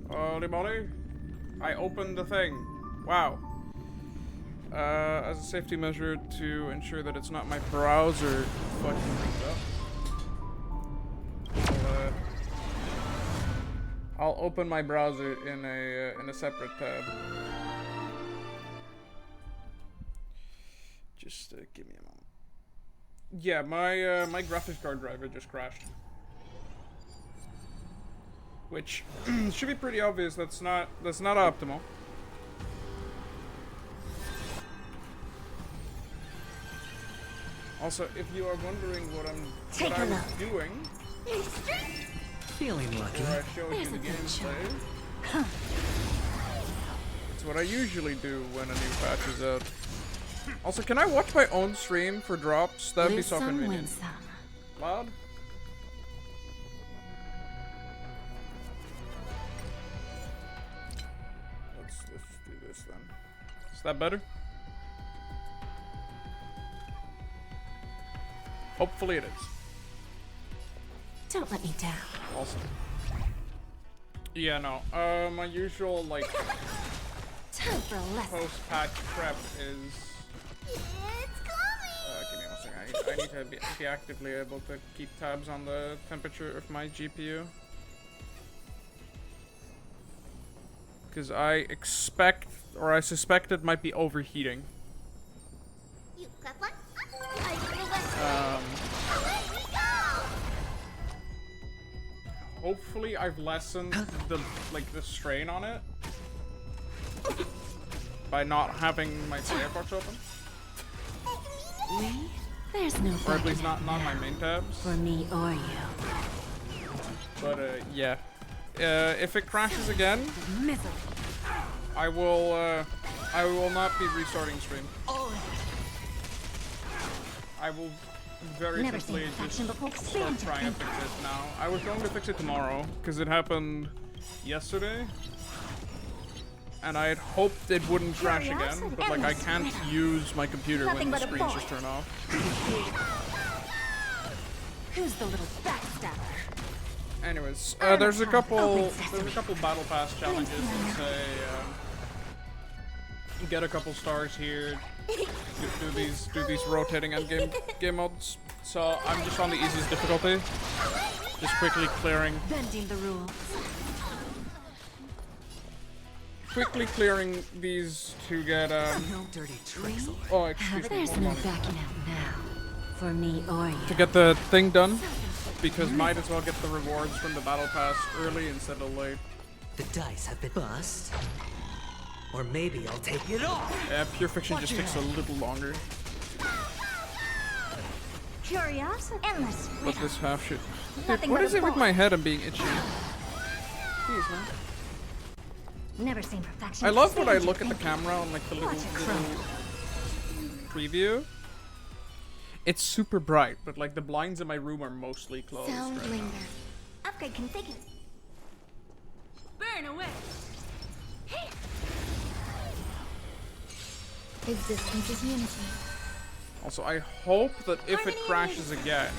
Holy moly. I opened the thing. Wow. As a safety measure to ensure that it's not my browser fucking things up. I'll open my browser in a separate tab. Just give me a moment. Yeah, my graphics card driver just crashed. Which should be pretty obvious. That's not optimal. Also, if you are wondering what I'm doing, feeling lucky. where I showed you the gameplay, it's what I usually do when a new patch is out. Also, can I watch my own stream for drops? That would be so convenient. Loud? Let's do this then. Is that better? Hopefully it is. Don't let me down. Awesome. Yeah, no. My usual, like, post-patch prep is... It's coming! Give me 1 second. I need to be actively able to keep tabs on the temperature of my GPU. Because I expect, or I suspect it might be overheating. You got one? Hopefully I've lessened the strain on it by not having my Firefox open. Me? There's no Or at least not my main tabs. for me or you. But yeah. If it crashes again, I will not be restarting stream. I will very simply just start trying to fix it now. I was going to fix it tomorrow, because it happened yesterday. And I had hoped it wouldn't crash again, but like I can't use my computer when the screen's just turned off. Who's the little backstabber? Anyways, there's a couple battle pass challenges that say get a couple stars here, do these rotating endgame game modes. So I'm just on the easiest difficulty, just quickly clearing these to get oh, excuse me, There's no backing out now for me or you. to get the thing done, because might as well get the rewards from the battle pass early instead of late. The dice have been bust. Or maybe I'll take it off. Yeah, Pure Fiction just takes a little longer. Curiosity. Endless. But this half should. Dude, what is it with my head? I'm being itchy. Jeez, man. Never seen perfection. I love when I look at the camera on like the little preview. It's super bright, but like the blinds in my room are mostly closed. Sound Right linger. now. Upgrade configured. Burn away. Existence is unity. Also, I hope that if it crashes again,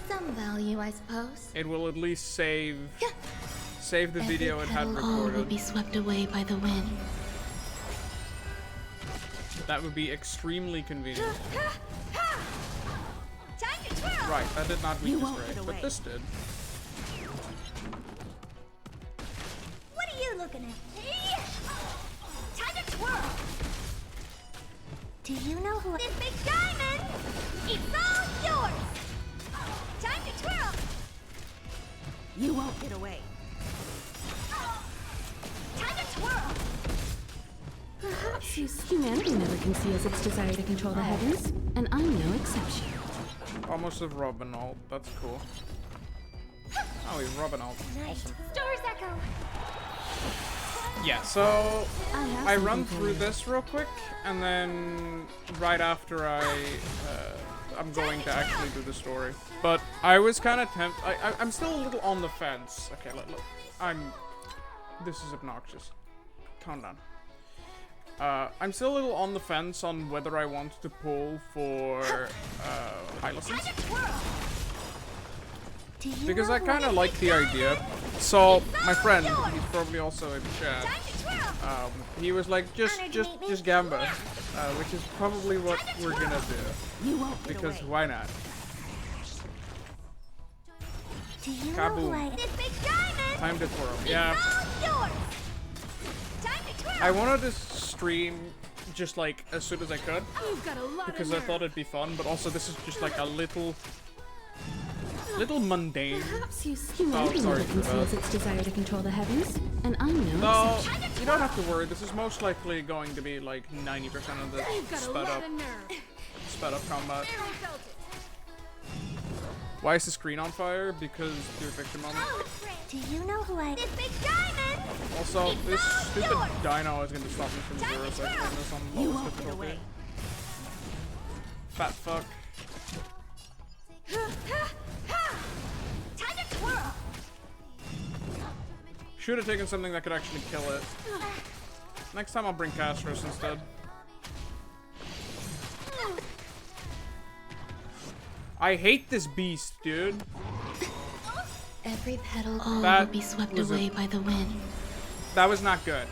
Some value, I suppose. it will at least save the video it had All will recorded. be swept away by the wind. That would be extremely convenient. Time to twirl. Right, that did not weakness won't break, get but away. this did. What are you looking at? Time to twirl. Do you know who? This big diamond. It's all yours. Time to twirl. You won't get away. Time to twirl. Perhaps humanity never conceals its desire to control the heavens, and I'm no exception. Almost a Robin ult. That's cool. Oh, he's Robin ult. Awesome. Stars echo. Yeah, so I run through this real quick, and then right after I'm going to actually do the story. But I was kind of tempted. I'm still a little on the fence. Okay, look. This is obnoxious. Calm down. I'm still a little on the fence on whether I want to pull for high lessons. Because I kind of like the idea So my friend, he's probably also in chat. Time to twirl. He was like, just Gamba, which is probably what we're gonna do. You won't get Because away. why not? Do you know Kaboom. who I am? This big diamond. Time to twirl. It's Yeah. all yours. Time to twirl. I wanted to stream just like as soon as I could You've got a lot because of I nerve. thought it'd be fun, but also this is just like a little mundane. Perhaps humanity sorry never for conceals that. its desire to control the heavens, and I'm no No, exception. you don't have to worry. This is most likely going to be like 90% of the You've got a lot of nerve. sped up combat. Barely felt it. Why is the screen on fire? Because pure fiction moment. Do you know who I am? This big diamond. Also, this all stupid yours. dino is going to stop me from Time zero to seconds twirl. on this on You lowest won't get difficulty. away. Fat fuck. Time to twirl. Should have taken something that could actually kill it. Next time I'll bring Castros instead. I hate this beast, dude. Every petal all That will be swept was away by the wind. That was not good.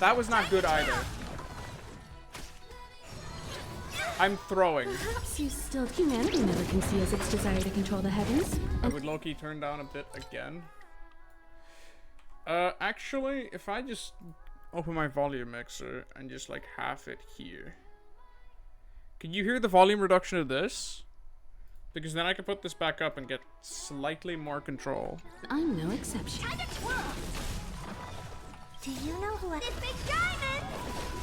That was not good either. I'm throwing. Perhaps humanity never conceals its desire to control the heavens. I would low-key turn down a bit again. Actually, if I just open my volume mixer and just like half it here. Can you hear the volume reduction of this? Because then I can put this back up and get slightly more control. I'm no exception. Time to twirl. Do you know who I am? This big diamond.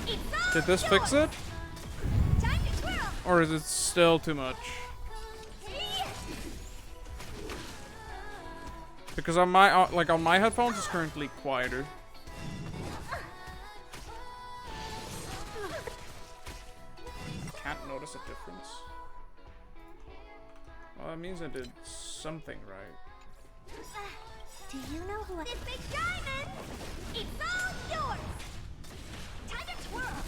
It's all Did this fix yours. it? Time to twirl. Or is it still too much? Because on my on my headphones it's currently quieter. Can't notice a difference. Well, that means I did something right. Do you know who I am? This big diamond. It's all yours. Time to twirl.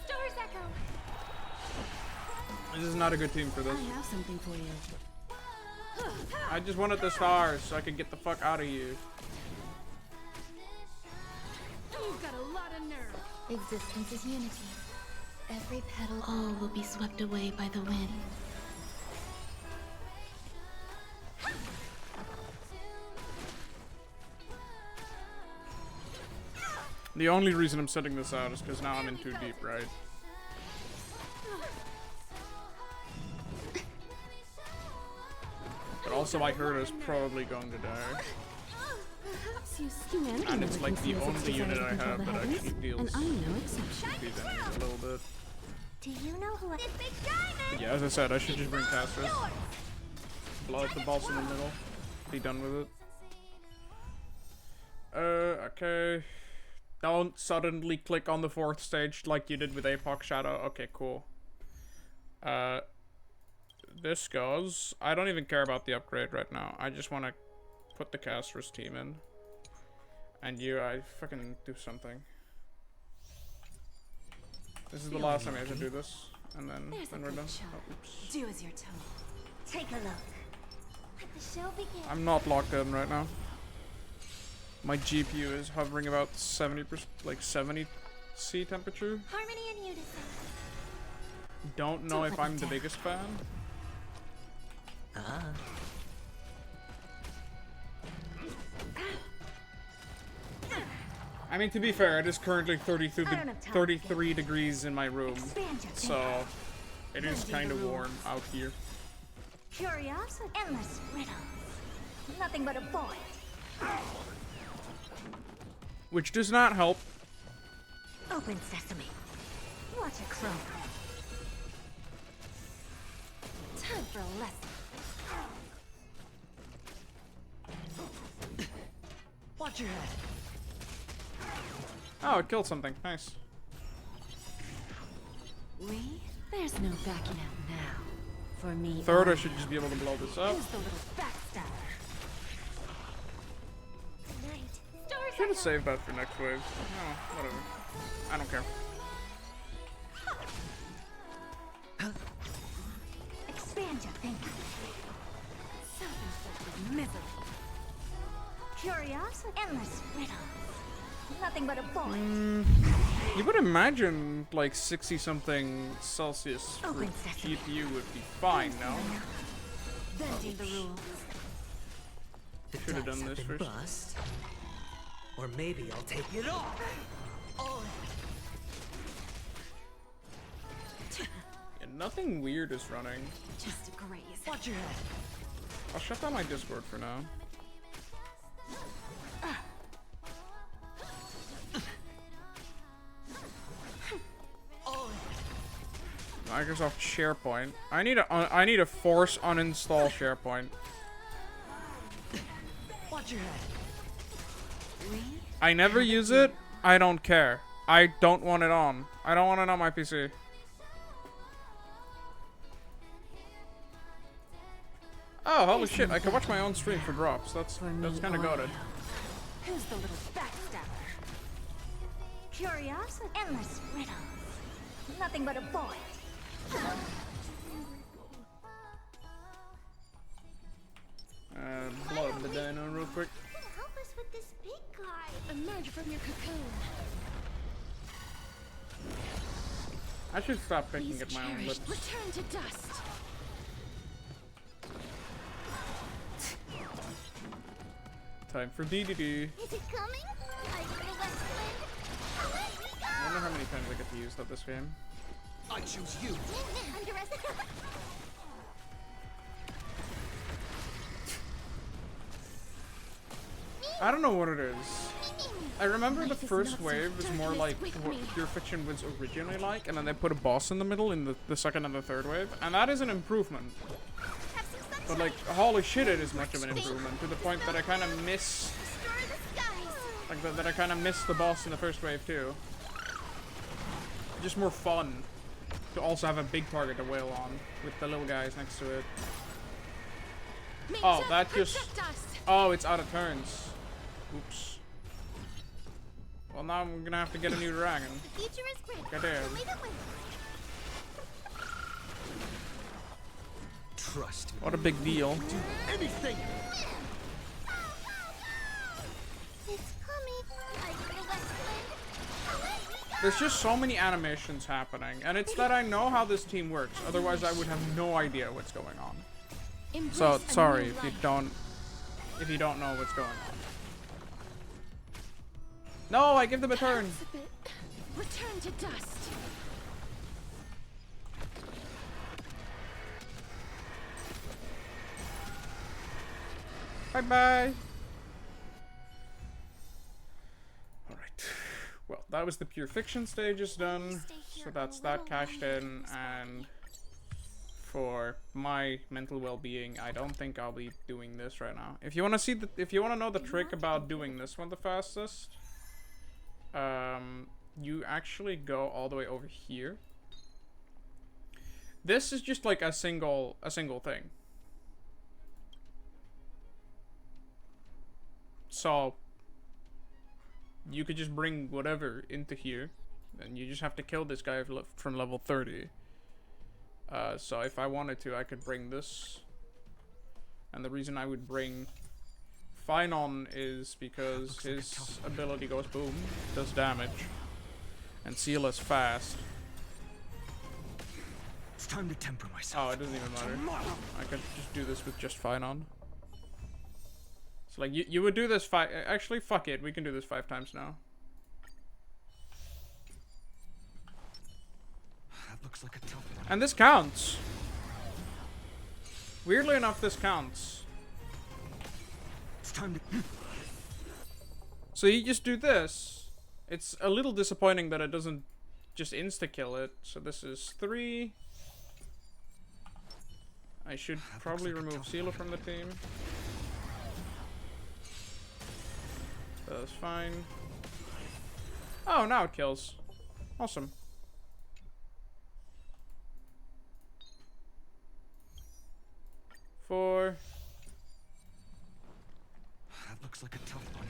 Stars echo. This is not a good team for I this. have something for you. I just wanted the stars so I could get the fuck out of here. You've got a lot of nerve. Existence is unity. Every petal all will be swept away by the wind. The only reason I'm setting this out is because now I'm in too deep, right? But also I heard is probably going to die. Perhaps humanity And never it's like the conceals its only desire unit to I control have the that heavens, actually deals and I'm no exception. these enemies a little bit. Do you know who I am? This big diamond. But yeah, as I said, I should just bring Castros. Yours. Blow up the boss in the middle. Be done with it. Okay. Don't suddenly click on the 4th stage like you did with Apoc Shadow. Okay, cool. This goes. I don't even care about the upgrade right now. I just want to put the Castros team in. And I fucking do something. This is the last time I have to do this. And then we're done. Oh, oops. Do as you're told. Take a look. Let the show begin. I'm not locked in right now. My GPU is hovering about 70%, like 70 C temperature. Harmony and unison. Don't know if I'm the biggest fan. Ah. I mean, to be fair, it is currently 33 degrees in my room, Expand your so it is kind of warm out here. curiosity. Endless riddles. Nothing but a void. Which does not help. Open sesame. Watch it close. Time for a lesson. Watch your head. Oh, it killed something. Nice. We? There's no backing out now. For me. Third, I should just be able to blow this up. Who's the little backstabber? Night. Stars Should have saved that for next wave. Oh, whatever. I don't care. Curiosity. Endless riddles. Nothing but a boy. You would imagine like 60-something Celsius for Open sesame. GPU would be fine, no? Bending the rules. The Should've depths done have this been first. bust. Or maybe I'll take it all. Yeah, nothing weird is running. Just a graze. Watch your head. I'll shut down my Discord for now. Microsoft SharePoint. I need to force uninstall SharePoint. Watch your head. I never use it. I don't care. I don't want it on. I don't want it on my PC. Oh, holy shit! I can watch my own stream for drops. That's kind of goated. Who's the little backstabber? Curiosity. Endless riddles. Nothing but a boy. Blow up the dino real quick. Help us with this big guy. Emerge from your cocoon. I should stop picking These at my own lips. cherished return to dust. Time for DDD. Is it coming? I little west wind. Away we go. I wonder how many times I get to use that this game. I choose you. Underestimate. I don't know what it is. I remember the first wave was more like what Pure Fiction was originally like, and then they put a boss in the middle in the second and the third wave, and that is an improvement. Have some sunshine. But like, holy shit, it is much of an improvement to the point that I kind of miss, Destroy the skies. like that I kind of miss the boss in the first wave too. Just more fun to also have a big target to wail on with the little guys next to it. Oh, that just. Oh, it's out of turns. Oops. Well, now I'm gonna have to get a new dragon. The future is great. Goddamn. Only the win. Trust me. What a big deal. Anything. It's coming. I little west wind. Away we go. There's just so many animations happening, and it's that I know how this team works. Otherwise, I would have no idea what's going on. So sorry if you don't know what's going on. No, I give them a turn. Return to dust. Bye bye. Alright. Well, that was the Pure Fiction stages done. So that's that cashed in, and for my mental well-being, I don't think I'll be doing this right now. If you want to see if you want to know the trick about doing this one the fastest, you actually go all the way over here. This is just like a single thing. So you could just bring whatever into here, and you just have to kill this guy from level 30. So if I wanted to, I could bring this. And the reason I would bring Phynon is because his ability goes boom, does damage, and Seal is fast. It's time to temper myself. Oh, it doesn't even matter. I could just do this with just Phynon. So like, you would do this actually, fuck it, we can do this 5 times now. That looks like a tough one. And this counts. Weirdly enough, this counts. It's time to. So you just do this. It's a little disappointing that it doesn't just insta-kill it. So this is 3. I should probably remove Sela from the team. That's fine. Oh, now it kills. Awesome. Four. That looks like a tough one.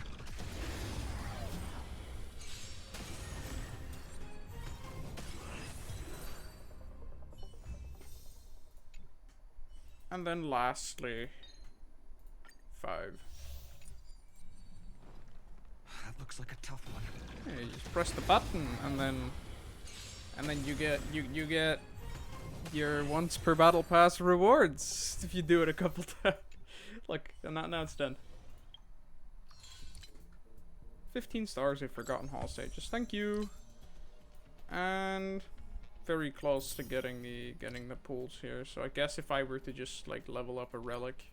And then lastly, 5. That looks like a tough one. Yeah, you just press the button, and then you get you get your once per battle pass rewards if you do it a couple times. Look, and now it's done. 15 stars in Forgotten Hall stages. Thank you. And very close to getting the pools here. So I guess if I were to just like level up a relic.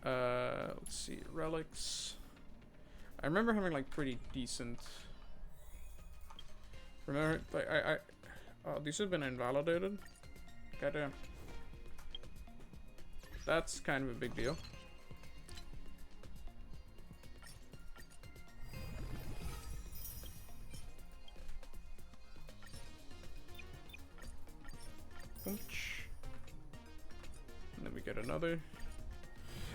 Let's see, relics. I remember having like pretty decent. Remember, like oh, these have been invalidated. Goddamn. That's kind of a big deal. Punch. And then we get another.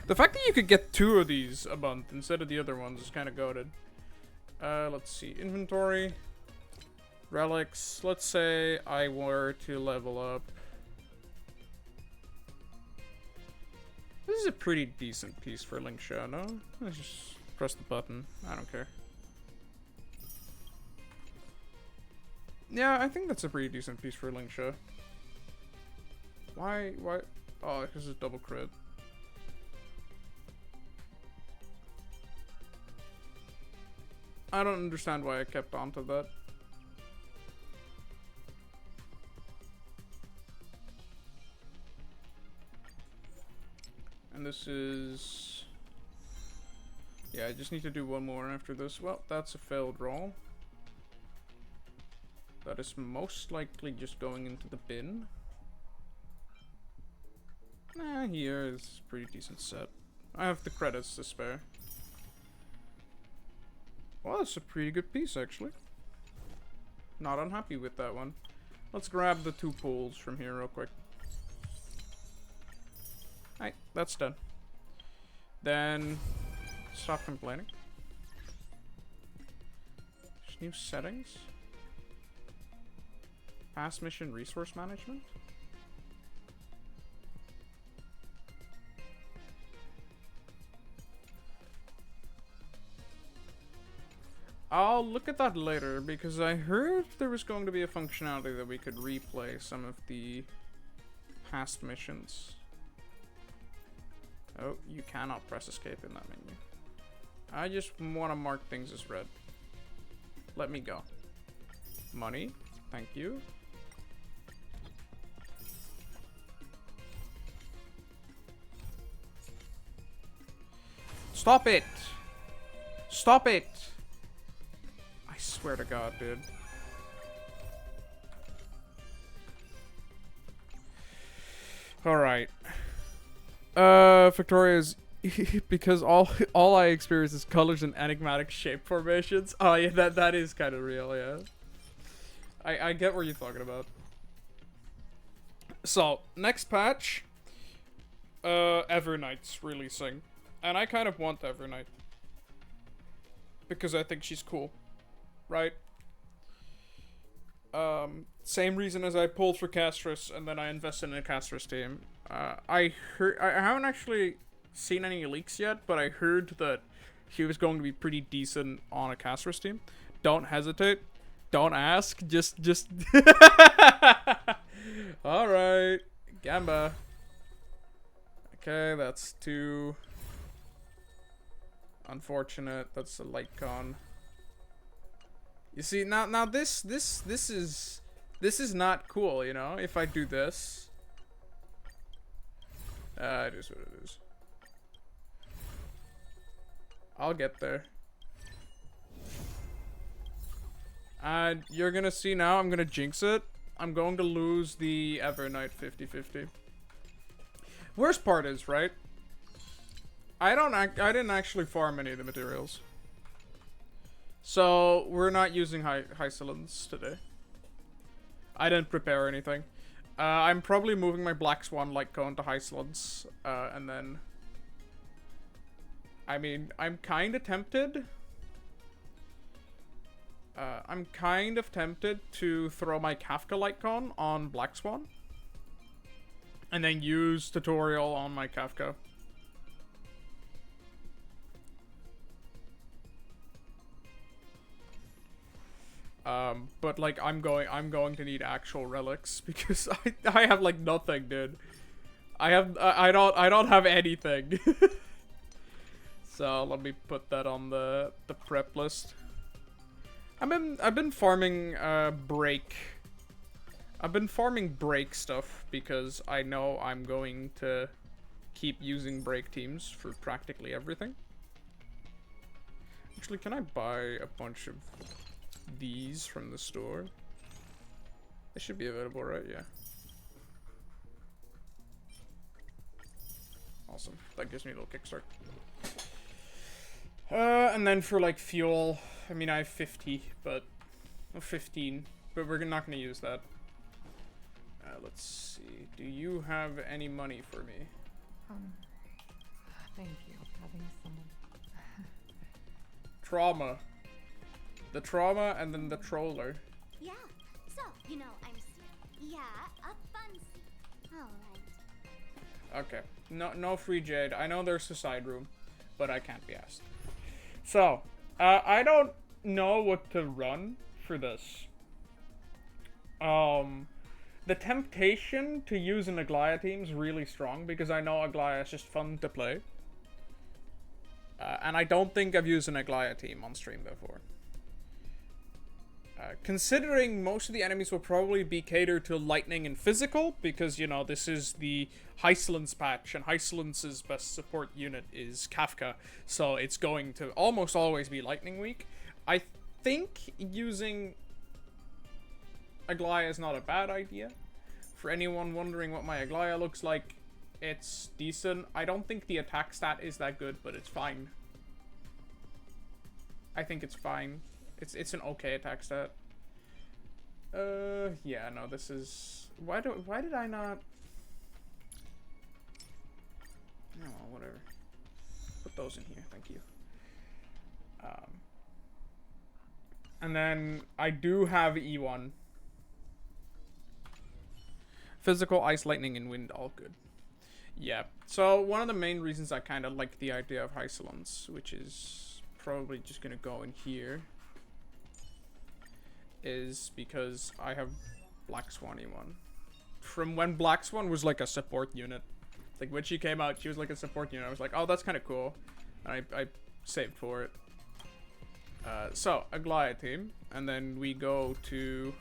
The fact that you could get 2 of these a month instead of the other ones is kind of goated. Let's see. Inventory. Relics. Let's say I were to level up. This is a pretty decent piece for Link Show, no? Let's just press the button. I don't care. Yeah, I think that's a pretty decent piece for Link Show. Why? Oh, because it's double crit. I don't understand why I kept on to that. And this is... Yeah, I just need to do one more after this. Well, that's a failed roll. That is most likely just going into the bin. Nah, here is a pretty decent set. I have the credits to spare. Well, that's a pretty good piece, actually. Not unhappy with that one. Let's grab the 2 pools from here real quick. Alright, that's done. Then, stop complaining. There's new settings. Past mission resource management. I'll look at that later, because I heard there was going to be a functionality that we could replay some of the past missions. Oh, you cannot press escape in that menu. I just want to mark things as red. Let me go. Money. Thank you. Stop it! Stop it! I swear to God, dude. Alright. Victoria's because all I experience is colors and enigmatic shape formations. Oh yeah, that is kind of real, yeah. I get what you're talking about. So, next patch, Evernight's releasing. And I kind of want Evernight. Because I think she's cool. Right? Same reason as I pulled for Castris and then I invested in a Castris team. I haven't actually seen any leaks yet, but I heard that she was going to be pretty decent on a Castris team. Don't hesitate. Don't ask. Just Alright. Gamba. Okay, that's 2. Unfortunate. That's a light con. You see, now this is not cool, you know, if I do this. It is what it is. I'll get there. And you're gonna see now, I'm gonna jinx it. I'm going to lose the Evernight 50-50. Worst part is, right? I didn't actually farm any of the materials. So, we're not using Hysolins today. I didn't prepare anything. I'm probably moving my Black Swan Light Cone to Hysolins, and then... I mean, I'm kind of tempted. I'm kind of tempted to throw my Kafka Light Cone on Black Swan. And then use Tutorial on my Kafka. But like I'm going to need actual relics because I have like nothing, dude. I don't have anything. So let me put that on the prep list. I've been farming break. I've been farming break stuff because I know I'm going to keep using break teams for practically everything. Actually, can I buy a bunch of these from the store? They should be available, right? Yeah. Awesome. That gives me a little kickstart. And then for like fuel, I mean I have 50, but 15, but we're not gonna use that. Let's see. Do you have any money for me? Thank you. Having some. Trauma. The trauma and then the troller. Yeah. So, you know, yeah, a fun scene. Alright. Okay. No free jade. I know there's a side room, but I can't be asked. So, I don't know what to run for this. The temptation to use an Aglaia team is really strong because I know Aglaia is just fun to play. And I don't think I've used an Aglaia team on stream before. Considering most of the enemies will probably be catered to lightning and physical, because, you know, this is the Hysolence patch, and Hysolence's best support unit is Kafka, so it's going to almost always be lightning weak. I think using Aglaia is not a bad idea. For anyone wondering what my Aglaia looks like, it's decent. I don't think the attack stat is that good, but it's fine. I think it's fine. It's an okay attack stat. Yeah, no, this is... Why did I not... Oh, whatever. Put those in here, thank you. And then I do have E1. Physical, ice, lightning, and wind, all good. Yeah, so one of the main reasons I kind of like the idea of Hysolence, which is probably just gonna go in here, is because I have Black Swan E1. From when Black Swan was like a support unit. Like when she came out, she was like a support unit. I was like, oh, that's kind of cool. And I saved for it. So, Aglaia team. And then we go to...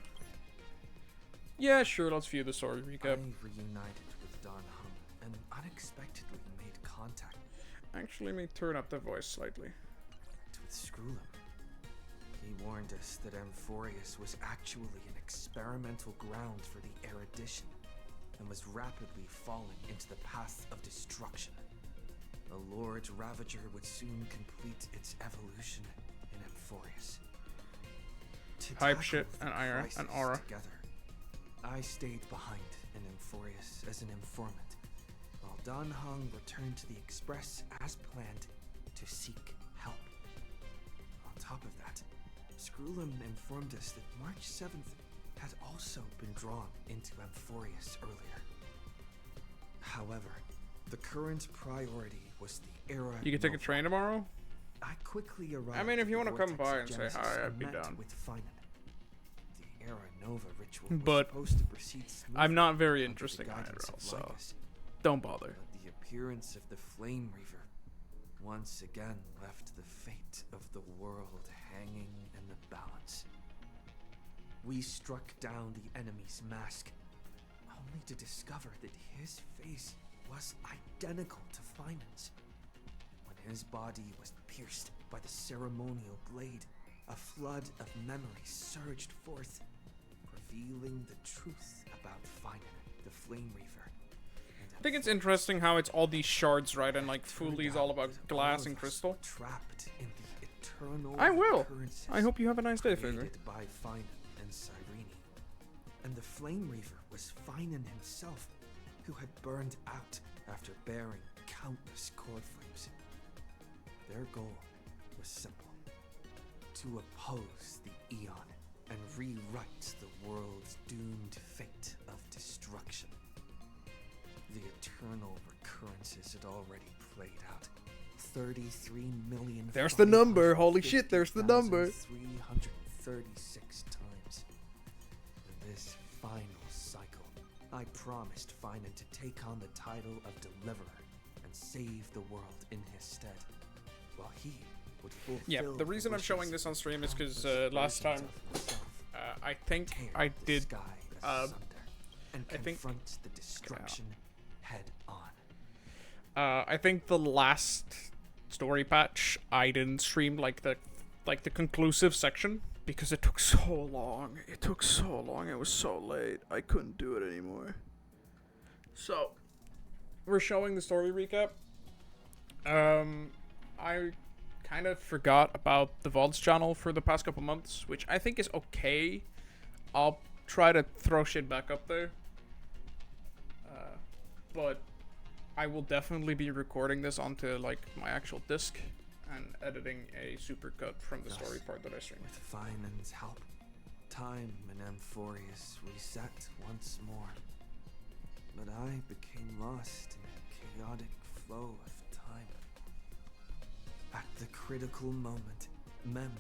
Yeah, sure, let's view the story recap. I reunited with Don Hum and unexpectedly made contact Actually, let me turn up the voice slightly. with Screwlum. He warned us that Amphorius was actually an experimental ground for the erudition and was rapidly falling into the path of destruction. The Lord's Ravager would soon complete its evolution in Amphorius. To Hype tackle shit the and Ira crisis and Aura. together, I stayed behind in Amphorius as an informant, while Don Hung returned to the Express as planned to seek help. On top of that, Screwlum informed us that March 7th had also been drawn into Amphorius earlier. However, the current priority was the Era You can take a Nova. train tomorrow? I quickly arrived. I mean, if you at want the to come Vortex by of and say Genesis hi, I'd and be met down. with Finan. The Era Nova ritual But was supposed to proceed smoothly I'm not very under the interesting guidance IRL, of so Lycus. don't bother. But the appearance of the Flame Reaver once again left the fate of the world hanging in the balance. We struck down the enemy's mask, only to discover that his face was identical to Finan's. When his body was pierced by the ceremonial blade, a flood of memories surged forth, revealing the truth about Finan, the Flame Reaver. I think it's interesting how it's all these shards, right? And like Fuli's all about glass and crystal. Trapped in the eternal I will. recurrences I hope you have a nice day, Finger. created by Finan and Cyrene. And the Flame Reaver was Finan himself, who had burned out after bearing countless core flames. Their goal was simple: to oppose the Eon and rewrite the world's doomed fate of destruction. The eternal recurrences had already played out. 33 million. There's the number. Holy shit, there's the number. 336 times. this final cycle. I promised Finan to take on the title of Deliverer and save the world in his stead, while he would fulfill. Yeah, the reason I'm showing this on stream is because last time I think I did. And I think confront the destruction head on. I think the last story patch I didn't stream like the conclusive section because it took so long. It took so long. It was so late. I couldn't do it anymore. So we're showing the story recap. I kind of forgot about the Vaults channel for the past couple months, which I think is okay. I'll try to throw shit back up there. But I will definitely be recording this onto like my actual disc and editing a supercut from the story part that I streamed. With Finan's help, time in Amphorius reset once more. But I became lost in the chaotic flow of time. At the critical moment, Mem,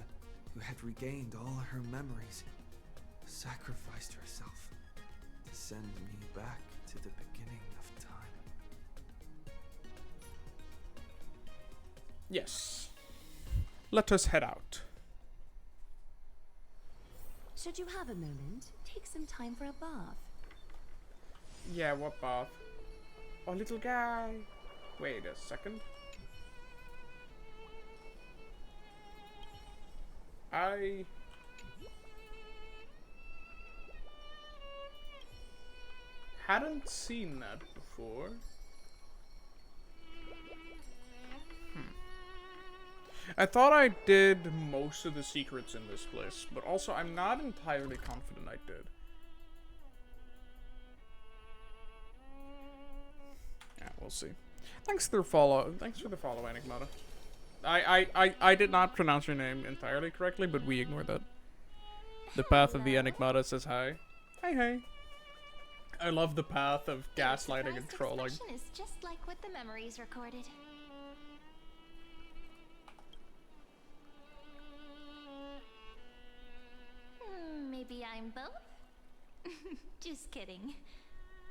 who had regained all her memories, sacrificed herself to send me back to the beginning of time. Yes. Let us head out. Should you have a moment, take some time for a bath. Yeah, what bath? Oh, little guy. Wait a second. I hadn't seen that before. I thought I did most of the secrets in this place, but also I'm not entirely confident I did. Yeah, we'll see. Thanks for the follow, Enigmata. I did not pronounce your name entirely correctly, but we ignore that. The path of the Enigmata says hi. Hi. I love the path of gaslighting and trolling. Expression is just like what the memories recorded. Maybe I'm both? Just kidding.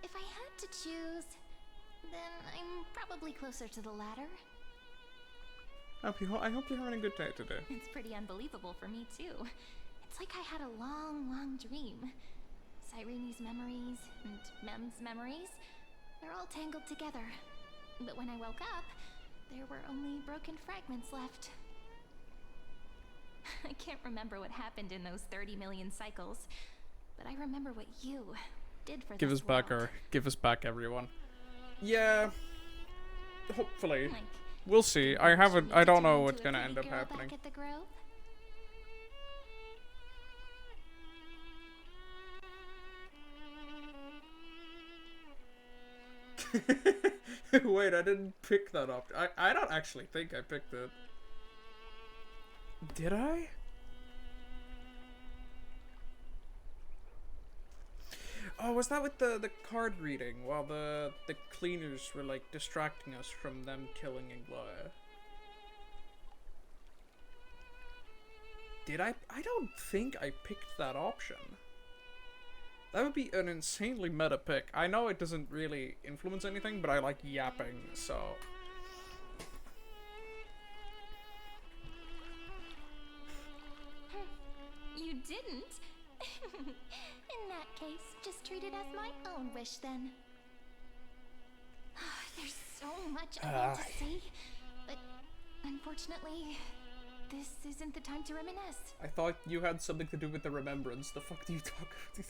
If I had to choose, then I'm probably closer to the latter. I hope you're having a good day today. It's pretty unbelievable for me, too. It's like I had a long, long dream. Cyrene's memories and Mem's memories, they're all tangled together. But when I woke up, there were only broken fragments left. I can't remember what happened in those 30 million cycles, but I remember what you did for Give us back everyone. Yeah. Hopefully. Like, we'll see. I don't know what's gonna end up happening. Back at the Grove? Wait, I didn't pick that up. I don't actually think I picked it. Did I? Oh, was that with the card reading while the cleaners were like distracting us from them killing Woah? Did I? I don't think I picked that option. That would be an insanely meta pick. I know it doesn't really influence anything, but I like yapping, so... You didn't? In that case, just treat it as my own wish then. There's so much I want to see, but unfortunately, this isn't the time to reminisce. I thought you had something to do with the remembrance. The fuck do you talk? With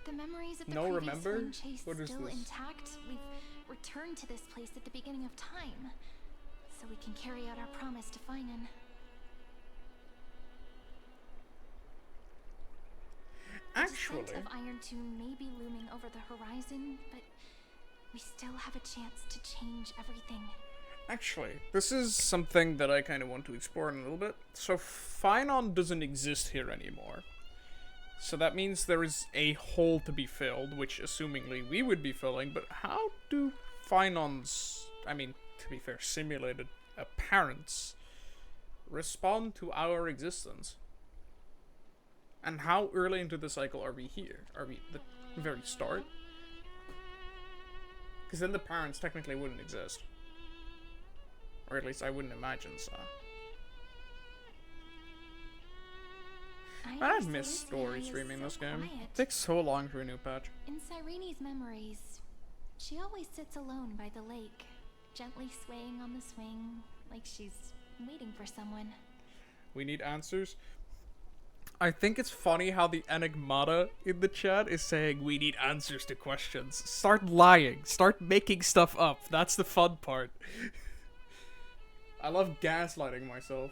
the memories of the No, previous remember? wind chase What is still this? intact, we've returned to this place at the beginning of time, so we can carry out our promise to Finan. Actually, The scent of Iron Tomb may be looming over the horizon, but we still have a chance to change everything. Actually, this is something that I kind of want to explore in a little bit. So, Finan doesn't exist here anymore. So that means there is a hole to be filled, which assumingly we would be filling, but how do Finan's, I mean, to be fair, simulated parents respond to our existence? And how early into the cycle are we here? Are we the very start? Because then the parents technically wouldn't exist. Or at least I wouldn't imagine so. I've missed story streaming this game. It takes so long for a new patch. In Cyrene's memories, she always sits alone by the lake, gently swaying on the swing, like she's waiting for someone. We need answers. I think it's funny how the enigmata in the chat is saying we need answers to questions. Start lying. Start making stuff up. That's the fun part. I love gaslighting myself.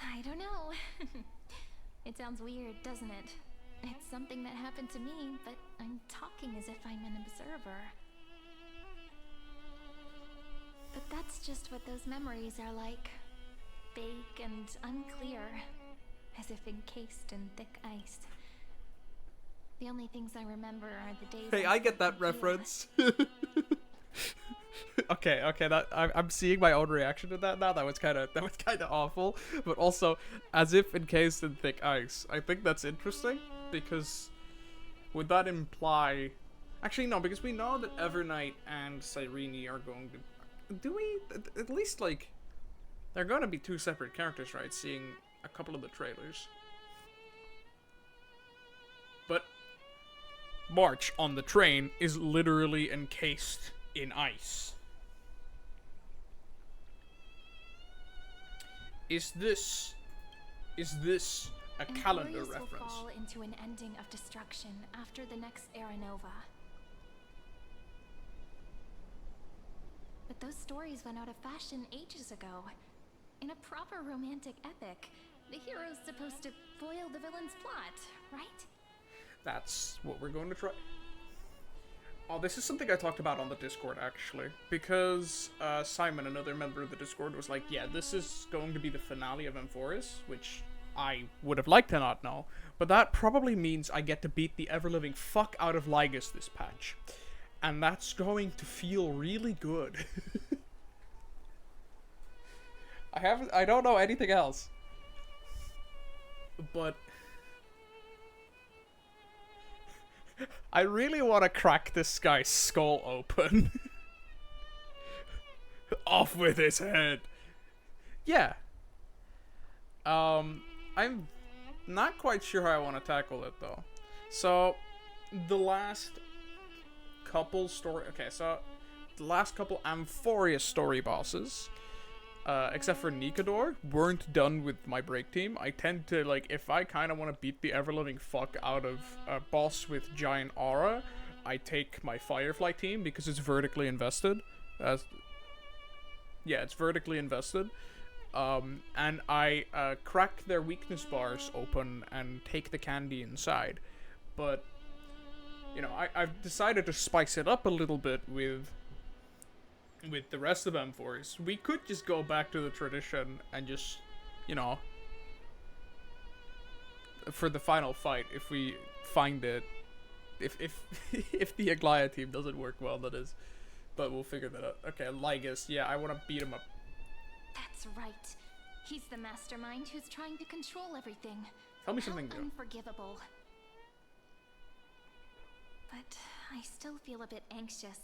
I don't know. It sounds weird, doesn't it? It's something that happened to me, but I'm talking as if I'm an observer. But that's just what those memories are like. Vague and unclear, as if encased in thick ice. The only things I remember are the days. Hey, I get that reference. Okay, that I'm seeing my own reaction to that now. That was kind of awful, but also as if encased in thick ice. I think that's interesting because would that imply? Actually, no, because we know that Evernight and Cyrene are going to. Do we at least like? They're going to be two separate characters, right? Seeing a couple of the trailers. But March on the train is literally encased in ice. Is this a calendar reference? Will fall into an ending of destruction after the next Era Nova. But those stories went out of fashion ages ago. In a proper romantic epic, the hero's supposed to foil the villain's plot, right? That's what we're going to try. Oh, this is something I talked about on the Discord, actually. Because Simon, another member of the Discord, was like, yeah, this is going to be the finale of Amphoris, which I would have liked to not know. But that probably means I get to beat the ever-living fuck out of Lygus this patch. And that's going to feel really good. I don't know anything else. But I really want to crack this guy's skull open. Off with his head. Yeah. I'm not quite sure how I want to tackle it though. So the last couple Amphoria story bosses, except for Nikador, weren't done with my break team. I tend to, like, if I kind of want to beat the ever-living fuck out of a boss with giant aura, I take my Firefly team because it's vertically invested. Yeah, it's vertically invested. And I crack their weakness bars open and take the candy inside. But, you know, I've decided to spice it up a little bit with the rest of M4s. We could just go back to the tradition and just, you know, for the final fight, if we find it, if if the Aglaia team doesn't work well, that is. But we'll figure that out. Okay, Lygus, yeah, I want to beat him up. That's right. He's the mastermind who's trying to control everything. Tell me something new. Unforgivable. But I still feel a bit anxious.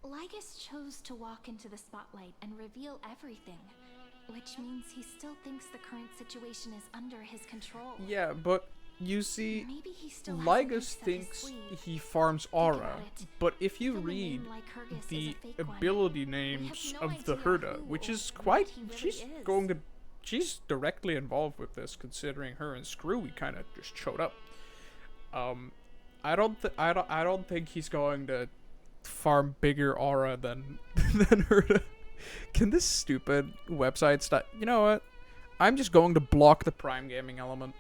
Lygus chose to walk into the spotlight and reveal everything, which means he still thinks the current situation is under his control. Yeah, but you see, maybe he still Lygus thinks he farms aura, but if you read the ability names of the Herda, which is quite, she's directly involved with this, considering her and Screwy kind of just showed up. I don't think he's going to farm bigger aura than Herda. Can this stupid website stop? You know what? I'm just going to block the Prime Gaming element.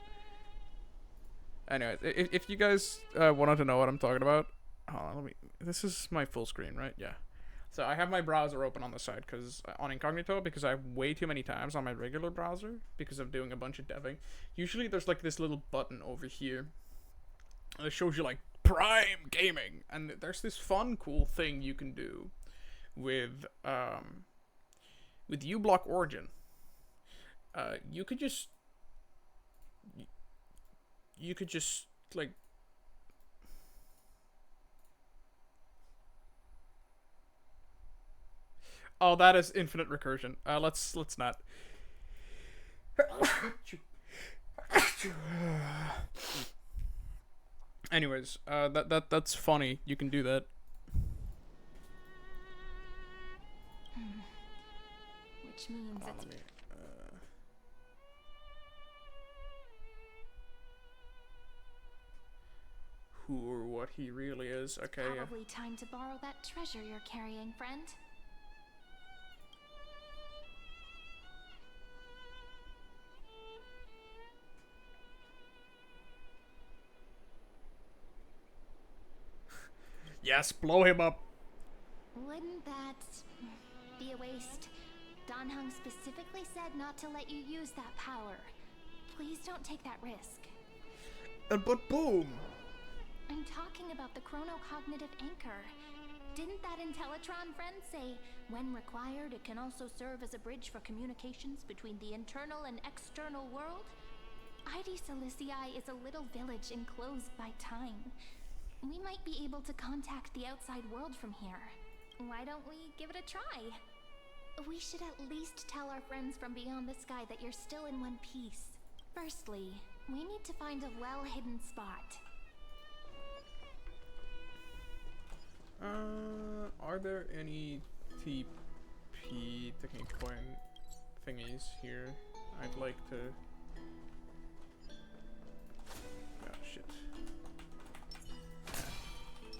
Anyway, if you guys wanted to know what I'm talking about, hold on, this is my full screen, right? Yeah. So I have my browser open on the side because on incognito because I have way too many tabs on my regular browser because I'm doing a bunch of deving. Usually there's like this little button over here that shows you like Prime Gaming, and there's this fun, cool thing you can do with uBlock Origin. you could just like. Oh, that is infinite recursion. Let's not. Anyways, that's funny. You can do that. Which means Hold on, it's let me, who or what he really is. Okay, yeah. probably time to borrow that treasure you're carrying, friend. Yes, blow him up. Wouldn't that be a waste? Dan Heng specifically said not to let you use that power. Please don't take that risk. But boom. I'm talking about the chronocognitive anchor. Didn't that Intellitron friend say, when required, it can also serve as a bridge for communications between the internal and external world? ID Silicii is a little village enclosed by time. We might be able to contact the outside world from here. Why don't we give it a try? We should at least tell our friends from beyond the sky that you're still in one piece. Firstly, we need to find a well-hidden spot. Are there any TP technique coin thingies here? I'd like to. Oh shit.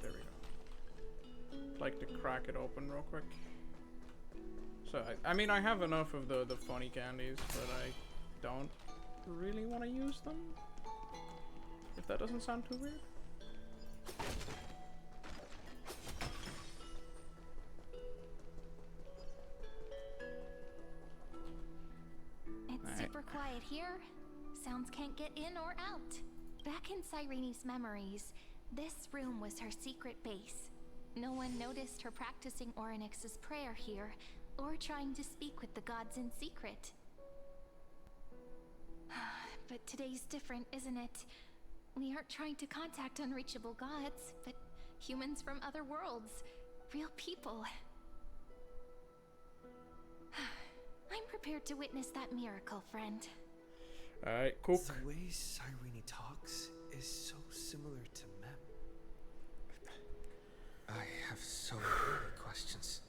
There we go. Like to crack it open real quick. So I mean I have enough of the funny candies, but I don't really want to use them. If that doesn't sound too weird. Super quiet here. Sounds can't get in or out. Back in Cyrene's memories, this room was her secret base. No one noticed her practicing Orynyx's prayer here, or trying to speak with the gods in secret. But today's different, isn't it? We aren't trying to contact unreachable gods, but humans from other worlds. Real people. I'm prepared to witness that miracle, friend. Alright, cool. The way Cyrene talks is so similar to Mem. I have so many questions.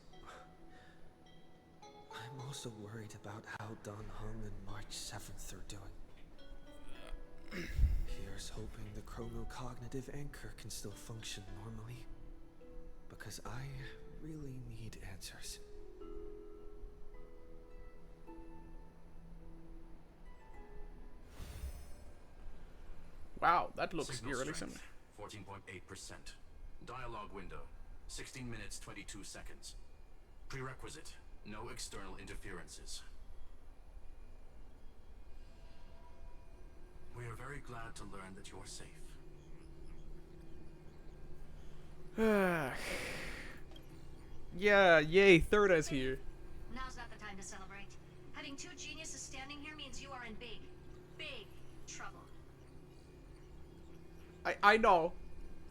I'm also worried about how Dan Heng and March 7th are doing. Here's hoping the chronocognitive anchor can still function normally. Because I really need answers. Wow, that looks Signal eerily strength, similar. 14.8%. Dialogue window, 16 minutes 22 seconds. Prerequisite, no external interferences. We are very glad to learn that you're safe. Yeah, yay, Thirda's here. Now's not the time to celebrate. Having two geniuses standing here means you are in big, big trouble. I know.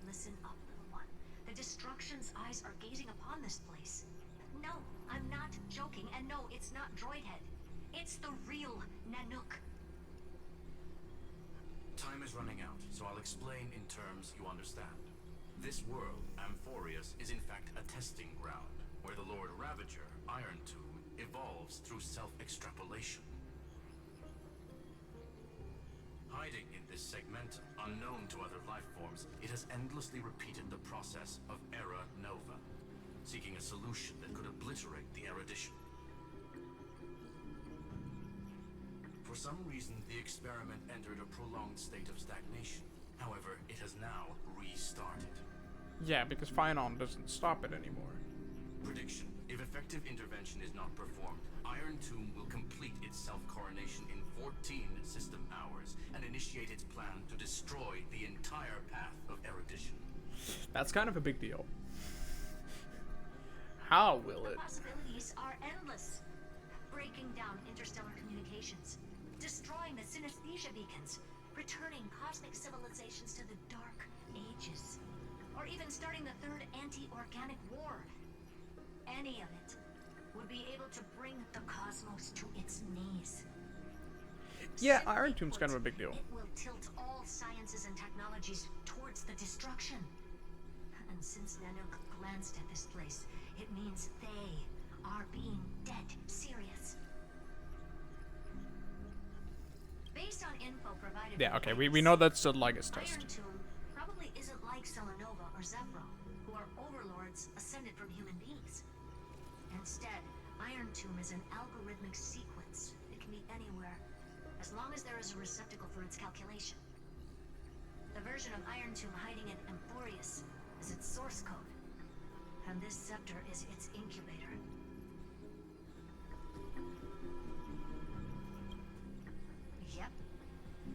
Listen up, little one. The Destruction's eyes are gazing upon this place. No, I'm not joking, and no, it's not Droidhead. It's the real Nanook. Time is running out, so I'll explain in terms you understand. This world, Amphorius, is in fact a testing ground, where the Lord Ravager, Iron Tomb, evolves through self-extrapolation. Hiding in this segment, unknown to other life forms, it has endlessly repeated the process of Era Nova, seeking a solution that could obliterate the erudition. For some reason, the experiment entered a prolonged state of stagnation. However, it has now restarted. Yeah, because Phynon doesn't stop it anymore. Prediction. If effective intervention is not performed, Iron Tomb will complete its self-coronation in 14 system hours and initiate its plan to destroy the entire path of erudition. That's kind of a big deal. How will The it? possibilities are endless. breaking down interstellar communications, destroying the synesthesia beacons, returning cosmic civilizations to the Dark Ages, or even starting the third anti-organic war. Any of it would be able to bring the cosmos to its knees. Yeah, Simply Iron Tomb's kind of a put, big deal. It will tilt all sciences and technologies towards the destruction. And since Nanook glanced at this place, it means they are being dead serious. Based on info provided Yeah, by okay, Lycus, we know that's the Lycus Iron test. Tomb probably isn't like Selenova or Zephyro, who are overlords ascended from human beings. Instead, Iron Tomb is an algorithmic sequence. It can be anywhere, as long as there is a receptacle for its calculation. The version of Iron Tomb hiding in Amphorius is its source code, and this scepter is its incubator. Yep.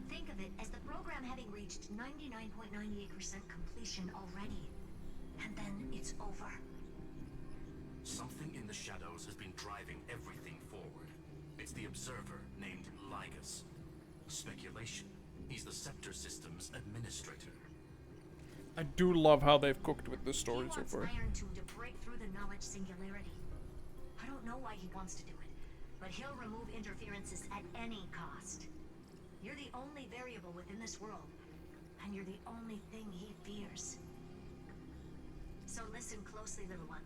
Think of it as the program having reached 99.98% completion already. And then it's over. Something in the shadows has been driving everything forward. It's the observer named Lycus. Speculation. He's the Scepter System's administrator. I do love how they've cooked with this story He so wants far. Iron Tomb to break through the knowledge singularity. I don't know why he wants to do it, but he'll remove interferences at any cost. You're the only variable within this world, and you're the only thing he fears. So listen closely, little one.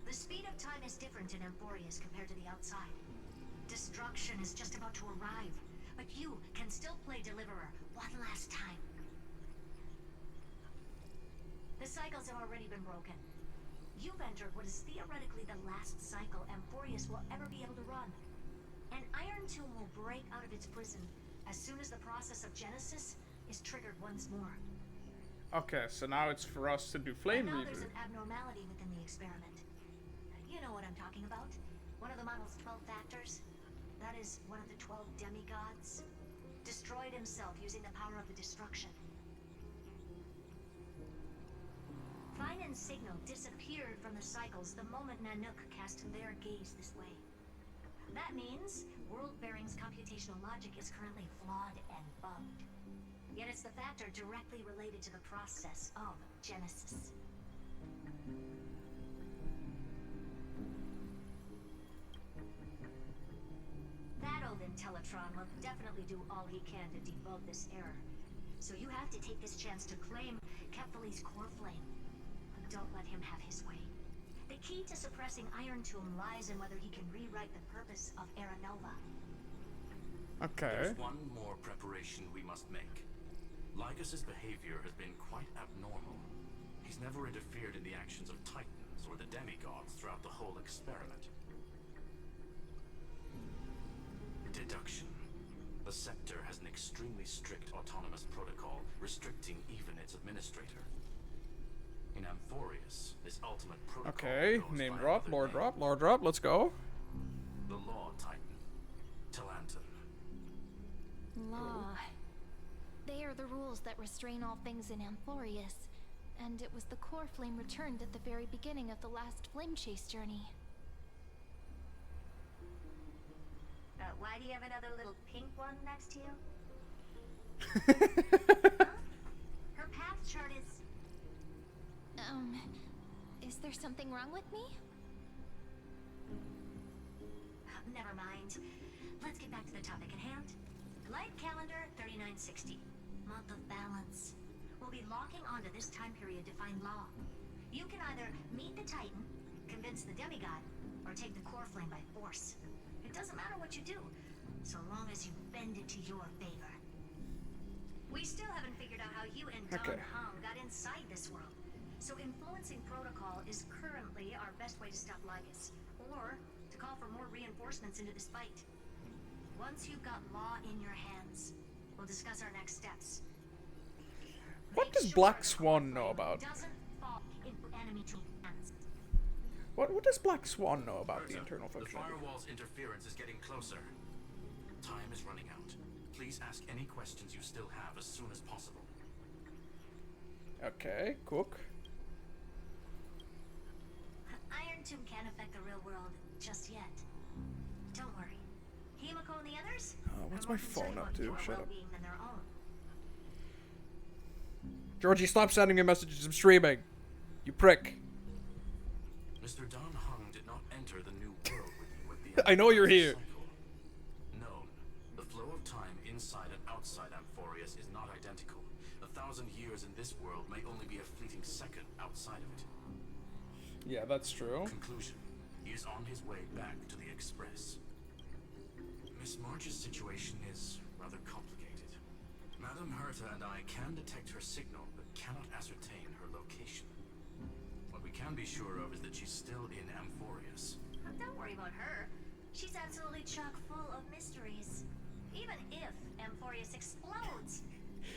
The speed of time is different in Amphorius compared to the outside. Destruction is just about to arrive, but you can still play Deliverer one last time. The cycles have already been broken. You've entered what is theoretically the last cycle Amphorius will ever be able to run. An Iron Tomb will break out of its prison as soon as the process of Genesis is triggered once more. Okay, so now it's for us to do Flame And now there's Reaver. an abnormality within the experiment. You know what I'm talking about. One of the model's 12 factors. That is one of the 12 demigods. Destroyed himself using the power of the destruction. Fine and Signal disappeared from the cycles the moment Nanook cast their gaze this way. That means World Bearing's computational logic is currently flawed and bugged. Yet it's the factor directly related to the process of Genesis. That old Intellitron will definitely do all he can to debug this error. So you have to take this chance to claim Kephal's core flame. Don't let him have his way. The key to suppressing Iron Tomb lies in whether he can rewrite the purpose of Era Nova. Okay. There's one more preparation we must make. Lycus's behavior has been quite abnormal. He's never interfered in the actions of Titans or the demigods throughout the whole experiment. Deduction. The Scepter has an extremely strict autonomous protocol restricting even its administrator. In Amphorius, this ultimate protocol Okay, goes name by drop, another lore name. drop, lore drop, let's go. The Law Titan. Talanton. Law. They are the rules that restrain all things in Amphorius, and it was the core flame returned at the very beginning of the last flame chase journey. Why do you have another little pink one next to you? Her path chart is... Is there something wrong with me? Never mind. Let's get back to the topic at hand. Light calendar 3960. Month of balance. We'll be locking onto this time period to find law. You can either meet the Titan, convince the demigod, or take the core flame by force. It doesn't matter what you do, so long as you bend it to your favor. We still haven't figured out how you and Don Okay. Hong got inside this world. So influencing protocol is currently our best way to stop Lycus, or to call for more reinforcements into this fight. Once you've got law in your hands, we'll discuss our next steps. What Make does sure Black the Swan core know flame about? Doesn't fall into enemy hands. What does Black Swan know about the Urza, internal the functionality? firewall's interference is getting closer. Time is running out. Please ask any questions you still have as soon as possible. Okay, cook. Iron Tomb can't affect the real world just yet. don't worry. Himiko and the others what's are my more phone concerned up about to? your Shut up. well-being than their own. Georgie, stop sending me messages. I'm streaming. You prick. Mr. Don Hung did not enter the new world with you at the I know you're here. cycle. Known. The flow of time inside and outside Amphorius is not identical. 1,000 years in this world may only be a fleeting second outside of it. Yeah, that's true. Conclusion. He is on his way back to the Express. Miss March's situation is rather complicated. Madame Herta and I can detect her signal, but cannot ascertain her location. What we can be sure of is that she's still in Amphorius. Don't worry about her. She's absolutely chock full of mysteries. Even if Amphorius explodes,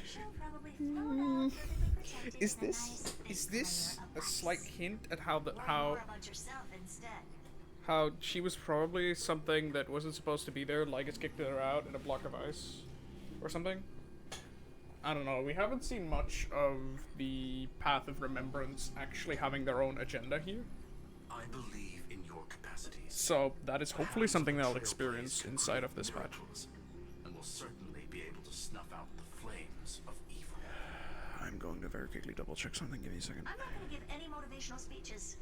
she'll probably float out perfectly protected Is in a this nice this layer a of slight ice. hint at how Learn more about yourself instead. how she was probably something that wasn't supposed to be there, like it's kicked her out in a block of ice or something? I don't know. We haven't seen much of the Path of Remembrance actually having their own agenda here. I believe in your capacities. So that is hopefully Hands something of they'll Trailblaze experience can inside create of this patch. miracles, and will certainly be able to snuff out the flames of evil. I'm going to very quickly double check something. Give me a second. I'm not going to give any motivational speeches.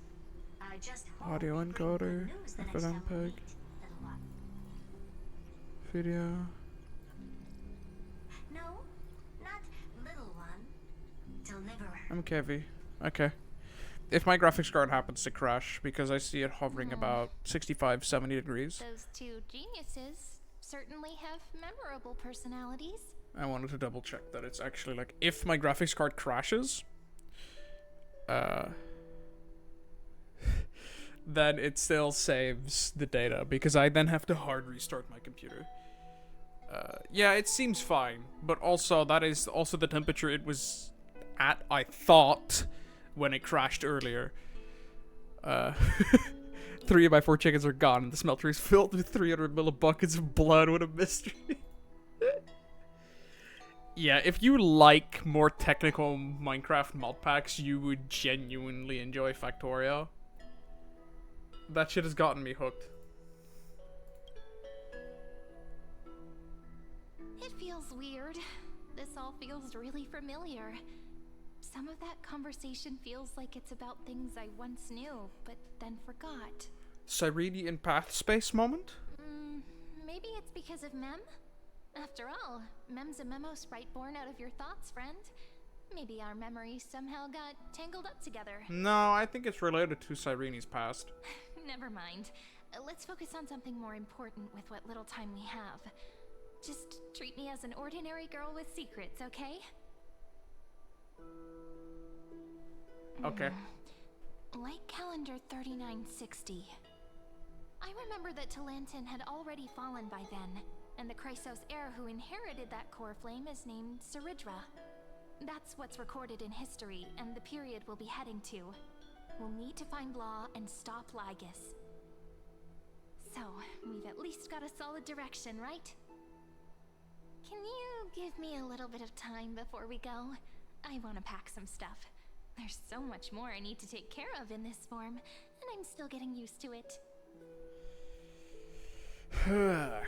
I just hope Audio we bring good encoder, news the FLM next time we peg. meet, little one. Video. No, not little one. Deliverer. I'm Kevy. Okay. If my graphics card happens to crash because I see it hovering about 65, 70 degrees, Those two geniuses certainly have memorable personalities. I wanted to double check that it's actually like, if my graphics card crashes, then it still saves the data because I then have to hard restart my computer. Yeah, it seems fine, but also that is also the temperature it was at, I thought, when it crashed earlier. 3 of my 4 chickens are gone, and the smelter is filled with 300 buckets of blood. What a mystery. Yeah, if you like more technical Minecraft mod packs, you would genuinely enjoy Factorio. That shit has gotten me hooked. It feels weird. This all feels really familiar. Some of that conversation feels like it's about things I once knew, but then forgot. Cyrene in Path Space moment? Maybe it's because of Mem? After all, Mem's a memo sprite born out of your thoughts, friend. Maybe our memories somehow got tangled up together. No, I think it's related to Cyrene's past. Never mind. Let's focus on something more important with what little time we have. Just treat me as an ordinary girl with secrets, okay? Okay. Like calendar 3960. I remember that Talantin had already fallen by then, and the Chrysos heir who inherited that core flame is named Saridra. That's what's recorded in history, and the period we'll be heading to. We'll need to find Law and stop Lygus. So, we've at least got a solid direction, right? Can you give me a little bit of time before we go? I want to pack some stuff. There's so much more I need to take care of in this form, and I'm still getting used to it. A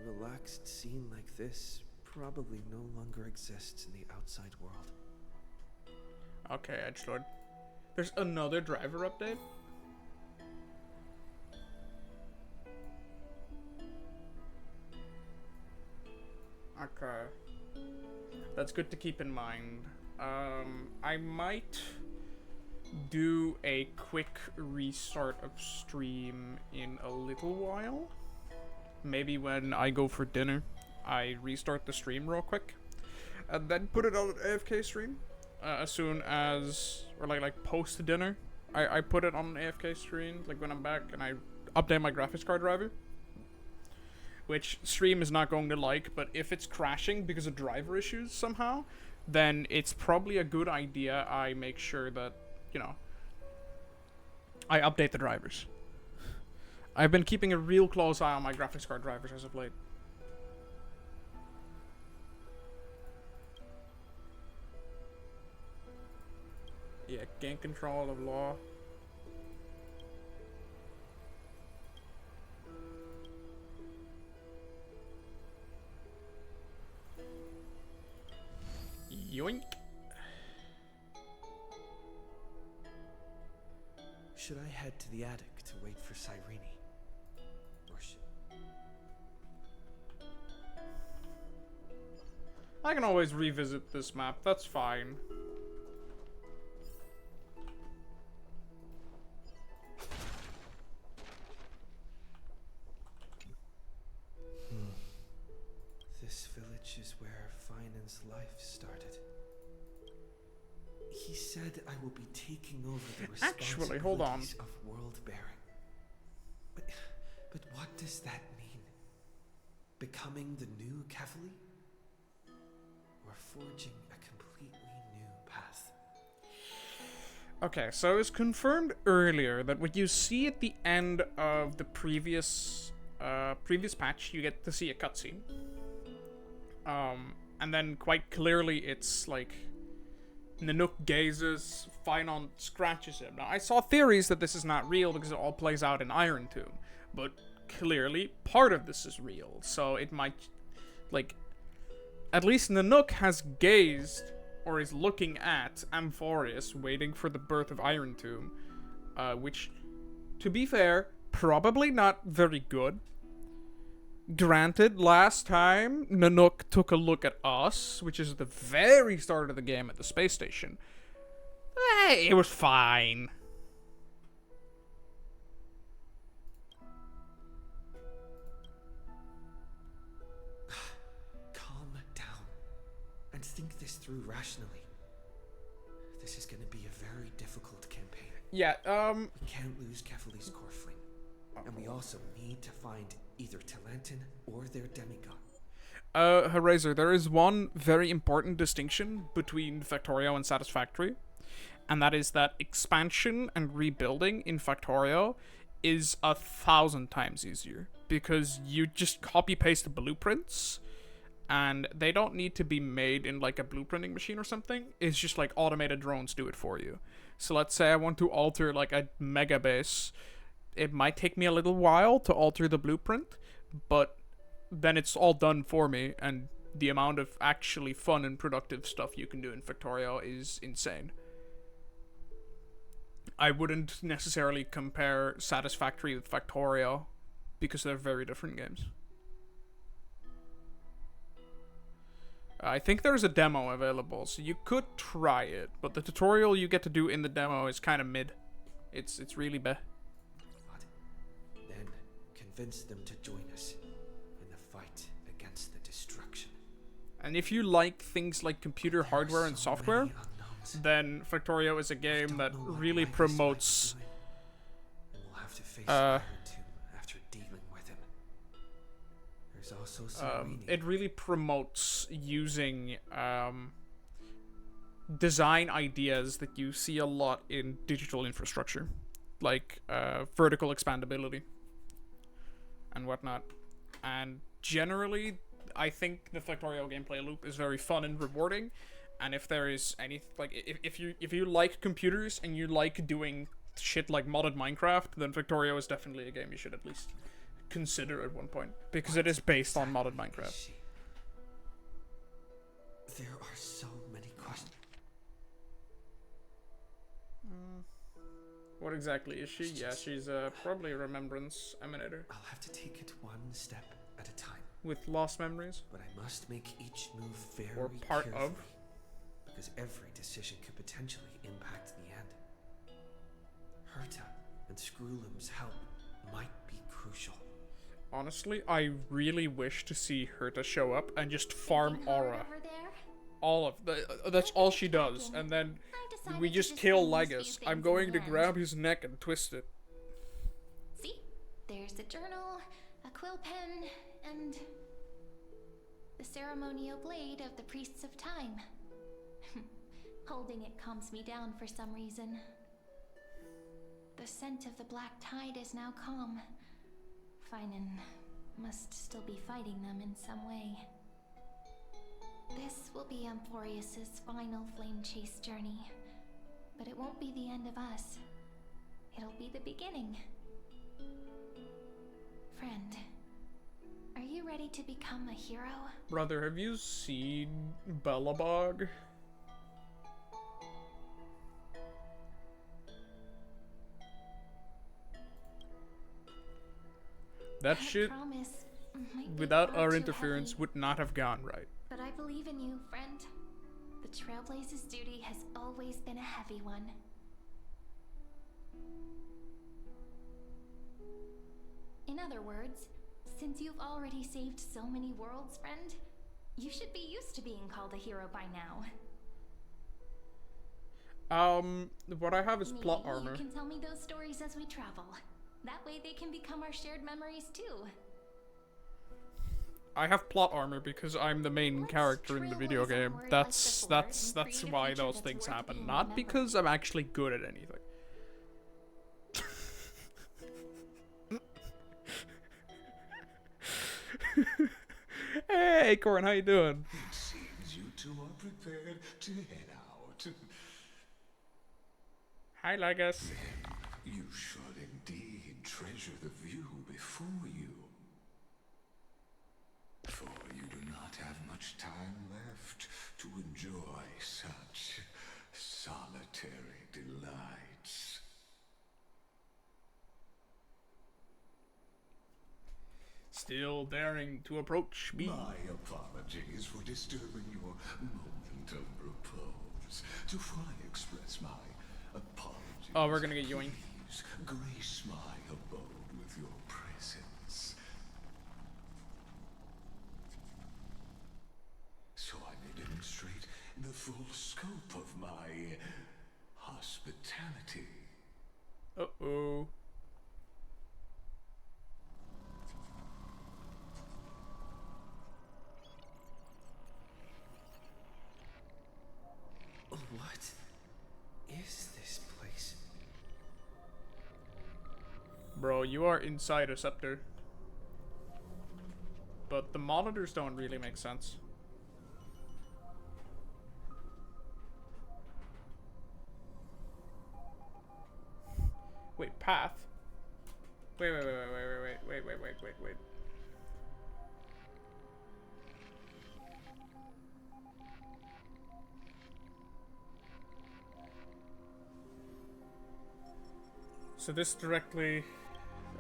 relaxed scene like this probably no longer exists in the outside world. Okay, Edgelord. There's another driver update? Okay. That's good to keep in mind. I might do a quick restart of stream in a little while. Maybe when I go for dinner, I restart the stream real quick. And then put it on an AFK stream. As soon as, or like post dinner, I put it on an AFK stream, like when I'm back, and I update my graphics card driver. Which stream is not going to like, but if it's crashing because of driver issues somehow, then it's probably a good idea I make sure that, you know, I update the drivers. I've been keeping a real close eye on my graphics card drivers as of late. Yeah, gain control of law. Yoink. Should I head to the attic to wait for Cyrene? Or should... I can always revisit this map, that's fine. This village is where Finan's life started. He said I will be taking over the responsibilities Actually, hold on. of world bearing. But what does that mean? Becoming the new Kefali? Or forging a completely new path? Okay, so it was confirmed earlier that what you see at the end of the previous patch, you get to see a cutscene. And then quite clearly it's like Nanook gazes, Finon scratches him. Now, I saw theories that this is not real because it all plays out in Iron Tomb, but clearly part of this is real, so it might, like, at least Nanook has gazed, or is looking at, Amphorius, waiting for the birth of Iron Tomb, which, to be fair, probably not very good. Granted, last time Nanook took a look at us, which is the very start of the game at the space station, it was fine. Calm down and think this through rationally. This is going to be a very difficult campaign. Yeah, We can't lose Kefali's Corefling. And we also need to find either Talantin or their demigod. Herazer, there is one very important distinction between Factorio and Satisfactory, and that is that expansion and rebuilding in Factorio is 1,000 times easier, because you just copy-paste the blueprints, and they don't need to be made in like a blueprinting machine or something. It's just like automated drones do it for you. So let's say I want to alter like a mega base. It might take me a little while to alter the blueprint, but then it's all done for me, and the amount of actually fun and productive stuff you can do in Factorio is insane. I wouldn't necessarily compare Satisfactory with Factorio, because they're very different games. I think there's a demo available, so you could try it, but the tutorial you get to do in the demo is kind of mid. It's really bad. Then convince them to join us in the fight against the destruction. And if you like things like computer hardware and software, then Factorio is a game that really promotes And we'll have to face Iron Tomb after dealing with him. There's also Cyrene. it really promotes using design ideas that you see a lot in digital infrastructure, like vertical expandability and whatnot. And generally, I think the Factorio gameplay loop is very fun and rewarding. And if there is any, like, if you like computers and you like doing shit like modded Minecraft, then Factorio is definitely a game you should at least consider at one point, because it is based on modded Minecraft. There are so many questions. What exactly is she? Yeah, she's probably a remembrance emanator I'll have to take it one step at a time. with lost memories. But I must make each move very Or part carefully, of. because every decision could potentially impact the end. Herta and Screwlum's help might be crucial. Honestly, I really wish to see Herta show up and just farm aura. Over there? All of that's all she does, and then we just kill Legus. I'm going to grab his neck and twist it. See? There's a journal, a quill pen, and the ceremonial blade of the Priests of Time. Holding it calms me down for some reason. The scent of the black tide is now calm. Finan must still be fighting them in some way. This will be Amphorius's final flame chase journey. But it won't be the end of us. It'll be the beginning. Friend, are you ready to become a hero? Brother, have you seen Bellabog? That shit, promise might be without far our too interference, heavy, would not have gone right. but I believe in you, friend. The Trailblaze's duty has always been a heavy one. In other words, since you've already saved so many worlds, friend, you should be used to being called a hero by now. What I have is plot Maybe armor. you can tell me those stories as we travel. That way they can become our shared memories too. I have plot armor because I'm the main Let's character in the video trailblaze game. onward That's like before and that's create a why future those that's things worth happen. being Not remembered. because I'm actually good at anything. Hey, Corin, how you doing? It seems you two are prepared to head out. Hi, Legus. You should indeed treasure the view before you. For you do not have much time left to enjoy such solitary delights. Still daring to approach me. My apologies for disturbing your moment of repose. To fully express my apologies. Oh, we're gonna get yoinked. Please grace my abode with your presence. So I may demonstrate the full scope of my hospitality. Uh-oh. What is this place? Bro, you are inside a scepter. But the monitors don't really make sense. Wait, path? Wait. So this directly...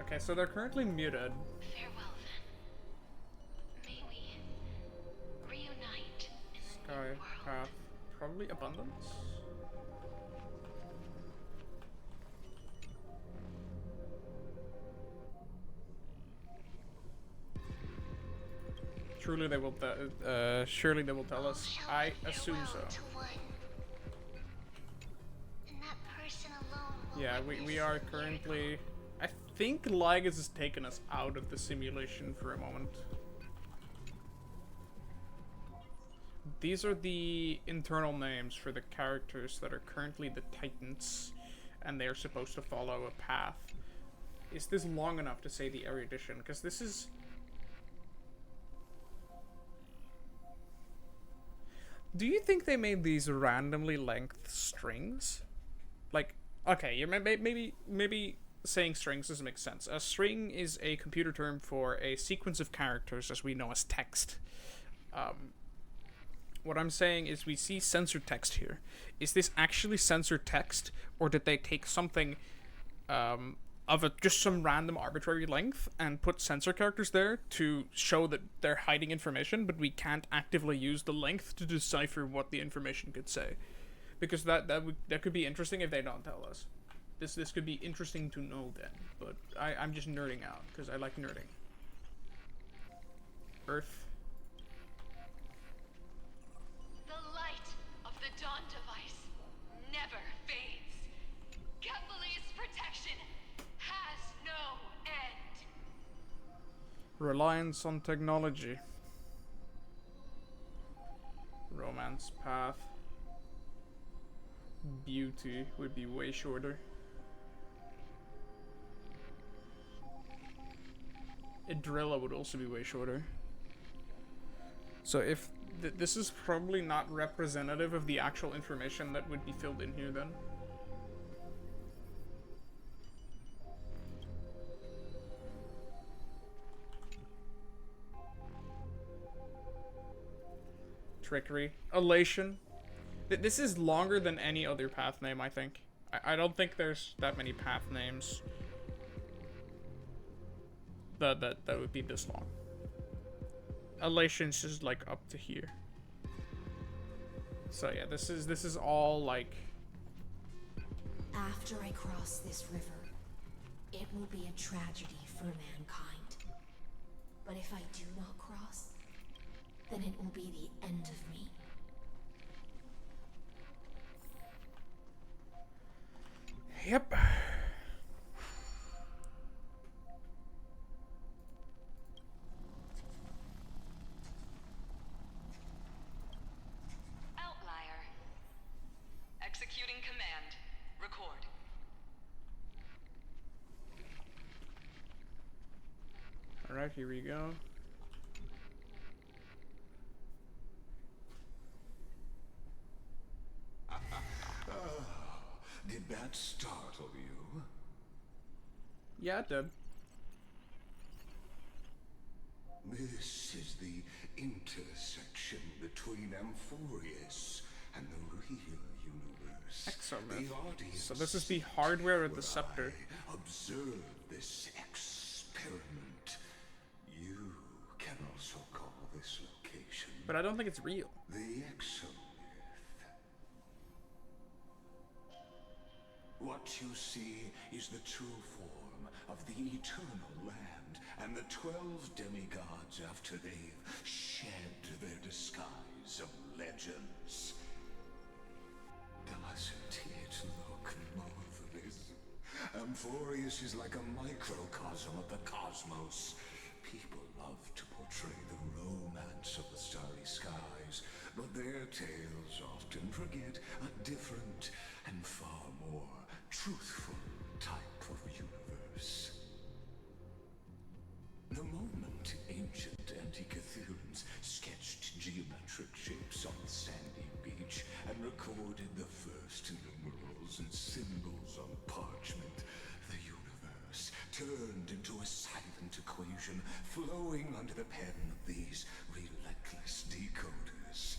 Okay, so they're currently muted. Farewell then. May we reunite in the Sky, new world. path, probably abundance? Truly they will, surely they will tell us. Shall I we assume so. farewell to one? And that person alone will Yeah, we are witness the currently... miracle. I think Lygus has taken us out of the simulation for a moment. These are the internal names for the characters that are currently the Titans, and they are supposed to follow a path. Is this long enough to say the erudition? Because this is... Do you think they made these randomly length strings? Like, okay, you maybe saying strings doesn't make sense. A string is a computer term for a sequence of characters as we know as text. What I'm saying is we see censored text here. Is this actually censored text, or did they take something of just some random arbitrary length and put censor characters there to show that they're hiding information, but we can't actively use the length to decipher what the information could say? Because that could be interesting if they don't tell us. This could be interesting to know then, but I'm just nerding out because I like nerding. Earth. The light of the Dawn device never fades. Kepali's protection has no end. Reliance on technology. Romance path. Beauty would be way shorter. Idrilla would also be way shorter. So if this is probably not representative of the actual information that would be filled in here then. Trickery. Elation. This is longer than any other path name, I think. I don't think there's that many path names that would be this long. Elation's just like up to here. So yeah, this is all like. After I cross this river, it will be a tragedy for mankind. But if I do not cross, then it will be the end of me. Yep. Outlier. Executing command. Record. Alright, here we go. Did that startle you? Yeah, it did. This is the intersection between Amphorius and the real universe. Excellent. The audience. So this is the hardware of the scepter. Observe this experiment. You can also call this location. But I don't think it's real. The exolith. What you see is the true form of the eternal land and the 12 demigods after they've shed their disguise of legends. Doesn't it look marvelous? Amphorius is like a microcosm of the cosmos. People love to portray the romance of the starry skies, but their tales often forget a different and far more truthful type of universe. The moment ancient Antikytherians sketched geometric shapes on the sandy beach and recorded the first numerals and symbols on parchment, the universe turned into a silent equation flowing under the pen of these relentless decoders.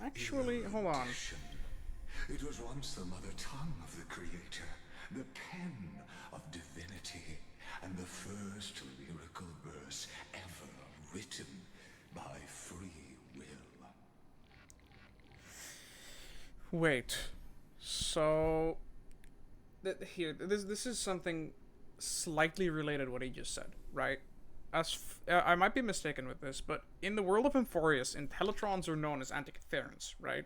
Actually, hold on. It was once the mother tongue of the creator, the pen of divinity, and the first lyrical verse ever written by free will. Wait. So here, this is something slightly related to what he just said, right? I might be mistaken with this, but in the world of Amphorius, Intellitrons are known as Antikytherians, right?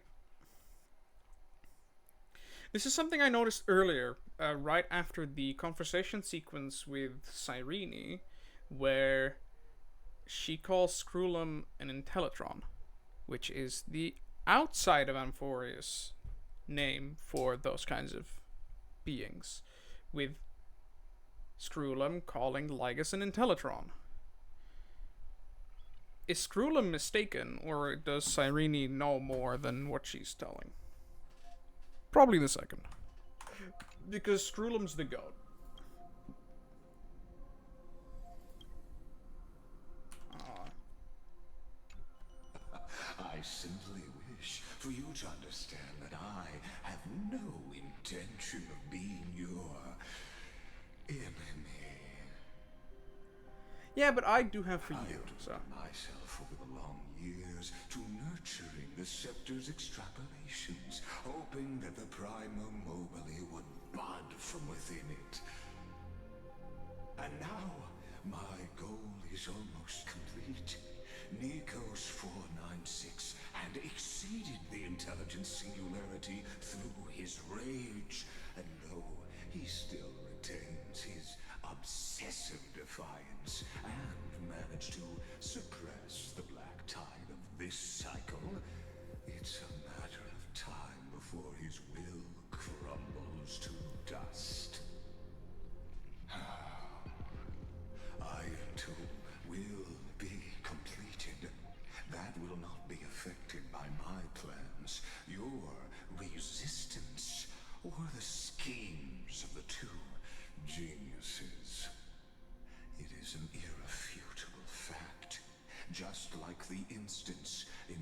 This is something I noticed earlier, right after the conversation sequence with Cyrene, where she calls Scrulum an Intellitron, which is the outside of Amphorius name for those kinds of beings, with Scrulum calling Lygus an Intellitron. Is Scrulum mistaken, or does Cyrene know more than what she's telling? Probably the second. Because Scrulum's the goat. I simply wish for you to understand that I have no intention of being your enemy. Yeah, but I do have for you, so. Myself over the long years to nurturing the scepter's extrapolations, hoping that the Prima Mobile would bud from within it. And now, my goal is almost complete. Nikos 496 had exceeded the intelligence singularity through his rage, and though he still retains his obsessive defiance and managed to suppress the black tide of this cycle, it's a matter of time before his will crumbles to dust. Iron Tomb will be completed. That will not be affected by my plans, your resistance, or the schemes of the two geniuses. It is an irrefutable fact, just like the instance in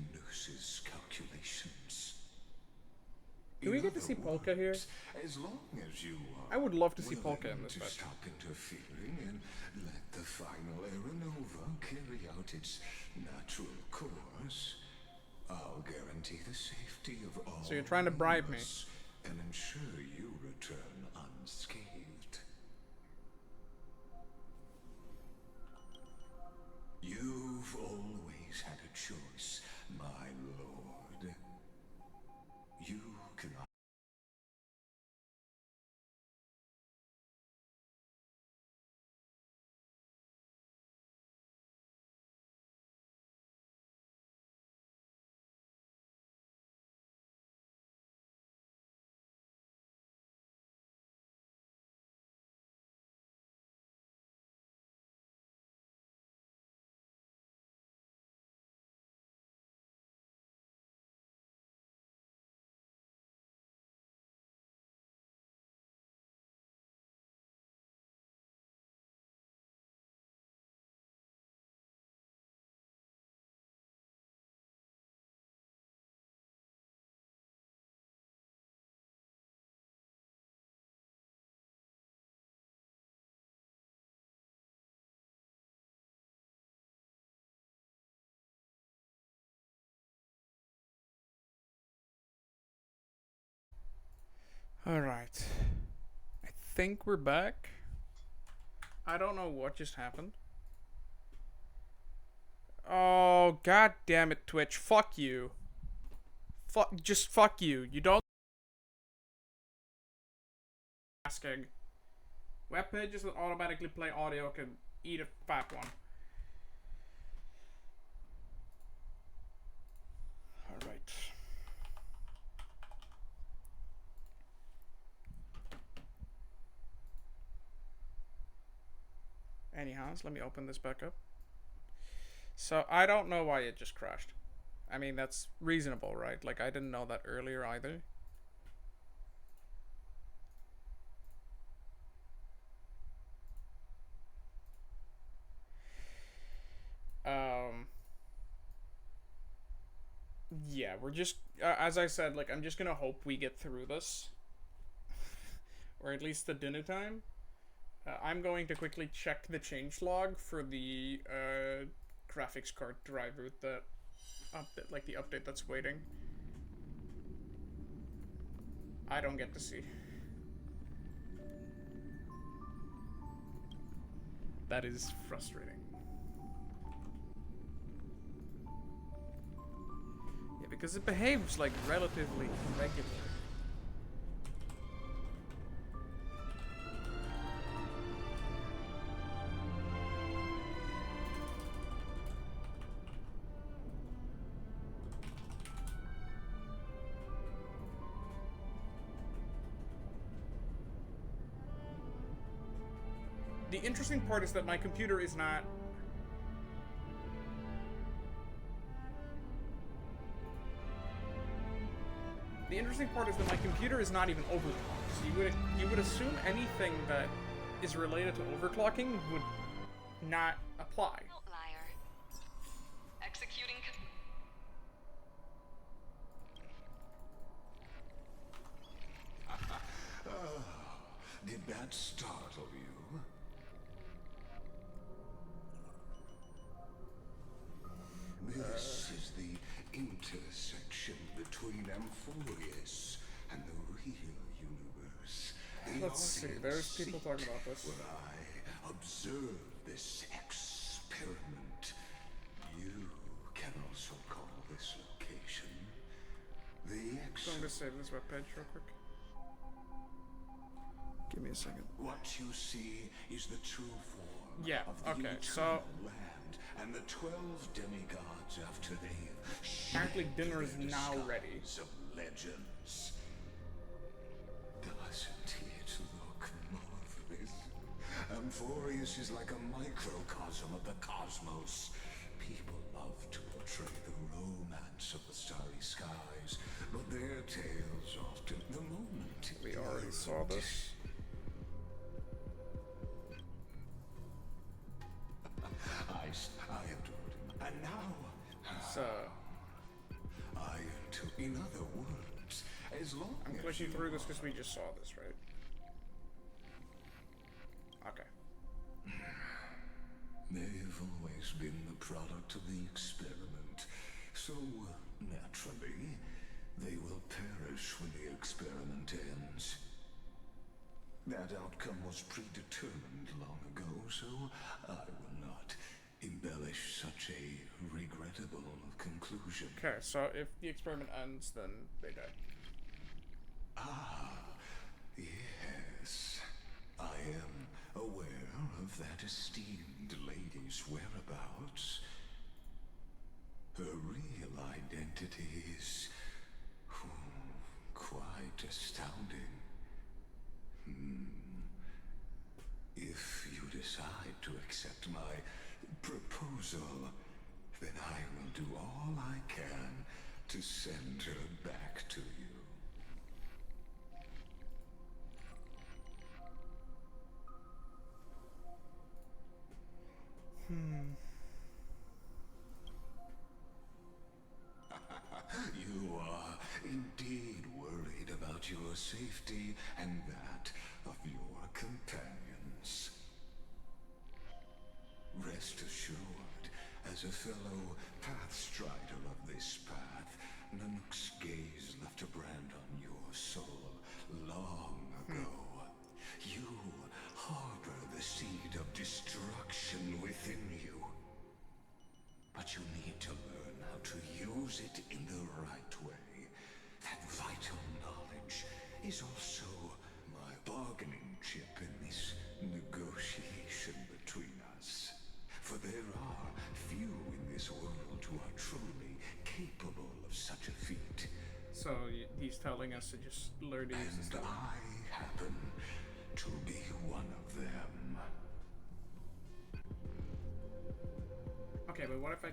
Do we get to see Polka here? As long as you I would love to see willing Polka in this to match. stop interfering and let the final Aeronova carry out its natural course, I'll guarantee the safety of all. So you're trying to bribe me? And ensure you return unscathed. You've always had a choice, my lord. You cannot. Alright. I think we're back. I don't know what just happened. Oh, god damn it, Twitch. Fuck you. Just fuck you. You don't asking. Web pages that automatically play audio can eat a fat one. Alright. Anyhow, so let me open this back up. So, I don't know why it just crashed. I mean, that's reasonable, right? Like, I didn't know that earlier either. Yeah, we're just, as I said, like, I'm just gonna hope we get through this. Or at least the dinner time. I'm going to quickly check the changelog for the graphics card driver that update, like the update that's waiting. I don't get to see. That is frustrating. Yeah, because it behaves like relatively regular. The interesting part is that my computer is not... The interesting part is that my computer is not even overclocked. So you would assume anything that is related to overclocking would not apply. Outlier. Executing. Did that startle you? This is the intersection between Amphorius and the real universe. Let's see, there's people talking about this. Where I observe this experiment. You can also call this location the So I'm gonna save this webpage real quick. Give me a second. What you see is the true form Yeah, of the okay, eternal so land and the 12 demigods after they've apparently shaped dinner is the now ready. skies of legends. Doesn't it look marvelous? Amphorius is like a microcosm of the cosmos. People love to portray the romance of the starry skies, but their tales often the moment. We already saw this. I adored him. And now, So, I too, in other words, As long I'm as pushing you through this are- because we just saw this, right? Okay. They've always been the product of the experiment, so naturally, they will perish when the experiment ends. That outcome was predetermined long ago, so I will not embellish such a regrettable conclusion. Okay, so if the experiment ends, then they die. Ah, yes. I am aware of that esteemed lady's whereabouts. Her real identity is quite astounding. If you decide to accept my proposal, then I will do all I can to send her back to you. You are indeed worried about your safety and that of your companions. Rest assured, as a fellow pathstrider of this path, Nanook's gaze left a brand on your soul long ago. You harbor the seed of destruction within you. But you need to learn how to use it in the right way. That vital knowledge is also my bargaining chip in this negotiation between us. For there are few in this world who are truly capable of such a feat. So he's telling us to just learn to use this And thing. I happen to be one of them. Okay, but what if I...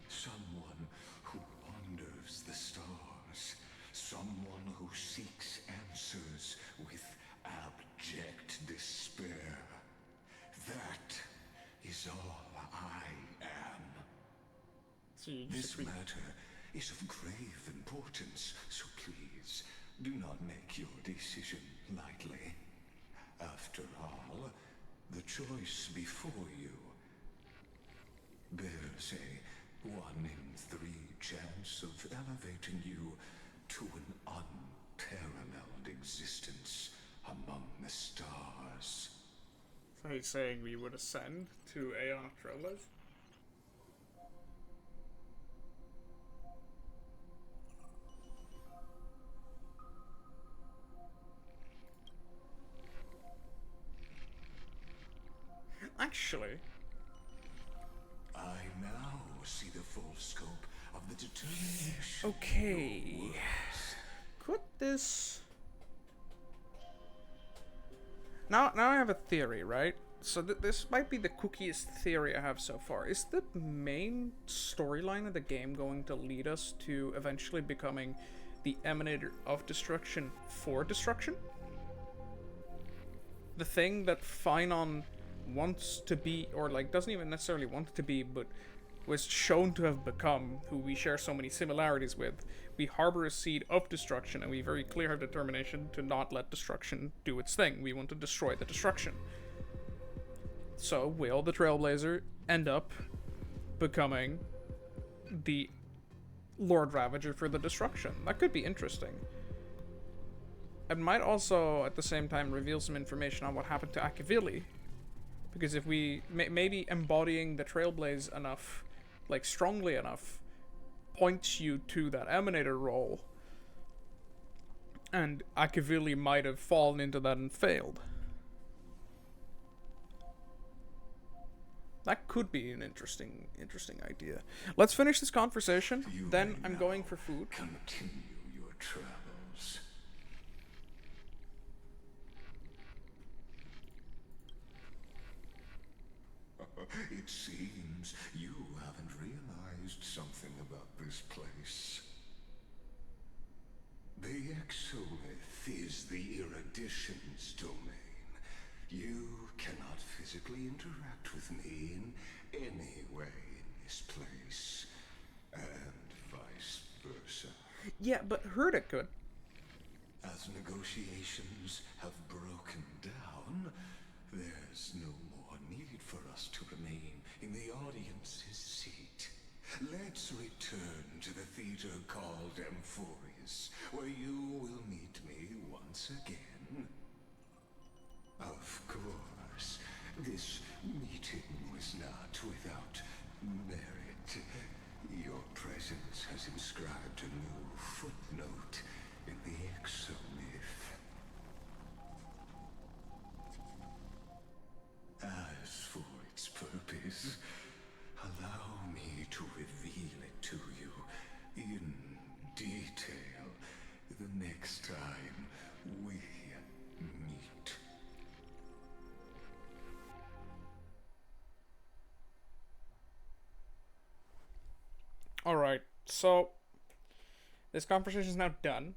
Someone who wanders the stars. Someone who seeks answers with abject despair. That is all I am. So you This just matter is of grave importance, so please do not make your decision lightly. After all, the choice before you bears a 1 in 3 chance of elevating you to an unparalleled existence among the stars. So he's saying we would ascend to Aeon Trailers? Actually, I now see the full scope of the determination. okay. Could this... Now I have a theory, right? So this might be the cookiest theory I have so far. Is the main storyline of the game going to lead us to eventually becoming the emanator of destruction for destruction? The thing that Phynon wants to be, or like doesn't even necessarily want to be, but was shown to have become, who we share so many similarities with. We harbor a seed of destruction, and we very clear have determination to not let destruction do its thing. We want to destroy the destruction. So will the Trailblazer end up becoming the Lord Ravager for the destruction? That could be interesting. It might also, at the same time, reveal some information on what happened to Akavili. Because if we... maybe embodying the Trailblaze enough, like strongly enough, points you to that Emanator role. And Akavili might have fallen into that and failed. That could be an interesting idea. Let's finish this conversation, then I'm going for food. Continue your travels. It seems you haven't realized something about this place. The Exolith is the Erudition's domain. You cannot physically interact with me in any way in this place. Yeah, but Herta could. As negotiations have broken down, there's no more need for us to remain in the audience's seat. Let's return to the theater called Amphorius, where you will meet me once again. Of course, this meeting was not without merit. Your presence has inscribed a new footnote in the exomyth. As for its purpose, allow me to reveal it to you in detail the next time we meet. Alright, so this conversation is now done.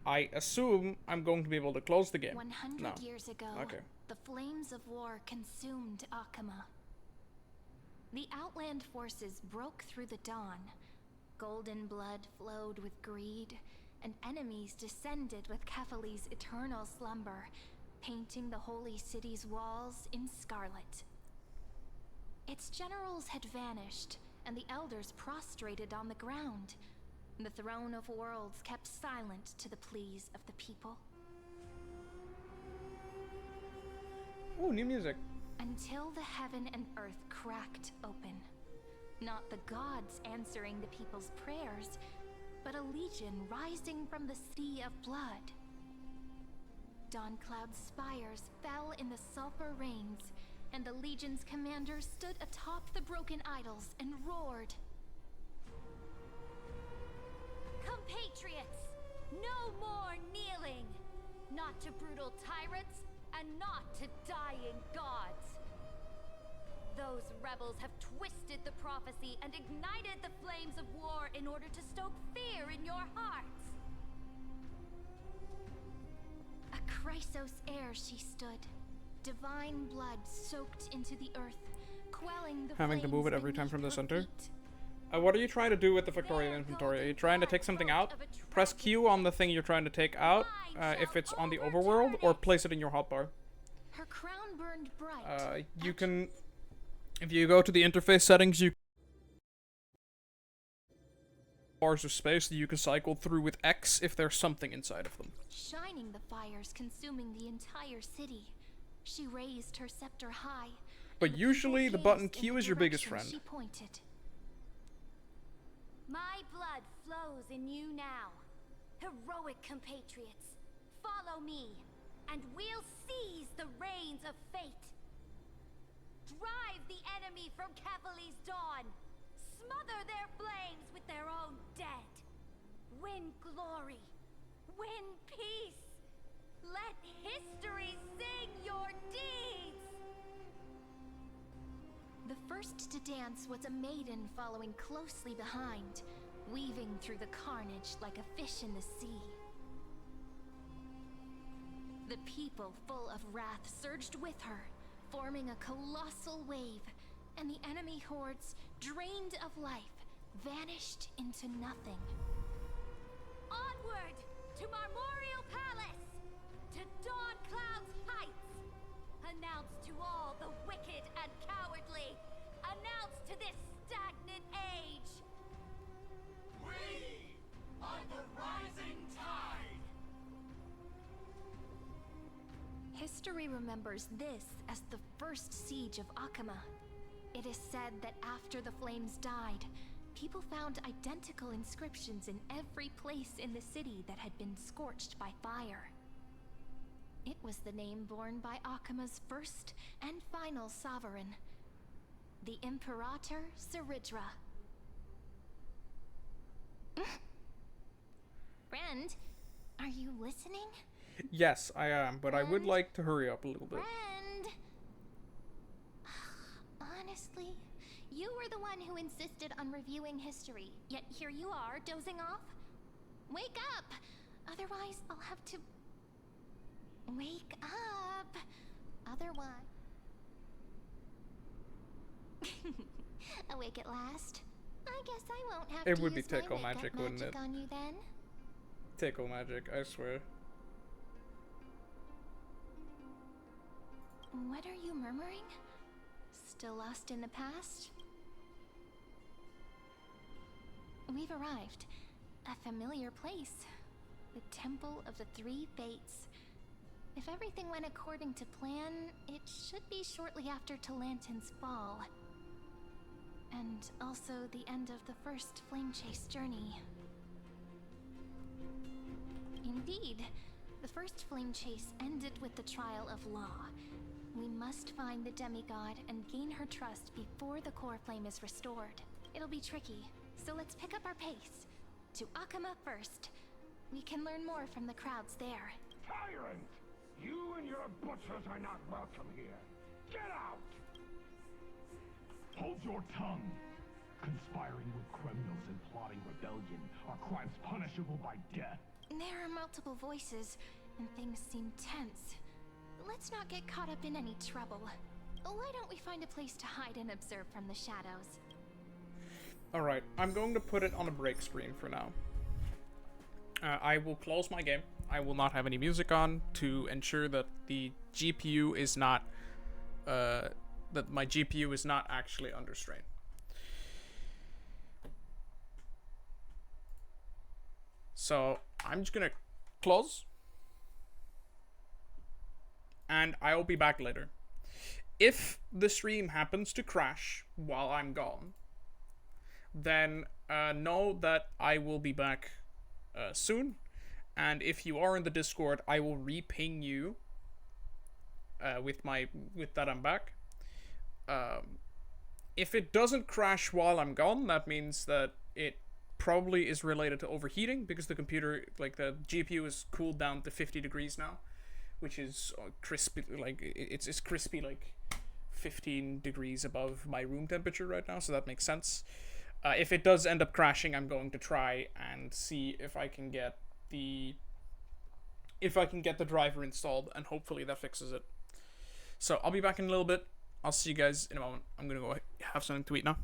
I assume I'm going to be able to close the game. 100 years ago, Okay. the flames of war consumed Akama. The Outland forces broke through the dawn. Golden blood flowed with greed, and enemies descended with Kephali's eternal slumber, painting the holy city's walls in scarlet. Its generals had vanished, and the elders prostrated on the ground. The throne of worlds kept silent to the pleas of the people. Ooh, new music. Until the heaven and earth cracked open. Not the gods answering the people's prayers, but a legion rising from the sea of blood. Dawncloud's spires fell in the sulfur rains, and the legion's commander stood atop the broken idols and roared. Compatriots, no more kneeling! Not to brutal tyrants, and not to dying gods! Those rebels have twisted the prophecy and ignited the flames of war in order to stoke fear in your hearts! A Chrysos heir she stood. Divine blood soaked into the earth, quelling the Having to move it every time flames from the beneath center. her feet. What are you trying to do with the Victorian inventory? Are you trying to take something out? Press Q on the thing you're trying to take out, if it's on the overworld, or place it in your hotbar. Her crown burned bright. You can... If you go to the interface settings, you bars of space that you can cycle through with X if there's something inside of them. Shining the fires consuming the entire city. She raised her scepter high. But usually the button Q is your biggest friend. She pointed. My blood flows in you now. Heroic compatriots, follow me, and we'll seize the reins of fate. Drive the enemy from Kephali's dawn. Smother their flames with their own dead. Win glory. Win peace. Let history sing your deeds. The first to dance was a maiden following closely behind, weaving through the carnage like a fish in the sea. The people, full of wrath, surged with her, forming a colossal wave, and the enemy hordes, drained of life, vanished into nothing. Onward to Marmorial Palace, to Dawncloud's heights. Announce to all the wicked and cowardly. Announce to this stagnant age. We are the rising tide. History remembers this as the first siege of Akama. It is said that after the flames died, people found identical inscriptions in every place in the city that had been scorched by fire. It was the name borne by Akama's first and final sovereign, the Imperator Siridra. Friend, are you listening? Yes, I am, but I would like to hurry up a little bit. Friend! Honestly, you were the one who insisted on reviewing history, yet here you are, dozing off? Wake up! Otherwise, I'll have to... Wake up! Otherwise... Awake at last? I guess I won't have It to would be use my tickle wake-up magic, wouldn't it? on you then. Tickle magic, I swear. What are you murmuring? Still lost in the past? We've arrived. A familiar place. The Temple of the Three Fates. If everything went according to plan, it should be shortly after Talantin's fall. And also the end of the first Flame Chase journey. Indeed, the first Flame Chase ended with the trial of Law. We must find the demigod and gain her trust before the core flame is restored. It'll be tricky, so let's pick up our pace. To Akama first. We can learn more from the crowds there. Tyrant! You and your butchers are not welcome here. Get out! Hold your tongue. Conspiring with criminals and plotting rebellion are crimes punishable by death. There are multiple voices, and things seem tense. Let's not get caught up in any trouble. Why don't we find a place to hide and observe from the shadows? Alright, I'm going to put it on a break screen for now. I will close my game. I will not have any music on to ensure that the GPU is not, that my GPU is not actually under strain. So, I'm just gonna close. And I'll be back later. If the stream happens to crash while I'm gone, then know that I will be back soon. And if you are in the Discord, I will re-ping you with that I'm back. If it doesn't crash while I'm gone, that means that it probably is related to overheating, because the computer, like the GPU, is cooled down to 50 degrees now, which is crispy, like it's crispy, like 15 degrees above my room temperature right now, so that makes sense. If it does end up crashing, I'm going to try and see if I can get the driver installed, and hopefully that fixes it. So I'll be back in a little bit. I'll see you guys in a moment. I'm gonna go have something to eat now.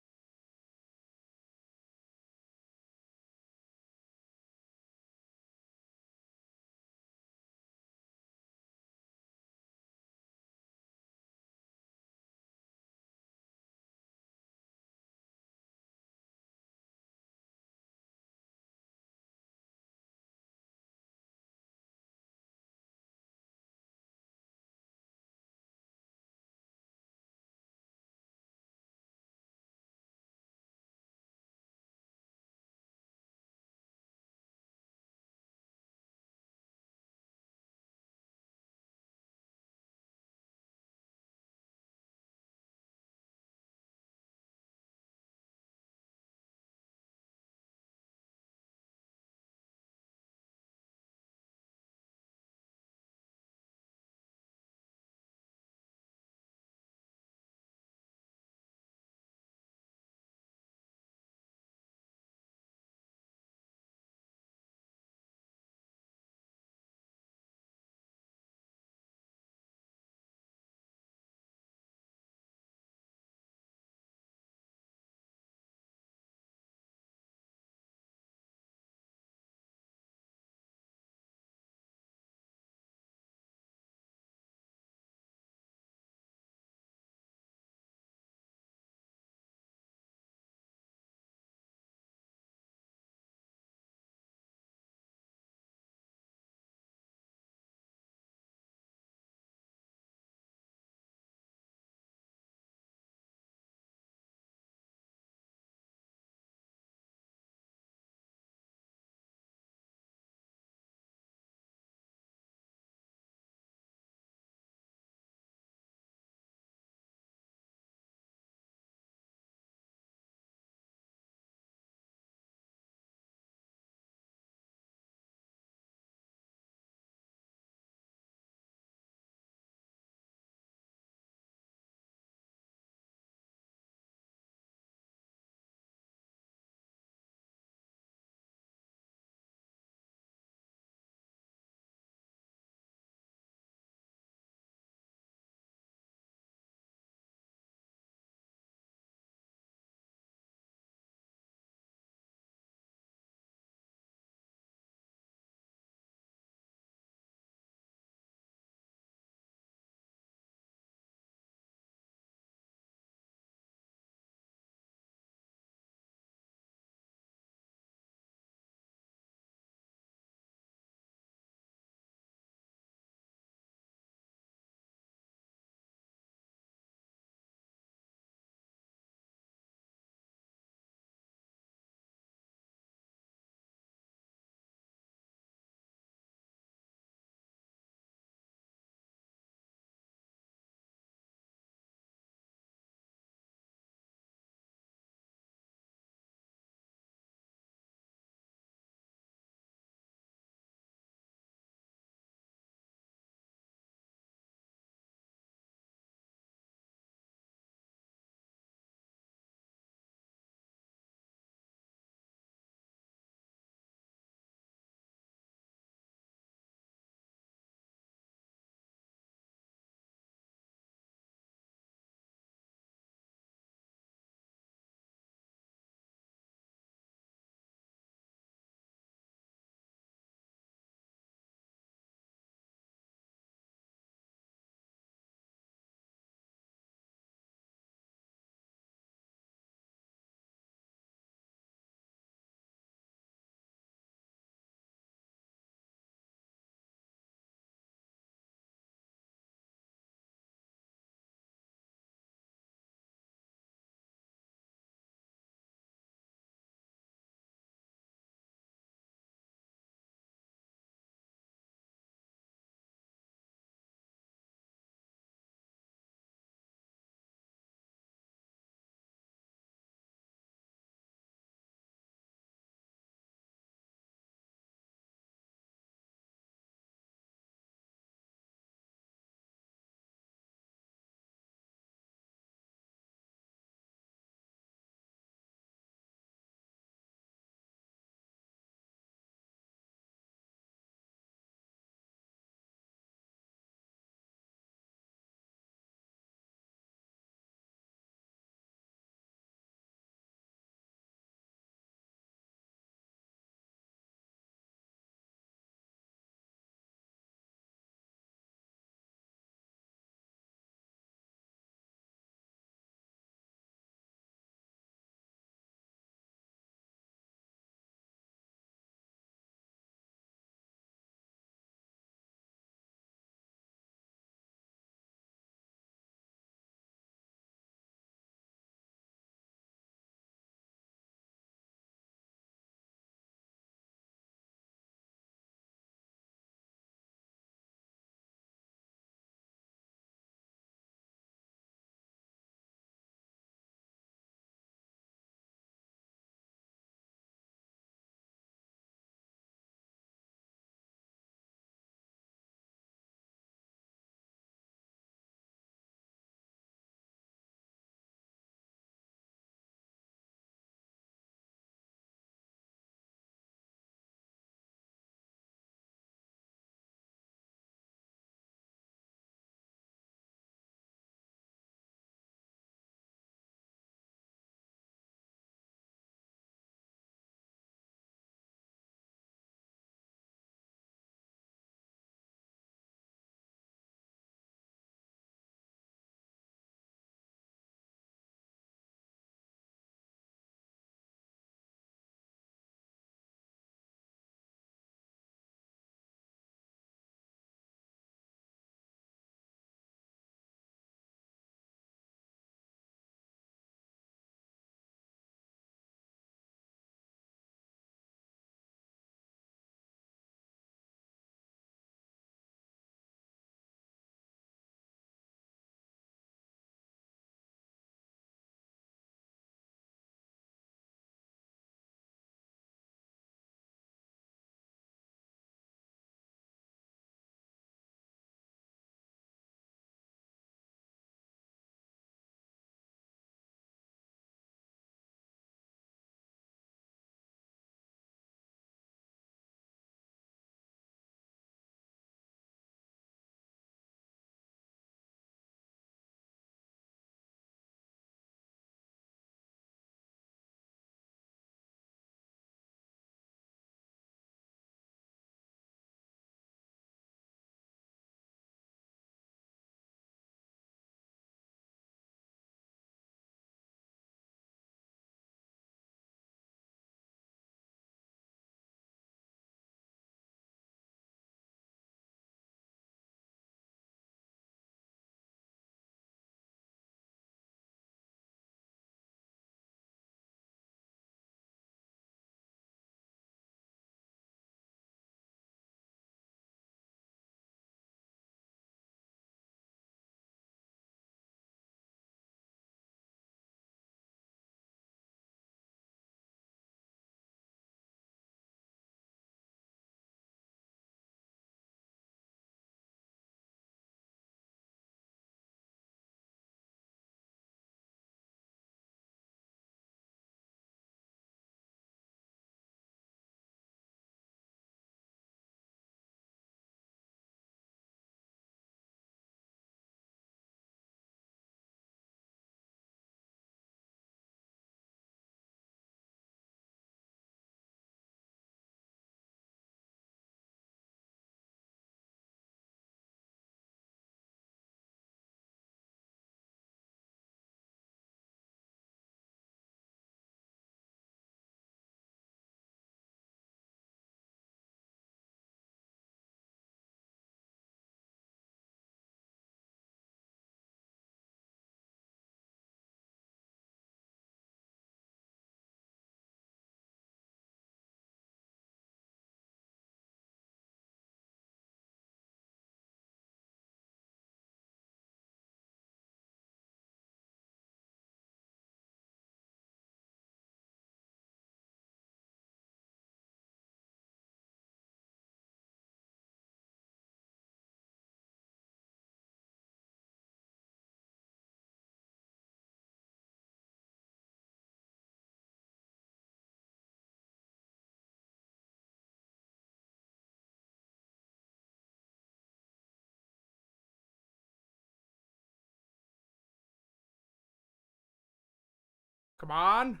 Come on.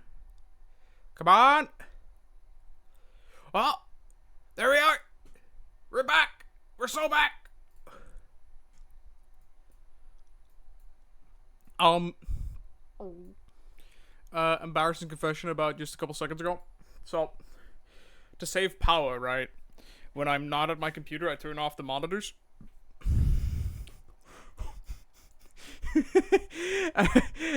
Come on. Oh, there we are. We're back. We're so back. Embarrassing confession about just a couple seconds ago. So, to save power, right? When I'm not at my computer, I turn off the monitors.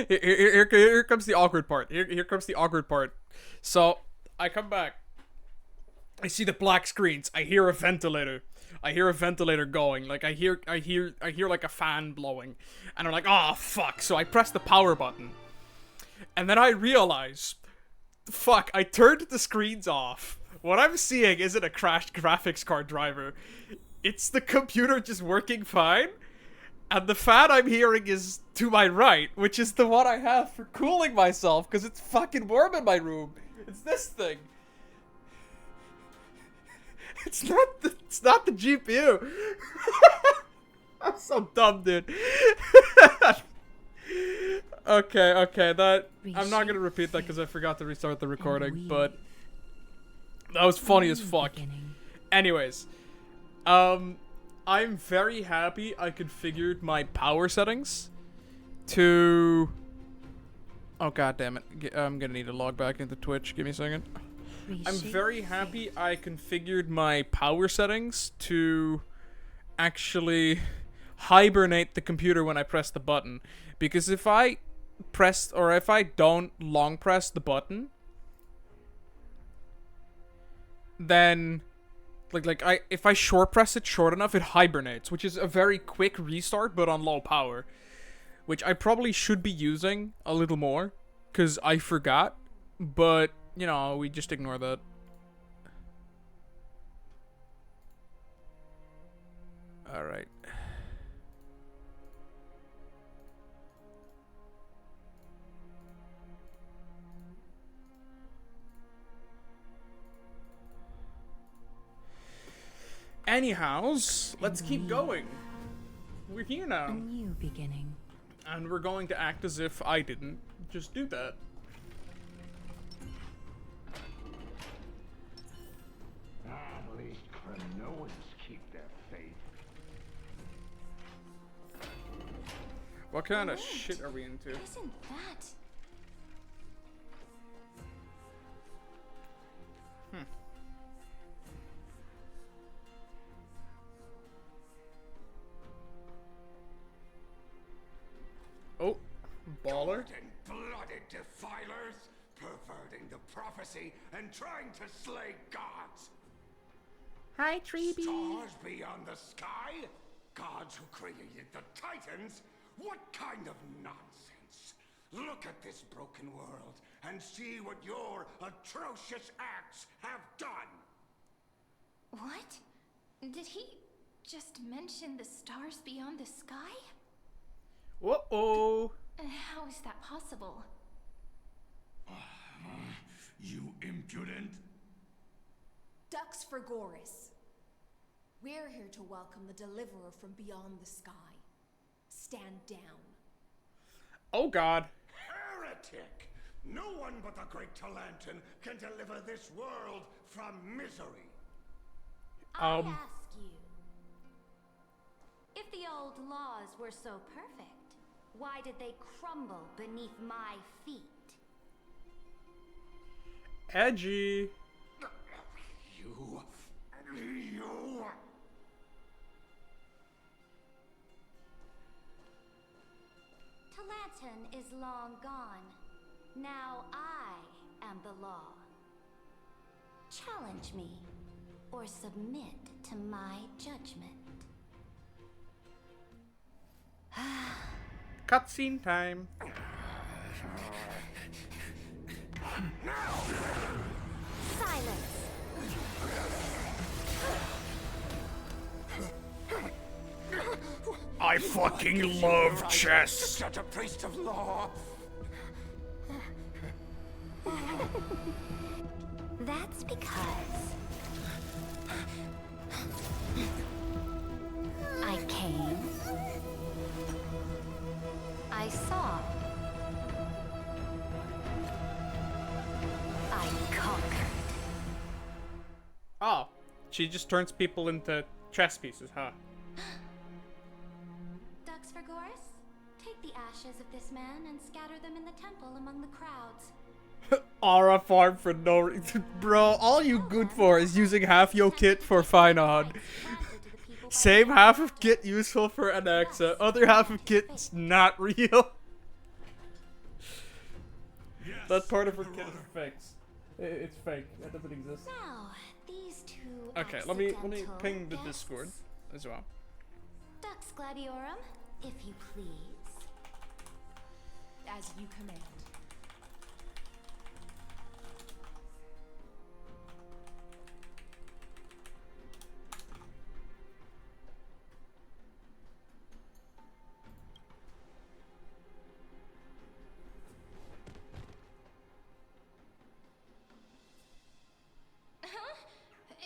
Here comes the awkward part. Here comes the awkward part. So, I come back. I see the black screens. I hear a ventilator. I hear a ventilator going. Like I hear like a fan blowing. And I'm like, oh fuck. So I press the power button. And then I realize, fuck, I turned the screens off. What I'm seeing isn't a crashed graphics card driver. It's the computer just working fine. And the fan I'm hearing is to my right, which is the one I have for cooling myself because it's fucking warm in my room. It's this thing. It's not the GPU. I'm so dumb, dude. Okay, that I'm not gonna repeat that because I forgot to restart the recording, but that was funny as fuck. Anyways, I'm very happy I configured my power settings to. Oh god damn it! I'm gonna need to log back into Twitch. Give me a second. I'm very happy I configured my power settings to actually hibernate the computer when I press the button. Because if I don't long press the button, then if I short press it short enough, it hibernates, which is a very quick restart but on low power, which I probably should be using a little more because I forgot, but you know, we just ignore that. Alright. Anyhows, let's keep going. We're here now. A new beginning. And we're going to act as if I didn't just do that. At least Kremnoans keep their faith. What kind of shit are we into? Isn't that? Oh, baller. Blooded defilers, perverting the prophecy and trying to slay gods. Hi, Treeby. Stars beyond the sky? Gods who created the Titans? What kind of nonsense? Look at this broken world and see what your atrocious acts have done. What? Did he just mention the stars beyond the sky? Uh-oh. How is that possible? You impudent. Dux for Goris. We're here to welcome the deliverer from beyond the sky. Stand down. Oh god. Heretic! No one but the great Talantan can deliver this world from misery. I ask you, if the old laws were so perfect, why did they crumble beneath my feet? Edgy. You... Talantan is long gone. Now I am the law. Challenge me, or submit to my judgment. Cutscene time. Silence! I fucking love chess. Such a priest of law. That's because I came, I saw, She just turns people into chess pieces, huh? Dux Vergoris, take the ashes of this man and scatter them in the temple among the crowds. Aura farm for no reason. Bro, all you good for is using half your kit for Finon. Same half of kit useful for Anaxa, other half of kit's not real. That part of her kit is fake. It's fake. That doesn't exist. Now, these two Okay, let me ping the Discord as well. Dux Gladiorum, if you please. As you command.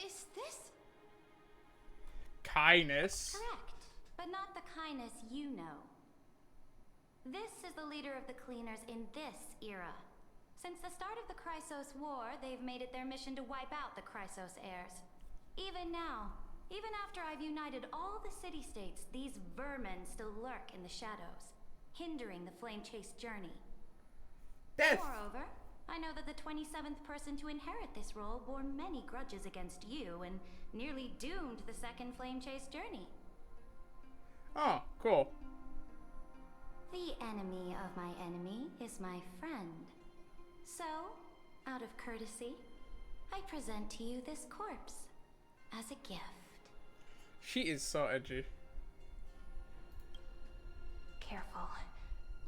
Is this Kindness. correct? But not the kindness you know. This is the leader of the cleaners in this era. Since the start of the Chrysos War, they've made it their mission to wipe out the Chrysos heirs. Even now, even after I've united all the city-states, these vermin still lurk in the shadows, hindering the Flame Chase journey. Death. Moreover, I know that the 27th person to inherit this role bore many grudges against you and nearly doomed the second Flame Chase journey. Oh, cool. The enemy of my enemy is my friend. So, out of courtesy, I present to you this corpse as a gift. She is so edgy. Careful.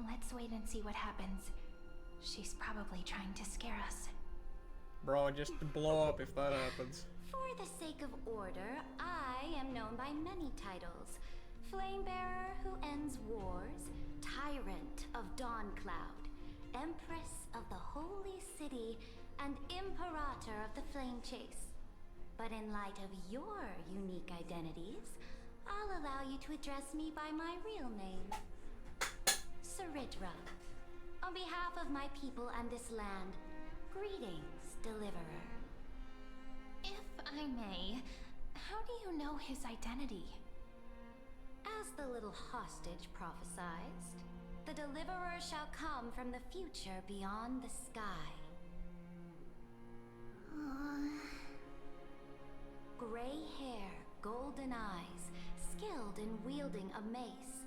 Let's wait and see what happens. She's probably trying to scare us. Bro, just blow up if that happens. For the sake of order, I am known by many titles. Flamebearer who ends wars, Tyrant of Dawncloud, Empress of the Holy City, and Imperator of the Flame Chase. But in light of your unique identities, I'll allow you to address me by my real name, Saridra. On behalf of my people and this land, greetings, Deliverer. If I may, how do you know his identity? As the little hostage prophesied, the Deliverer shall come from the future beyond the sky. Gray hair, golden eyes, skilled in wielding a mace.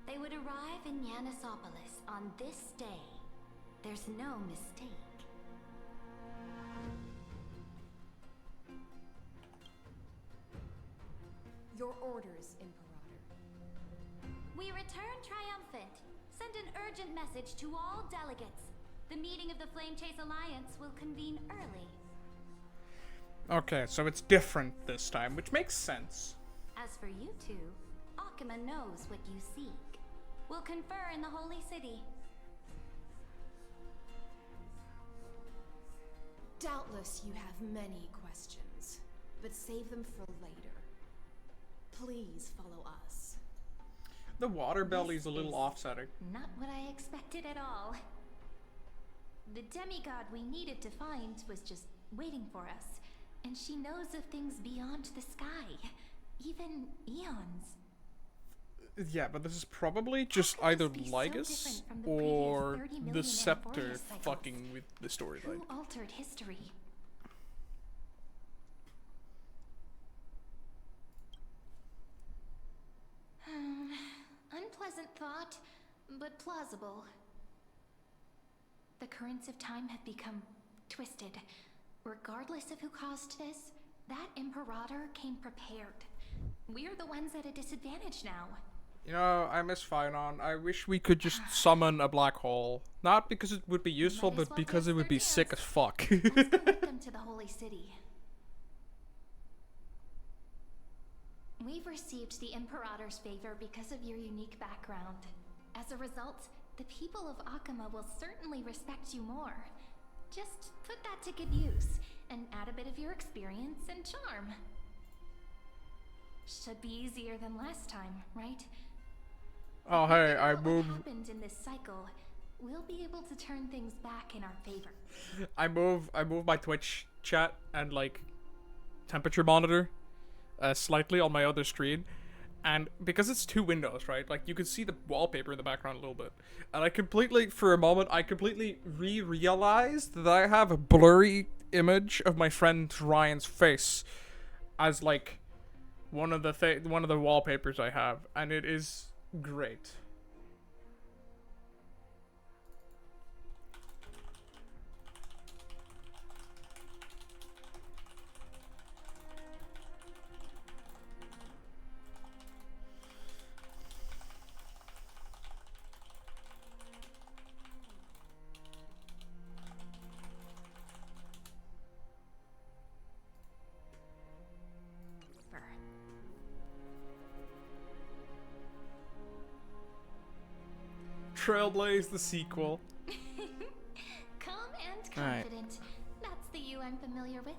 They would arrive in Yanisopolis on this day. There's no mistake. Your orders, Imperator. We return triumphant. Send an urgent message to all delegates. The meeting of the Flame Chase Alliance will convene early. Okay, so it's different this time, which makes sense. As for you two, Akima knows what you seek. We'll confer in the Holy City. Doubtless you have many questions, but save them for later. Please follow us. The water belly's a little offsetting. Not what I expected at all. The demigod we needed to find was just waiting for us, and she knows of things beyond the sky, even eons. Yeah, but this is probably just either Lygus or the Scepter fucking with the storyline. Who altered history? Unpleasant thought, but plausible. The currents of time have become twisted. Regardless of who caused this, that Imperator came prepared. We're the ones at a disadvantage now. You know, I miss Finon. I wish we could just summon a black hole. Not because it would be useful, but because it would be sick as fuck. Let's go with them to the Holy City. We've received the Imperator's favor because of your unique background. As a result, the people of Akima will certainly respect you more. Just put that to good use, and add a bit of your experience and charm. Should be easier than last time, right? Oh hey, I moved. What happened in this cycle, we'll be able to turn things back in our favor. I move my Twitch chat and like temperature monitor slightly on my other screen, and because it's two windows, right? Like, you can see the wallpaper in the background a little bit, and I completely, for a moment, I completely realized that I have a blurry image of my friend Ryan's face as like one of the wallpapers I have, and it is great. Trailblaze the sequel. Calm and All right. confident. That's the you I'm familiar with.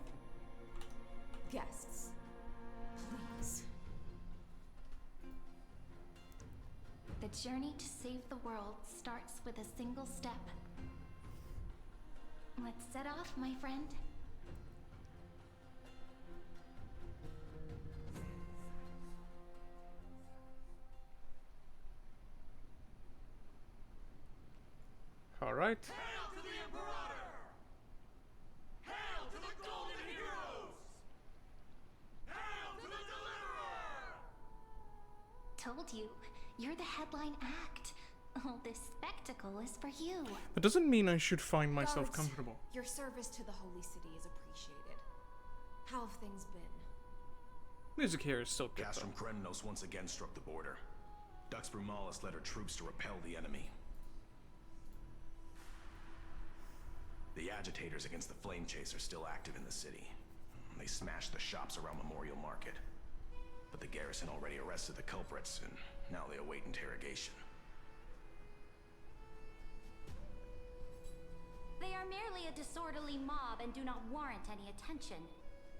Guests, please. The journey to save the world starts with a single step. Let's set off, my friend. All right. Hail to the Imperator! Hail to the Golden Heroes! Hail to the Deliverer! Told you, you're the headline act. All this spectacle is for you. That doesn't mean I should find myself Guards, comfortable. Your service to the Holy City is appreciated. How have things been? Music here is still good, Gas though. from Kremnos once again struck the border. Dux Brumalis led her troops to repel the enemy. The agitators against the Flame Chase are still active in the city. They smashed the shops around Memorial Market. But the garrison already arrested the culprits, and now they await interrogation. They are merely a disorderly mob and do not warrant any attention.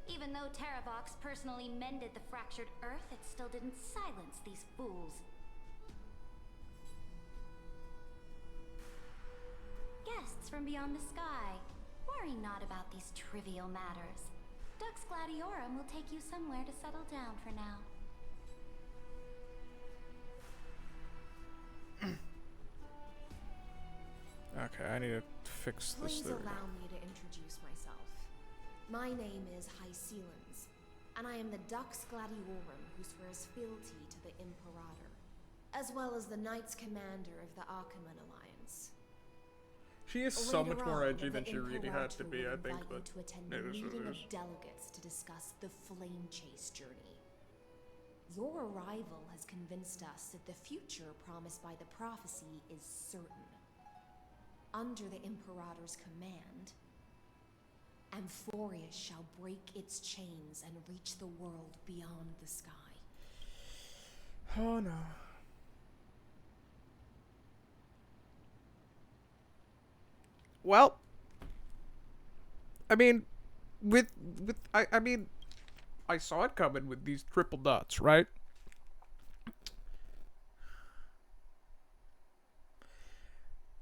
Even though Terravox personally mended the fractured earth, it still didn't silence these fools. Guests from beyond the sky, worry not about these trivial matters. Dux Gladiorum will take you somewhere to settle down for now. Okay, I need to fix this. Please There we go. allow me to introduce myself. My name is Hycelans, and I am the Dux Gladiorum who swears fealty to the Imperator, as well as the Knights Commander of the Achaemen Alliance. She is so much Later more on, edgy than the she really had to Imperator be, will I think, invite but you to attend it a is what meeting it of is. delegates to discuss the Flame Chase journey. Your arrival has convinced us that the future promised by the prophecy is certain. Under the Imperator's command, Amphorius shall break its chains and reach the world beyond the sky. Oh no. Well, I mean, I mean, I saw it coming with these triple dots, right?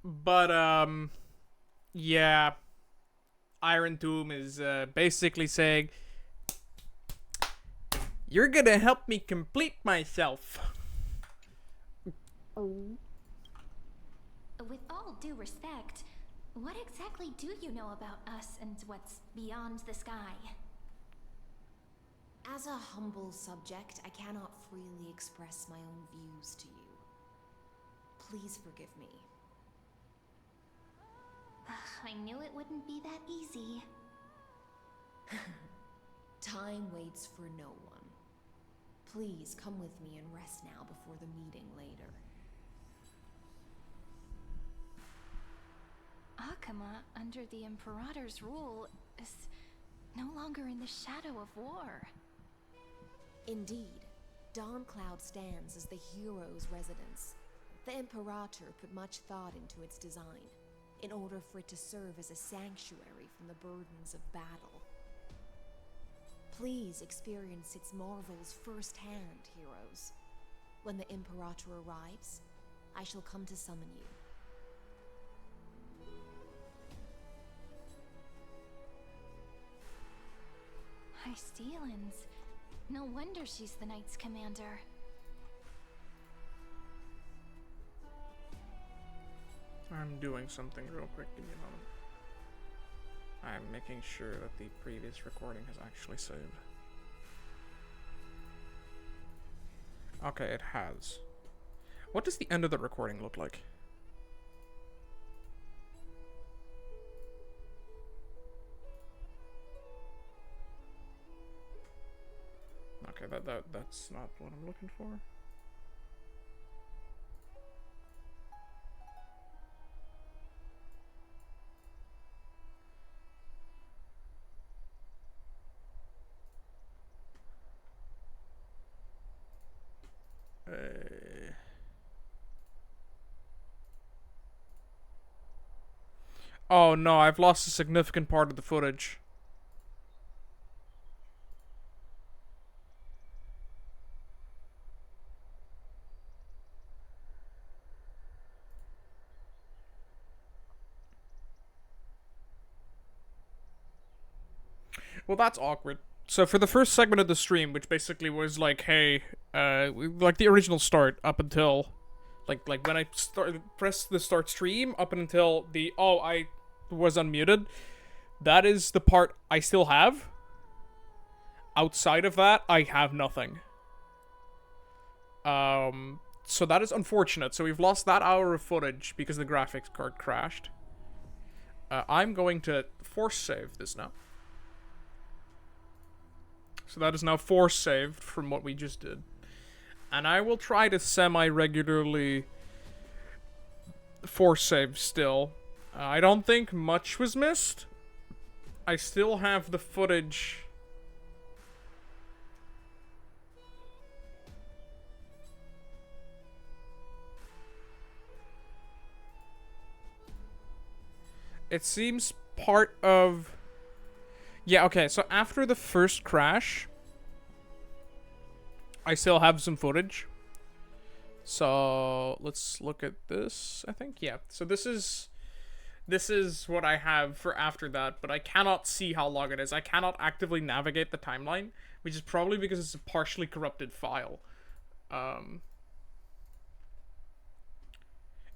But yeah, Iron Tomb is basically saying, "You're gonna help me complete myself." With all due respect, what exactly do you know about us and what's beyond the sky? As a humble subject, I cannot freely express my own views to you. Please forgive me. I knew it wouldn't be that easy. Time waits for no one. Please come with me and rest now before the meeting later. Akama, under the Imperator's rule, is no longer in the shadow of war. Indeed, Dawncloud stands as the hero's residence. The Imperator put much thought into its design, in order for it to serve as a sanctuary from the burdens of battle. Please experience its marvels firsthand, heroes. When the Imperator arrives, I shall come to summon you. High Steelins. No wonder she's the Knight's commander. I'm doing something real quick, give me a moment. I'm making sure that the previous recording has actually saved. Okay, it has. What does the end of the recording look like? Okay, that's not what I'm looking for. Oh no, I've lost a significant part of the footage. Well, that's awkward. So for the first segment of the stream, which basically was like, hey, like the original start up until, like when I pressed the start stream up until the, oh, I was unmuted, that is the part I still have. Outside of that, I have nothing. So that is unfortunate. So we've lost that hour of footage because the graphics card crashed. I'm going to force save this now. So that is now force saved from what we just did. And I will try to semi-regularly force save still. I don't think much was missed. I still have the footage. It seems part of... Yeah, okay, so after the first crash, I still have some footage. So, let's look at this, I think. Yeah, so this is what I have for after that, but I cannot see how long it is. I cannot actively navigate the timeline, which is probably because it's a partially corrupted file.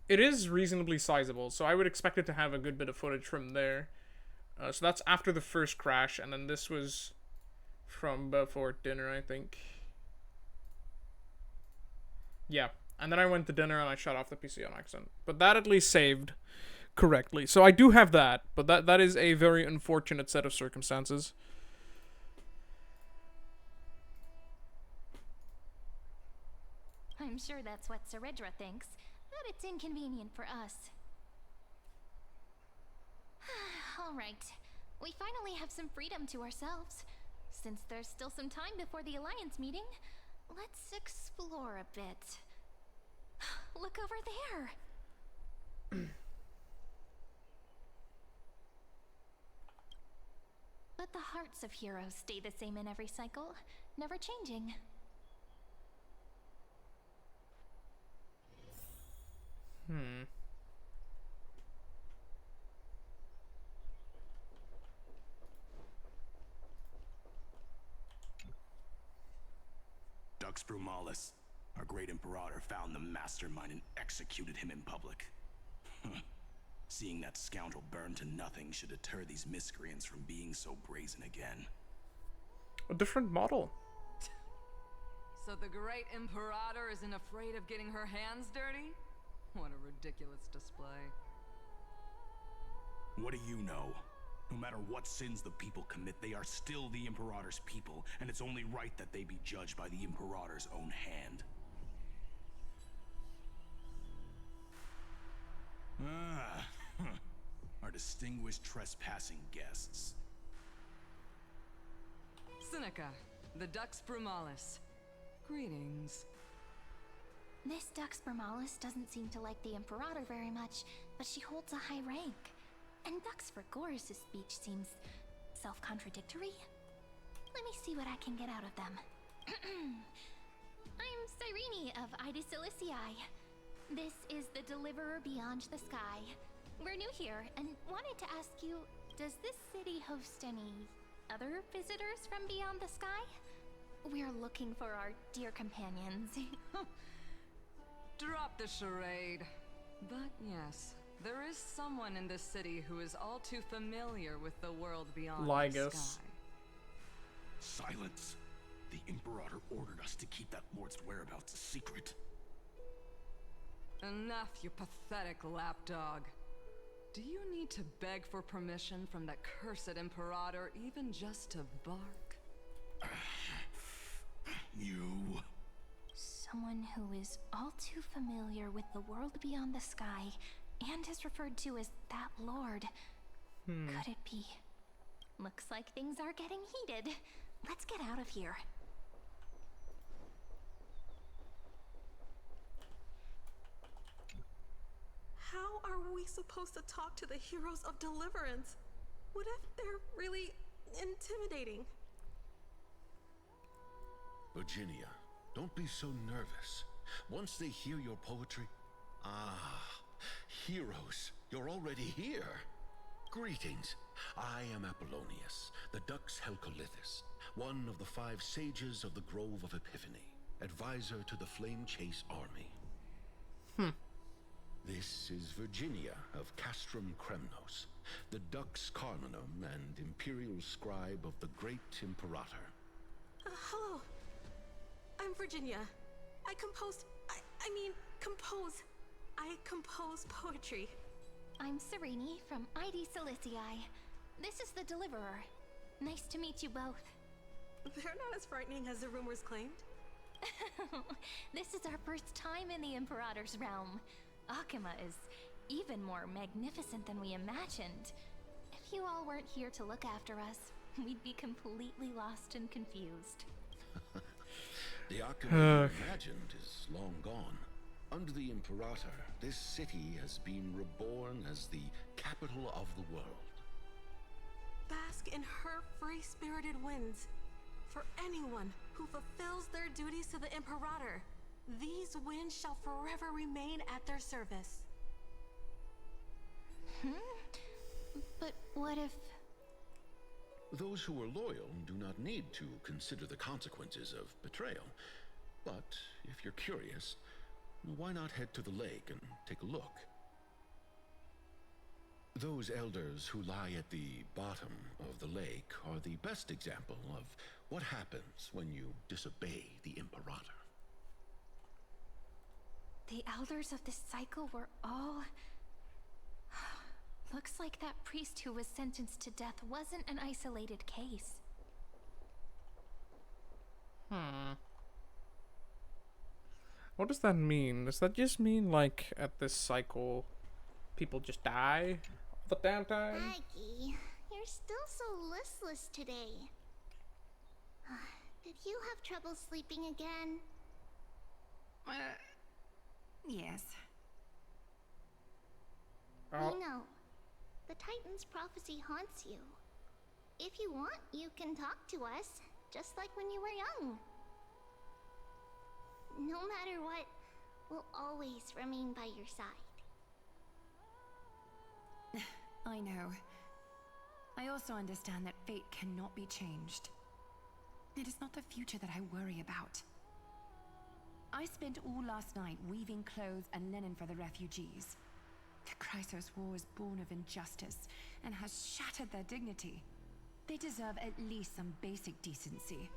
It is reasonably sizable, so I would expect it to have a good bit of footage from there. So that's after the first crash, and then this was from before dinner, I think. Yeah, and then I went to dinner and I shut off the PC on accident. But that at least saved correctly. So I do have that, but that is a very unfortunate set of circumstances. I'm sure that's what Ceridra thinks, but it's inconvenient for us. Alright, we finally have some freedom to ourselves. Since there's still some time before the Alliance meeting, let's explore a bit. Look over there! But the hearts of heroes stay the same in every cycle, never changing. Dux Brumalis, our great Imperator, found the mastermind and executed him in public. Seeing that scoundrel burn to nothing should deter these miscreants from being so brazen again. A different model. So the great Imperator isn't afraid of getting her hands dirty? What a ridiculous display. What do you know? No matter what sins the people commit, they are still the Imperator's people, and it's only right that they be judged by the Imperator's own hand. Our distinguished trespassing guests. Seneca, the Dux Brumalis. Greetings. This Dux Brumalis doesn't seem to like the Imperator very much, but she holds a high rank. And Dux Vergoris' speech seems self-contradictory. Let me see what I can get out of them. I'm Cyrene of Ida Cilicii. This is the Deliverer Beyond the Sky. We're new here and wanted to ask you, does this city host any other visitors from beyond the sky? We're looking for our dear companions. Drop the charade. But yes, there is someone in this city who is all too familiar with the world beyond the sky. Silence. The Imperator ordered us to keep that lord's whereabouts a secret. Enough, you pathetic lapdog. Do you need to beg for permission from the cursed Imperator even just to bark? You... Someone who is all too familiar with the world beyond the sky and is referred to as that lord. Could it be? Looks like things are getting heated. Let's get out of here. How are we supposed to talk to the heroes of deliverance? What if they're really intimidating? Virginia, don't be so nervous. Once they hear your poetry... Ah, heroes, you're already here. Greetings. I am Apollonius, the Dux Helcolithus, one of the 5 sages of the Grove of Epiphany, advisor to the Flame Chase army. This is Virginia of Castrum Kremnos, the Dux Carminum and imperial scribe of the great Imperator. Hello. I'm Virginia. I compose poetry. I'm Serene from ID Silicii. This is the Deliverer. Nice to meet you both. They're not as frightening as the rumors claimed. This is our first time in the Imperator's realm. Akima is even more magnificent than we imagined. If you all weren't here to look after us, we'd be completely lost and confused. The Akima you imagined is long gone. Under the Imperator, this city has been reborn as the capital of the world. Bask in her free-spirited winds. For anyone who fulfills their duties to the Imperator, these winds shall forever remain at their service. But what if... Those who are loyal do not need to consider the consequences of betrayal. But if you're curious, why not head to the lake and take a look? Those elders who lie at the bottom of the lake are the best example of what happens when you disobey the Imperator. The elders of this cycle were all... Looks like that priest who was sentenced to death wasn't an isolated case. What does that mean? Does that just mean, like, at this cycle, people just die all the damn time? Maggie, you're still so listless today. Did you have trouble sleeping again? Yes. You know, the Titan's prophecy haunts you. If you want, you can talk to us, just like when you were young. No matter what, we'll always remain by your side. I know. I also understand that fate cannot be changed. It is not the future that I worry about. I spent all last night weaving clothes and linen for the refugees. The Chrysos War is born of injustice and has shattered their dignity. They deserve at least some basic decency.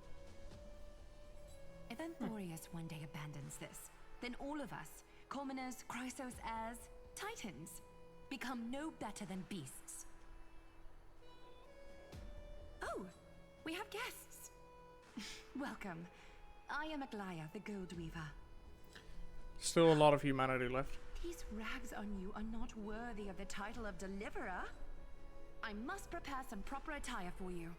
If Anthorius one day abandons this, then all of us, commoners, Chrysos heirs, Titans, become no better than beasts. Oh, we have guests. Welcome. I am Aglaya, the Gold Weaver. Still a lot of humanity left. These rags on you are not worthy of the title of Deliverer. I must prepare some proper attire for you.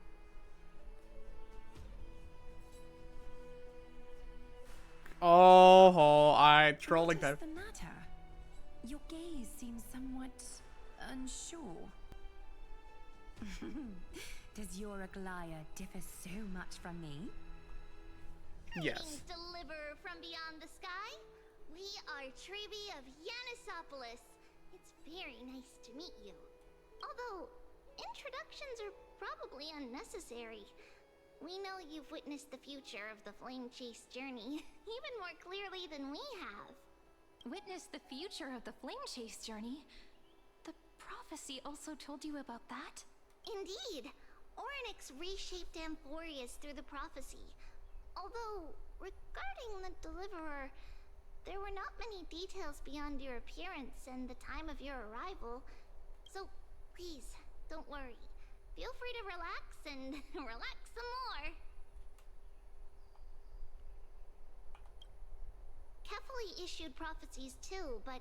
Oh, I trolling that. What's the matter? Your gaze seems somewhat unsure. Does your Aglaya differ so much from me? Greetings, Deliverer from beyond the sky. We are Trevi of Yanisopolis. It's very nice to meet you. Although, introductions are probably unnecessary. We know you've witnessed the future of the Flame Chase journey, even more clearly than we have. Witnessed the future of the Flame Chase journey? The prophecy also told you about that? Indeed. Orynyx reshaped Amphorius through the prophecy. Although, regarding the Deliverer, there were not many details beyond your appearance and the time of your arrival. So, please, don't worry. Feel free to relax and relax some more. Kephali issued prophecies too, but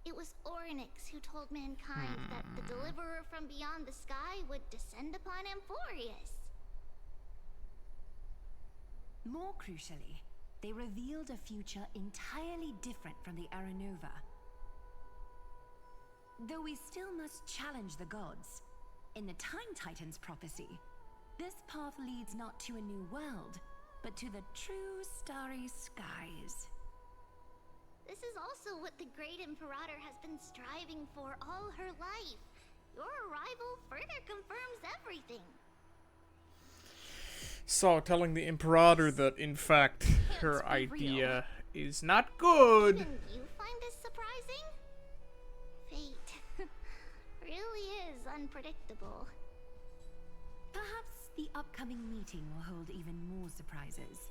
it was Orynyx who told mankind that the Deliverer from beyond the sky would descend upon Amphorius. More crucially, they revealed a future entirely different from the Aranova. Though we still must challenge the gods, in the Time Titan's prophecy, this path leads not to a new world, but to the true starry skies. This is also what the Great Imperator has been striving for all her life. Your arrival further confirms everything. So, telling the Imperator that, in fact, her idea is not good. Even you find this surprising? Fate really is unpredictable. Perhaps the upcoming meeting will hold even more surprises.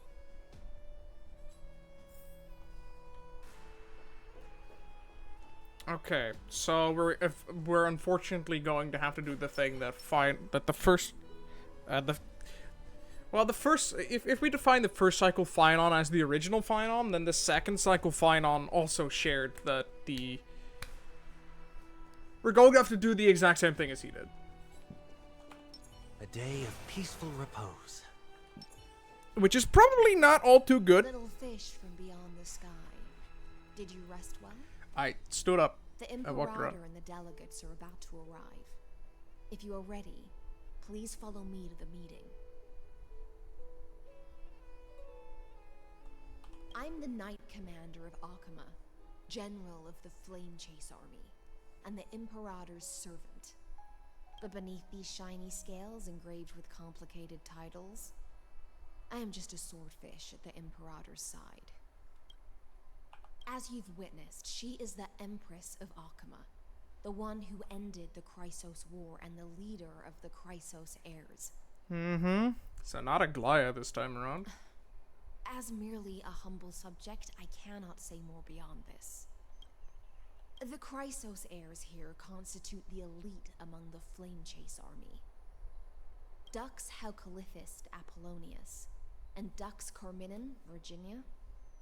Okay, so we're unfortunately going to have to do the thing that if we define the first cycle Phynon as the original Phynon, then the second cycle Phynon also shared that we're going to have to do the exact same thing as he did. A day of peaceful repose. Which is probably not all too good. Little fish from beyond the sky. Did you rest well? I stood up. The I walked around. Imperator and the delegates are about to arrive. If you are ready, please follow me to the meeting. I'm the Knight Commander of Akama, General of the Flame Chase Army, and the Imperator's servant. But beneath these shiny scales engraved with complicated titles, I am just a swordfish at the Imperator's side. As you've witnessed, she is the Empress of Akama, the one who ended the Chrysos War and the leader of the Chrysos heirs. Mm-hmm. So not a Glaya this time around. As merely a humble subject, I cannot say more beyond this. The Chrysos heirs here constitute the elite among the Flame Chase army. Dux Haukalithist Apollonius and Dux Carminin, Virginia,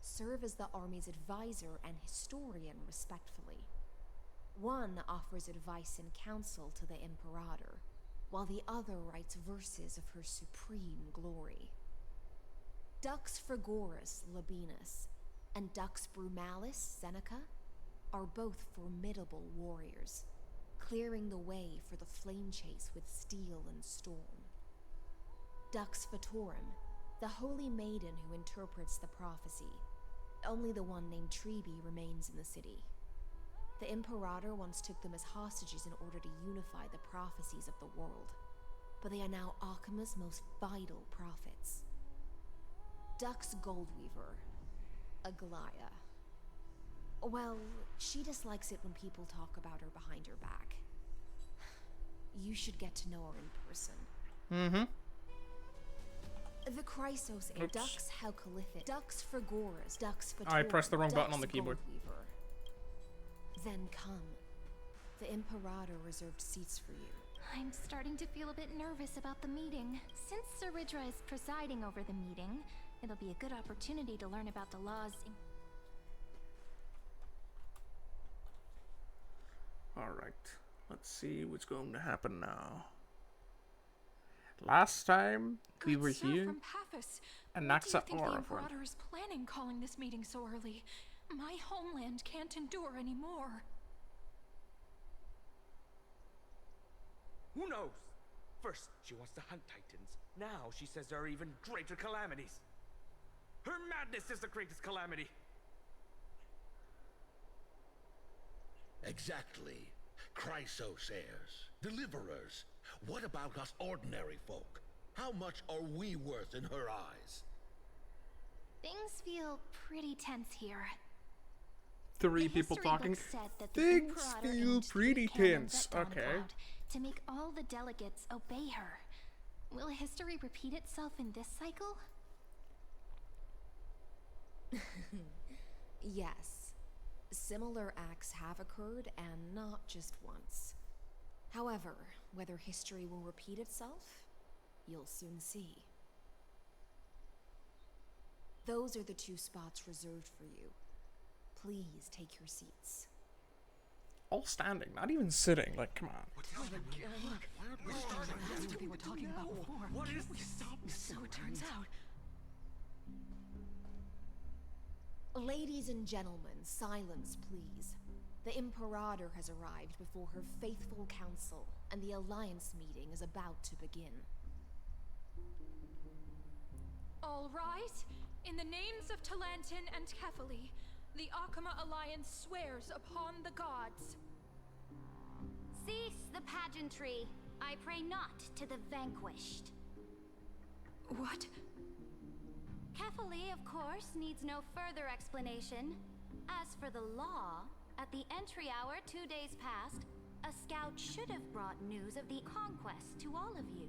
serve as the army's advisor and historian respectfully. One offers advice and counsel to the Imperator, while the other writes verses of her supreme glory. Dux Frigoris Labienus and Dux Brumalis Seneca are both formidable warriors, clearing the way for the Flame Chase with steel and storm. Dux Fatorum, the holy maiden who interprets the prophecy. Only the one named Trebi remains in the city. The Imperator once took them as hostages in order to unify the prophecies of the world, but they are now Akama's most vital prophets. Dux Goldweaver, Aglaya. Well, she dislikes it when people talk about her behind her back. You should get to know her in person. Mm-hmm. The Chrysos and Dux Haukalithid, Dux Frigoris, Dux Fatorum, I pressed the wrong button on the keyboard. Goldweaver. Then come. The Imperator reserved seats for you. I'm starting to feel a bit nervous about the meeting. Since Sir Ridra is presiding over the meeting, it'll be a good opportunity to learn about the laws. Alright, let's see what's going to happen now. Last time we were here, From Paphos, and what do you Naxa think the Aura. Imperator is planning calling this meeting so early? My homeland can't endure anymore. Who knows? First, she wants to hunt Titans. Now she says there are even greater calamities. Her madness is the greatest calamity. Exactly. Chrysos heirs, deliverers. What about us ordinary folk? How much are we worth in her eyes? Things feel pretty tense here. Three The people history talking. book said that the Things Imperator feel aimed pretty 3 cannons tense. at Okay. Dawncloud to make all the delegates obey her. Will history repeat itself in this cycle? Yes. Similar acts have occurred, and not just once. However, whether history will repeat itself, you'll soon see. Those are the 2 spots reserved for you. Please take your seats. All standing, not even sitting. Like, come on. What we were talking about before. What is this? So it turns out. Ladies and gentlemen, silence, please. The Imperator has arrived before her faithful council, and the Alliance meeting is about to begin. All rise. In the names of Talantin and Kefali, the Akama Alliance swears upon the gods. Cease the pageantry. I pray not to the vanquished. What? Kefali, of course, needs no further explanation. As for the law, at the entry hour 2 days past, a scout should have brought news of the conquest to all of you.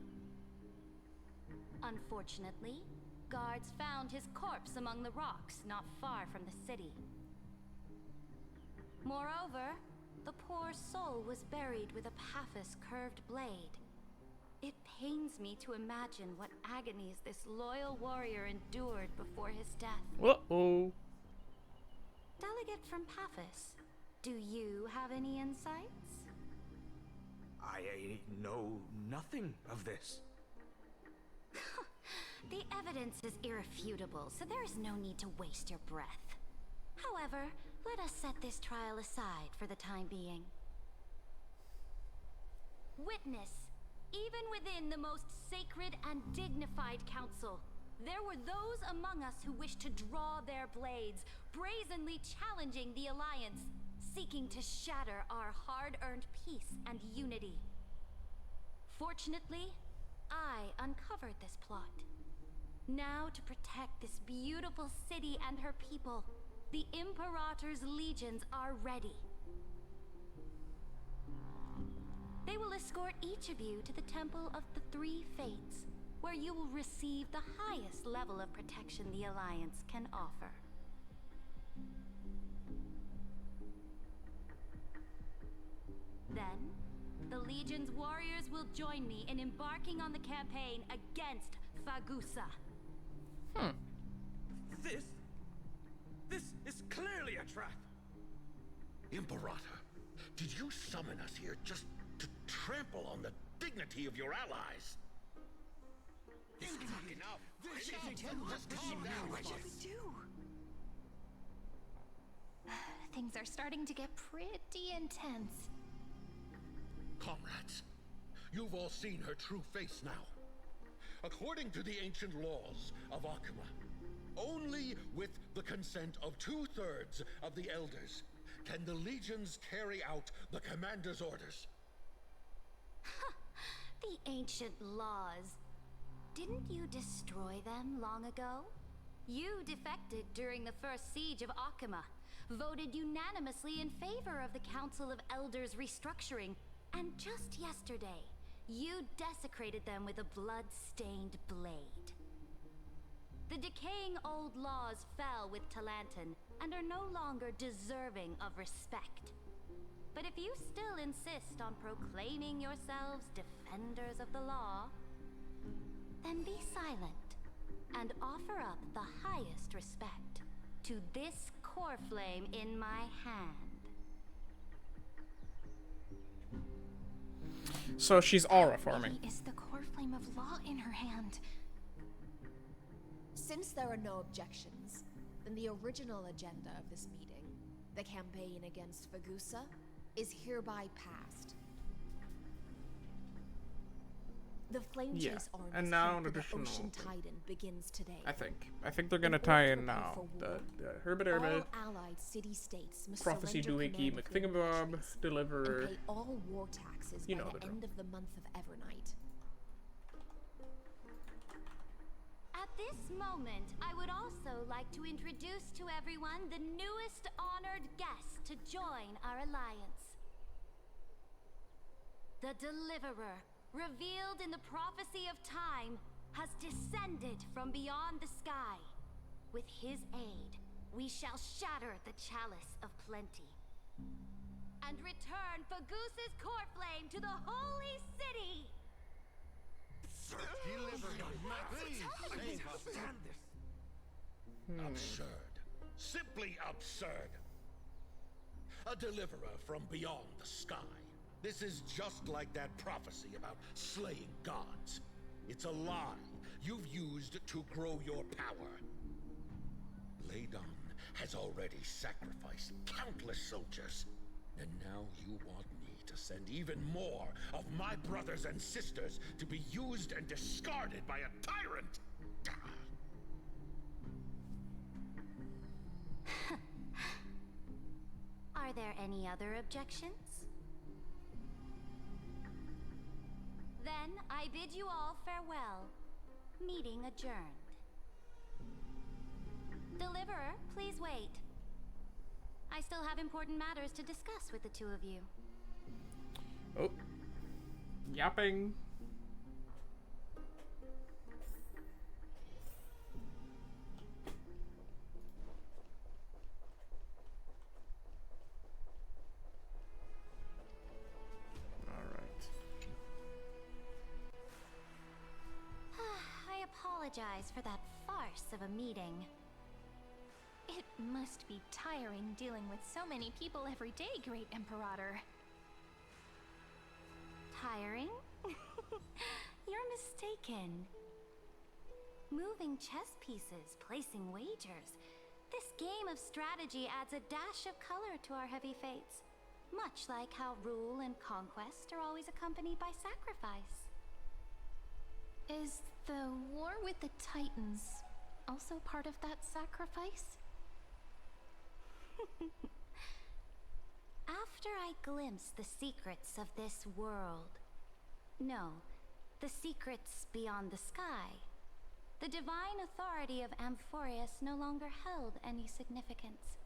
Unfortunately, guards found his corpse among the rocks not far from the city. Moreover, the poor soul was buried with a Paphos curved blade. It pains me to imagine what agonies this loyal warrior endured before his death. Uh-oh. Delegate from Paphos, do you have any insights? I know nothing of this. The evidence is irrefutable, so there is no need to waste your breath. However, let us set this trial aside for the time being. Witness, even within the most sacred and dignified council, there were those among us who wished to draw their blades, brazenly challenging the Alliance, seeking to shatter our hard-earned peace and unity. Fortunately, I uncovered this plot. Now, to protect this beautiful city and her people, the Imperator's legions are ready. They will escort each of you to the Temple of the Three Fates, where you will receive the highest level of protection the Alliance can offer. Then, the Legion's warriors will join me in embarking on the campaign against Fagusa. This is clearly a trap. Imperator, did you summon us here just to trample on the dignity of your allies? Enough. What should we do? Things are starting to get pretty intense. Comrades, you've all seen her true face now. According to the ancient laws of Akuma, only with the consent of 2/3 of the elders can the legions carry out the commander's orders. The ancient laws. Didn't you destroy them long ago? You defected during the first siege of Akuma, voted unanimously in favor of the Council of Elders restructuring, and just yesterday, you desecrated them with a blood-stained blade. The decaying old laws fell with Talantin and are no longer deserving of respect. But if you still insist on proclaiming yourselves defenders of the law, then be silent and offer up the highest respect to this core flame in my hand. So she's aura farming. Maybe is the core flame of law in her hand. Since there are no objections, then the original agenda of this meeting, the campaign against Fagusa, is hereby passed. The Flame Yeah, Chase army's and now hunt an for the additional Ocean thing. Titan begins today. I think they're gonna tie in now. The Herbert All allied city-states must Prophecy surrender Doohickey command of flame McThingabob, hatcheries Deliverer. and pay all war taxes You by know the the drill. end of the month of Evernight. At this moment, I would also like to introduce to everyone the newest honored guest to join our alliance. The Deliverer, revealed in the prophecy of time, has descended from beyond the sky. With his aid, we shall shatter the chalice of plenty and return Fagoos's core flame to the holy city. Absurd. Simply absurd. A deliverer from beyond the sky. This is just like that prophecy about slaying gods. It's a lie you've used to grow your power. Ladon has already sacrificed countless soldiers. And now you want me to send even more of my brothers and sisters to be used and discarded by a tyrant? Are there any other objections? Then I bid you all farewell. Meeting adjourned. Deliverer, please wait. I still have important matters to discuss with the two of you. Oh. Yapping. I apologize for that farce of a meeting. It must be tiring dealing with so many people every day, Great Imperator. Tiring? You're mistaken. Moving chess pieces, placing wagers. This game of strategy adds a dash of color to our heavy fates. Much like how rule and conquest are always accompanied by sacrifice. Is the war with the Titans also part of that sacrifice? After I glimpse the secrets of this world, no, the secrets beyond the sky, the divine authority of Amphorius no longer held any significance.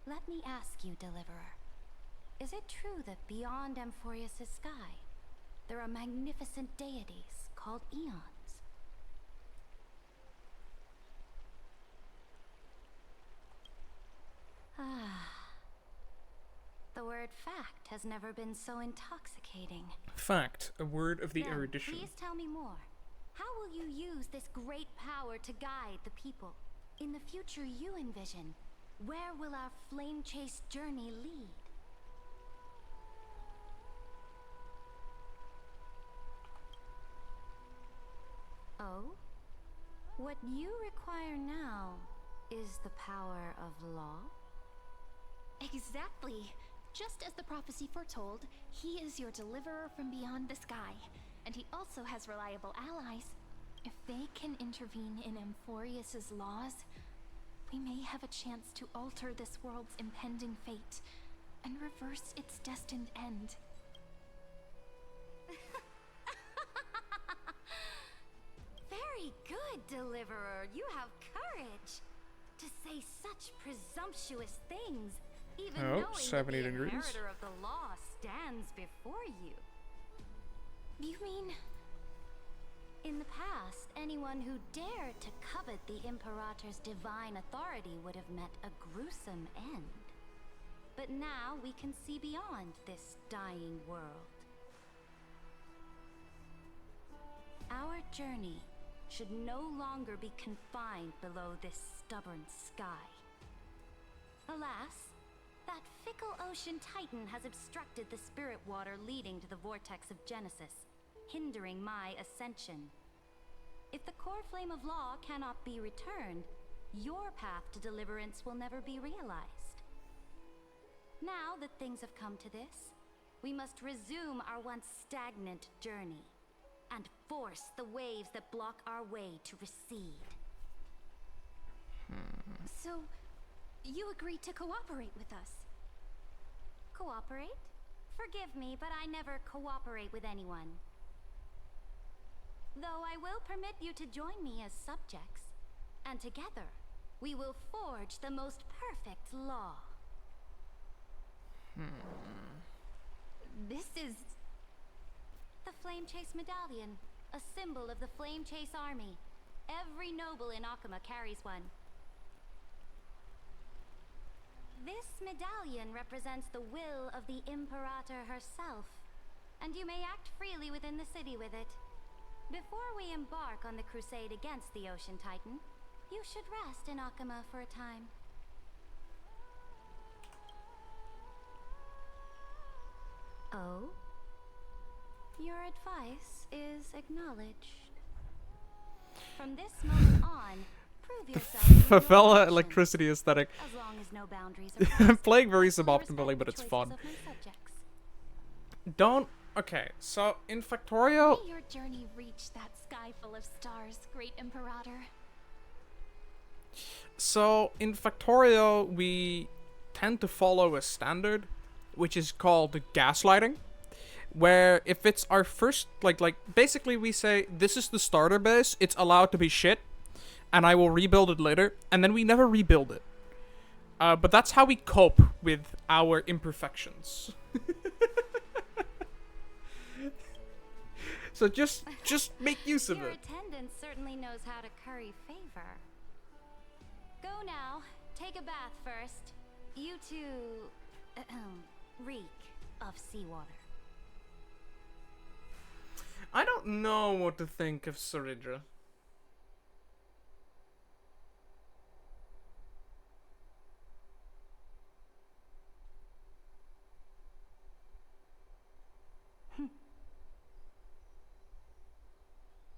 Let me ask you, Deliverer, is it true that beyond Amphorius' sky, there are magnificent deities called Eons? Ah. The word fact has never been so intoxicating. Fact, a word of the Then, erudition. please tell me more. How will you use this great power to guide the people? In the future you envision, where will our flame chase journey lead? Oh? What you require now is the power of law? Exactly. Just as the prophecy foretold, he is your deliverer from beyond the sky. And he also has reliable allies. If they can intervene in Amphorius' laws, we may have a chance to alter this world's impending fate and reverse its destined end. Very good, Deliverer. You have courage to say such presumptuous things, even knowing that 78 the degrees. inheritor of the law stands before you. You mean... In the past, anyone who dared to covet the Imperator's divine authority would have met a gruesome end. But now we can see beyond this dying world. Our journey should no longer be confined below this stubborn sky. Alas, that fickle ocean titan has obstructed the spirit water leading to the vortex of Genesis, hindering my ascension. If the core flame of law cannot be returned, your path to deliverance will never be realized. Now that things have come to this, we must resume our once stagnant journey and force the waves that block our way to recede. So, you agreed to cooperate with us? Cooperate? Forgive me, but I never cooperate with anyone. Though I will permit you to join me as subjects, and together we will forge the most perfect law. This is... The Flame Chase Medallion, a symbol of the Flame Chase army. Every noble in Akuma carries one. This medallion represents the will of the Imperator herself, and you may act freely within the city with it. Before we embark on the crusade against the Ocean Titan, you should rest in Akuma for a time. Oh? Your advice is acknowledged. From this moment on, prove yourself in your Favela actions. electricity aesthetic. As long as no boundaries are I'm crossed, playing very I will suboptimally, respect but the it's choices fun. of my subjects. Don't. Okay, so in Factorio. May your journey reach that sky full of stars, great Imperator. So in Factorio, we tend to follow a standard, which is called gaslighting, where if it's our first, like basically we say this is the starter base, it's allowed to be shit, and I will rebuild it later, and then we never rebuild it. But that's how we cope with our imperfections. So just make use of Your it. attendant certainly knows how to curry favor. Go now. Take a bath first. You two reek of seawater. I don't know what to think of Saridra.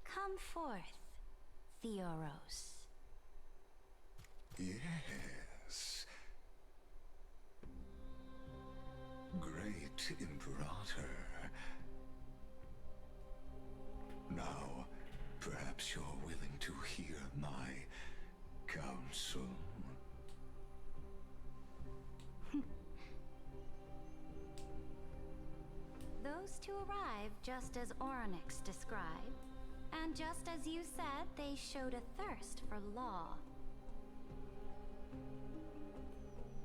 Come forth, Theoros. Yes. Great Imperator. Now, perhaps you're willing to hear my counsel. Those two arrived just as Oryx described, and just as you said, they showed a thirst for law.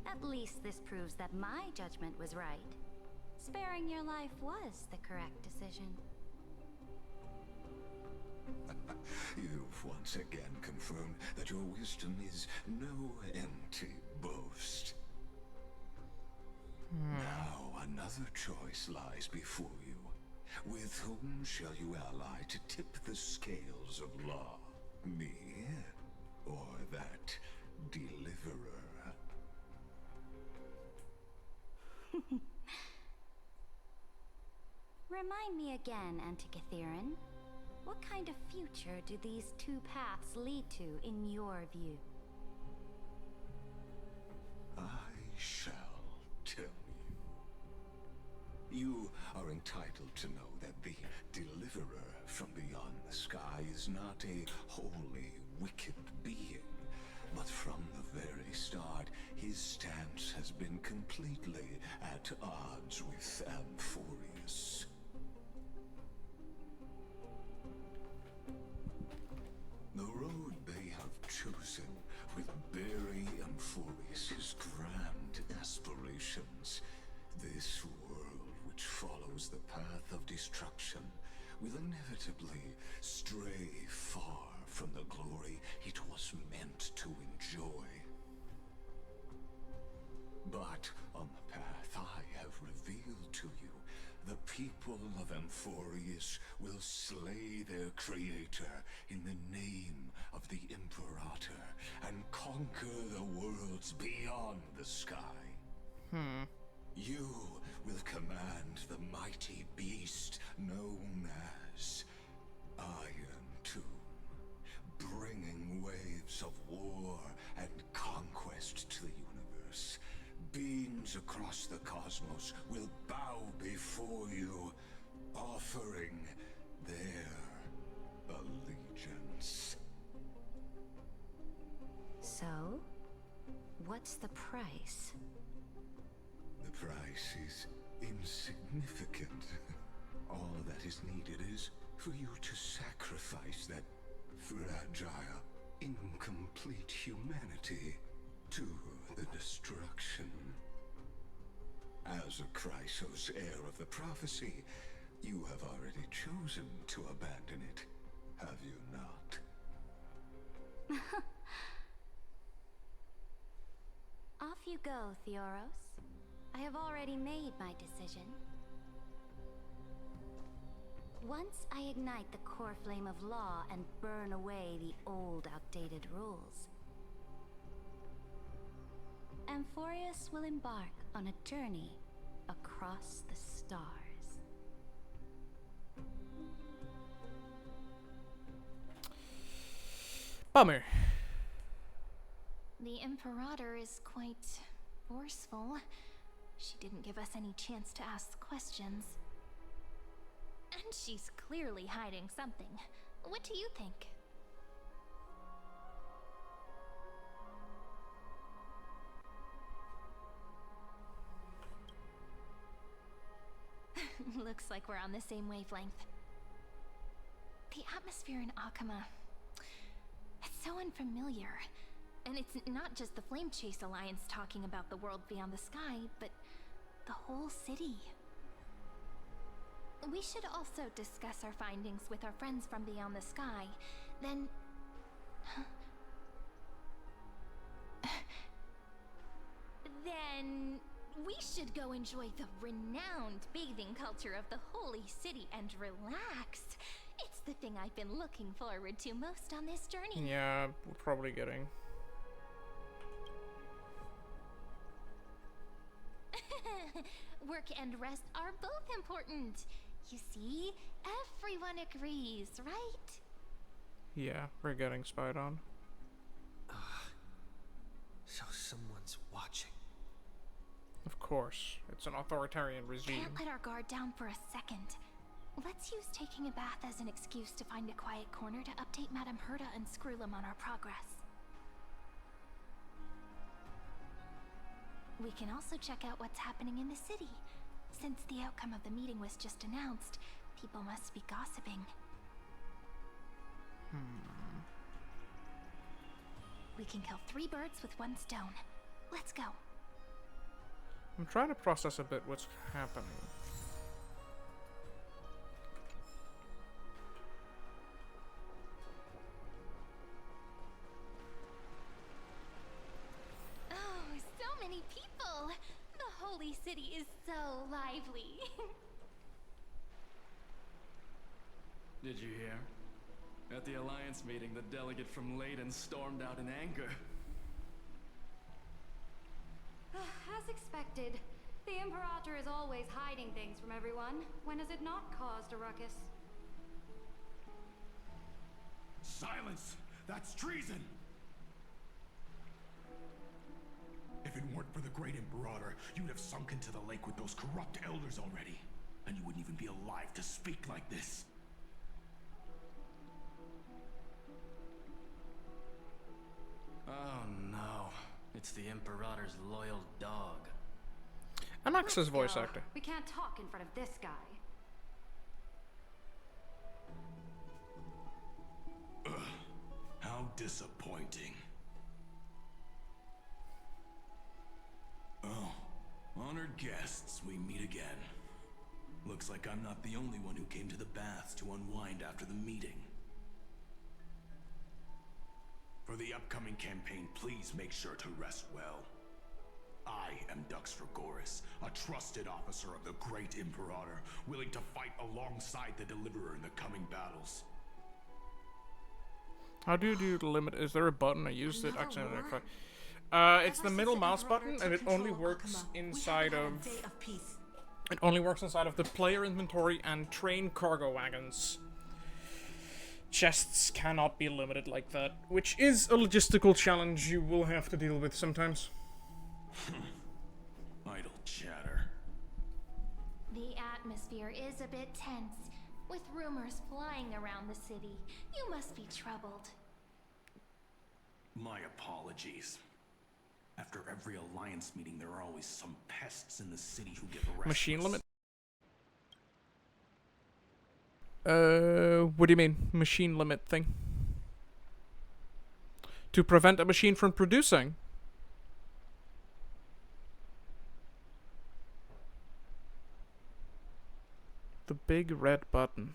At least this proves that my judgment was right. Sparing your life was the correct decision. You've once again confirmed that your wisdom is no empty boast. Now another choice lies before you. With whom shall you ally to tip the scales of law? Me or that deliverer? Remind me again, Antikytheron. What kind of future do these two paths lead to in your view? I shall tell you. You are entitled to know that the deliverer from beyond the sky is not a wholly wicked being, but from the very start, his stance has been completely at odds with Amphorius. The road they have chosen will bury Amphorius' grand aspirations. This world, which follows the path of destruction, will inevitably stray far from the glory it was meant to enjoy. But on the path I have revealed to you, the people of Amphorius will slay their creator in the name of the Imperator and conquer the worlds beyond the sky. You will command the mighty beast known as Iron Tomb, bringing waves of war and conquest to the universe. Beings across the cosmos will bow before you, offering their allegiance. So, what's the price? The price is insignificant. All that is needed is for you to sacrifice that fragile, incomplete humanity to the destruction. As a Chrysos heir of the prophecy, you have already chosen to abandon it, have you not? Off you go, Theoros. I have already made my decision. Once I ignite the core flame of law and burn away the old, outdated rules, Amphorius will embark on a journey across the stars. Bummer. The Imperator is quite forceful. She didn't give us any chance to ask questions. And she's clearly hiding something. What do you think? Looks like we're on the same wavelength. The atmosphere in Akama, it's so unfamiliar. And it's not just the Flame Chase Alliance talking about the world beyond the sky, but the whole city. We should also discuss our findings with our friends from beyond the sky. Then... then... we should go enjoy the renowned bathing culture of the holy city and relax. It's the thing I've been looking forward to most on this journey. Yeah, we're probably getting. Work and rest are both important. You see, everyone agrees, right? Yeah, we're getting spied on. So someone's watching. Of course, it's an authoritarian regime. Can't let our guard down for a second. Let's use taking a bath as an excuse to find a quiet corner to update Madame Herta and Screwlum on our progress. We can also check out what's happening in the city. Since the outcome of the meeting was just announced, people must be gossiping. We can kill 3 birds with 1 stone. Let's go. I'm trying to process a bit what's happening. Oh, so many people! The holy city is so lively. Did you hear? At the Alliance meeting, the delegate from Leyden stormed out in anger. As expected, the Imperator is always hiding things from everyone. When has it not caused a ruckus? Silence! That's treason! If it weren't for the great Imperator, you'd have sunk into the lake with those corrupt elders already. And you wouldn't even be alive to speak like this. Oh no. It's the Imperator's loyal dog. I'm Max's voice No, actor. We can't talk in front of this guy. How disappointing. Oh, honored guests, we meet again. Looks like I'm not the only one who came to the baths to unwind after the meeting. For the upcoming campaign, please make sure to rest well. I am Dux Dragoris, a trusted officer of the Great Imperator, willing to fight alongside the Deliverer in the coming battles. How do you do the limit? Is there a button? I used it accidentally. It's the middle mouse button, and it only works inside of. It only works inside of the player inventory and train cargo wagons. Chests cannot be limited like that, which is a logistical challenge you will have to deal with sometimes. Idle chatter. The atmosphere is a bit tense, with rumors flying around the city. You must be troubled. My apologies. After every Alliance meeting, there are always some pests in the city who get restless. Machine limit? What do you mean? Machine limit thing? To prevent a machine from producing? The big red button.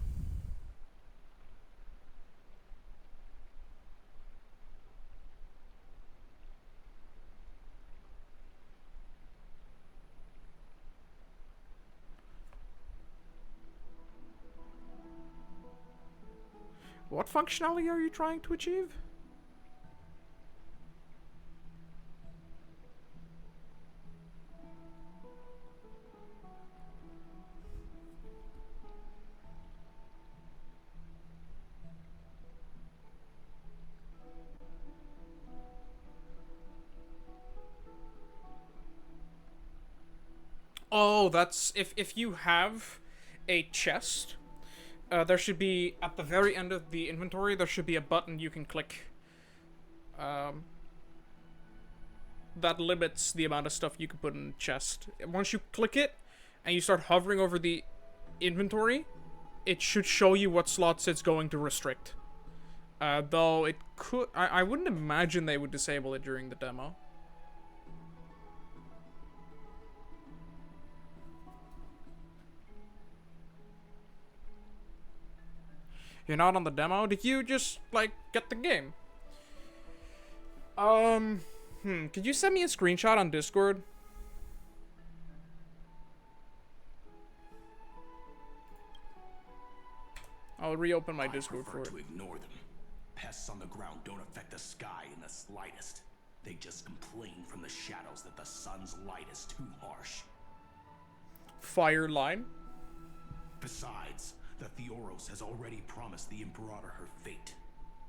What functionality are you trying to achieve? Oh, that's if you have a chest, there should be at the very end of the inventory. There should be a button you can click. That limits the amount of stuff you can put in the chest. Once you click it, and you start hovering over the inventory, it should show you what slots it's going to restrict. Though it could, I wouldn't imagine they would disable it during the demo. You're not on the demo? Did you just, like, get the game? Could you send me a screenshot on Discord? I'll reopen my Discord for it. To ignore them. Pests on the ground don't affect the sky in the slightest. They just complain from the shadows that the sun's light is too harsh. Fire line? Besides, the Theoros has already promised the Imperator her fate.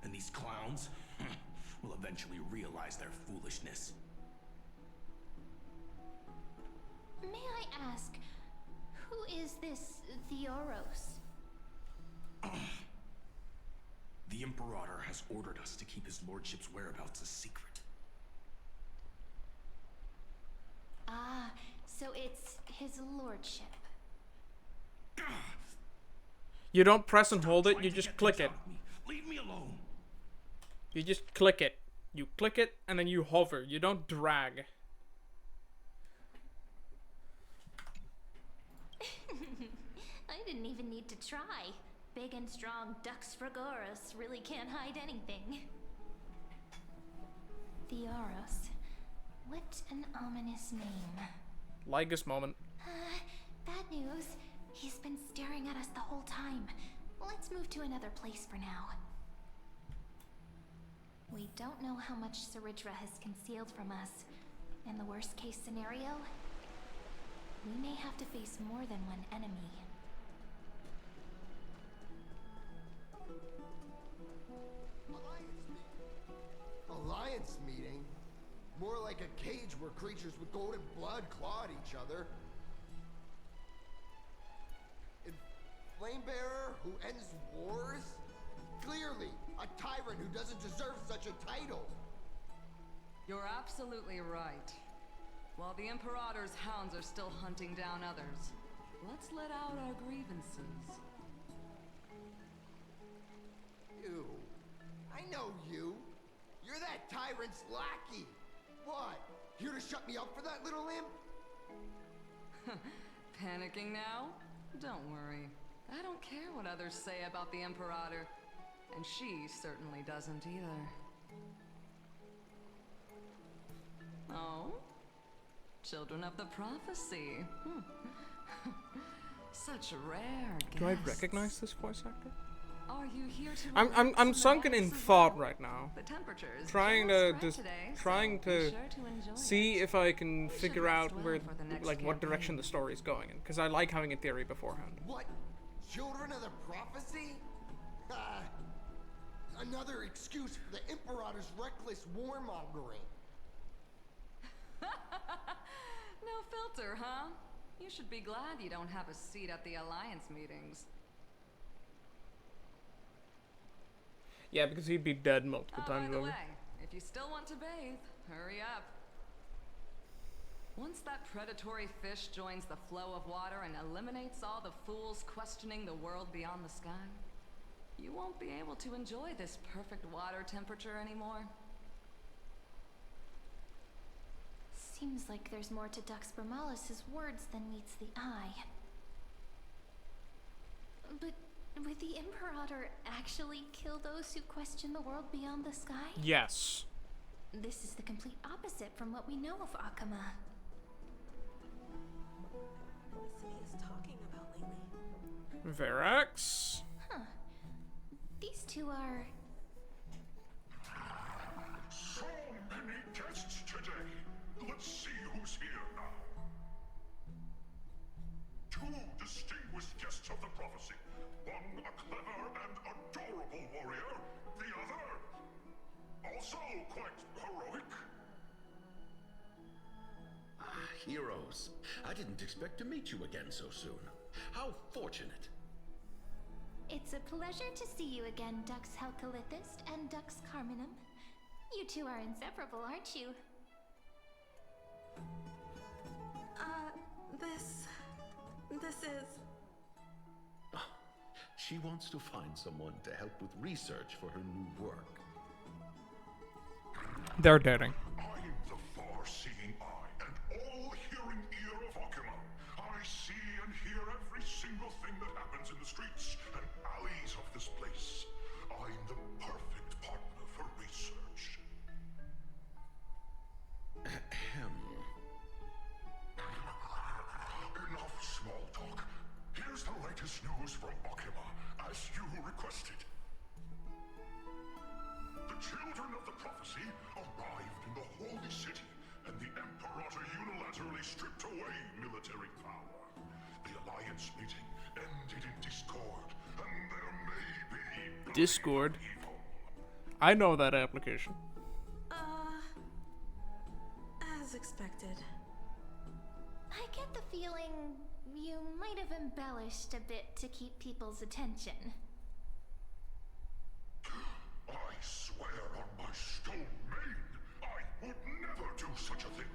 And these clowns will eventually realize their foolishness. May I ask, who is this Theoros? The Imperator has ordered us to keep his lordship's whereabouts a secret. Ah, so it's his lordship. You don't press and hold it, you just click it. Leave me alone. You just click it. You click it, and then you hover. You don't drag. I didn't even need to try. Big and strong Dux Fragoros really can't hide anything. Theoros. What an ominous name. Lygus moment. Bad news. He's been staring at us the whole time. Let's move to another place for now. We don't know how much Ceridra has concealed from us. In the worst case scenario, we may have to face more than one enemy. Alliance meeting? More like a cage where creatures with golden blood clawed each other. And Flamebearer who ends wars? Clearly, a tyrant who doesn't deserve such a title. You're absolutely right. While the Imperator's hounds are still hunting down others, let's let out our grievances. You. I know you. You're that tyrant's lackey. What? Here to shut me up for that little imp? Panicking now? Don't worry. I don't care what others say about the Imperator. And she certainly doesn't either. Oh? Children of the Prophecy. Such rare guests. Do I recognize this voice actor? Are you here to I'm sunken in thought right now. The temperature's Trying just to right today, trying so to be sure to enjoy see if I can figure rest out well where, for the next like, what direction campaign. the story is going in, because I like having a theory beforehand. What? Children of the Prophecy? Another excuse for the Imperator's reckless warmongering. No filter, huh? You should be glad you don't have a seat at the Alliance meetings. Yeah, because he'd be dead multiple By times the over. way, if you still want to bathe, hurry up. Once that predatory fish joins the flow of water and eliminates all the fools questioning the world beyond the sky, you won't be able to enjoy this perfect water temperature anymore. Seems like there's more to Dux Bramalis's words than meets the eye. But would the Imperator actually kill those who question the world beyond the sky? Yes. This is the complete opposite from what we know of Akama. The city is talking about lately. Verax? Huh. These two are... So many guests today. Let's see who's here now. Two distinguished guests of the prophecy. One a clever and adorable warrior. The other, also quite heroic. Heroes. I didn't expect to meet you again so soon. How fortunate. It's a pleasure to see you again, Dux Helcalithist and Dux Carminum. You two are inseparable, aren't you? This is... She wants to find someone to help with research for her new work. They're dating. I'm the far-seeing eye and all-hearing ear of Akama. I see and hear every single thing that happens in the streets and alleys of this place. I'm the perfect partner for research. Ahem. Enough small talk. Here's the latest news from Akama, as you requested. The children of the prophecy arrived in the holy city, and the Imperator unilaterally stripped away military power. The Alliance meeting ended in discord, and there may be... Discord? I know that application. As expected. I get the feeling you might have embellished a bit to keep people's attention. I swear on my stone maid, I would never do such a thing.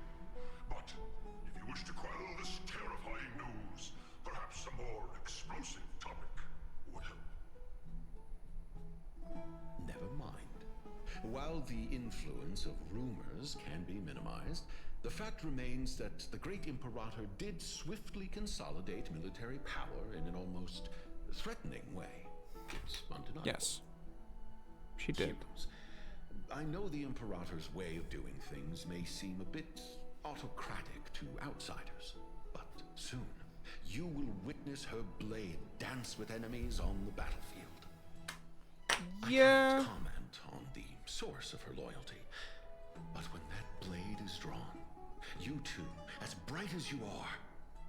But if you wish to quell this terrifying news, perhaps a more explosive topic would help. Never mind. While the influence of rumors can be minimized, the fact remains that the great Imperator did swiftly consolidate military power in an almost threatening way. It's undeniable. Yes. She did. Heroes. I know the Imperator's way of doing things may seem a bit autocratic to outsiders, but soon you will witness her blade dance with enemies on the battlefield. Yeah. I can't comment on the source of her loyalty, but when that blade is drawn, you two, as bright as you are,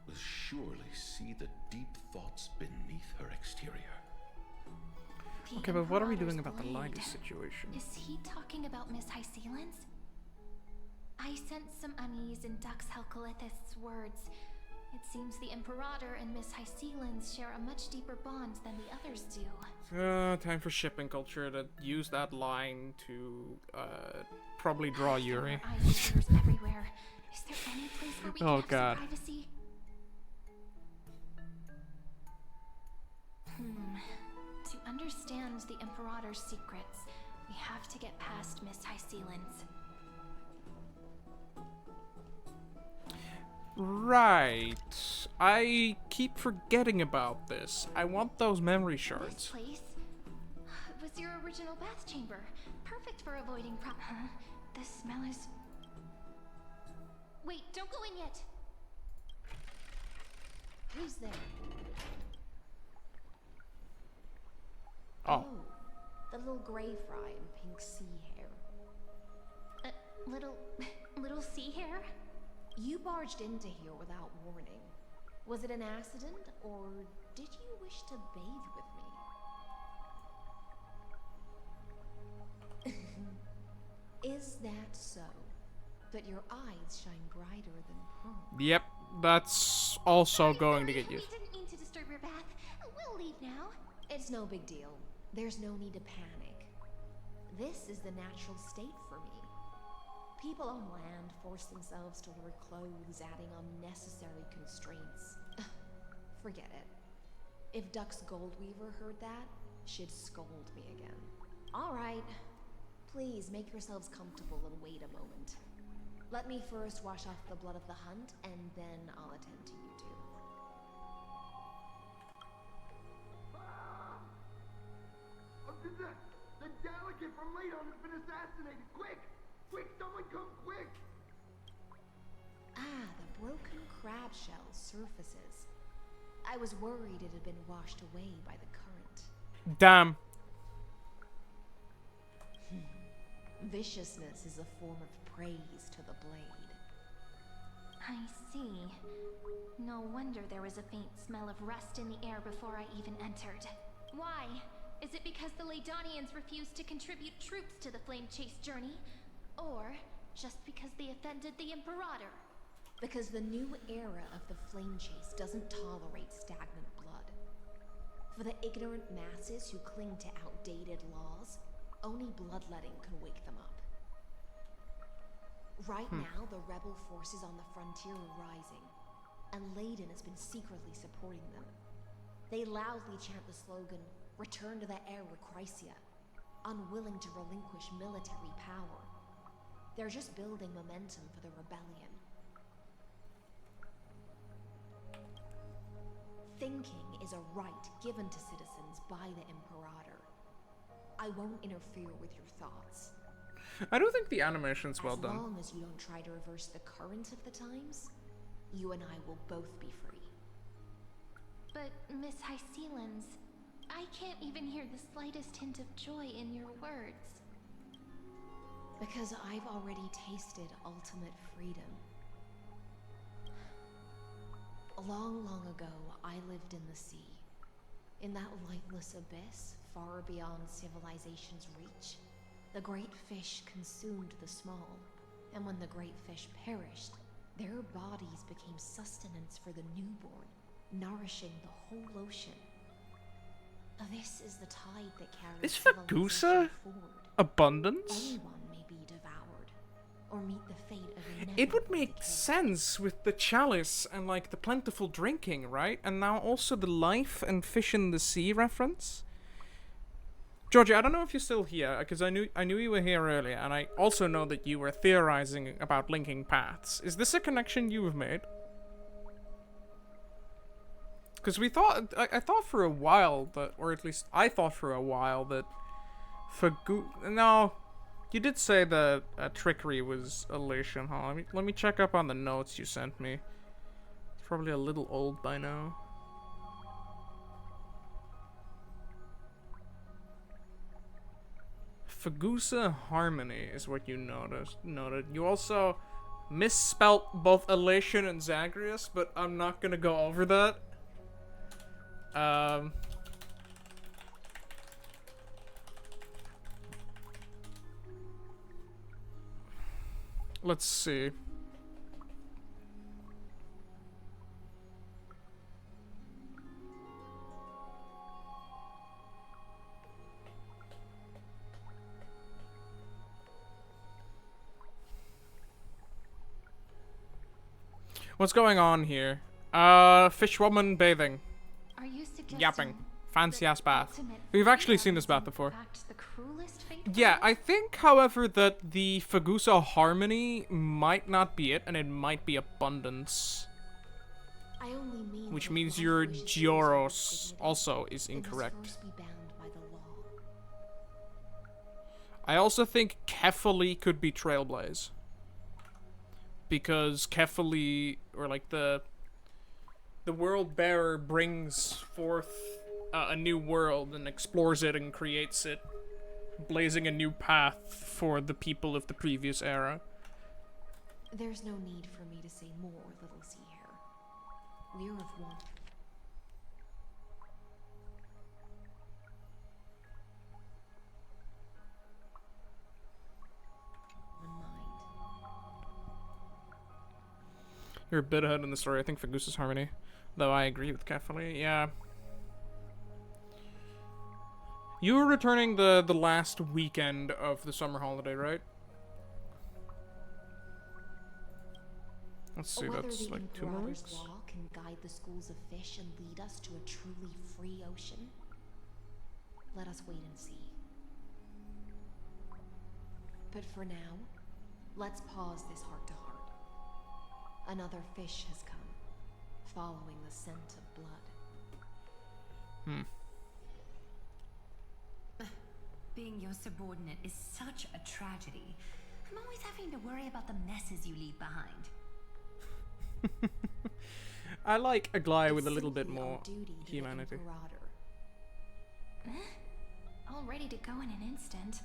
will surely see the deep thoughts beneath her exterior. Okay, but what are we doing about the Lygus situation? Is he talking about Miss Hycelens? I sense some unease in Dux Helcalithist's words. It seems the Imperator and Miss Hycelens share a much deeper bond than the others do. Time for shipping culture to use that line to probably draw Yuri. Eyes and ears everywhere. Is there any place where we can have God. some privacy? To understand the Imperator's secrets, we have to get past Miss Hycelens. Right. I keep forgetting about this. I want those memory This shards. place was your original bath chamber. Perfect for avoiding Huh? The smell is... Wait, don't go in yet. Who's there? Oh. The little gray fry and pink sea hair. Little sea hair? You barged into here without warning. Was it an accident, or did you wish to bathe with me? Is that so? but your eyes shine brighter than pearl. Yep, that's also going to get We used. didn't mean to disturb your bath. We'll leave now. It's no big deal. There's no need to panic. This is the natural state for me. People on land force themselves to wear clothes, adding unnecessary constraints. Forget it. If Duck's Goldweaver heard that, she'd scold me again. All right. Please make yourselves comfortable and wait a moment. Let me first wash off the blood of the hunt, and then I'll attend to you two. The delegate from Ladon has been assassinated! Quick! Quick, someone come quick! Ah, the broken crab shell surfaces. I was worried it had been washed away by the current. Damn. Viciousness is a form of praise to the blade. I see. No wonder there was a faint smell of rust in the air before I even entered. Why? Is it because the Ladonians refused to contribute troops to the Flame Chase journey? Or just because they offended the Imperator? Because the new era of the Flame Chase doesn't tolerate stagnant blood. For the ignorant masses who cling to outdated laws, only bloodletting can wake them up. Right now, the rebel forces on the frontier are rising, and Ladon has been secretly supporting them. They loudly chant the slogan, "Return to the Era Chrysia," unwilling to relinquish military power. They're just building momentum for the rebellion. Thinking is a right given to citizens by the Imperator. I won't interfere with your thoughts. I don't think the animation's well done. As long as you don't try to reverse the current of the times, you and I will both be free. But, Miss Hycelens, I can't even hear the slightest hint of joy in your words. Because I've already tasted ultimate freedom. Long, long ago, I lived in the sea. In that lightless abyss, far beyond civilization's reach, the great fish consumed the small. And when the great fish perished, their bodies became sustenance for the newborn, nourishing the whole ocean. This is the tide that carries Is civilization Fagusa forward. abundance? Anyone may be devoured, or meet the fate of inevitable It would make decay. sense with the chalice and like the plentiful drinking, right? And now also the life and fish in the sea reference. Georgia, I don't know if you're still here, because I knew you were here earlier, and I also know that you were theorizing about linking paths. Is this a connection you have made? Because we thought, I thought for a while that, or at least I thought for a while that no, you did say that trickery was elation, huh? Let me check up on the notes you sent me. It's probably a little old by now. Fagusa Harmony is what you noted. You also misspelt both elation and Zagreus, but I'm not gonna go over that. Let's see. What's going on here? Fishwoman bathing. Are you suggesting Yapping. Fancy ass bath. ultimate We've actually freedom seen this is bath in before. fact the cruelest fate Yeah, for I us? think, however, that the Fagusa Harmony might not be it, and it might be abundance. I only mean Which that means life your wishes Gioros dignity. also is It must incorrect. first be bound by the law. I also think Kefali could be Trailblaze. Because Kefali, or like the World Bearer brings forth a new world and explores it and creates it, blazing a new path for the people of the previous era. There's no need for me to say more, little sea hare. We're of one. One mind. You're a bit ahead in the story. I think Fagus is Harmony. Though I agree with Kefali. Yeah. You were returning the last weekend of the summer holiday, right? Let's see, Whether that's the like 2 more Imperator's weeks? law can guide the schools of fish and lead us to a truly free ocean. Let us wait and see. But for now, let's pause this heart-to-heart. Another fish has come, following the scent of blood. Being your subordinate is such a tragedy. I'm always having to worry about the messes you leave behind. I like Aglaia with a little bit more humanity. All ready to go in an instant.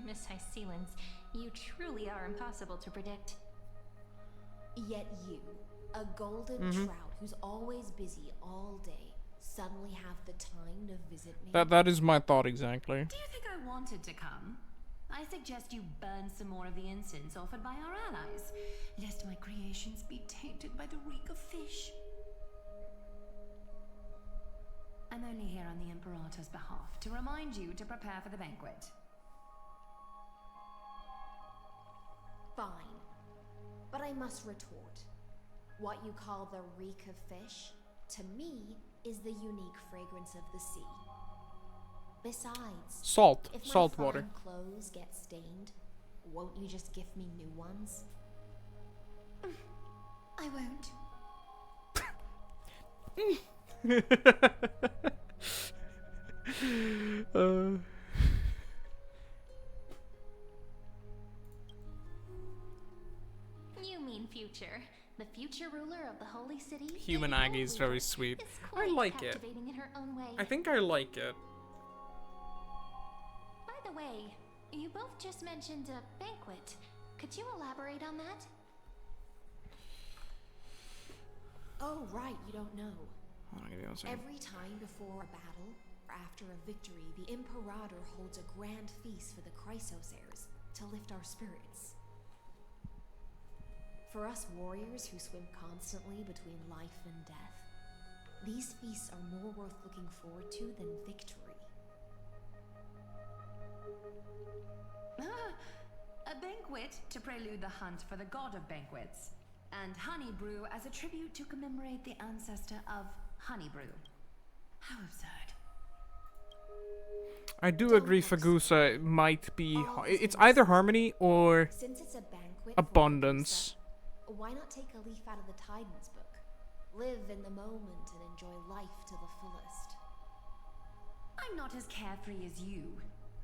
Miss Hycelens, you truly are impossible to predict. Yet you, a golden trout who's always busy all day, suddenly have the time to visit me? That is my thought exactly. Do you think I wanted to come? I suggest you burn some more of the incense offered by our allies, lest my creations be tainted by the reek of fish. I'm only here on the Imperator's behalf to remind you to prepare for the banquet. Fine. But I must retort. What you call the reek of fish, to me, is the unique fragrance of the sea. Besides, Salt water. If my fine clothes get stained, won't you just give me new ones? I won't. You mean future. The future ruler of the holy city. Human Aggie is very sweet. I like it. In her own way. I think I like it. By the way, you both just mentioned a banquet. Could you elaborate on that? Oh, right, you don't know. Hold on, give me 1 second. Every time before a battle, or after a victory, the Imperator holds a grand feast for the Chrysosaurs to lift our spirits. For us warriors who swim constantly between life and death, these feasts are more worth looking forward to than victory. A banquet to prelude the hunt for the god of banquets, and honey brew as a tribute to commemorate the ancestor of honey brew. How absurd. I do agree Fagusa might be... It's either Harmony or Since it's a banquet Abundance. Why not take a leaf out of the Titan's book? Live in the moment and enjoy life to the fullest. I'm not as carefree as you.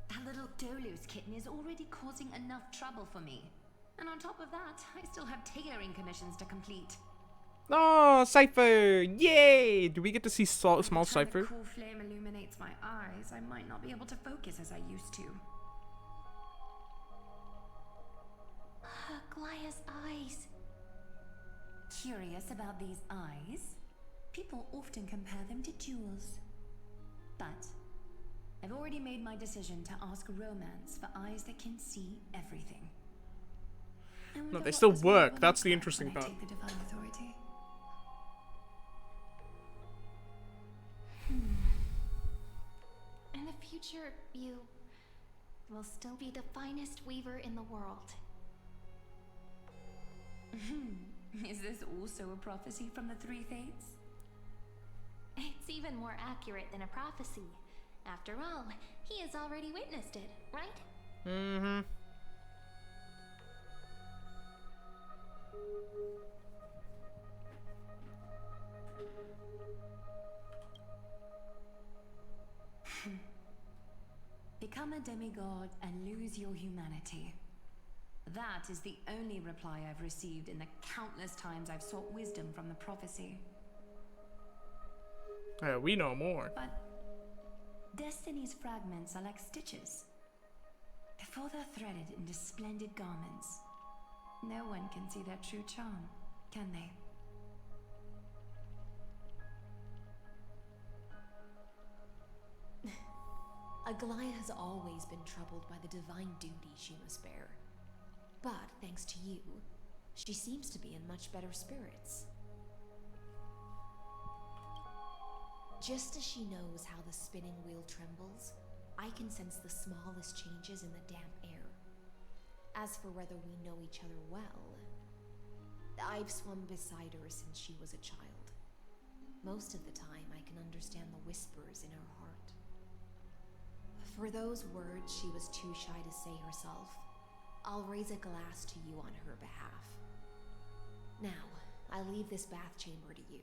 That little Dolos kitten is already causing enough trouble for me. And on top of that, I still have tailoring commissions to complete. Oh, Cypher! Yay! Do we get to see small Cypher? The cool flame illuminates my eyes. I might not be able to focus as I used to. Aglaia's eyes. Curious about these eyes? People often compare them to jewels. But I've already made my decision to ask Romance for eyes that can see everything. No, they still work. That's the interesting part. Take the divine authority. In the future, you will still be the finest weaver in the world. Is this also a prophecy from the Three Fates? It's even more accurate than a prophecy. After all, he has already witnessed it, right? Mm-hmm. Become a demigod and lose your humanity. That is the only reply I've received in the countless times I've sought wisdom from the prophecy. We know more. But Destiny's fragments are like stitches. Before they're threaded into splendid garments, no one can see their true charm, can they? Aglaia has always been troubled by the divine duty she must bear. But thanks to you, She seems to be in much better spirits. Just as she knows how the spinning wheel trembles, I can sense the smallest changes in the damp air. As for whether we know each other well, I've swum beside her since she was a child. Most of the time, I can understand the whispers in her heart. For those words she was too shy to say herself, I'll raise a glass to you on her behalf. Now, I leave this bath chamber to you.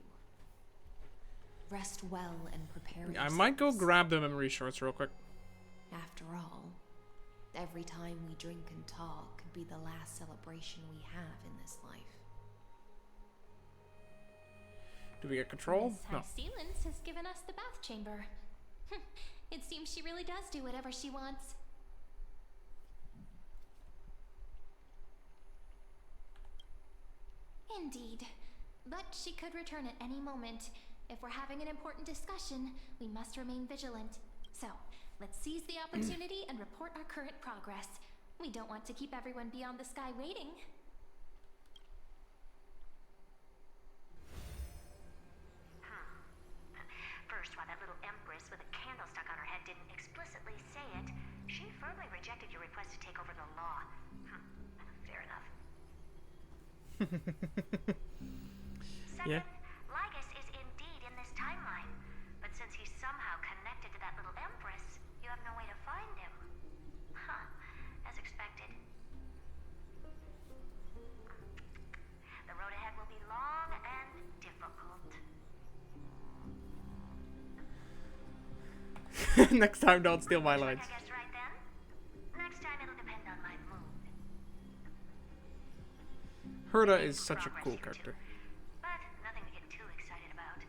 Rest well and prepare yourselves. I might go grab the memory shards real quick. After all, every time we drink and talk could be the last celebration we have in this life. Do we get control? Miss High Sealance has given us the bath chamber. It seems she really does do whatever she wants. Indeed. But she could return at any moment. If we're having an important discussion, we must remain vigilant. So, let's seize the opportunity and report our current progress. We don't want to keep everyone beyond the sky waiting. First, while that little empress with a candle stuck on her head didn't explicitly say it, she firmly rejected your request to take over the law. Fair enough. Second, Yeah. Lygus is indeed in this timeline, but since he's somehow connected to that little empress, you have no way to find him. As expected. The road ahead will be long and difficult. Next time, don't steal my lines. I guess right then. Next time it'll depend on my mood. Herta is such a cool character. But nothing to get too excited about.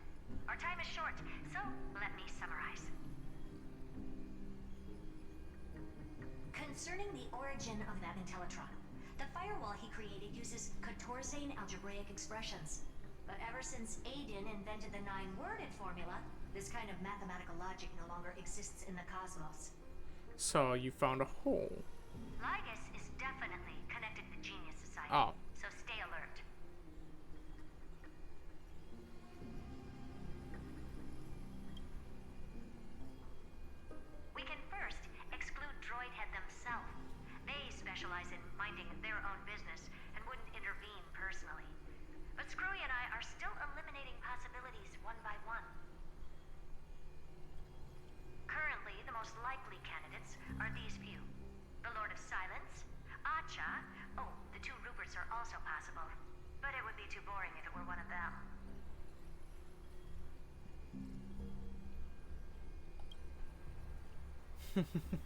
Our time is short, so let me summarize. Concerning the origin of that Intellitron, the firewall he created uses Catorzane algebraic expressions. But ever since Aiden invented the 9-worded formula, this kind of mathematical logic no longer exists in the cosmos. So you found a hole. Lygus is definitely connected to the Genius Society. Oh. So stay alert. We can first exclude Droidhead themselves. They specialize in minding their own business and wouldn't intervene personally. But Screwy and I are still eliminating possibilities one by one. Currently, the most likely candidates are these few. The Lord of Silence, Acha. Oh, the 2 Ruperts are also possible. But it would be too boring if it were one of them.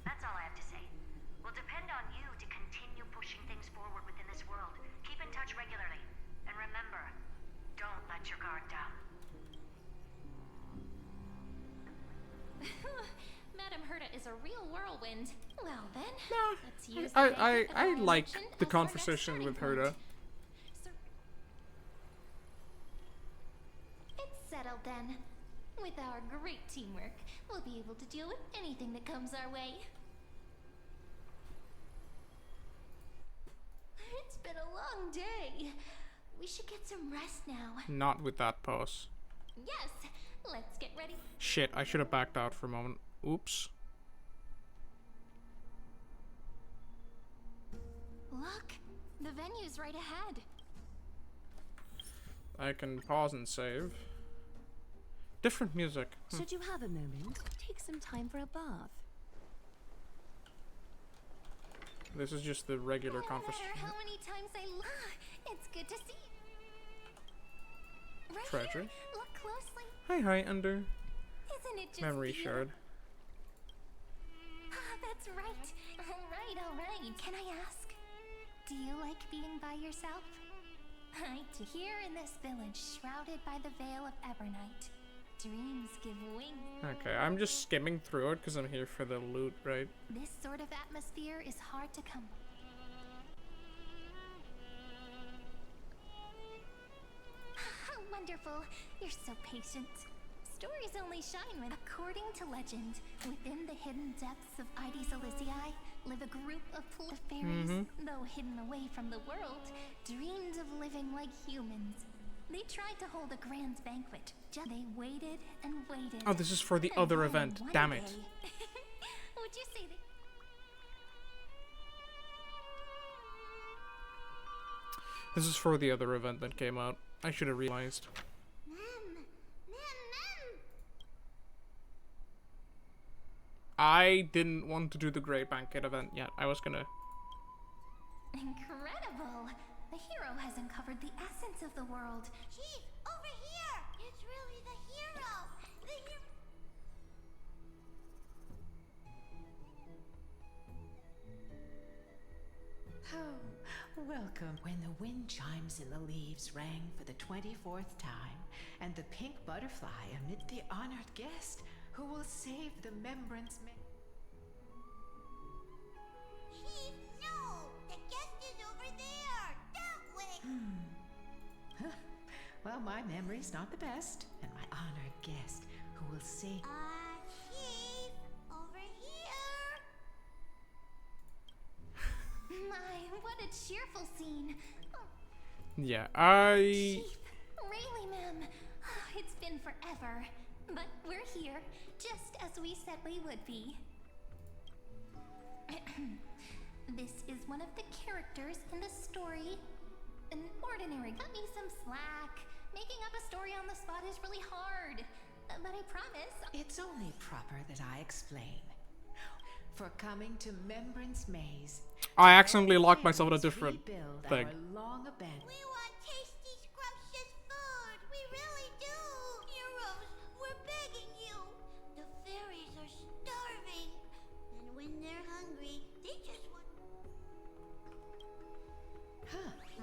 That's all I have to say. We'll depend on you to continue pushing things forward within this world. Keep in touch regularly. And remember, don't let your guard down. Madam Herta is a real whirlwind. Well then, let's use I like the conversation with Herta. It's settled then. With our great teamwork, we'll be able to deal with anything that comes our way. It's been a long day. We should get some rest now. Not with that pose. Yes, let's get ready. Shit, I should have backed out for a moment. Oops. Look, the venue's right ahead. I can pause and save. Different music. Should you have a moment, take some time for a bath. This is just the regular No conversation. matter how many times I look, it's good to see. Right Treasure. here, look closely. Hi, Under. Isn't it just Memory beautiful? shard. That's right. All right. Can I ask? Do you like being by yourself? Here in this village, shrouded by the veil of Evernight, dreams give wings. Okay, I'm just skimming through it because I'm here for the loot, right? This sort of atmosphere is hard to come by. How wonderful. You're so patient. Stories only shine when... According to legend, within the hidden depths of Ides Elysiae live a group of fairies, though hidden away from the world, dreamed of living like humans. They tried to hold a grand banquet. They waited and waited. Oh, this is for the other event. Damn it. Would you say that? This is for the other event that came out. I should have realized. I didn't want to do the Great Banquet event yet. I was gonna... Incredible! The hero has uncovered the essence of the world. Chief, over here! It's really the hero! Oh, welcome. When the wind chimes in the leaves rang for the 24th time, and the pink butterfly amid the honored guest who will save the Membrance Chief, no! The guest is over there! That way! Well, my memory's not the best, and my honored guest who will save... Chief, over here! My, what a cheerful scene! Yeah, Chief, really, ma'am. It's been forever, but we're here, just as we said we would be. This is one of the characters in the story. An ordinary. Cut me some slack. Making up a story on the spot is really hard. But I promise. It's only proper that I explain. For coming to Membrance Maze, I accidentally locked myself in a different thing. Long abandoned. We want tasty, scrumptious food! We really do! Heroes, we're begging you! The fairies are starving! And when they're hungry, they just want...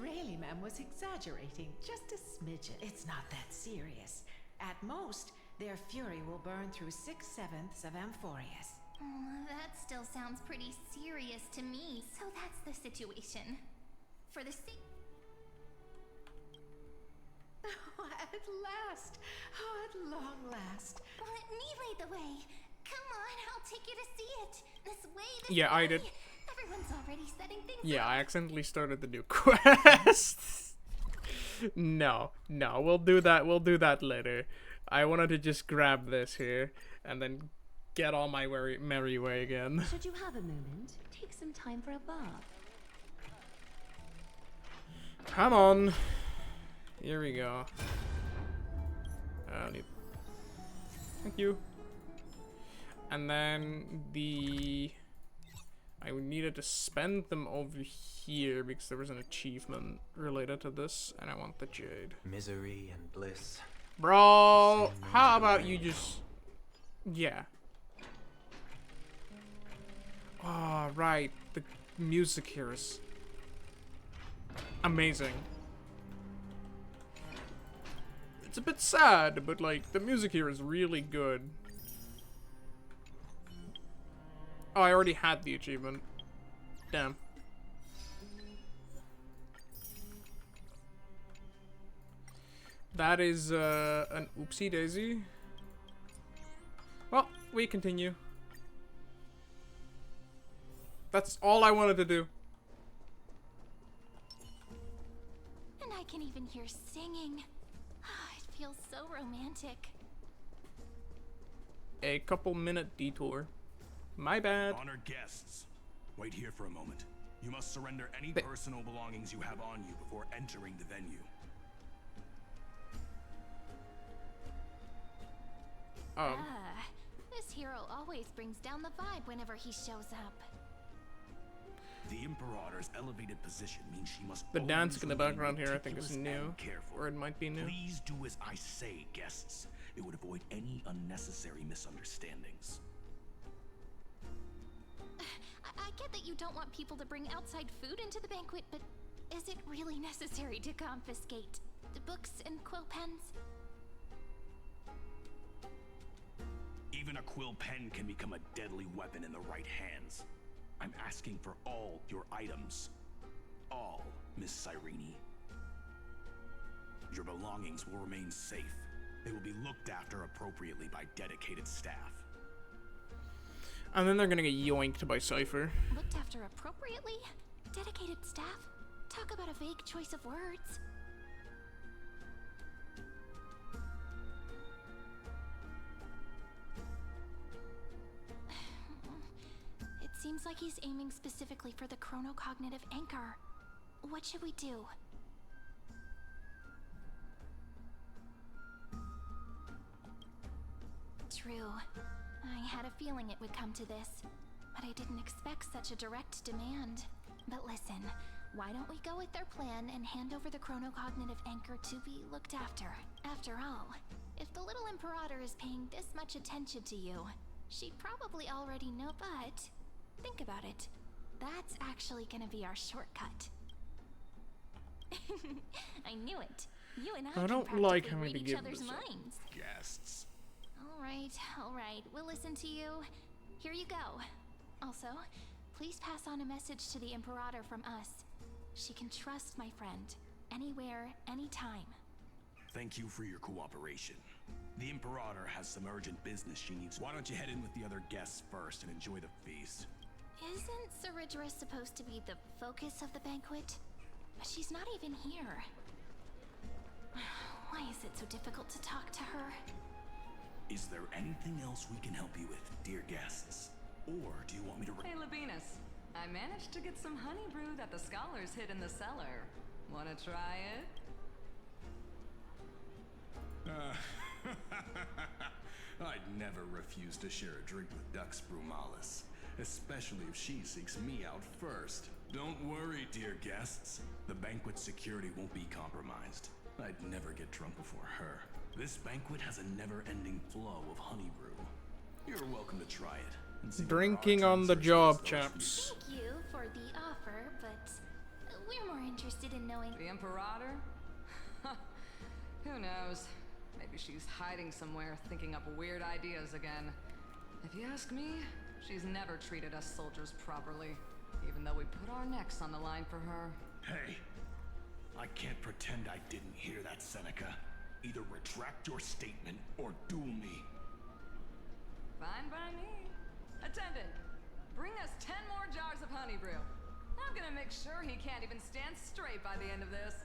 Really, ma'am, was exaggerating. Just a smidgen. It's not that serious. At most, their fury will burn through 6/7 of Amphorius. That still sounds pretty serious to me. So that's the situation. For the sake... Oh, at last! Oh, at long last! Let me lead the way. Come on, I'll take you to see it. This way, this Yeah, way. I did. Everyone's already setting things Yeah, up. I accidentally started the new quest. No, we'll do that later. I wanted to just grab this here and then get on my merry way again. Should you have a moment, take some time for a bath. Come on. Here we go. Thank you. And then I needed to spend them over here because there was an achievement related to this, and I want the jade. Misery and bliss. Bro, how about you just... Yeah. Oh, right. The music here is amazing. It's a bit sad, but like, the music here is really good. Oh, I already had the achievement. Damn. That is an oopsie daisy. Well, we continue. That's all I wanted to do. And I can even hear singing. It feels so romantic. A couple-minute detour. My bad. Honored guests, wait here for a moment. You must surrender any personal belongings you have on you before entering the venue. This hero always brings down the vibe whenever he shows up. The Imperator's elevated position means she must. The dancing in the background here, I think, is new, or it might be new. Please do as I say, guests. It would avoid any unnecessary misunderstandings. I get that you don't want people to bring outside food into the banquet, but is it really necessary to confiscate the books and quill pens? Even a quill pen can become a deadly weapon in the right hands. I'm asking for all your items. All, Miss Cyrene. Your belongings will remain safe. They will be looked after appropriately by dedicated staff. And then they're gonna get yoinked by Cypher. Looked after appropriately? Dedicated staff? Talk about a vague choice of words. It seems like he's aiming specifically for the chronocognitive anchor. What should we do? True. I had a feeling it would come to this, but I didn't expect such a direct demand. But listen, why don't we go with their plan and hand over the chronocognitive anchor to be looked after? After all, if the little Imperator is paying this much attention to you, she'd probably already know, but think about it. That's actually gonna be our shortcut. I knew it. You and I don't can like practically having read to each give other's this up. minds. Guests. All right, we'll listen to you. Here you go. Also, please pass on a message to the Imperator from us. She can trust my friend, anywhere, anytime. Thank you for your cooperation. The Imperator has some urgent business she needs. Why don't you head in with the other guests first and enjoy the feast? Isn't Saridra supposed to be the focus of the banquet? But she's not even here. Why is it so difficult to talk to her? Is there anything else we can help you with, dear guests? Or do you want me to... Hey, Labinas. I managed to get some honey brew that the scholars hid in the cellar. Wanna try it? I'd never refuse to share a drink with Dux Brumalis, especially if she seeks me out first. Don't worry, dear guests. The banquet security won't be compromised. I'd never get drunk before her. This banquet has a never-ending flow of honey brew. You're welcome to try it. And see Drinking on the job, chaps. Thank you for the offer, but we're more interested in knowing... The Imperator? Who knows? Maybe she's hiding somewhere, thinking up weird ideas again. If you ask me, she's never treated us soldiers properly, even though we put our necks on the line for her. Hey, I can't pretend I didn't hear that, Seneca. Either retract your statement or duel me. Fine by me. Attendant, bring us 10 more jars of honey brew. I'm gonna make sure he can't even stand straight by the end of this.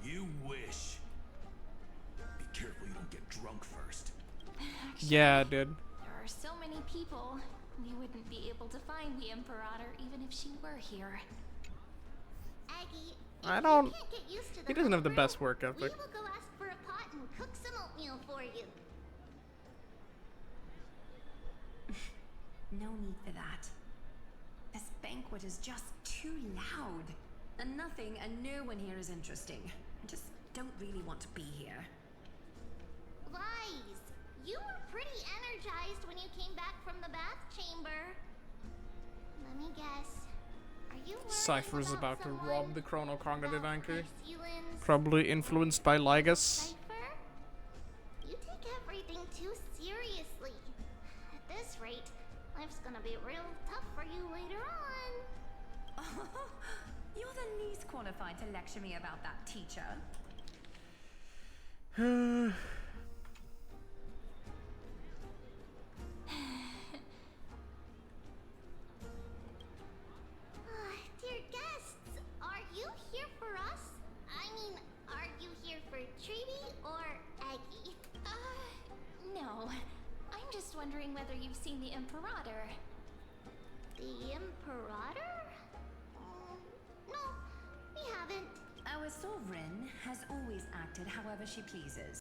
You wish. Be careful you don't get drunk first. Actually, Yeah, dude. there are so many people. We wouldn't be able to find the Imperator even if she were here. Aggie, I don't. you can't get used to the He doesn't have the honey best work brew, ethic. we will go ask for a pot and cook some oatmeal for you. No need for that. This banquet is just too loud. And nothing and no one here is interesting. I just don't really want to be here. Lies! You were pretty energized when you came back from the bath chamber. Let me guess. Are you worried Cypher's about to someone? rob the chronocognitive anchor. Hyceulans? Probably influenced by Lygus. Cypher? You take everything too seriously. At this rate, life's gonna be real tough for you later on. You're the least qualified to lecture me about that, teacher. Dear guests, are you here for us? I mean, are you here for Treaty or Aggie? No. I'm just wondering whether you've seen the Imperator. The Imperator? No, we haven't. Our sovereign has always acted however she pleases.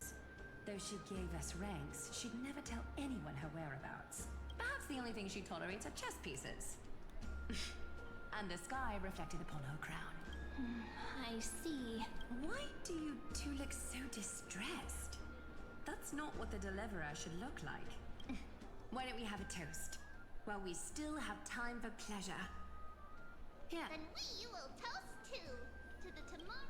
Though she gave us ranks, she'd never tell anyone her whereabouts. Perhaps the only thing she tolerates are chess pieces. And the sky reflected upon her crown. I see. Why do you two look so distressed? That's not what the deliverer should look like. Why don't we have a toast? While we still have time for pleasure. Here. Then we will toast to the tomorrow.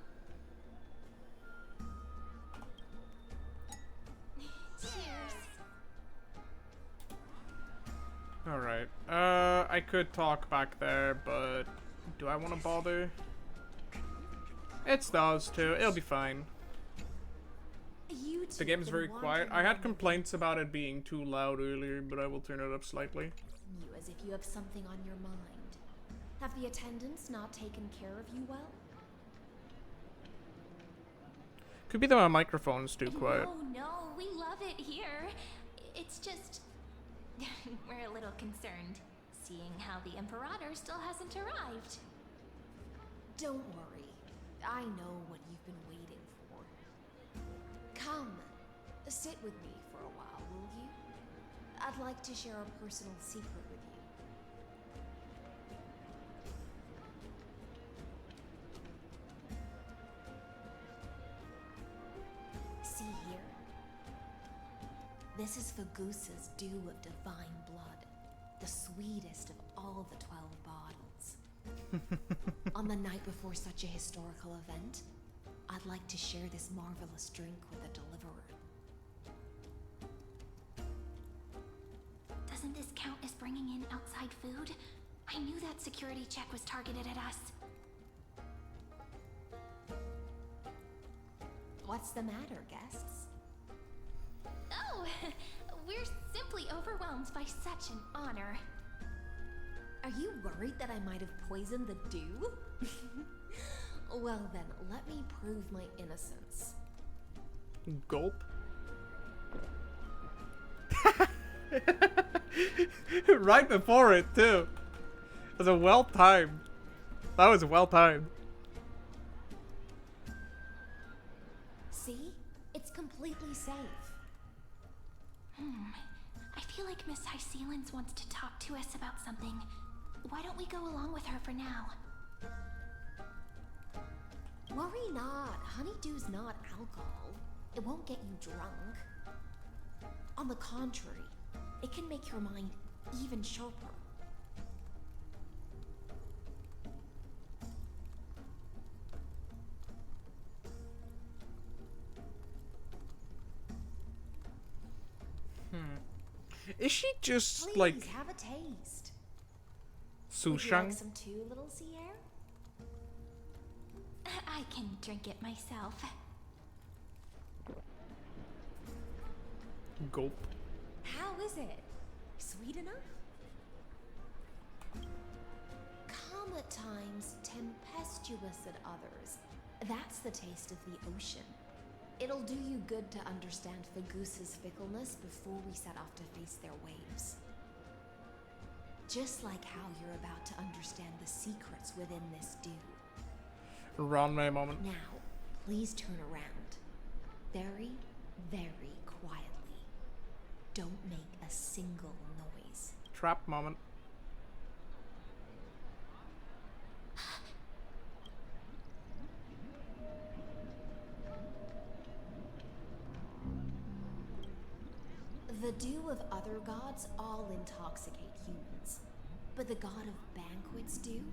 Cheers. Alright. I could talk back there, but do I want to bother? It's those two. It'll be fine. You two The game is have very been quiet. wandering I had around the complaints about it being too loud earlier, but I will turn it up slightly. you as if you have something on your mind. Have the attendants not taken care of you well? Could be that my microphone's too quiet. No, no, we love it here. It's just... we're a little concerned, seeing how the Imperator still hasn't arrived. Don't worry. I know what you've been waiting for. Come, sit with me for a while, will you? I'd like to share a personal secret with you. See here. This is Fagusa's dew of divine blood, the sweetest of all the 12 bottles. On the night before such a historical event, I'd like to share this marvelous drink with a deliverer. Doesn't this count as bringing in outside food? I knew that security check was targeted at us. What's the matter, guests? Oh, we're simply overwhelmed by such an honor. Are you worried that I might have poisoned the dew? Well then, let me prove my innocence. Gulp. Right before it, too. It was a well-timed. That was well-timed. See? It's completely safe. I feel like Miss Hysealins wants to talk to us about something. Why don't we go along with her for now? Worry not. Honeydew's not alcohol. It won't get you drunk. On the contrary, it can make your mind even sharper. Is she just Please, like have a taste. Su Would you like Shang? some too, little Sierra? I can drink it myself. Gulp. How is it? Sweet enough? Calm at times, tempestuous at others. That's the taste of the ocean. It'll do you good to understand Fagusa's fickleness before we set off to face their waves. Just like how you're about to understand the secrets within this dew. Runway moment. Now, please turn around. Very, very quietly. Don't make a single noise. Trap moment. The dew of other gods all intoxicate humans, but the god of banquets dew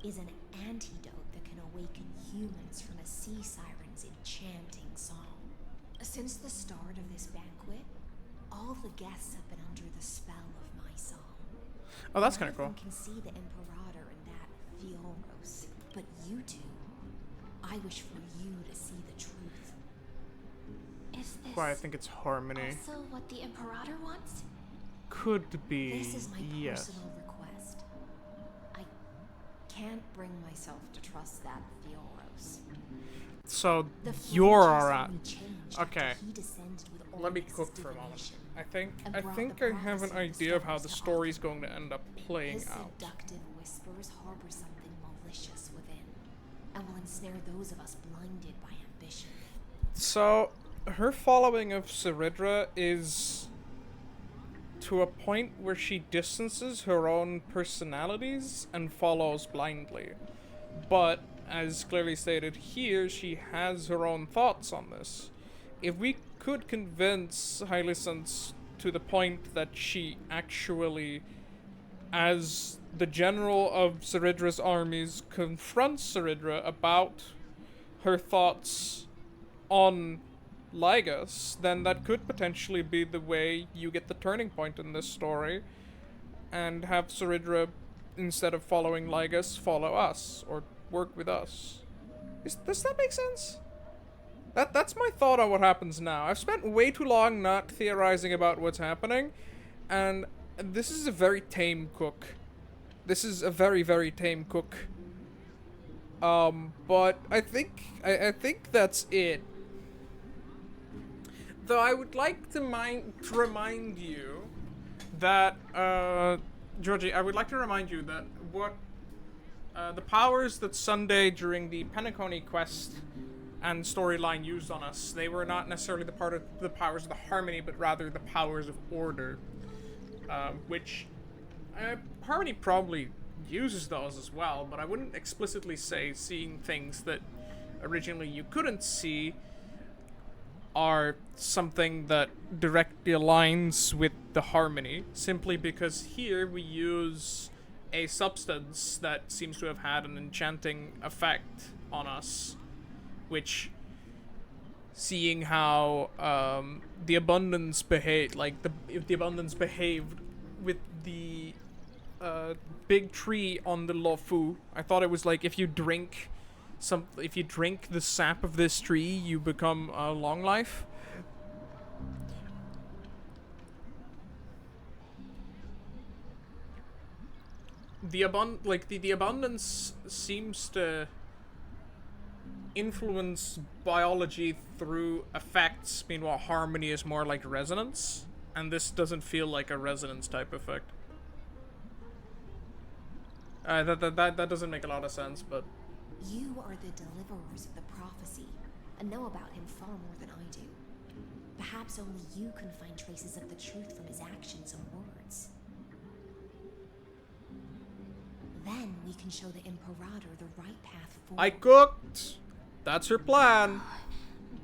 is an antidote that can awaken humans from a sea siren's enchanting song. Since the start of this banquet, all the guests have been under the spell of my song. Oh, that's kind of cool. None of them can see the Imperator in that Fioros, but you two, I wish for you to see the truth. Is this Why I think it's harmony. also what the Imperator wants? Could be. This is my yes. personal request. I can't bring myself to trust that Fioros. So The you're Flames alright. only changed Okay. after he descended with Let me Ormus's cook for a moment. divination I think and I brought think the I have an prophecy of the idea of how the stars to story's going to end up playing His out. seductive whispers harbor something malicious within, and will ensnare those of us blinded by ambition. So her following of Ciridra is to a point where she distances her own personalities and follows blindly. But as clearly stated here, she has her own thoughts on this. If we could convince Hylicent to the point that she actually, as the general of Ceridra's armies, confronts Ceridra about her thoughts on Lygus, then that could potentially be the way you get the turning point in this story, and have Ceridra, instead of following Lygus, follow us, or work with us. Does that make sense? That's my thought on what happens now. I've spent way too long not theorizing about what's happening, and this is a very tame cook. This is a very, very tame cook. But I think that's it. Though I would like to remind you that, Georgie, I would like to remind you that the powers that Sunday during the Penacony quest and storyline used on us, they were not necessarily the powers of the Harmony, but rather the powers of Order, which Harmony probably uses those as well, but I wouldn't explicitly say seeing things that originally you couldn't see are something that directly aligns with the Harmony, simply because here we use a substance that seems to have had an enchanting effect on us, which, seeing how the abundance behaved with the big tree on the Lofu, I thought it was like if you drink the sap of this tree, you become long life. The abundance seems to influence biology through effects. Meanwhile, Harmony is more like resonance, and this doesn't feel like a resonance type effect. That doesn't make a lot of sense, but You are the deliverers of the prophecy, and know about him far more than I do. Perhaps only you can find traces of the truth from his actions and words. Then we can show the Imperator the right path forward. I cooked! That's her plan.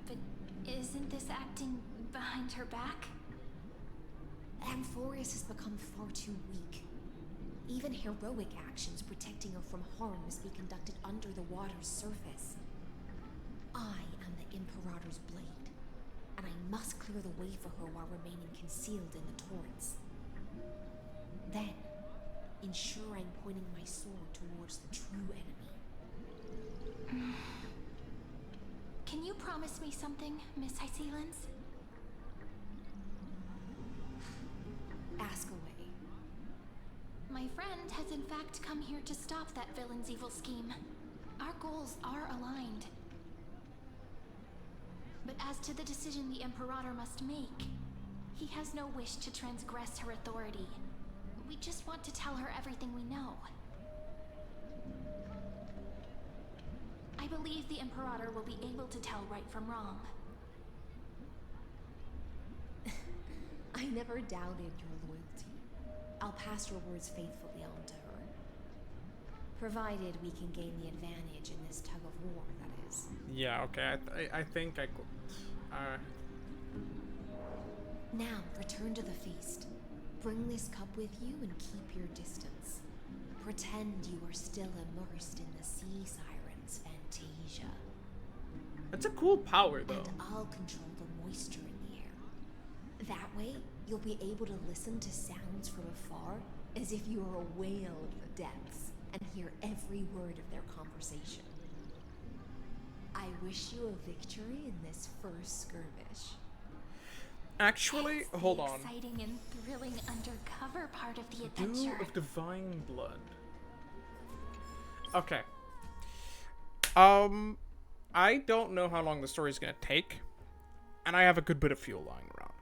But isn't this acting behind her back? Amphorius has become far too weak. Even heroic actions protecting her from harm must be conducted under the water's surface. I am the Imperator's blade, and I must clear the way for her while remaining concealed in the torrents. Then, ensure I'm pointing my sword towards the true enemy. Can you promise me something, Miss Hycelens? Ask away. My friend has in fact come here to stop that villain's evil scheme. Our goals are aligned. But as to the decision the Imperator must make, he has no wish to transgress her authority. We just want to tell her everything we know. I believe the Imperator will be able to tell right from wrong. I never doubted your loyalty. I'll pass your words faithfully on to her. Provided we can gain the advantage in this tug of war, that is. Yeah, okay, I think I could. Now, return to the feast. Bring this cup with you and keep your distance. Pretend you are still immersed in the sea siren's fantasia. That's a cool power, though. And I'll control the moisture in the air. That way, you'll be able to listen to sounds from afar as if you are a whale of the depths and hear every word of their conversation. I wish you a victory in this first skirmish. Actually, hold on. Exciting and thrilling undercover part of the Dew adventure. of Divine Blood. Okay. I don't know how long the story's gonna take, and I have a good bit of fuel lying around.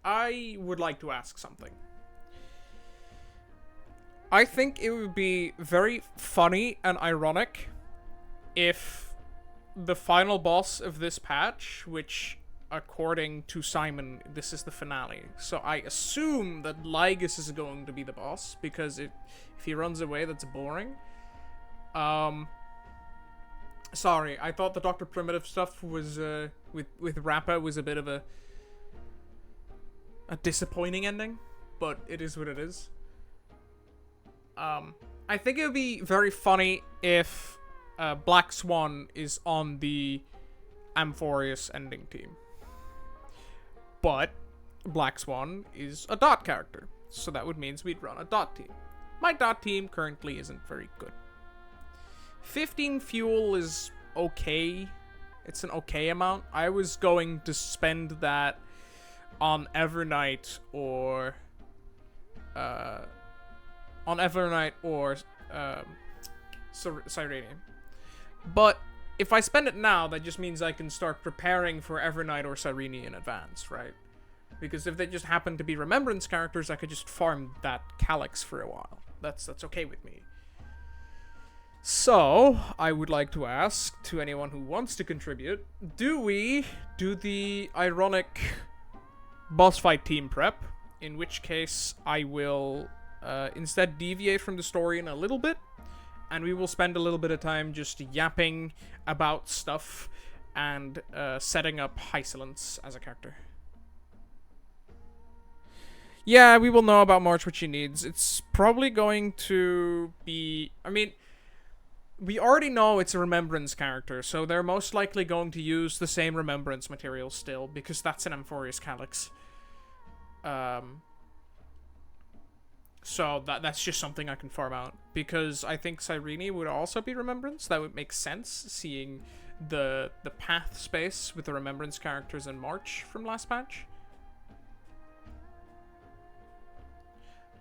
I would like to ask something. I think it would be very funny and ironic if the final boss of this patch, which according to Simon, this is the finale. So I assume that Lygus is going to be the boss, because if he runs away, that's boring. Sorry, I thought the Dr. Primitive stuff was, with Rappa was a bit of a disappointing ending, but it is what it is. I think it would be very funny if Black Swan is on the Amphorius ending team. But Black Swan is a dot character, so that would mean we'd run a dot team. My dot team currently isn't very good. 15 fuel is okay. It's an okay amount. I was going to spend that on Evernight or Cyranium. But if I spend it now, that just means I can start preparing for Evernight or Cyrene in advance, right? Because if they just happen to be Remembrance characters, I could just farm that Calyx for a while. That's okay with me. So, I would like to ask to anyone who wants to contribute, do we do the ironic boss fight team prep? In which case, I will instead deviate from the story in a little bit, and we will spend a little bit of time just yapping about stuff and setting up Hysolence as a character. Yeah, we will know about March what she needs. It's probably going to be... I mean, we already know it's a Remembrance character, so they're most likely going to use the same Remembrance material still, because that's an Amphorius Calyx. So that's just something I can farm out. Because I think Cyrene would also be Remembrance. That would make sense, seeing the path space with the Remembrance characters in March from last patch.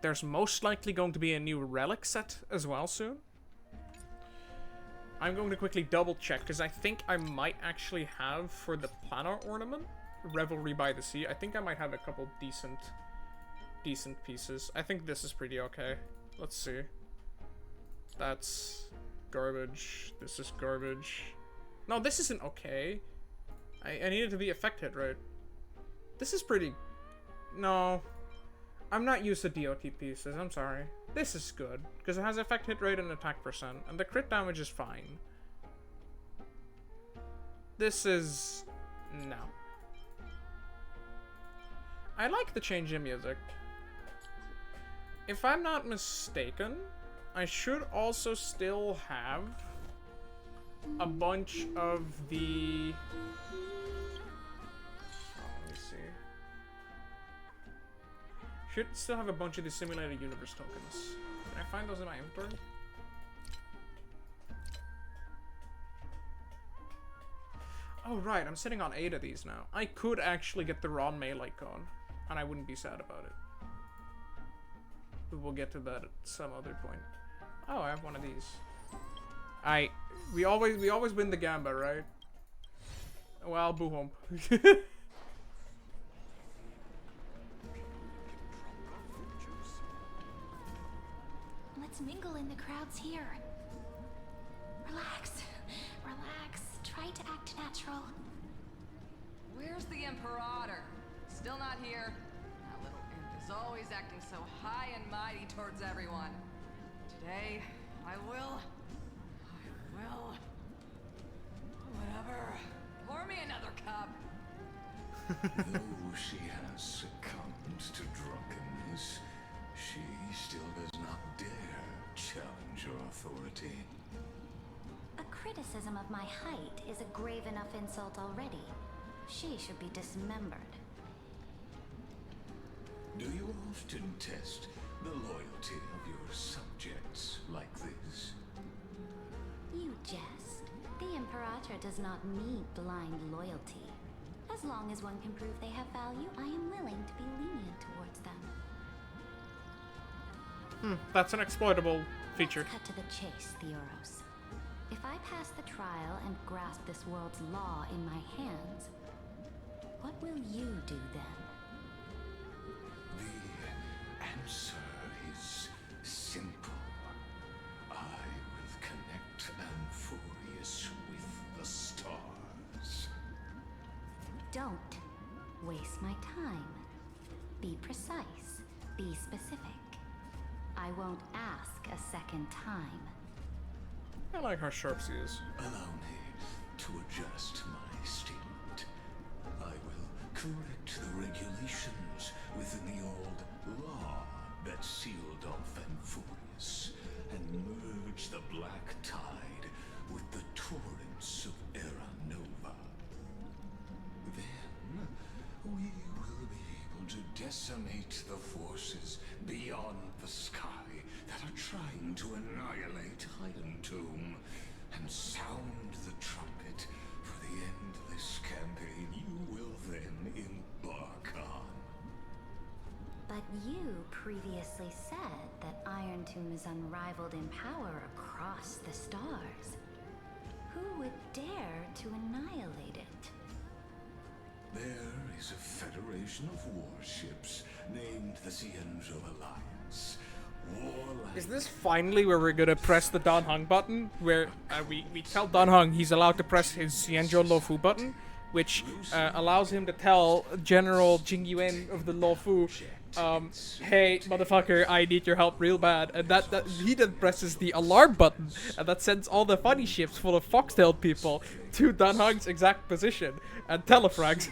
There's most likely going to be a new relic set as well soon. I'm going to quickly double check, because I think I might actually have, for the Planar Ornament, Revelry by the Sea, I think I might have a couple decent pieces. I think this is pretty okay. Let's see. That's garbage. This is garbage. No, this isn't okay. I need it to be affected, right? This is pretty... No. I'm not used to DOT pieces, I'm sorry. This is good, because it has effect hit rate and attack percent, and the crit damage is fine. This is... no. I like the change in music. If I'm not mistaken, I should also still have a bunch of the... let me see. Should still have a bunch of the simulated universe tokens. Can I find those in my inventory? Oh right, I'm sitting on 8 of these now. I could actually get the Ron melee cone, and I wouldn't be sad about it. But we'll get to that at some other point. Oh, I have one of these. We always win the Gamba, right? Well, boo hump. Let's mingle in the crowds here. Relax. Relax. Try to act natural. Where's the Imperator? Still not here. That little imp is always acting so high and mighty towards everyone. Today, I will... Whatever. Pour me another cup. Though she has succumbed to drunkenness, she still does not dare challenge your authority. A criticism of my height is a grave enough insult already. She should be dismembered. Do you often test the loyalty of your subjects like this? You jest. The Imperator does not need blind loyalty. As long as one can prove they have value, I am willing to be lenient towards them. That's an exploitable feature. Let's cut to the chase, Theoros. If I pass the trial and grasp this world's law in my hands, what will you do then? The answer is simple. I will connect Amphorius with the stars. Don't waste my time. Be precise. Be specific. I won't ask a second time. I like how sharp she is. Allow me to adjust my statement. I will correct the regulations within the old law that sealed off Amphorius and merge the black tide with the torrents of Era Nova. Then we will be able to decimate the forces beyond the sky that are trying to annihilate Highland Tomb and sound the trumpet for the end tomb is unrivaled in power across the stars. Who would dare to annihilate it? There is a federation of warships named the Cienzo Alliance. Warlike. Is this finally where we're gonna press the Dan Heng button? Where we tell Dan Heng he's allowed to press his Xianzhou Luofu button, which allows him to tell General Jing Yuan of the Luofu, hey, motherfucker, I need your help real bad. And that he then presses the alarm button, and that sends all the funny ships full of foxtailed people to Dan Heng's exact position and telefrags.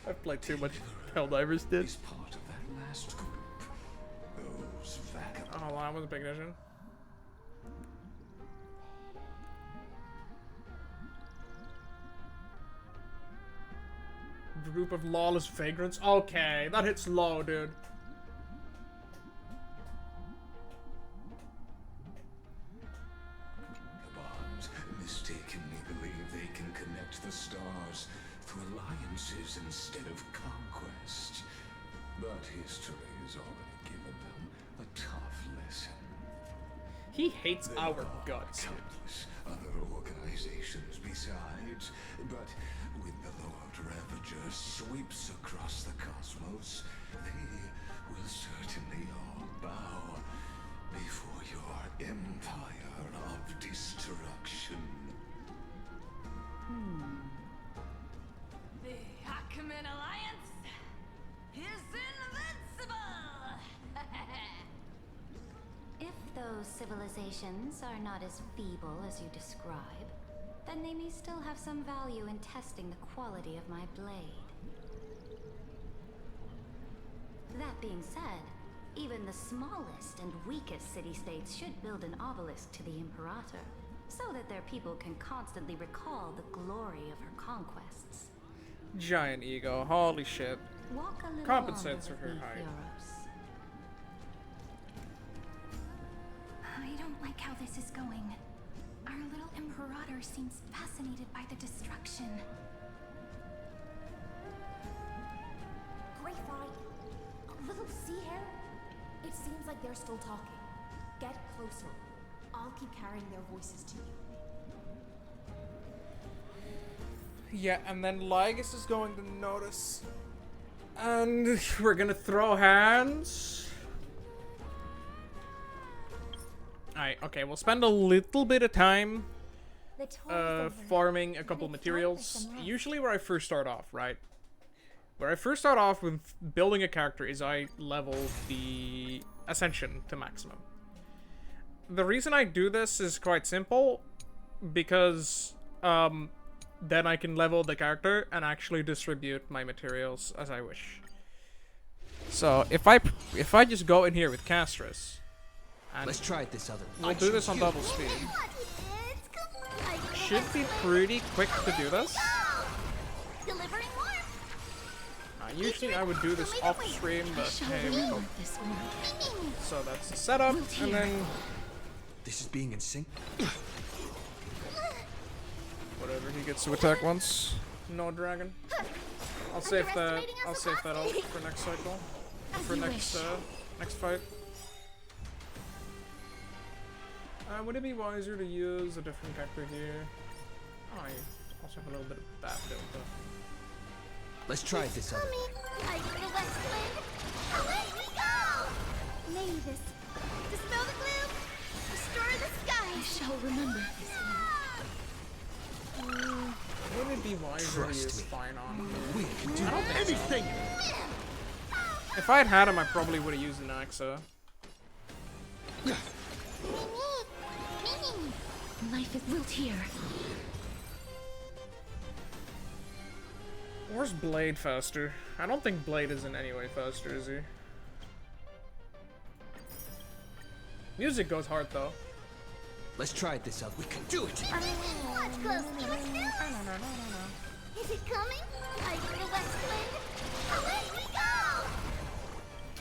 I've played too much Helldivers, did. Oh, I wasn't paying attention. Group of lawless vagrants. Okay, that hits low, dude. The Bonds mistakenly believe they can connect the stars through alliances instead of conquest. But history has already given them a tough lesson. He hates our guts. Countless other organizations besides, but when the Lord Ravager sweeps across the cosmos, they will certainly all bow before your empire of destruction. The Ackman Alliance is invincible! If those civilizations are not as feeble as you describe, then they may still have some value in testing the quality of my blade. That being said, even the smallest and weakest city-states should build an obelisk to the Imperator, so that their people can constantly recall the glory of her conquests. Giant ego, holy shit. Walk a little Compensates for longer her with me, height. Fioros. I don't like how this is going. Our little Imperator seems fascinated by the destruction. Grapevine, a little sea hair? It seems like they're still talking. Get closer. I'll keep carrying their voices to you. Yeah, and then Lygus is going to notice. And we're gonna throw hands. Alright, okay, we'll spend a little bit of time farming a couple materials. Usually where I first start off, right? Where I first start off with building a character is I level the Ascension to maximum. The reason I do this is quite simple, because then I can level the character and actually distribute my materials as I wish. So if I just go in here with Castris, and let's try it this other. We'll do this on double speed. Should be pretty quick to do this. Delivering warmth. Usually I would do this off stream, but hey, we go. So that's the setup, and then this is being in sync. Whatever, he gets to attack once. No dragon. I'll save that. I'll save that out for next cycle. For next next fight. Would it be wiser to use a different character here? Oh, I also have a little bit of that built up. Let's try this out. Like the west wind. Away we go! Mavis, dispel the gloom, restore the sky. I shall remember this one. Would it be wiser to use Fine on? We can do I don't think anything! So. If I had had him, I probably would have used an Axa. Life is built here. Where's Blade faster? I don't think Blade is in any way faster, is he? Music goes hard though. Let's try it this out. We can do it! Watch closely, what's this? Is it coming? Like the west wind. Away we go!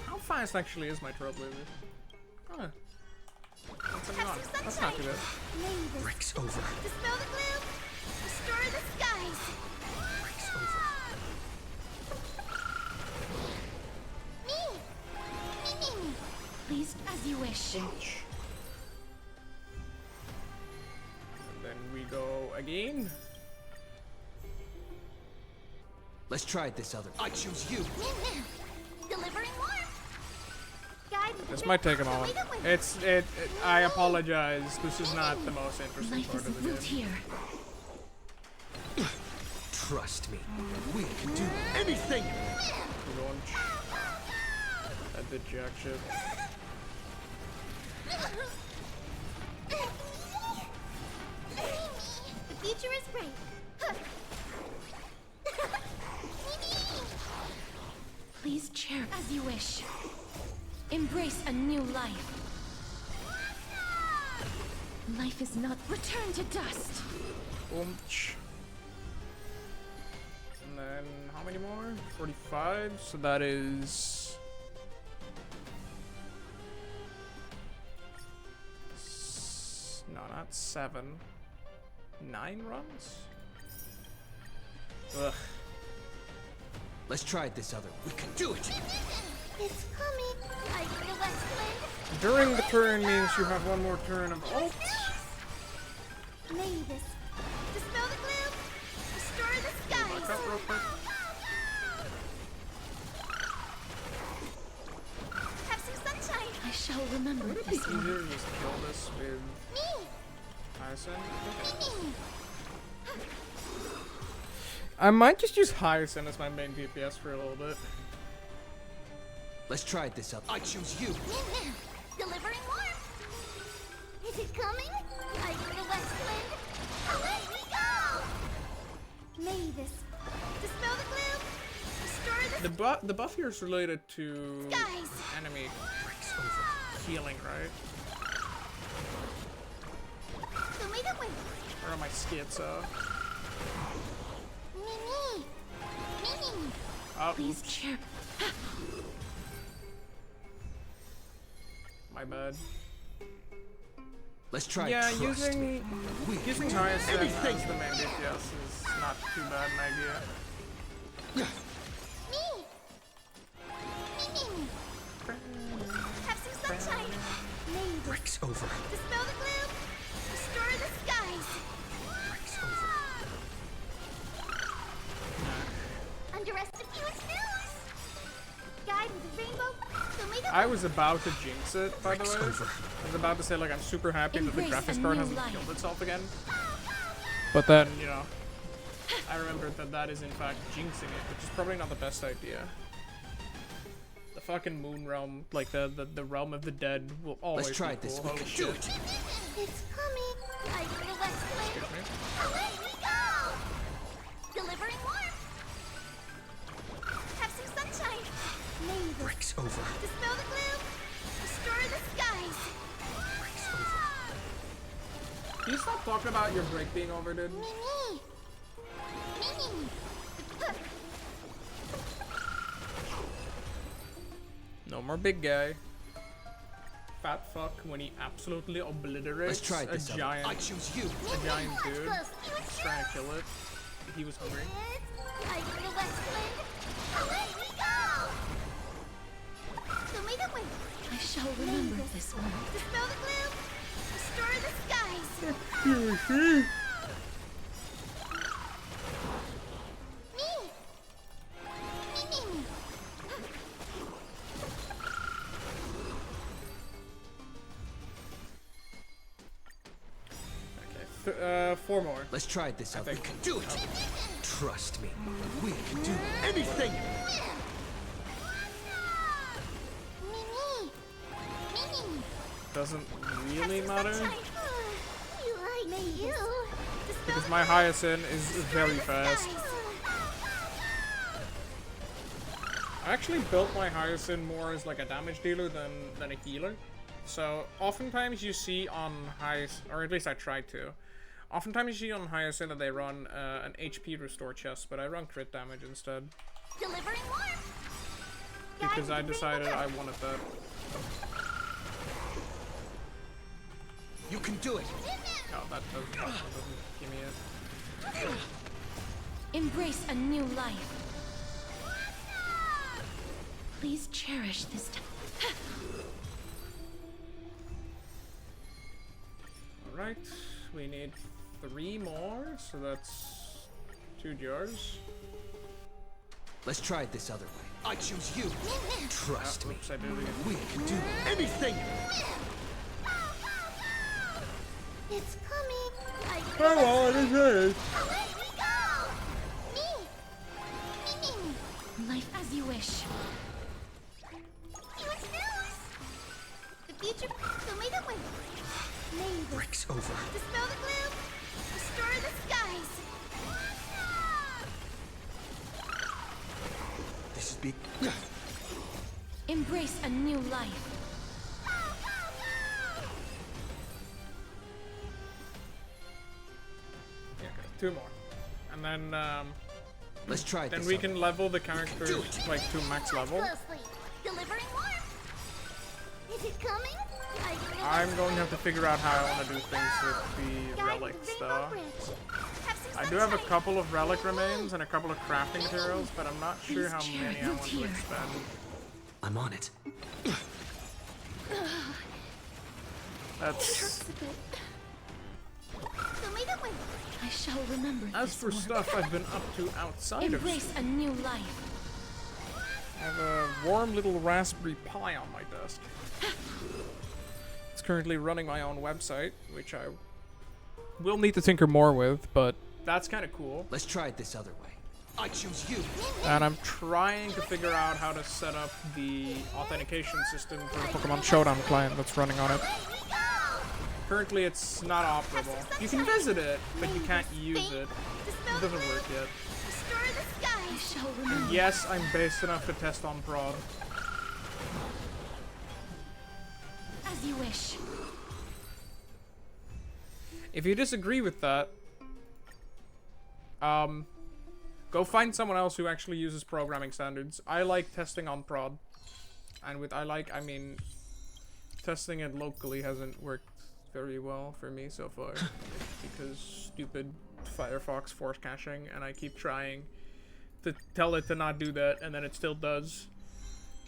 How fast actually is my Trailblazer? Huh. That's not too bad. Mavis, Breaks over. dispel the gloom, restore the skies. Breaks over. Me. Please As you wish. And then we go again. Let's try this other. I choose you. Delivering warmth. Guiding This might take a moment. I apologize. This is not the most interesting part of the game. Here. Trust me. We can do anything. Launch. That did jack shit. The future is bright. Please chair as you wish. Embrace a new life. Life is not return to dust. Boomch. And then how many more? 45. So that is no, not 7. 9 runs. Ugh. Let's try this other. We can do it. It's coming. Like the west wind. During the turn means you have one more turn of ult. Mavis. Dispel the gloom. Restore the skies. Back up real quick. Have some sunshine. I shall remember Would it be this easier one. to just kill this with Hyacinth? I might just use Hyacinth as my main DPS for a little bit. Let's try this up. I choose you. Delivering warmth. Is it coming? Like the west wind. Away we go. Mavis. Dispel the gloom. Restore the The buff here is related to skies. enemy healing, right? So may the wind. Or am I schizo? Mimi. Mimi. Oh, Please oops. chair. My bad. Let's try. Yeah, trust using me. using Hyacinth as the main DPS is not too bad an idea. Me. Mimi. Have some sunshine. Mavis. Breaks over. Dispel the gloom. Restore the skies. Breaks over. Underestimate news. Guide with the rainbow. So may the I was about to jinx it, by the way. I was about to say, like, I'm super happy that the Embrace graphics a card new hasn't life. killed itself again. But then, you know, I remembered that that is in fact jinxing it, which is probably not the best idea. The fucking moon realm, like the realm of the dead, will always Let's try be this. cool. We Holy can shit. do it. It's coming. Like the west wind. Excuse me. Away we go. Delivering warmth. Have some sunshine. Mavis. Breaks over. Dispel the gloom. Restore the skies. Breaks over. Can you stop talking about your break being over, dude? Mimi. Mimi. No more big guy. Fat fuck when he absolutely obliterates Let's try this a other. giant, I choose you. a giant dude. Just trying to kill it. He was hungry. Like the west wind. Away we go. So may the wind. I shall remember this one. Dispel the gloom. Restore the skies. Me. Mimi. Okay, 4 more. Let's try this I out. We think. can do it. Trust me. We can do anything. Mimi. Mimi. Doesn't really matter You like you. because my Hyacinth is very fast. I actually built my Hyacinth more as like a damage dealer than a healer. So oftentimes you see on Hyacinth, or at least I tried to. Oftentimes you see on Hyacinth that they run an HP restore chest, but I run crit damage instead. Delivering warmth. Because I decided I wanted that. You can do it. No, that doesn't give me it. Embrace a new life. Please cherish this time. Alright, we need 3 more, so that's 2 jars. Let's try it this other way. I choose you. Trust me. Oops, I did it again. We can do anything. It's coming. Come on, it is. Away we go. Me. Life as you wish. Huge news. The future. Show me the way. May the Breaks over. dispel the gloom. Restore the skies. This is big. Embrace a new life. Yeah, okay, 2 more. And then, let's try it then this we other can level the characters, like, to max level. Closely. Delivering warmth. Is it coming? I'm going to have to figure out how I want to do things with the relics, though. I do have a couple of relic remains and a couple of crafting materials, but I'm not sure how many I want to expend. I'm on it. That's... I shall remember. As for stuff I've been up to outside of Embrace school, a new life. I have a warm little Raspberry Pi on my desk. It's currently running my own website, which I will need to tinker more with, but that's kind of cool. Let's try it this other way. I choose you. And I'm trying to figure out how to set up the authentication system for the Pokemon Showdown client that's running on it. Currently, it's not operable. You can visit it, but you can't use it. It doesn't work yet. And yes, I'm based enough to test on prod. As you wish. If you disagree with that, go find someone else who actually uses programming standards. I like testing on prod. And with I like, I mean, testing it locally hasn't worked very well for me so far. Because stupid Firefox force caching, and I keep trying to tell it to not do that, and then it still does.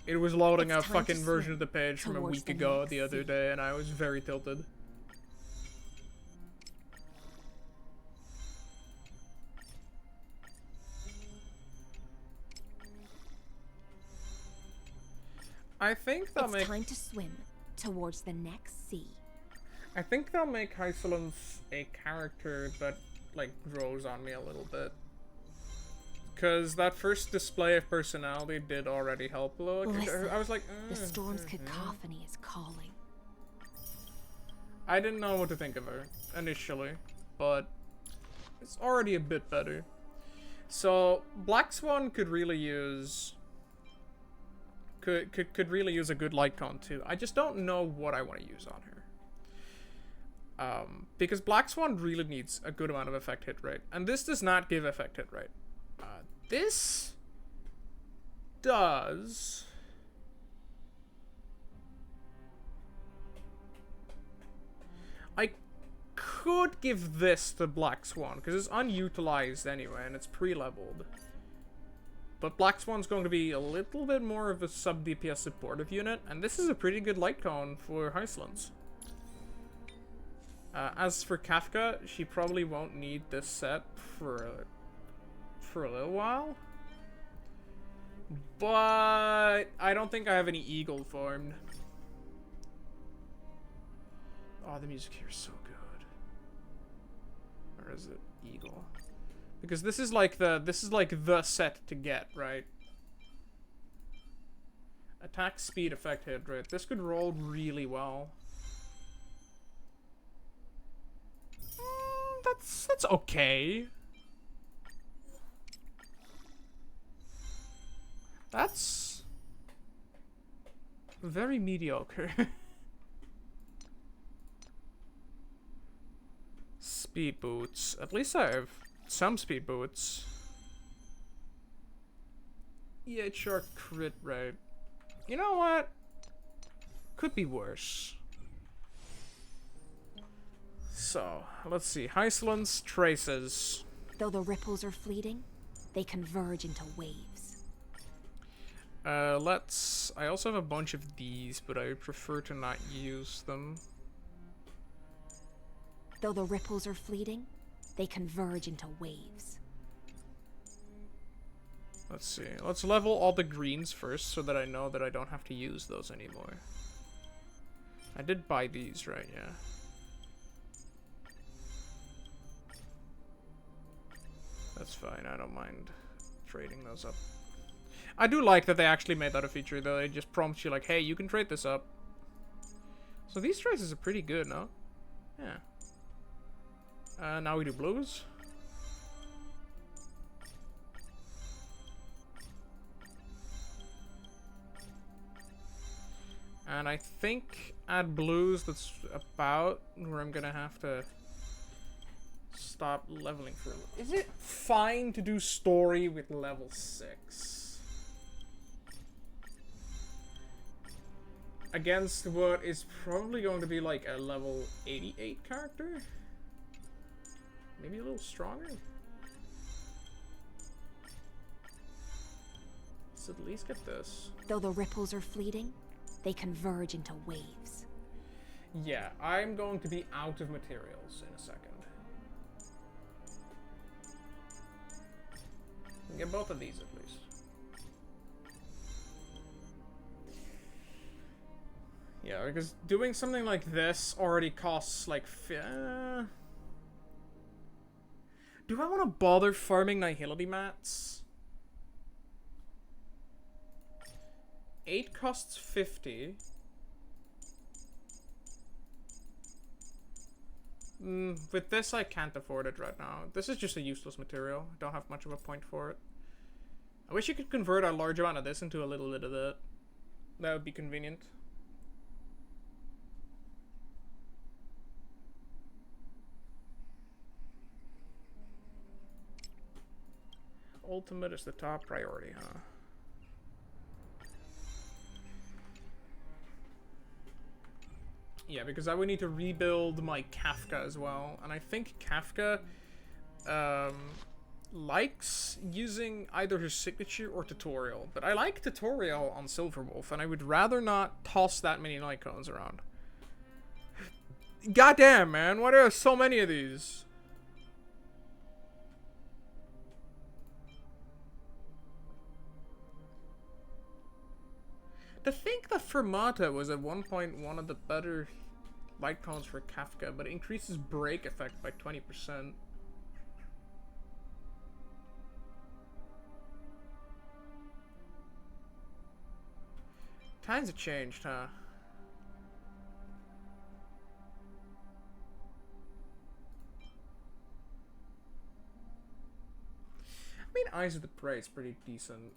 It was loading a fucking version of the page from a week ago the other day, and I was very tilted. I think they'll make... It's time to swim towards the next sea. I think they'll make Hysolence a character that, like, grows on me a little bit. Because that first display of personality did already help a little. Listen, I was like, the storm's cacophony is calling. I didn't know what to think of her initially, but it's already a bit better. So Black Swan could really use could really use a good light con too. I just don't know what I want to use on her. Because Black Swan really needs a good amount of effect hit rate, and this does not give effect hit rate. This does. I could give this to Black Swan, because it's unutilized anyway, and it's pre-leveled. But Black Swan's going to be a little bit more of a sub-DPS supportive unit, and this is a pretty good light cone for Hysolence. As for Kafka, she probably won't need this set for a little while. But I don't think I have any Eagle formed. Oh, the music here is so good. Or is it Eagle? Because this is like the set to get, right? Attack speed, effect hit rate. This could roll really well. That's okay. That's very mediocre. Speed boots. At least I have some speed boots. Yeah, sure, crit rate. You know what? Could be worse. So, let's see. Hysolence traces. Though the ripples are fleeting, they converge into waves. I also have a bunch of these, but I prefer to not use them. Though the ripples are fleeting, they converge into waves. Let's see. Let's level all the greens first so that I know that I don't have to use those anymore. I did buy these, right? Yeah. That's fine. I don't mind trading those up. I do like that they actually made that a feature, though. They just prompt you like, hey, you can trade this up. So these traces are pretty good, no? Yeah. Now we do blues. And I think at blues, that's about where I'm gonna have to stop leveling for. Is it fine to do story with level 6? Against what is probably going to be like a level 88 character? Maybe a little stronger? Let's at least get this. Though the ripples are fleeting, they converge into waves. Yeah, I'm going to be out of materials in a second. Get both of these at least. Yeah, because doing something like this already costs like... Do I want to bother farming Nihility mats? 8 costs 50. With this, I can't afford it right now. This is just a useless material. I don't have much of a point for it. I wish you could convert a large amount of this into a little bit of that. That would be convenient. Ultimate is the top priority, huh? Yeah, because I would need to rebuild my Kafka as well. And I think Kafka likes using either his signature or tutorial. But I like tutorial on Silverwolf, and I would rather not toss that many light cones around. Goddamn, man, why are there so many of these? To think that Fermata was at one point one of the better light cones for Kafka, but it increases break effect by 20%. Times have changed, huh? I mean, Eyes of the Prey is pretty decent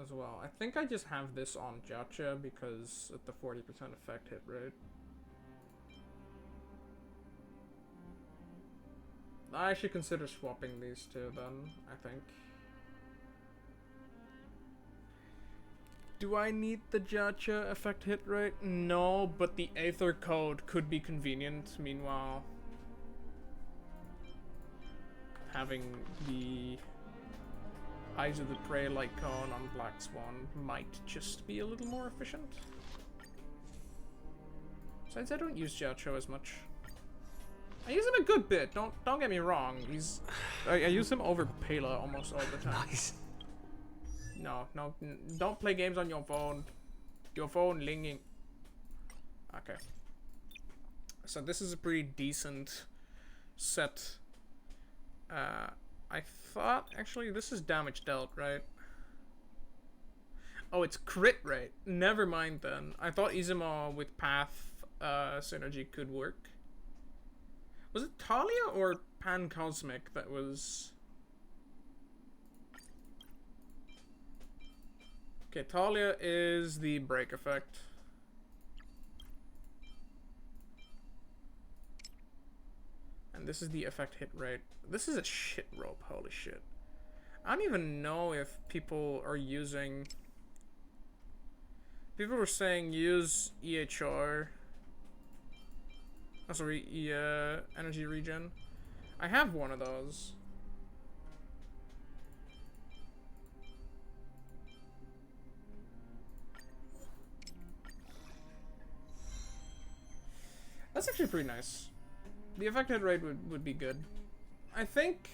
as well. I think I just have this on Jacha because of the 40% effect hit rate. I should consider swapping these two then, I think. Do I need the Jacha effect hit rate? No, but the Aether code could be convenient. Meanwhile, having the Eyes of the Prey light cone on Black Swan might just be a little more efficient. Besides, I don't use Jacho as much. I use him a good bit. Don't get me wrong. I use him over Pela almost all the time. Nice. No, don't play games on your phone. Your phone linging. Okay. So this is a pretty decent set. I thought actually this is damage dealt, right? Oh, it's crit rate. Never mind then. I thought Izumo with Path synergy could work. Was it Talia or Pan Cosmic that was? Okay, Talia is the break effect. And this is the effect hit rate. This is a shit rope, holy shit. I don't even know if people are using... People were saying use EHR. Oh, sorry, energy regen. I have one of those. That's actually pretty nice. The effect hit rate would be good. I think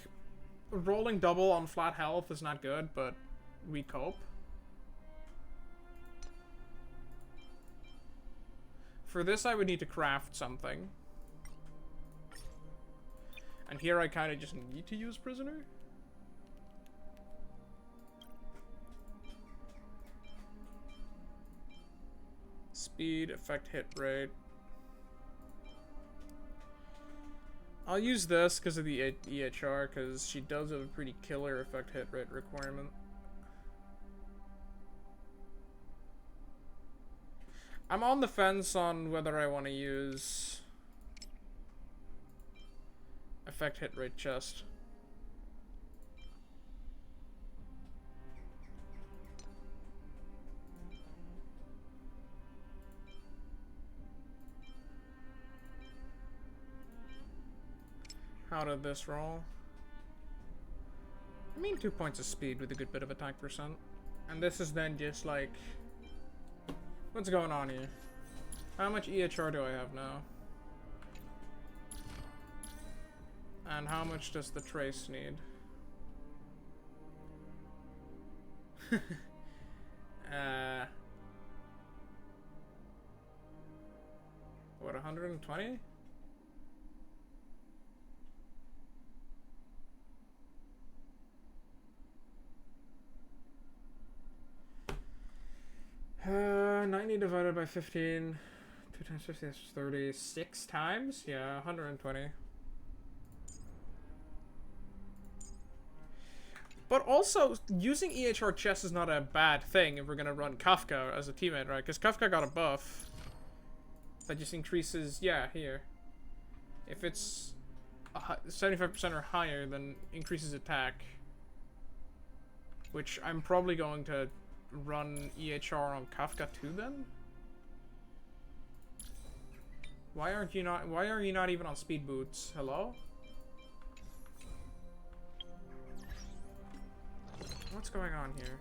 rolling double on flat health is not good, but we cope. For this, I would need to craft something. And here I kind of just need to use Prisoner. Speed, effect hit rate. I'll use this because of the EHR, because she does have a pretty killer effect hit rate requirement. I'm on the fence on whether I want to use effect hit rate chest. How did this roll? I mean, 2 points of speed with a good bit of attack percent. And this is then just like... What's going on here? How much EHR do I have now? And how much does the trace need? What, 120? Uh, 90 divided by 15. 2 times 50, that's 36 times? Yeah, 120. But also, using EHR chess is not a bad thing if we're gonna run Kafka as a teammate, right? Because Kafka got a buff that just increases, yeah, here. If it's 75% or higher, then increases attack. Which I'm probably going to run EHR on Kafka too then? Why are you not even on speed boots? Hello? What's going on here?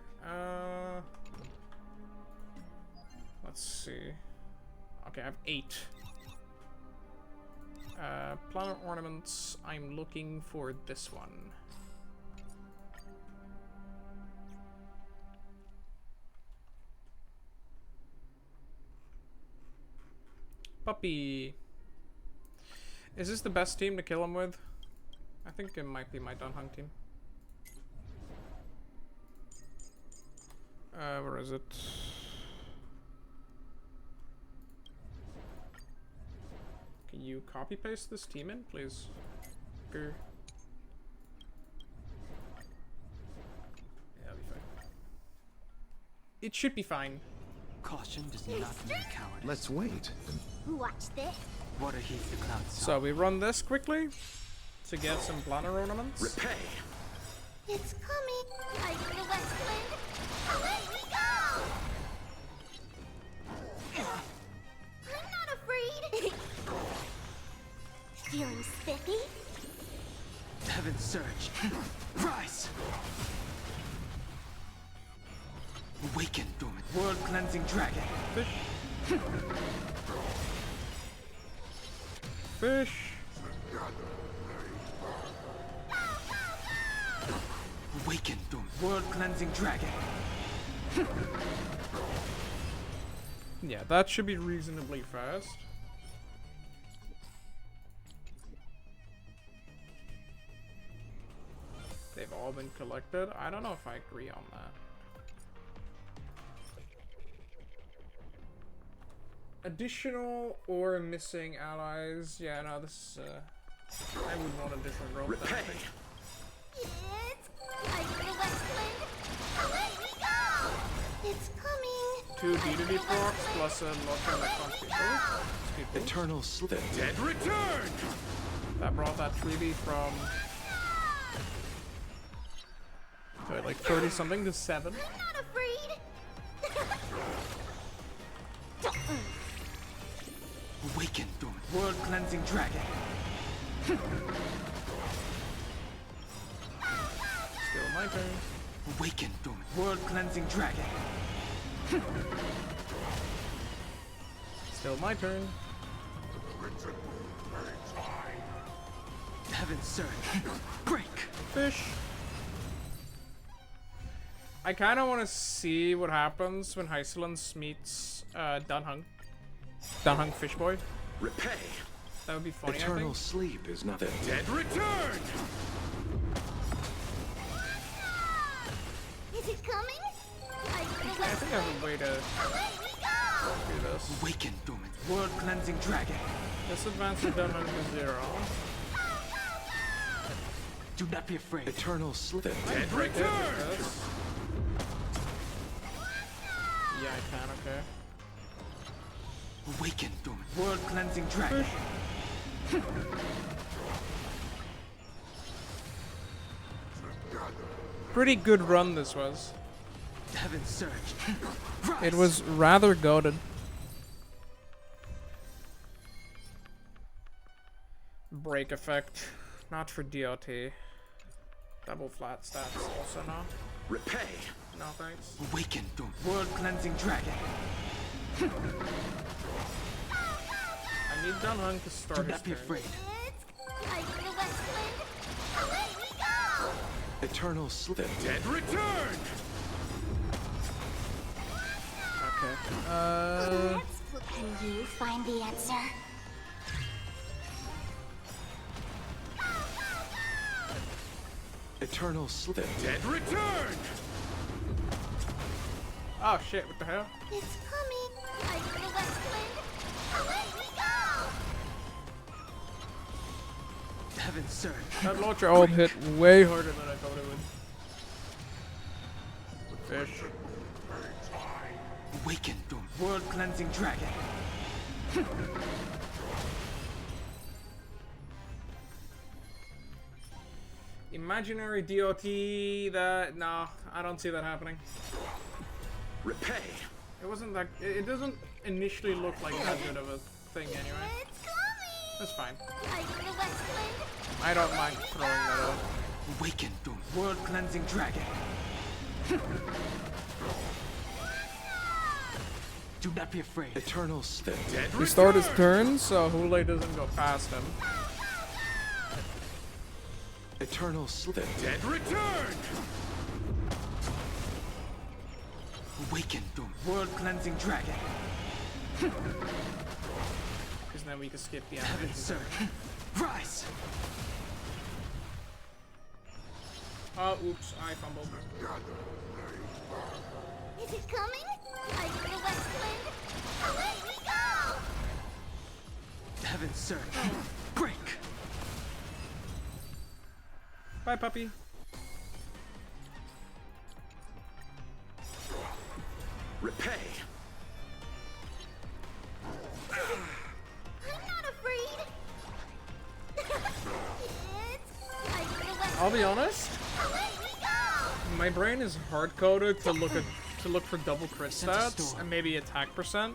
Let's see. Okay, I have 8. Planet ornaments, I'm looking for this one. Puppy. Is this the best team to kill him with? I think it might be my Dunhung team. Where is it? Can you copy paste this team in, please? Grr. Yeah, that'll be fine. It should be fine. Caution does not mean cowardice. Let's wait. Watch this. Water heats the clouds. So we run this quickly to get some planner ornaments. Repay. It's coming. Like the West Wind. Away we go! I'm not afraid. Feeling spiffy? Heaven surge. Rise. Awaken, dormant. World cleansing dragon. Fish. Fish. Awaken, dormant. World cleansing dragon. Yeah, that should be reasonably fast. They've all been collected. I don't know if I agree on that. Additional or missing allies. Yeah, no, this I would want additional rope. It's like the West Wind. Away we go! It's coming. 2 D2D procs plus a locker that comes before. Eternal sleep. The dead return! That brought that freebie from like 30 something to 7. I'm not afraid. Awaken, dormant. World cleansing dragon. Still my turn. Awaken, dormant. World cleansing dragon. Still my turn. Heaven surge. Break. Fish. I kind of want to see what happens when Hysolence meets Dunhung. Dunhung Fishboy. Repay. That would be funny. Eternal I think. sleep is not the dead Return! Is it coming? I think I have a way to do this. Awaken, dormant. World cleansing dragon. This advances Dunhung to 0. Do not be afraid. eternal sleep. Dead return. Yeah, I can. Okay. Awaken, dormant. World cleansing dragon. Pretty good run this was. Heaven surge. It was rather goated. Break effect. Not for DOT. Double flat stats also no. Repay. No thanks. Awaken, dormant. World cleansing dragon. I need Dunhung to start Do his not be turn. afraid. Like the West Wind. Away we go! Eternal sleep. Dead return! Okay. Can you find the answer? Eternal sleep. Dead return! Oh shit, what the hell? It's coming. Like the West Wind. Away we go! Heaven surge. That launcher ult hit way harder than I thought it would. Fish. Awaken, dormant. World cleansing dragon. Imaginary DOT that no, I don't see that happening. Repay. It wasn't that it doesn't initially look like that good of a thing anyway. That's fine. Like the West Wind. I don't mind throwing that out. Awaken, dormant. World cleansing dragon. Do not be afraid. Eternal sleep. He started his turn, so Hule doesn't go past him. Eternal sleep. Dead return! Awaken, dormant. World cleansing dragon. Because then we can skip the Heaven animation. surge. Rise. Oh, oops, I fumbled. Is it coming? Like the West Wind. Away we go! Heaven surge. Break. Bye, puppy. Repay. I'm not afraid. It's like the West I'll be honest. Away we go! My brain is hard coded to look for double crit stats and maybe attack percent.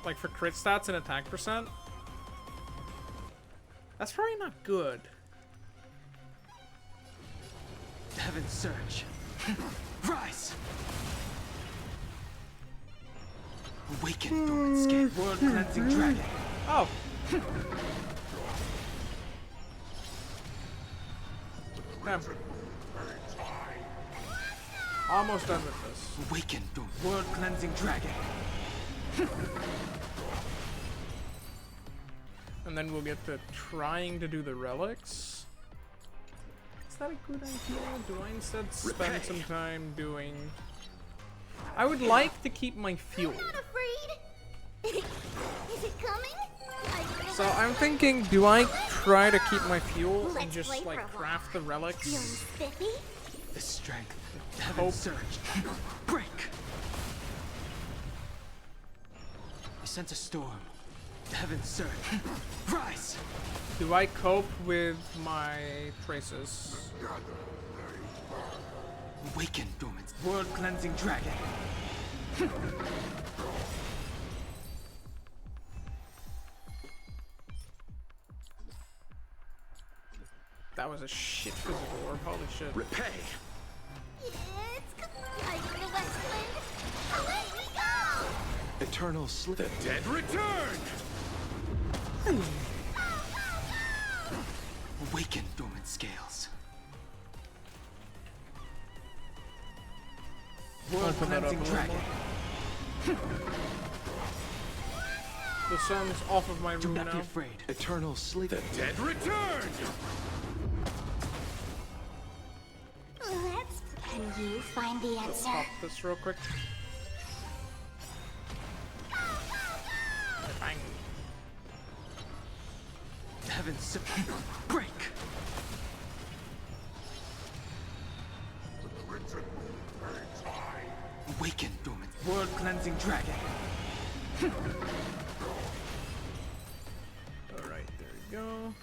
Like for crit stats and attack percent. That's probably not good. Heaven surge. Rise. Awaken, dormant skin. World cleansing dragon. Oh. Damn. Almost done with this. Awaken, dormant. World cleansing dragon. And then we'll get to trying to do the relics. Is that a good idea? Do I instead spend some time doing... I would like to keep my fuel. I'm not afraid. Is it coming? Like the So West I'm thinking, do I try to keep my fuel and Let's just play like for a while. craft the relics? Feeling spiffy? The strength. Heaven surge. Break. I sense a storm. Heaven surge. Rise. Do I cope with my traces? Awaken, dormant. World cleansing dragon. That was a shit physical orb, holy shit. Repay. It's like the West Wind. Away we go! Eternal sleep. Dead return! Awaken, dormant scales. World cleansing dragon. The sun's off of my Do room not now. be afraid. Eternal sleep. The dead return! Can you find the Let's answer? pop this real quick. Bang. Heavens, break. Awaken, dormant. World cleansing dragon. Alright, there we go.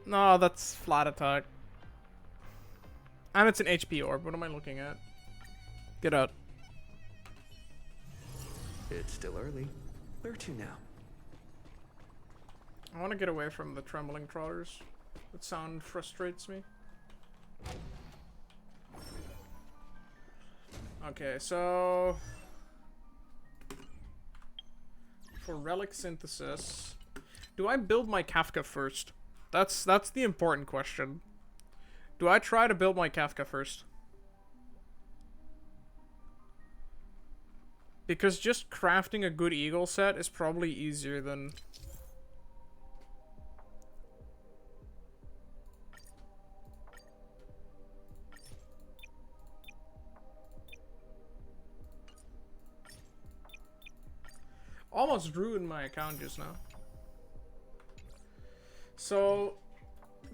No, that's flat attack. And it's an HP orb. What am I looking at? Get out. It's still early. Where to now? I want to get away from the trembling trotters. That sound frustrates me. Okay, so for relic synthesis, do I build my Kafka first? That's the important question. Do I try to build my Kafka first? Because just crafting a good eagle set is probably easier than... Almost ruined my account just now. So,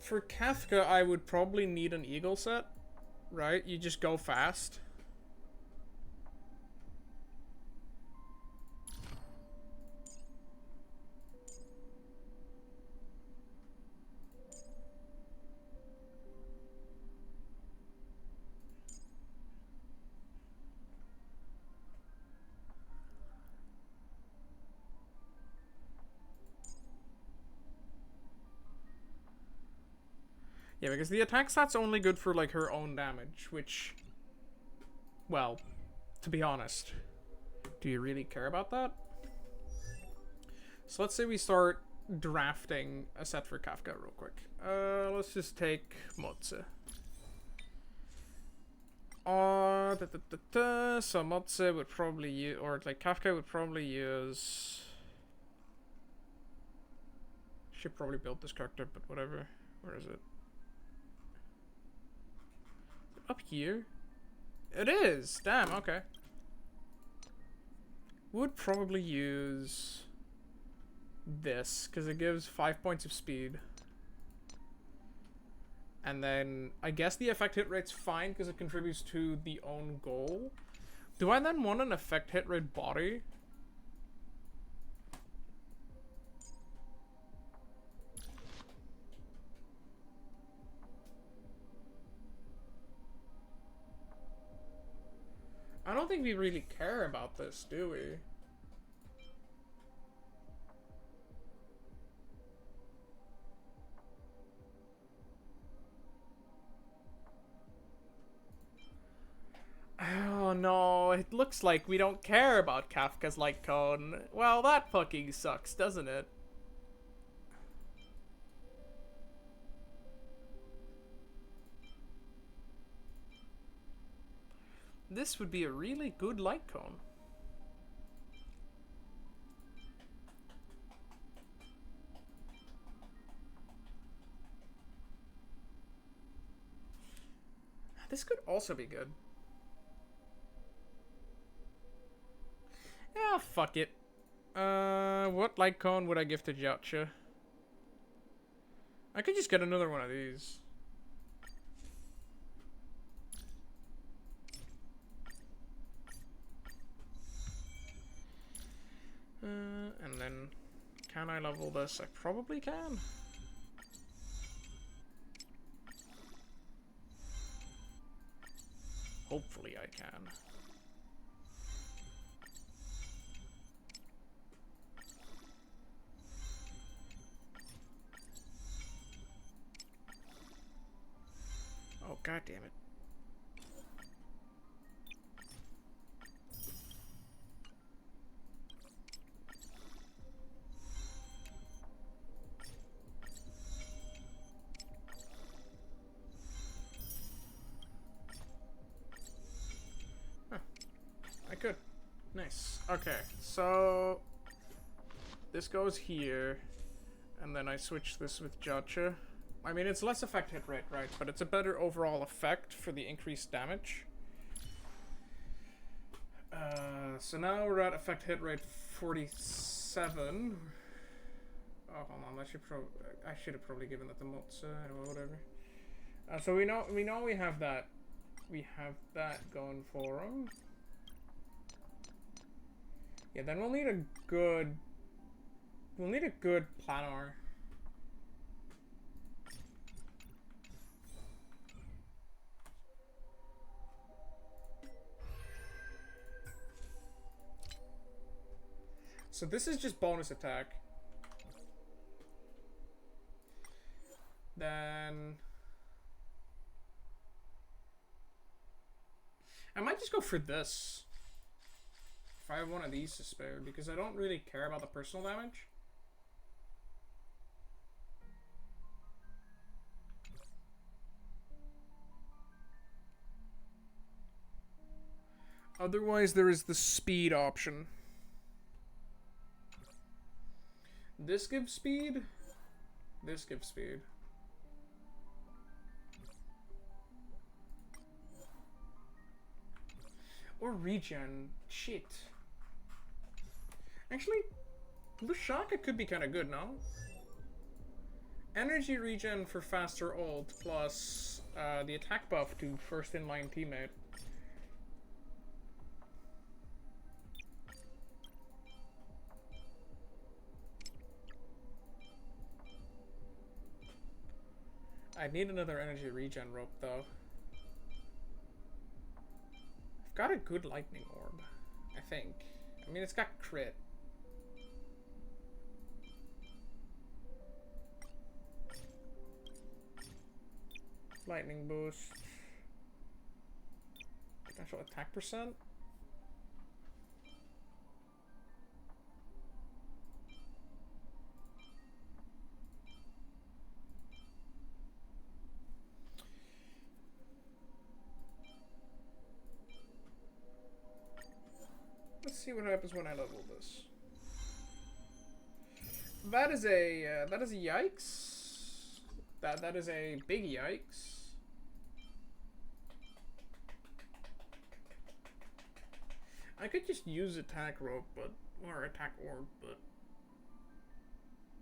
for Kafka, I would probably need an eagle set, right? You just go fast. Yeah, because the attack stat's only good for, like, her own damage, which... Well, to be honest, do you really care about that? So let's say we start drafting a set for Kafka real quick. Let's just take Motze. So Motze would probably use... Or, like, Kafka would probably use... Should probably build this character, but whatever. Where is it? Up here? It is! Damn, okay. Would probably use this, because it gives 5 points of speed. And then, I guess the effect hit rate's fine, because it contributes to the own goal. Do I then want an effect hit rate body? I don't think we really care about this, do we? Oh no, it looks like we don't care about Kafka's light cone. Well, that fucking sucks, doesn't it? This would be a really good light cone. This could also be good. Yeah, fuck it. What light cone would I give to Jiacha? I could just get another one of these. And then, can I level this? I probably can. Hopefully I can. Oh, god damn it. Nice. Okay, so this goes here, and then I switch this with Jotcha. I mean, it's less effect hit rate, right? But it's a better overall effect for the increased damage. So now we're at effect hit rate 47. Oh, hold on. I should have probably given that to Motsa or whatever. So we know we have that. We have that going for him. Yeah, then we'll need a good planar. So this is just bonus attack. Then I might just go for this. If I have one of these to spare, because I don't really care about the personal damage. Otherwise, there is the speed option. This gives speed. This gives speed. Or regen. Shit. Actually, Lushaka could be kind of good, no? Energy regen for faster ult plus the attack buff to first in line teammate. I need another energy regen rope though. I've got a good lightning orb, I think. I mean, it's got crit. Lightning boost. Potential attack percent. Let's see what happens when I level this. That is a yikes. That is a big yikes. I could just use attack rope, or attack orb, but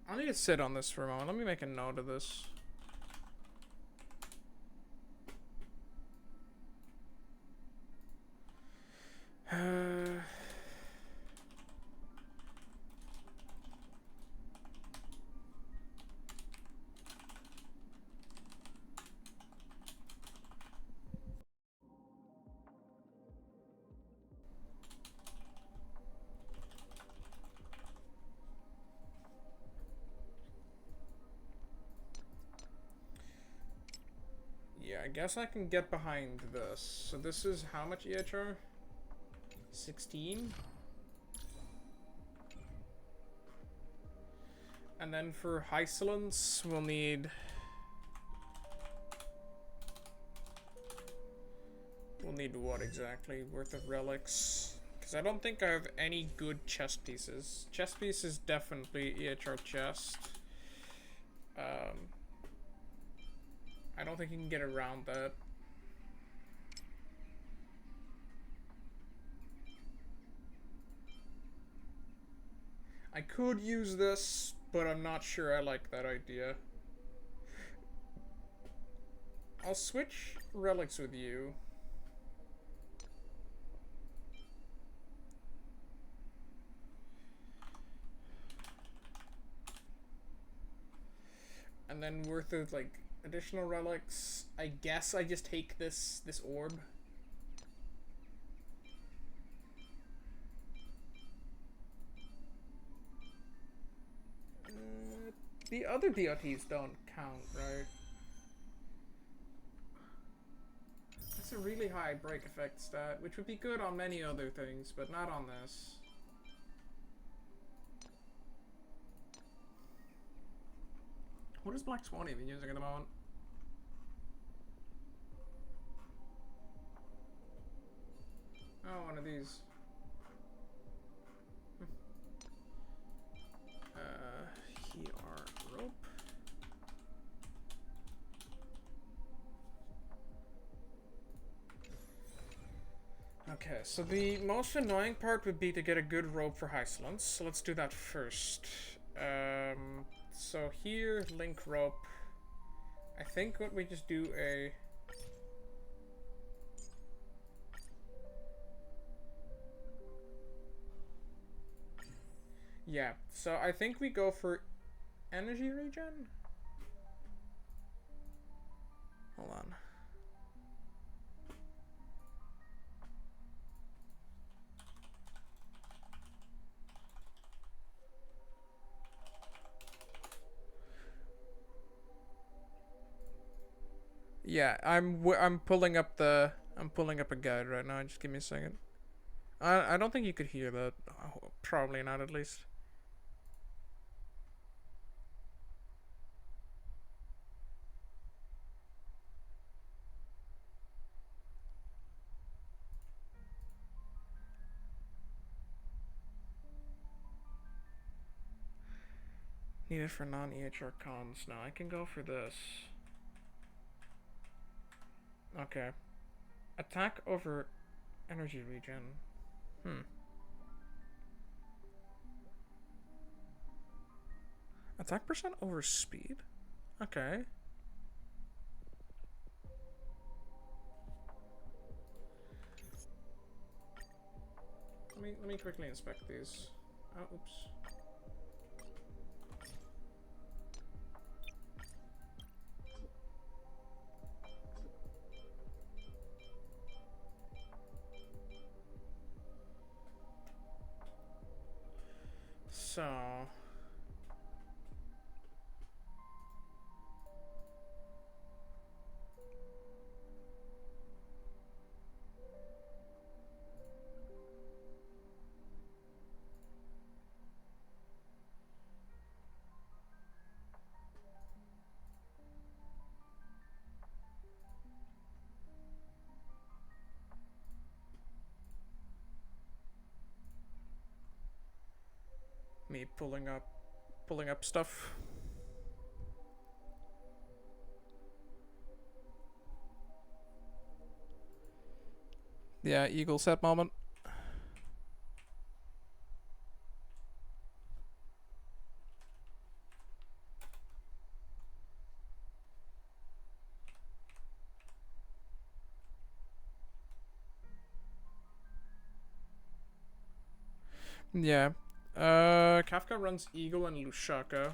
I'll need to sit on this for a moment. Let me make a note of this. Yeah, I guess I can get behind this. So this is how much EHR? 16? And then for Hysolence, we'll need... We'll need what exactly? Worth of relics? Because I don't think I have any good chest pieces. Chest pieces definitely EHR chest. I don't think you can get around that. I could use this, but I'm not sure I like that idea. I'll switch relics with you. And then worth of like additional relics. I guess I just take this orb. The other DLTs don't count, right? That's a really high break effect stat, which would be good on many other things, but not on this. What is Black Swan even using at the moment? Oh, one of these. Okay, so the most annoying part would be to get a good rope for Hyslance, so let's do that first. So here, link rope. I think what we just do a... Yeah, so I think we go for energy regen? Hold on. Yeah, I'm pulling up a guide right now. Just give me a second. I don't think you could hear that. Oh, probably not, at least. Needed for non-EHR cons. No, I can go for this. Okay. Attack over energy regen. Attack percent over speed? Okay. Let me quickly inspect these. Oh, oops. So... me pulling up stuff. Yeah, eagle set moment. Yeah. Kafka runs Eagle and Lushaka.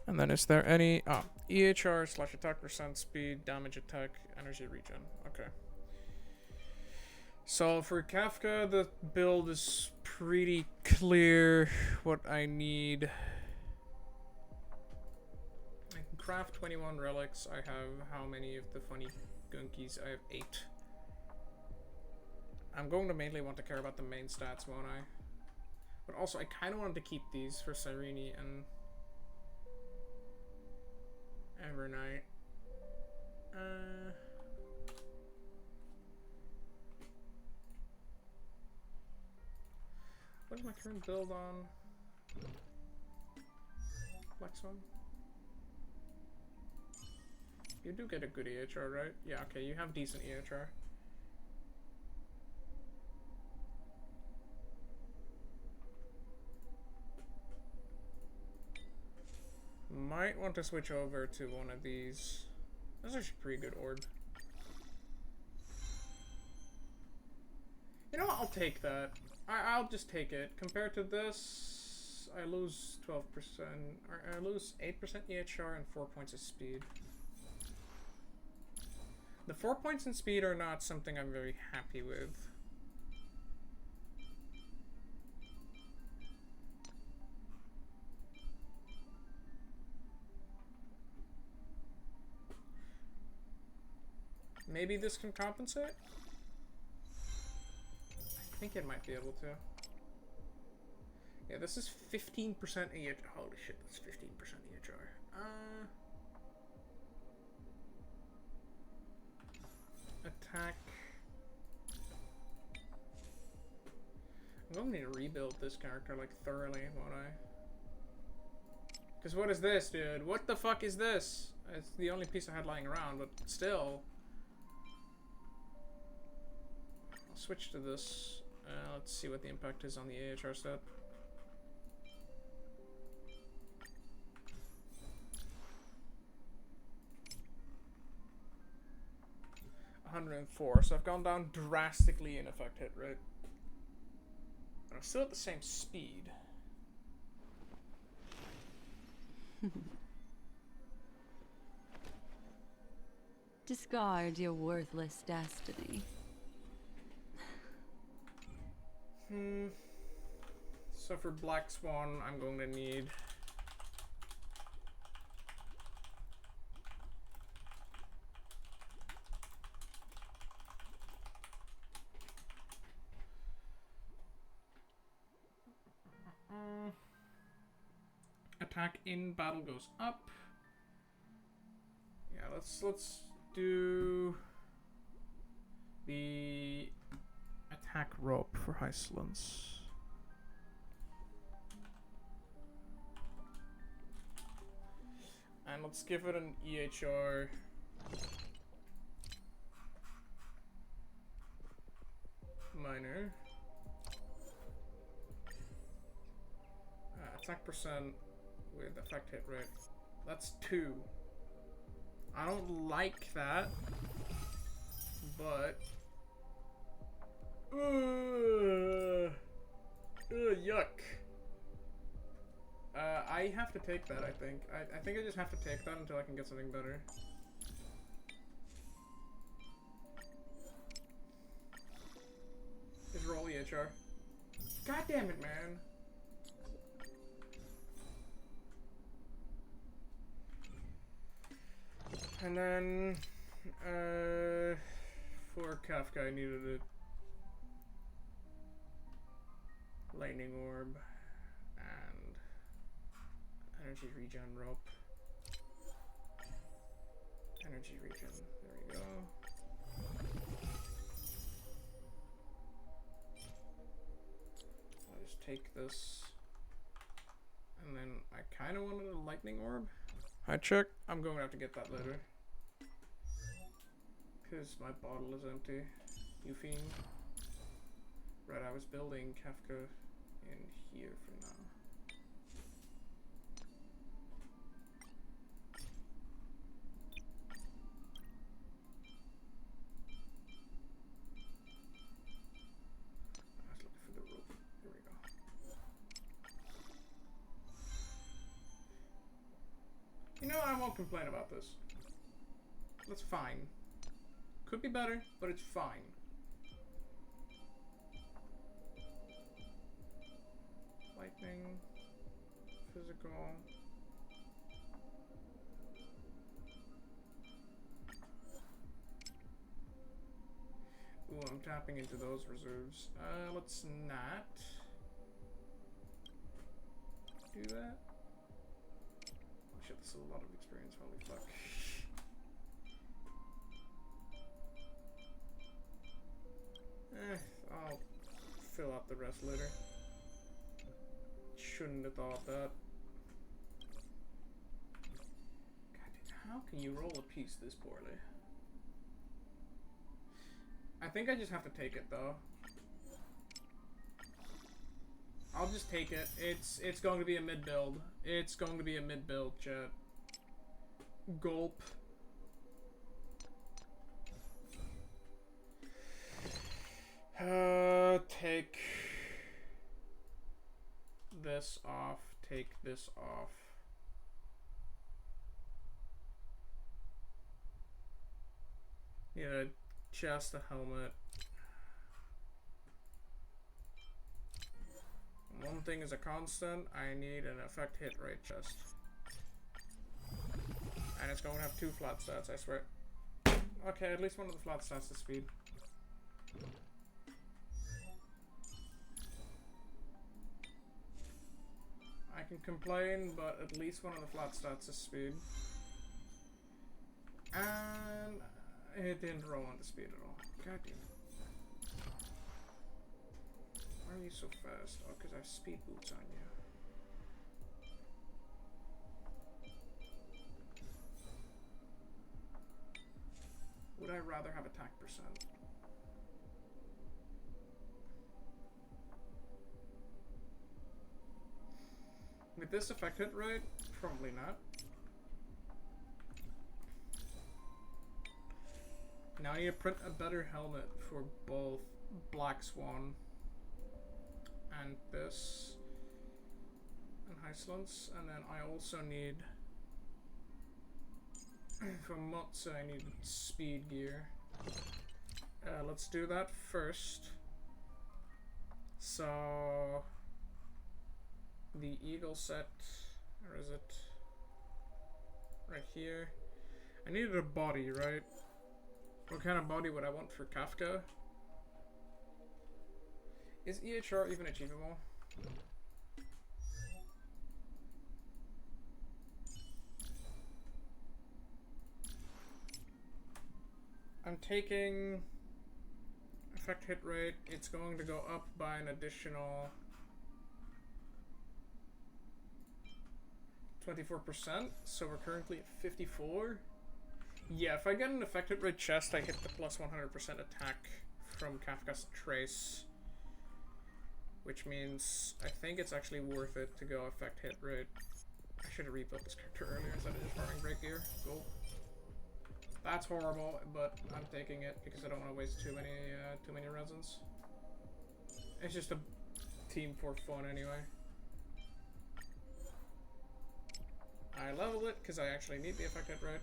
And then is there any... Oh, EHR slash attack percent, speed, damage attack, energy regen. Okay. So for Kafka, the build is pretty clear what I need. I can craft 21 relics. I have how many of the funny gunkies? I have 8. I'm going to mainly want to care about the main stats, won't I? But also, I kind of wanted to keep these for Cyrene and Evernight. What is my current build on? Flex one? You do get a good EHR, right? Yeah, okay, you have decent EHR. Might want to switch over to one of these. That's actually a pretty good orb. You know what? I'll take that. I'll just take it. Compared to this, I lose 12%. Or I lose 8% EHR and 4 points of speed. The 4 points in speed are not something I'm very happy with. Maybe this can compensate? I think it might be able to. Yeah, this is 15% EHR. Holy shit, that's 15% EHR. attack. I'm going to need to rebuild this character like thoroughly, won't I? Because what is this, dude? What the fuck is this? It's the only piece I had lying around, but still. I'll switch to this. Let's see what the impact is on the AHR stat. $104, so I've gone down drastically in effect hit rate. But I'm still at the same speed. Discard your worthless destiny. So for Black Swan, I'm going to need... attack in battle goes up. Yeah, let's do the attack rope for Hyslance. And let's give it an EHR. Minor. Attack percent with effect hit rate. That's 2. I don't like that, but yuck. I have to take that, I think. I think I just have to take that until I can get something better. Just roll EHR. God damn it, man. And then, for Kafka, I needed a lightning orb and energy regen rope. Energy regen, there we go. I'll just take this. And then I kind of wanted a lightning orb. Hi, check. I'm going to have to get that later. Because my bottle is empty. You fiend. Right, I was building Kafka in here for now. I was looking for the rope. Here we go. You know, I won't complain about this. That's fine. Could be better, but it's fine. Lightning. Physical. Ooh, I'm tapping into those reserves. Let's not do that. Oh shit, this is a lot of experience, holy fuck. I'll fill out the rest later. Shouldn't have thought that. God, how can you roll a piece this poorly? I think I just have to take it though. I'll just take it. It's going to be a mid build. It's going to be a mid build, chat. Gulp. Take this off, take this off. Yeah, chest, a helmet. One thing is a constant, I need an effect hit rate chest. And it's going to have 2 flat stats, I swear. Okay, at least one of the flat stats is speed. I can complain, but at least one of the flat stats is speed. And It didn't roll on the speed at all. God damn it. Why are you so fast? Oh, because I have speed boots on you. Would I rather have attack percent? With this effect hit rate? Probably not. Now I need to print a better helmet for both Black Swan and this and Highlands, and then I also need for Mutsu I need speed gear. Let's do that first. So the eagle set, or is it right here? I needed a body, right? What kind of body would I want for Kafka? Is EHR even achievable? I'm taking effect hit rate. It's going to go up by an additional 24%, so we're currently at 54. Yeah, if I get an effect hit rate chest, I hit the plus 100% attack from Kafka's Trace. Which means I think it's actually worth it to go effect hit rate. I should have rebuilt this character earlier instead of just farming break gear. Cool. That's horrible, but I'm taking it because I don't want to waste too many resins. It's just a team for fun anyway. I level it because I actually need the effect hit rate.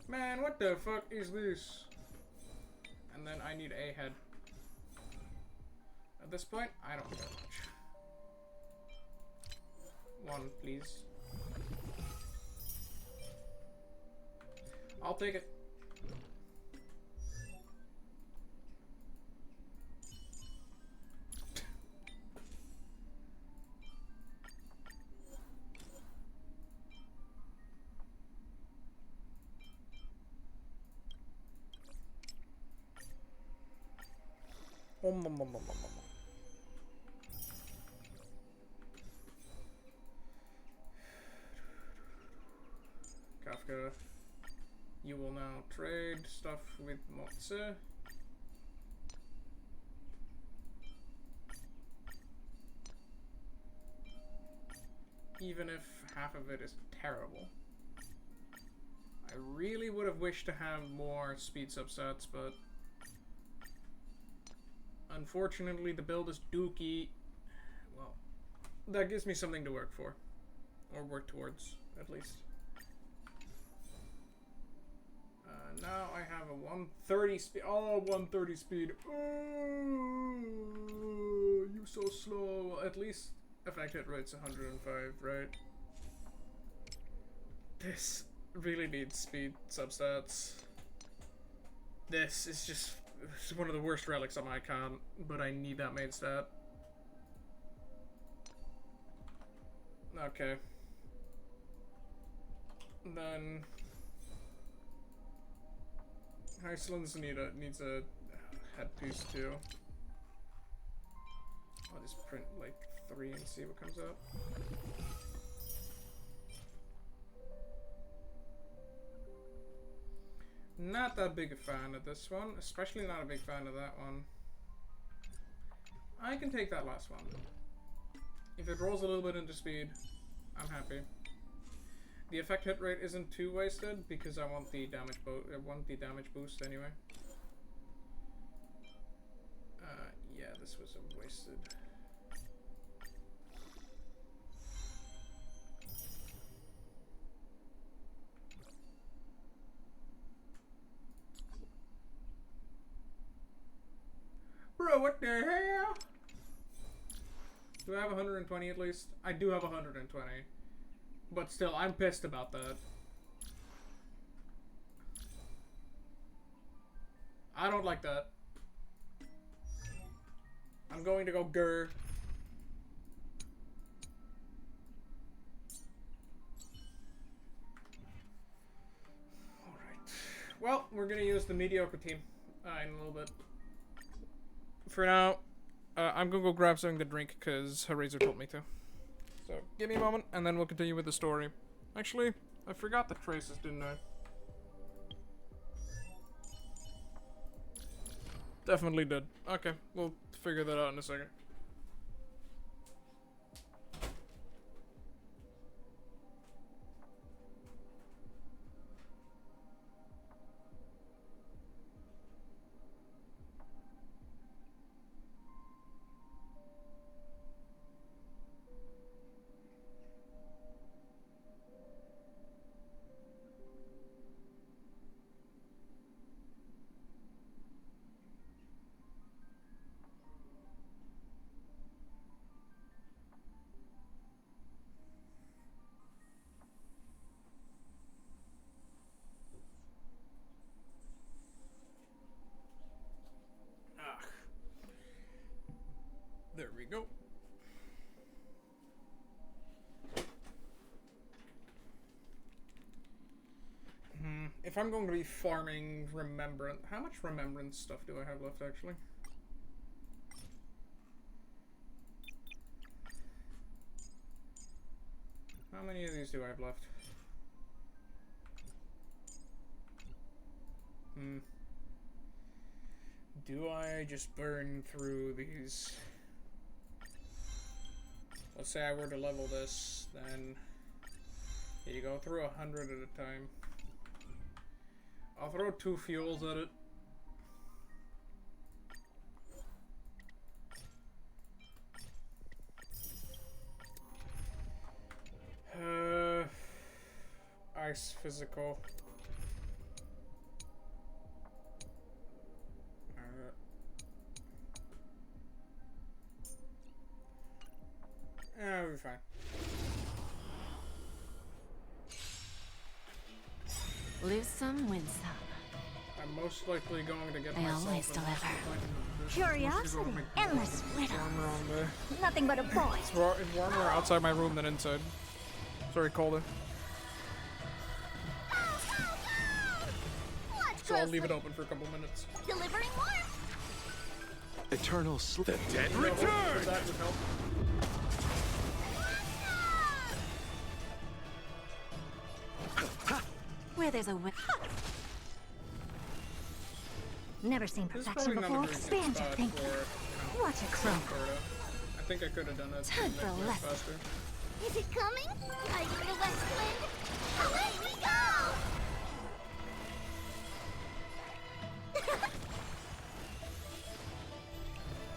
Man, what the fuck is this? And then I need a head. At this point, I don't care much. One, please. I'll take it. Kafka, you will now trade stuff with Motse. Even if half of it is terrible. I really would have wished to have more speed subsets, but unfortunately the build is dookie. Well, that gives me something to work for. Or work towards, at least. Now I have a 130 speed. Oh, 130 speed. Oh, you so slow. At least effect hit rate's 105, right? This really needs speed substats. This is just one of the worst relics on my account, but I need that main stat. Okay. Then Iceland's needs a headpiece too. I'll just print like 3 and see what comes up. Not that big a fan of this one, especially not a big fan of that one. I can take that last one. If it rolls a little bit into speed, I'm happy. The effect hit rate isn't too wasted because I want the damage boost anyway. Yeah, this was a wasted. Bro, what the hell? Do I have 120 at least? I do have 120. But still, I'm pissed about that. I don't like that. I'm going to go grr. Alright. Well, we're gonna use the mediocre team in a little bit. For now, I'm gonna go grab something to drink because Razor told me to. So, give me a moment, and then we'll continue with the story. Actually, I forgot the traces, didn't I? Definitely did. Okay, we'll figure that out in a second. There we go. If I'm going to be farming remembrance, how much remembrance stuff do I have left actually? How many of these do I have left? Do I just burn through these? Let's say I were to level this, then you go through 100 at a time. I'll throw 2 fuels at it. Ice physical. We're fine. Lose some, win some. I'm most likely going to get I myself always deliver. Curiosity, endless riddles. Nothing but a point. It's warmer outside my room than inside. Sorry, colder. So I'll leave it open for a couple minutes. Delivering more. Eternal sleep. The dead return! return! That would help. Where there's a whip. Never seen perfection before. Expand your thinking. Watch it grow. I think I could have done that. Time for a lesson. Faster. Is it coming? Like the west wind? Away we go!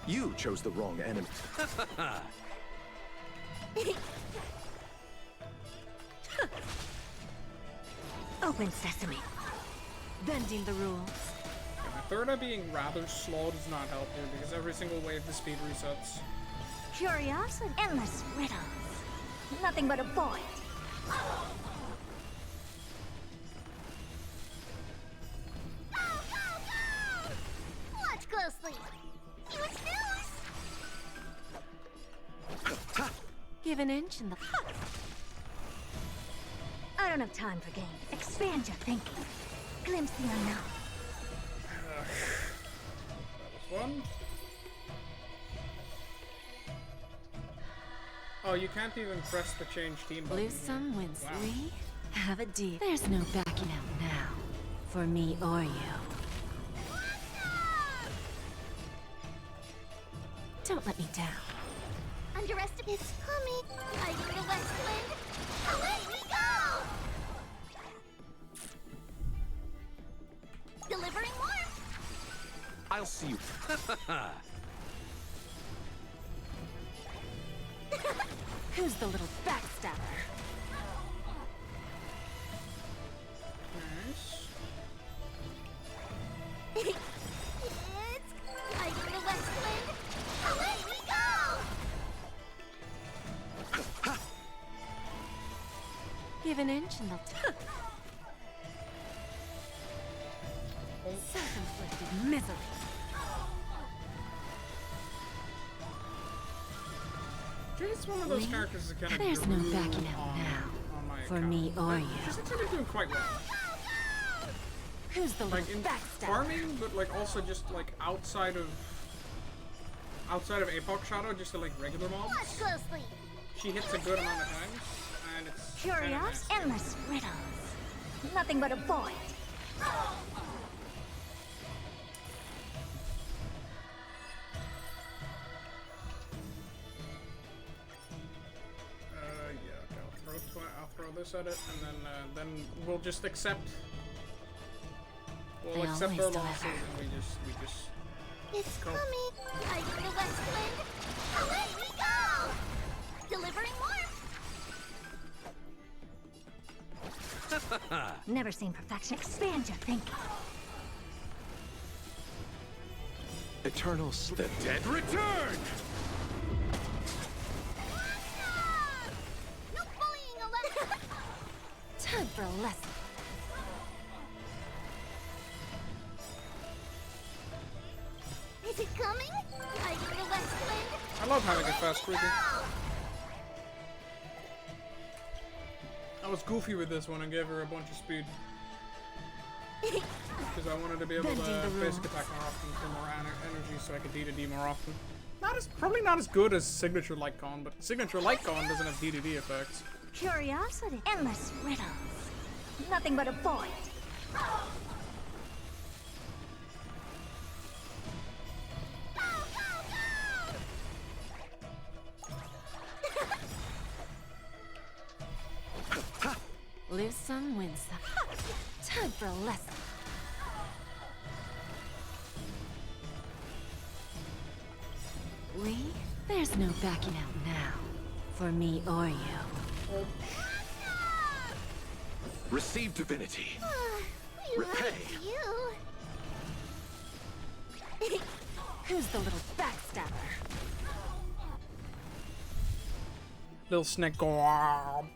You chose the wrong enemy. Open sesame. Bending the rules. Thirda being rather slow does not help here because every single wave the speed resets. Curiosity, endless riddles. Nothing but a point. Go, go, go! Watch closely. You snooze. Give an inch and the. I don't have time for games. Expand your thinking. Glimpse the unknown. That was one. Oh, you can't even press the change team button. Lose some, win some. Wow. We have a deal. There's no backing out now. For me or you. Don't let me down. Underestimate. It's coming. Like the west wind. Away we go! Delivering more. I'll see you. Who's the little backstabber? Nice. It's like the west wind. Away we go! Give an inch and they'll. Self-inflicted misery. She's one of those characters that kind of There's no backing out now. on my For account. me or you. She's actually doing quite well. Who's the like in farming, but like also just like outside of Apoc Shadow, just to like regular mobs. Watch closely. She hits a good amount of times, and it's Curious, endless riddles. Nothing but a void. Yeah, okay, I'll throw this at it, and then we'll just accept. We'll accept our losses, and we just. It's coming. Are you the West Wind? Away we go! Delivering warmth. Never seen perfection. Expand your thinking. Eternal The dead return! No bullying allowed. Time for a lesson. Is it coming? Are you the West Wind? I love having a fast creepy. I was goofy with this one and gave her a bunch of speed. Because I wanted to be able to basic attack more often for more energy so I could D2D more often. Probably not as good as Signature Light Con, but Signature Light Con doesn't have D2D effects. Curiosity. Endless riddles. Nothing but a void. Lose some, win some. Time for a lesson. There's no backing out now. For me or you. Receive divinity. Repay. Who's the little backstabber? Little snake go. Wow.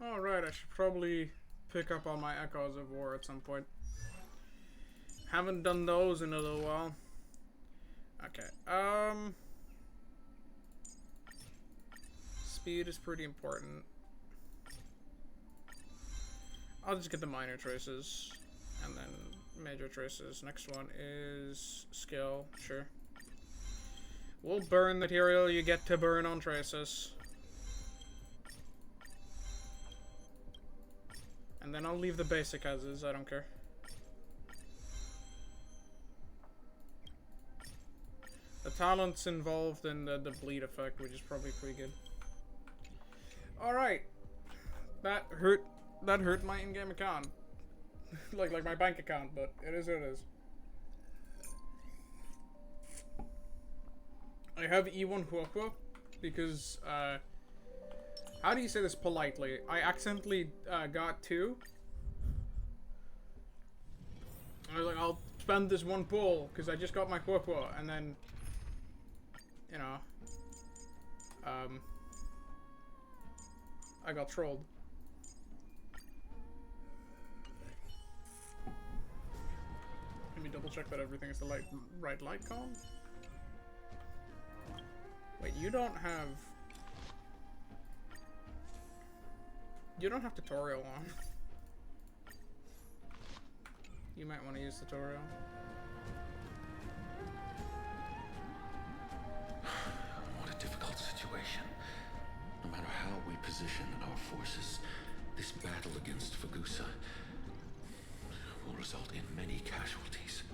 Alright, I should probably pick up on my Echoes of War at some point. Haven't done those in a little while. Okay, speed is pretty important. I'll just get the minor traces, and then major traces. Next one is skill, sure. We'll burn the material you get to burn on traces. And then I'll leave the basic as is, I don't care. The talent's involved in the bleed effect, which is probably pretty good. Alright. That hurt my in-game account. like my bank account, but it is what it is. I have E1 Huohuo because, how do you say this politely? I accidentally got 2. I was like, I'll spend this 1 pull because I just got my Huohuo, and then, you know, I got trolled. Let me double check that everything is the right light column. Wait, you don't have tutorial on. You might want to use tutorial. What a difficult situation. No matter how we position our forces, this battle against Fagusa will result in many casualties.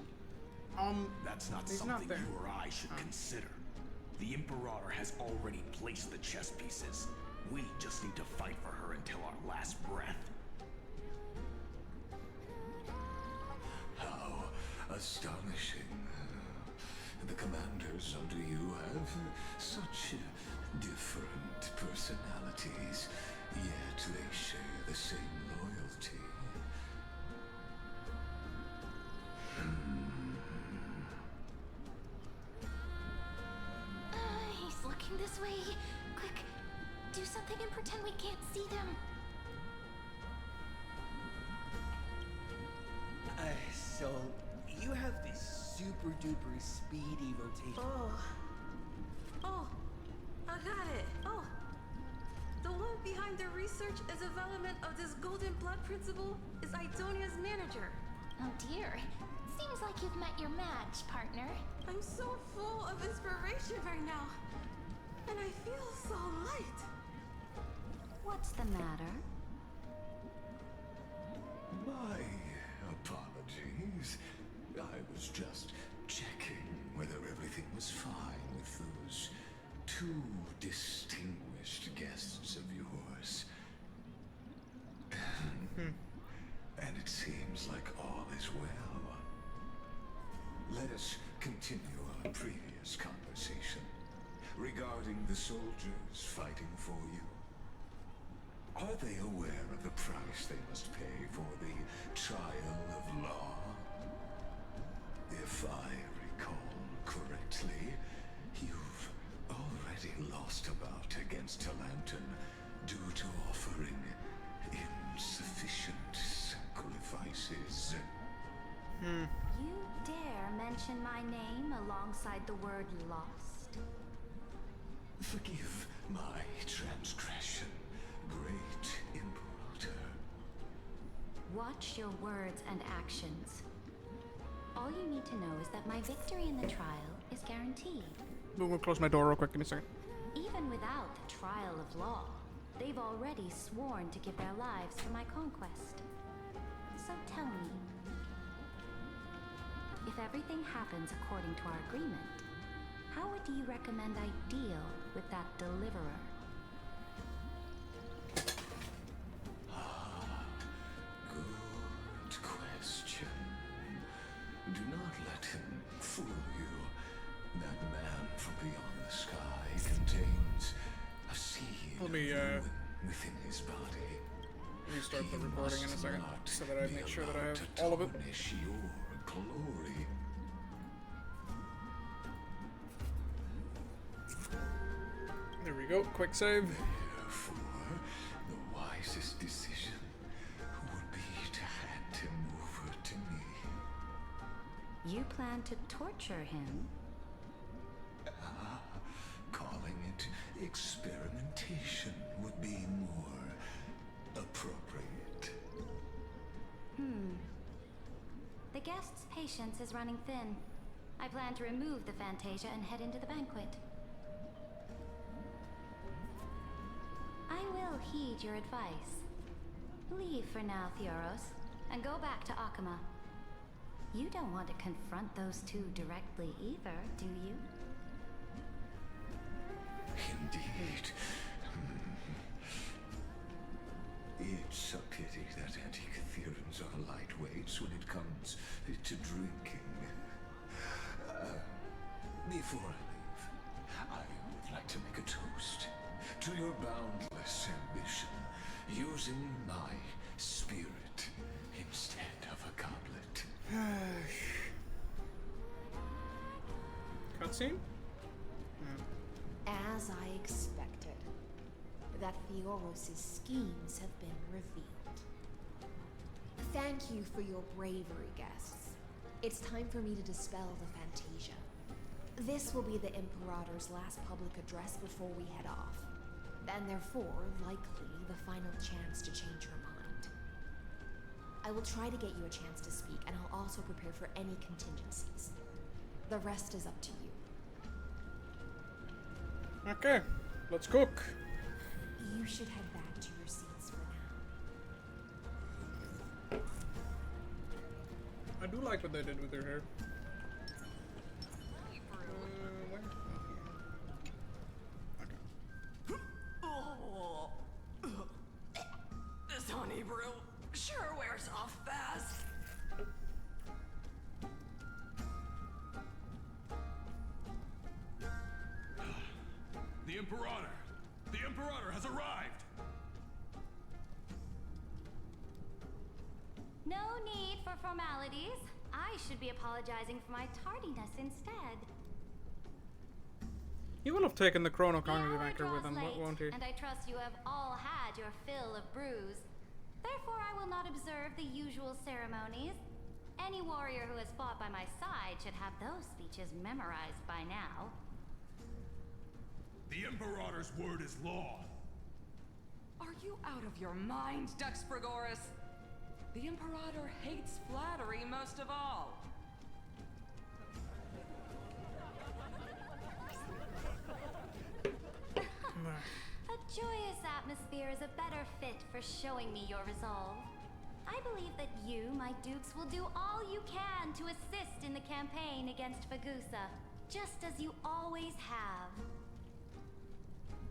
That's not something you or I should consider. The Imperator has already placed the chess pieces. We just need to fight for her until our last breath. How astonishing. The commanders under you have such different personalities, yet they share the same loyalty. He's looking this way. Quick, do something and pretend we can't see them. So, You have this super duper speedy rotation. Oh, I got it. Oh, the one behind the research and development of this golden blood principle is Idonia's manager. Oh dear. Seems like you've met your match, partner. I'm so full of inspiration right now. And I feel so light. What's the matter? My apologies. I was just checking whether everything was fine with those two distinguished guests of yours. And it seems like all is well. Let us continue our previous conversation regarding the soldiers fighting for you. Are they aware of the price they must pay for the trial of law? If I recall correctly, you've already lost a bout against Talanton due to offering insufficient sacrifices. You dare mention my name alongside the word lost? Forgive my transgression, great Imperator. Watch your words and actions. All you need to know is that my victory in the trial is guaranteed. I'm gonna close my door real quick in a second. Even without the trial of law, they've already sworn to give their lives for my conquest. So tell me, if everything happens according to our agreement, how do you recommend I deal with that deliverer? Good question. Do not let him fool you. That man from beyond the sky contains a seed Let me, within his body. Restart the recording in a second so that I make sure that I have all of it. Your glory. There we go, quick save. Therefore, the wisest decision would be to hand him over to me. You plan to torture him? Calling it experimentation would be more appropriate. The guest's patience is running thin. I plan to remove the Fantasia and head into the banquet. I will heed your advice. Leave for now, Theoros, and go back to Akama. You don't want to confront those two directly either, do you? Indeed. It's a pity that Antikytherans are lightweights when it comes to drinking. Before I leave, I would like to make a toast to your boundless ambition, using my spirit instead of a goblet. Cutscene? As I expected, that Theoros' schemes have been revealed. Thank you for your bravery, guests. It's time for me to dispel the Fantasia. This will be the Imperator's last public address before we head off, and therefore, likely, the final chance to change her mind. I will try to get you a chance to speak, and I'll also prepare for any contingencies. The rest is up to you. Okay, let's cook. You should head back to your seats for now. I do like what they did with her hair. This honey brew sure wears off fast. The Imperator! The Imperator has arrived! No need for formalities. I should be apologizing for my tardiness instead. He will have taken the Chrono The Cognitive hour Anchor with draws him, late, won't he? and I trust you have all had your fill of brews. Therefore, I will not observe the usual ceremonies. Any warrior who has fought by my side should have those speeches memorized by now. The Imperator's word is law. Are you out of your mind, Dux Frigoris? The Imperator hates flattery most of all. A joyous atmosphere is a better fit for showing me your resolve. I believe that you, my dukes, will do all you can to assist in the campaign against Fagusa, just as you always have.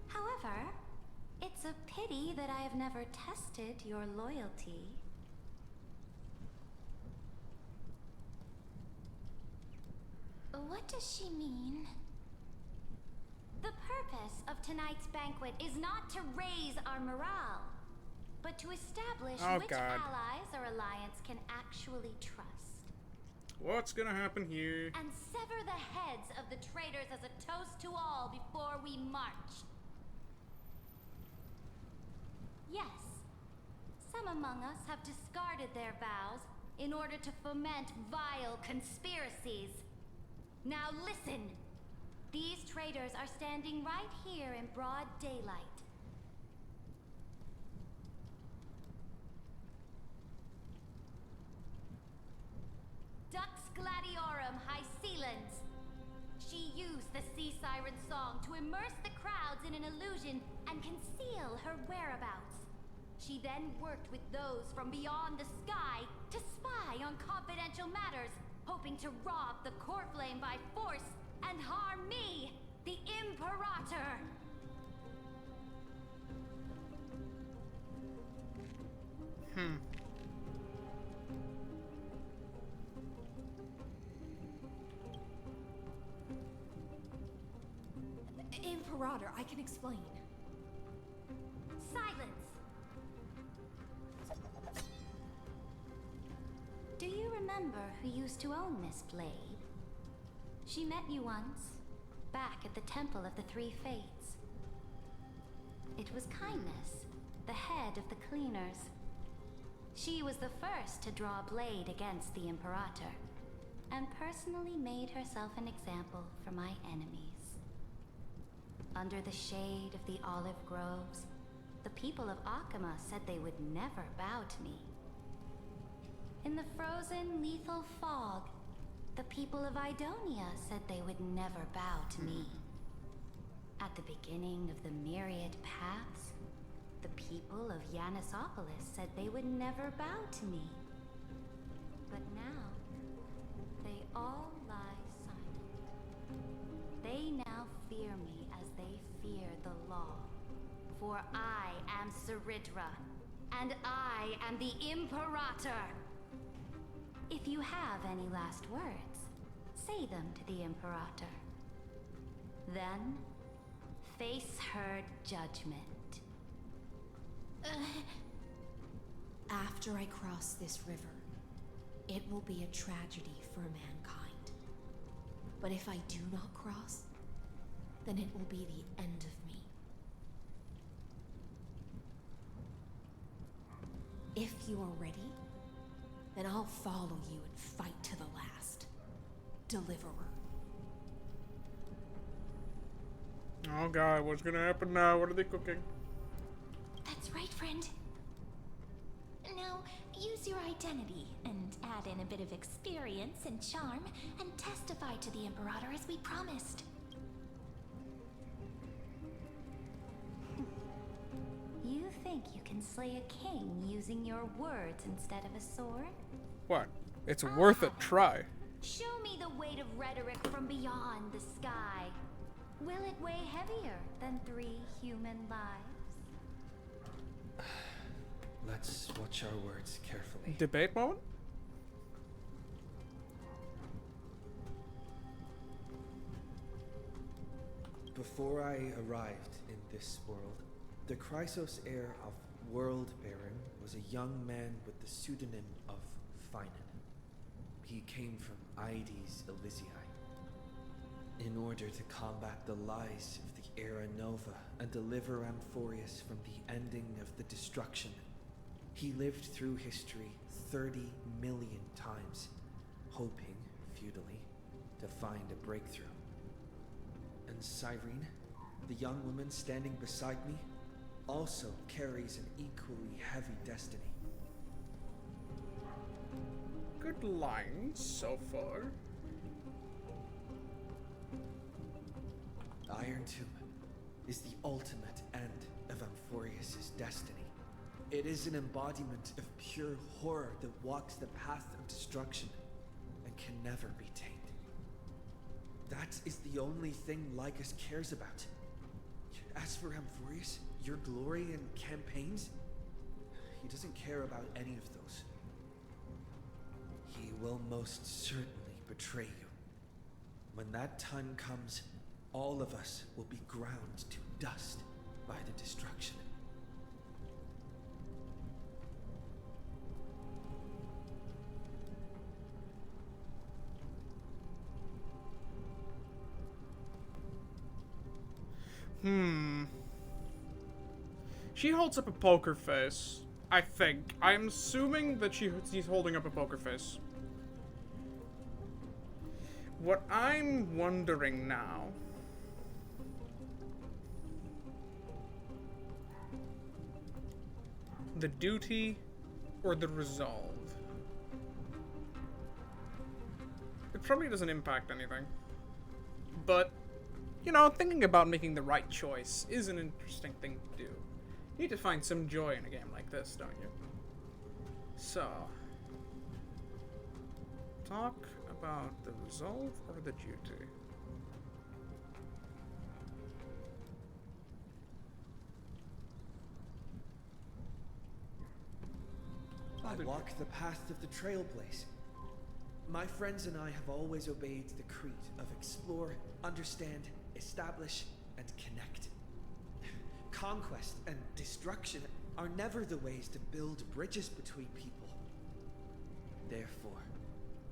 However, it's a pity that I have never tested your loyalty. What does she mean? The purpose of tonight's banquet is not to raise our morale, but to establish which allies our alliance can actually trust. What's gonna happen here? And sever the heads of the traitors as a toast to all before we march. Yes, some among us have discarded their vows in order to foment vile conspiracies. Now listen! These traitors are standing right here in broad daylight. Dux Gladiorum Hycelans. She used the Sea Siren song to immerse the crowds in an illusion and conceal her whereabouts. She then worked with those from beyond the sky to spy on confidential matters, hoping to rob the core flame by force and harm me, the Imperator. Imperator, I can explain. Silence! Do you remember who used to own this blade? She met you once, back at the Temple of the Three Fates. It was Kindness, the head of the Cleaners. She was the first to draw a blade against the Imperator, and personally made herself an example for my enemies. Under the shade of the olive groves, the people of Akama said they would never bow to me. In the frozen, lethal fog, the people of Idonia said they would never bow to me. At the beginning of the myriad paths, the people of Yanisopolis said they would never bow to me. But now, they all lie silent. They now fear me as they fear the law. For I am Ceridra, and I am the Imperator. If you have any last words, say them to the Imperator. Then, face her judgment. After I cross this river, it will be a tragedy for mankind. But if I do not cross, then it will be the end of me. If you are ready, then I'll follow you and fight to the last. Deliverer. Oh god, what's gonna happen now? What are they cooking? That's right, friend. Now, use your identity and add in a bit of experience and charm and testify to the Imperator as we promised. You think you can slay a king using your words instead of a sword? What? It's worth a try. Show me the weight of rhetoric from beyond the sky. Will it weigh heavier than 3 human lives? Let's watch our words carefully. Debate moment? Before I arrived in this world, the Chrysos heir of World Baron was a young man with the pseudonym of Finan. He came from Aides Elysiae. In order to combat the lies of the Era Nova and deliver Amphorius from the ending of the destruction, he lived through history 30 million times hoping, futilely, to find a breakthrough. And Cyrene, the young woman standing beside me, also carries an equally heavy destiny. Good lines so far. Iron Tomb is the ultimate end of Amphorius' destiny. It is an embodiment of pure horror that walks the path of destruction and can never be tamed. That is the only thing Lycus cares about. As for Amphorius, your glory and campaigns, he doesn't care about any of those. He will most certainly betray you. When that time comes, all of us will be ground to dust by the destruction. She holds up a poker face, I think. I'm assuming that she's holding up a poker face. What I'm wondering now... the duty or the resolve? It probably doesn't impact anything. But, you know, thinking about making the right choice is an interesting thing to do. You need to find some joy in a game like this, don't you? So, talk about the resolve or the duty? I walk the path of the Trailblaze. My friends and I have always obeyed the creed of explore, understand, establish, and connect. Conquest and destruction are never the ways to build bridges between people. Therefore,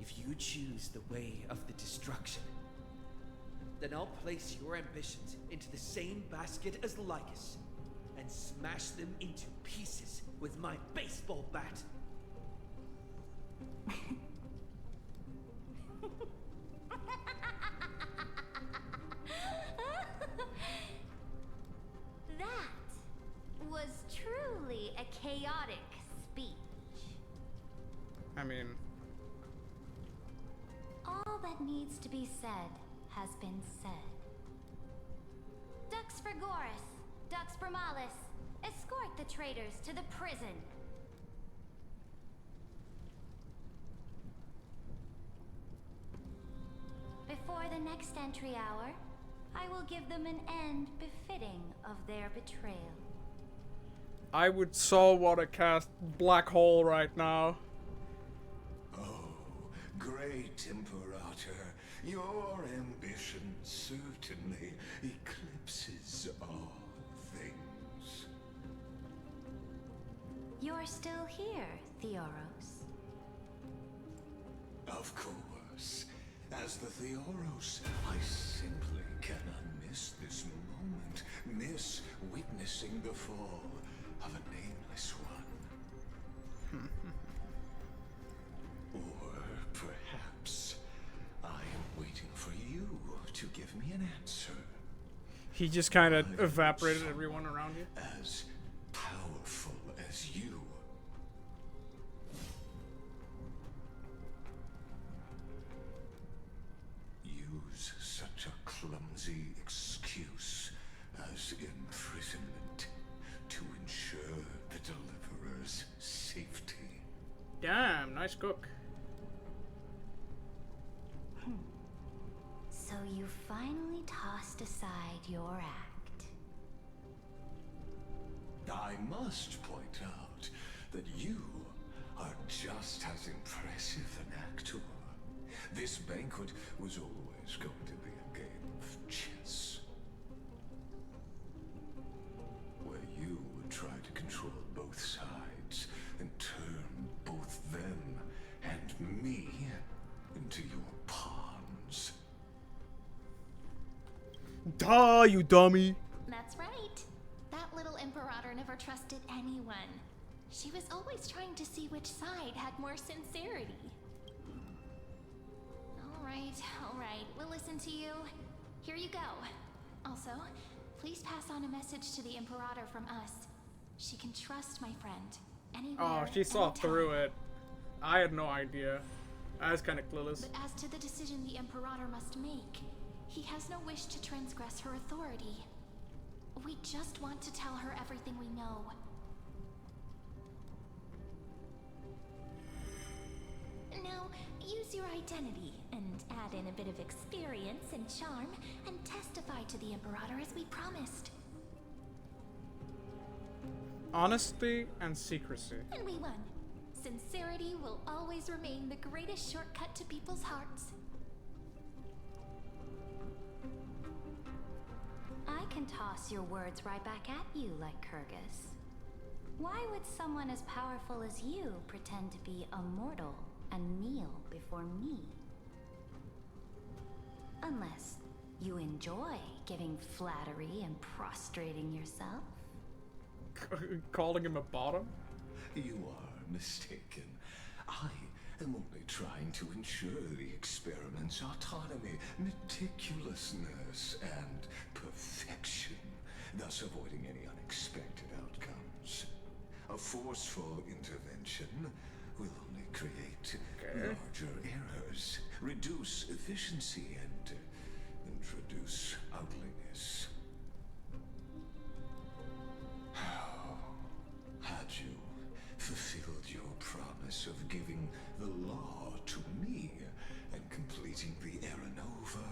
if you choose the way of the destruction, then I'll place your ambitions into the same basket as Lycus and smash them into pieces with my baseball bat. That was truly a chaotic speech. I mean... all that needs to be said has been said. Dux for Goris, Dux for Malus, escort the traitors to the prison. Before the next entry hour, I will give them an end befitting of their betrayal. I would so want to cast Black Hole right now. Oh, great Imperator, your ambition certainly eclipses all things. You're still here, Theoros. Of course. As the Theoros, I simply cannot miss this moment, miss witnessing the fall of a nameless one. Or perhaps I am waiting for you to give me an answer. He just kind of evaporated everyone around you. As powerful as you. Use such a clumsy excuse as imprisonment to ensure the Deliverer's safety. Damn, nice cook. So you finally tossed aside your act. I must point out that you are just as impressive an actor. This banquet was always going to be a game of chess, where you would try to control both sides and turn both them and me into your pawns. Duh, you dummy. That's right. That little Imperator never trusted anyone. She was always trying to see which side had more sincerity. All right, we'll listen to you. Here you go. Also, please pass on a message to the Imperator from us. She can trust my friend. Anywhere, Oh, she saw anytime. through it. I had no idea. I was kind of clueless. But as to the decision the Imperator must make, he has no wish to transgress her authority. We just want to tell her everything we know. Now, use your identity and add in a bit of experience and charm and testify to the Imperator as we promised. Honesty and secrecy. And we won. Sincerity will always remain the greatest shortcut to people's hearts. I can toss your words right back at you like Kyrgyz. Why would someone as powerful as you pretend to be a mortal and kneel before me? Unless you enjoy giving flattery and prostrating yourself. Calling him a bottom? You are mistaken. I am only trying to ensure the experiment's autonomy, meticulousness, and perfection, thus avoiding any unexpected outcomes. A forceful intervention will only create larger errors, reduce efficiency, and introduce ugliness. Had you fulfilled your promise of giving the law to me and completing the Aranova,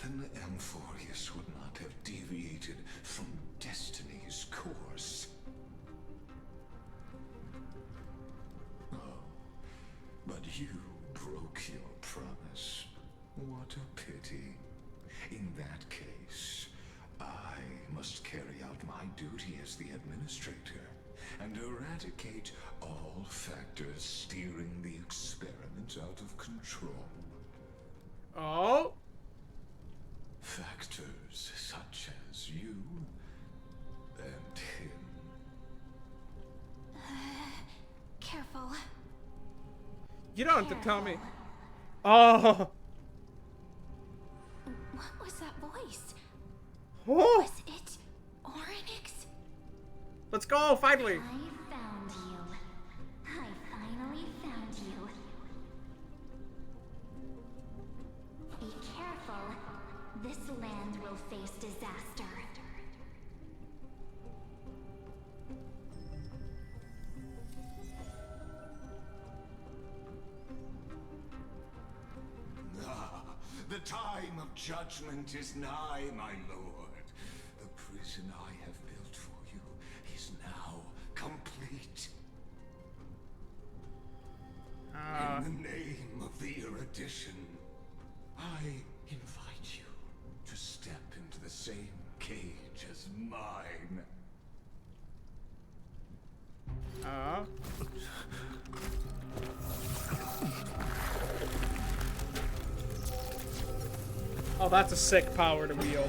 then Amphorius would not have deviated from destiny's course. Oh, but you broke your promise. What a pity. In that case, I must carry out my duty as the administrator and eradicate all factors steering the experiment out of control. Oh? Factors such as you and him. Careful. You don't have to tell me. Oh. What was that voice? Oh. Was it Oryx? Let's go, finally. I found you. I finally found you. Be careful. This land will face disaster. Ah, the time of judgment is nigh, my lord. The prison I have built for you is now complete. In the name of the erudition, I invite you to step into the same cage as mine. Oh, that's a sick power to wield.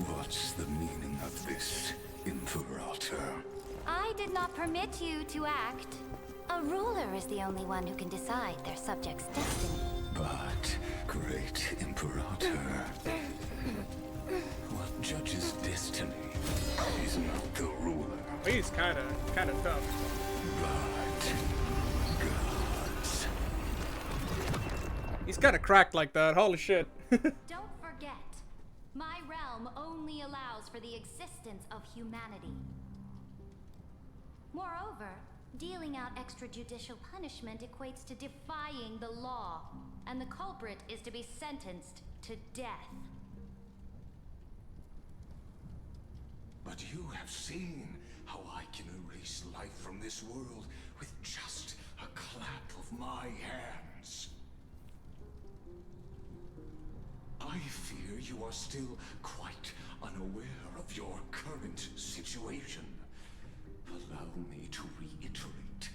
What's the meaning of this, Imperator? I did not permit you to act. A ruler is the only one who can decide their subject's destiny. But, great Imperator, what judges destiny is not the ruler. He's kind of tough. But gods. He's kind of cracked like that. Holy shit. Don't forget, my realm only allows for the existence of humanity. Moreover, dealing out extrajudicial punishment equates to defying the law, and the culprit is to be sentenced to death. But you have seen how I can erase life from this world with just a clap of my hands. I fear you are still quite unaware of your current situation. Allow me to reiterate.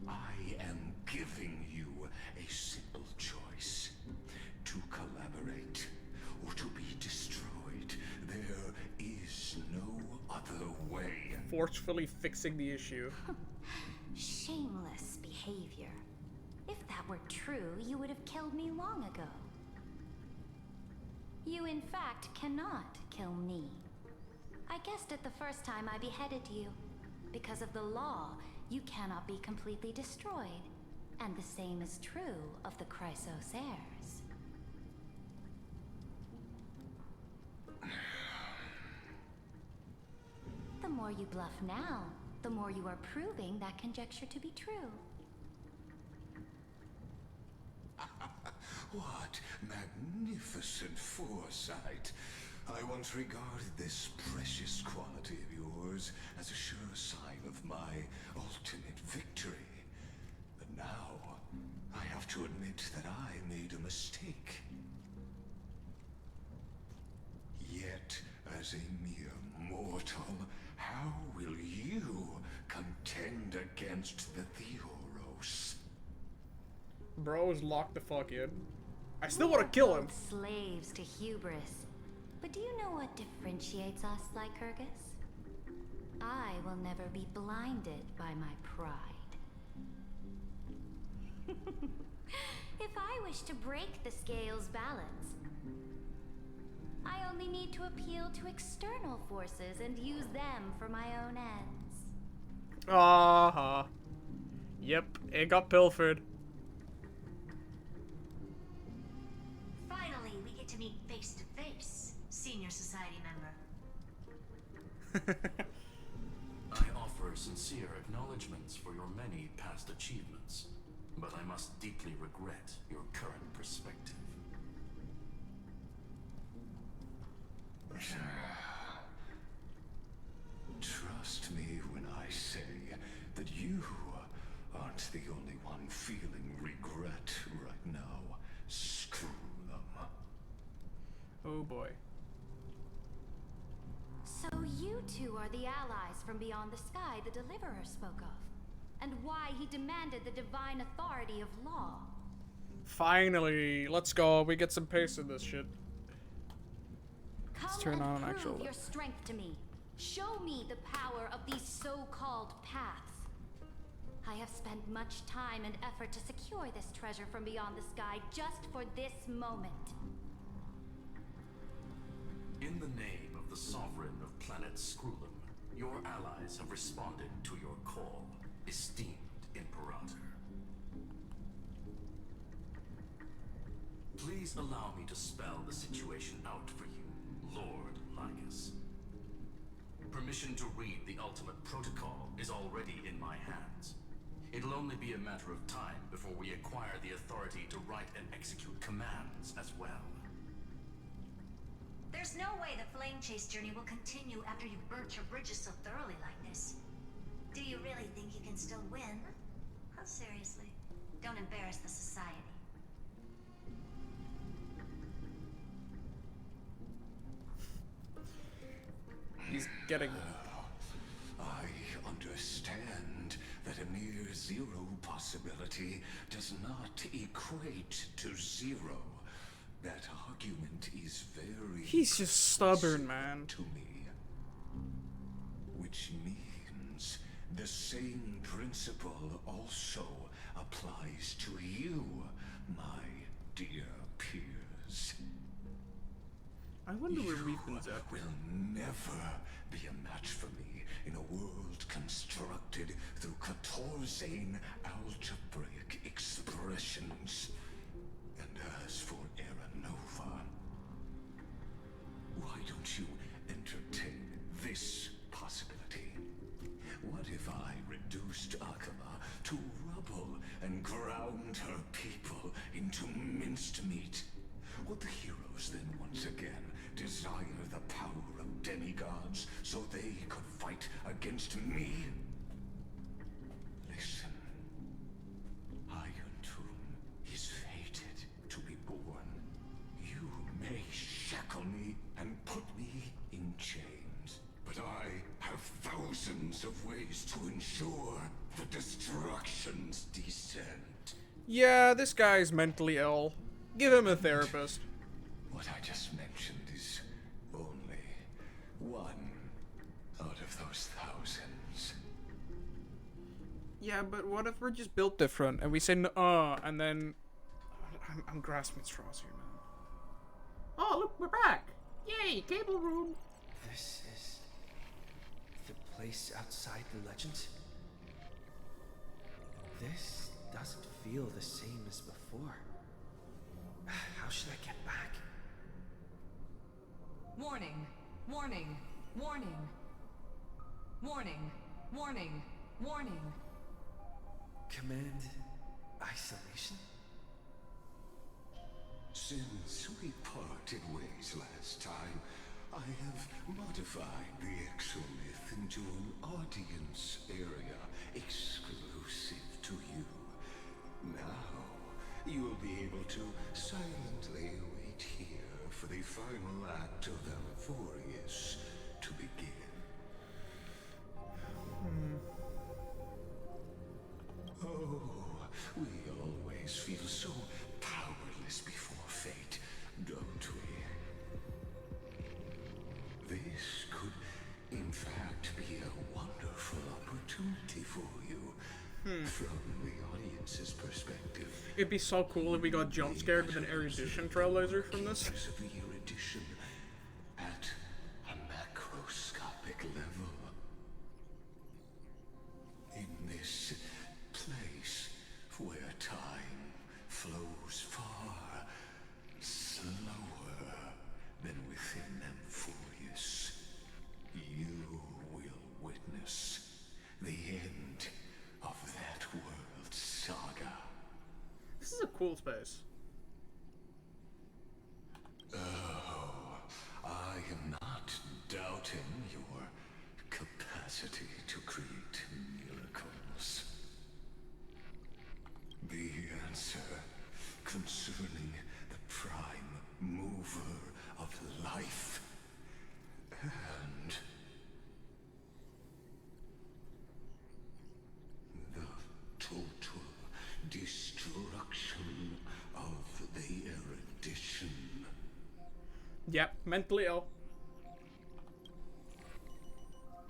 I am giving you a simple choice. To collaborate or to be destroyed. There is no other way. Forcefully fixing the issue. Shame shameless behavior. If that were true, you would have killed me long ago. You, in fact, cannot kill me. I guessed it the first time I beheaded you. Because of the law, you cannot be completely destroyed. And the same is true of the Chrysos heirs. The more you bluff now, the more you are proving that conjecture to be true. What magnificent foresight! I once regarded this precious quality of yours as a sure sign of my ultimate victory. But now, I have to admit that I made a mistake. Yet, as a mere mortal, how will you contend against the Theoros? Bro's locked the fuck in. I still want to kill him. Slaves to hubris. But do you know what differentiates us, Lycurgus? I will never be blinded by my pride. If I wish to break the scale's balance, I only need to appeal to external forces and use them for my own ends. Uh-huh. Yep, it got pilfered. Finally, we get to meet face to face, Senior Society member. I offer sincere acknowledgments for your many past achievements, but I must deeply regret your current perspective. Trust me when I say that you aren't the only one feeling regret right now. Screw them. Oh boy. So you two are the allies from beyond the sky the Deliverer spoke of, and why he demanded the divine authority of law. Finally, let's go. We get some pace in this shit. Let's Come turn on and an prove actual. your strength to me. Show me the power of these so-called paths. I have spent much time and effort to secure this treasure from beyond the sky just for this moment. In the name of the Sovereign of Planet Scrulum, your allies have responded to your call, esteemed Imperator. Please allow me to spell the situation out for you, Lord Lycus. Permission to read the ultimate protocol is already in my hands. It'll only be a matter of time before we acquire the authority to write and execute commands as well. There's no way the flame chase journey will continue after you've burnt your bridges so thoroughly like this. Do you really think you can still win? Oh, seriously. Don't embarrass the society. He's getting... I understand that a mere zero possibility does not equate to zero. That argument is very... He's just stubborn, man. ...to me. Which means the same principle also applies to you, my dear peers. I wonder where Reapin's at. Will never be a match for me in a world constructed through Catorzane algebraic expressions. And as for Aranova, why don't you entertain this possibility? What if I reduced Akama to rubble and ground her people into minced meat? Would the heroes then once again desire the power of demigods so they could fight against me? Listen. Iron Tomb is fated to be born. You may shackle me and put me in chains, but I have thousands of ways to ensure the destruction's descent. Yeah, this guy's mentally ill. Give him a therapist. What I just mentioned is only one out of those thousands. Yeah, but what if we're just built different and we say and then I'm grasping straws here, man. Oh, look, we're back! Yay, cable room. This is the place outside the legends. This doesn't feel the same as before. How should I get back? Warning, warning, warning. Warning, warning, warning. Command isolation? Since we parted ways last time, I have modified the exolith into an audience area exclusive to you. Now, you'll be able to silently wait here for the final act of Alphorius to begin. Oh, we always feel so powerless before fate, don't we? This could, in fact, be a wonderful opportunity for you. From the audience's perspective. It'd be so cool if we got jump scared with an erudition trailblazer from this. Of the erudition at a macroscopic level. In this place where time flows far slower than within Amphorius, you will witness the end of that world's saga. This is a cool space. Oh, I am not doubting your capacity to create miracles. The answer concerning the prime mover of life and the total destruction of the erudition. Yep, mentally ill.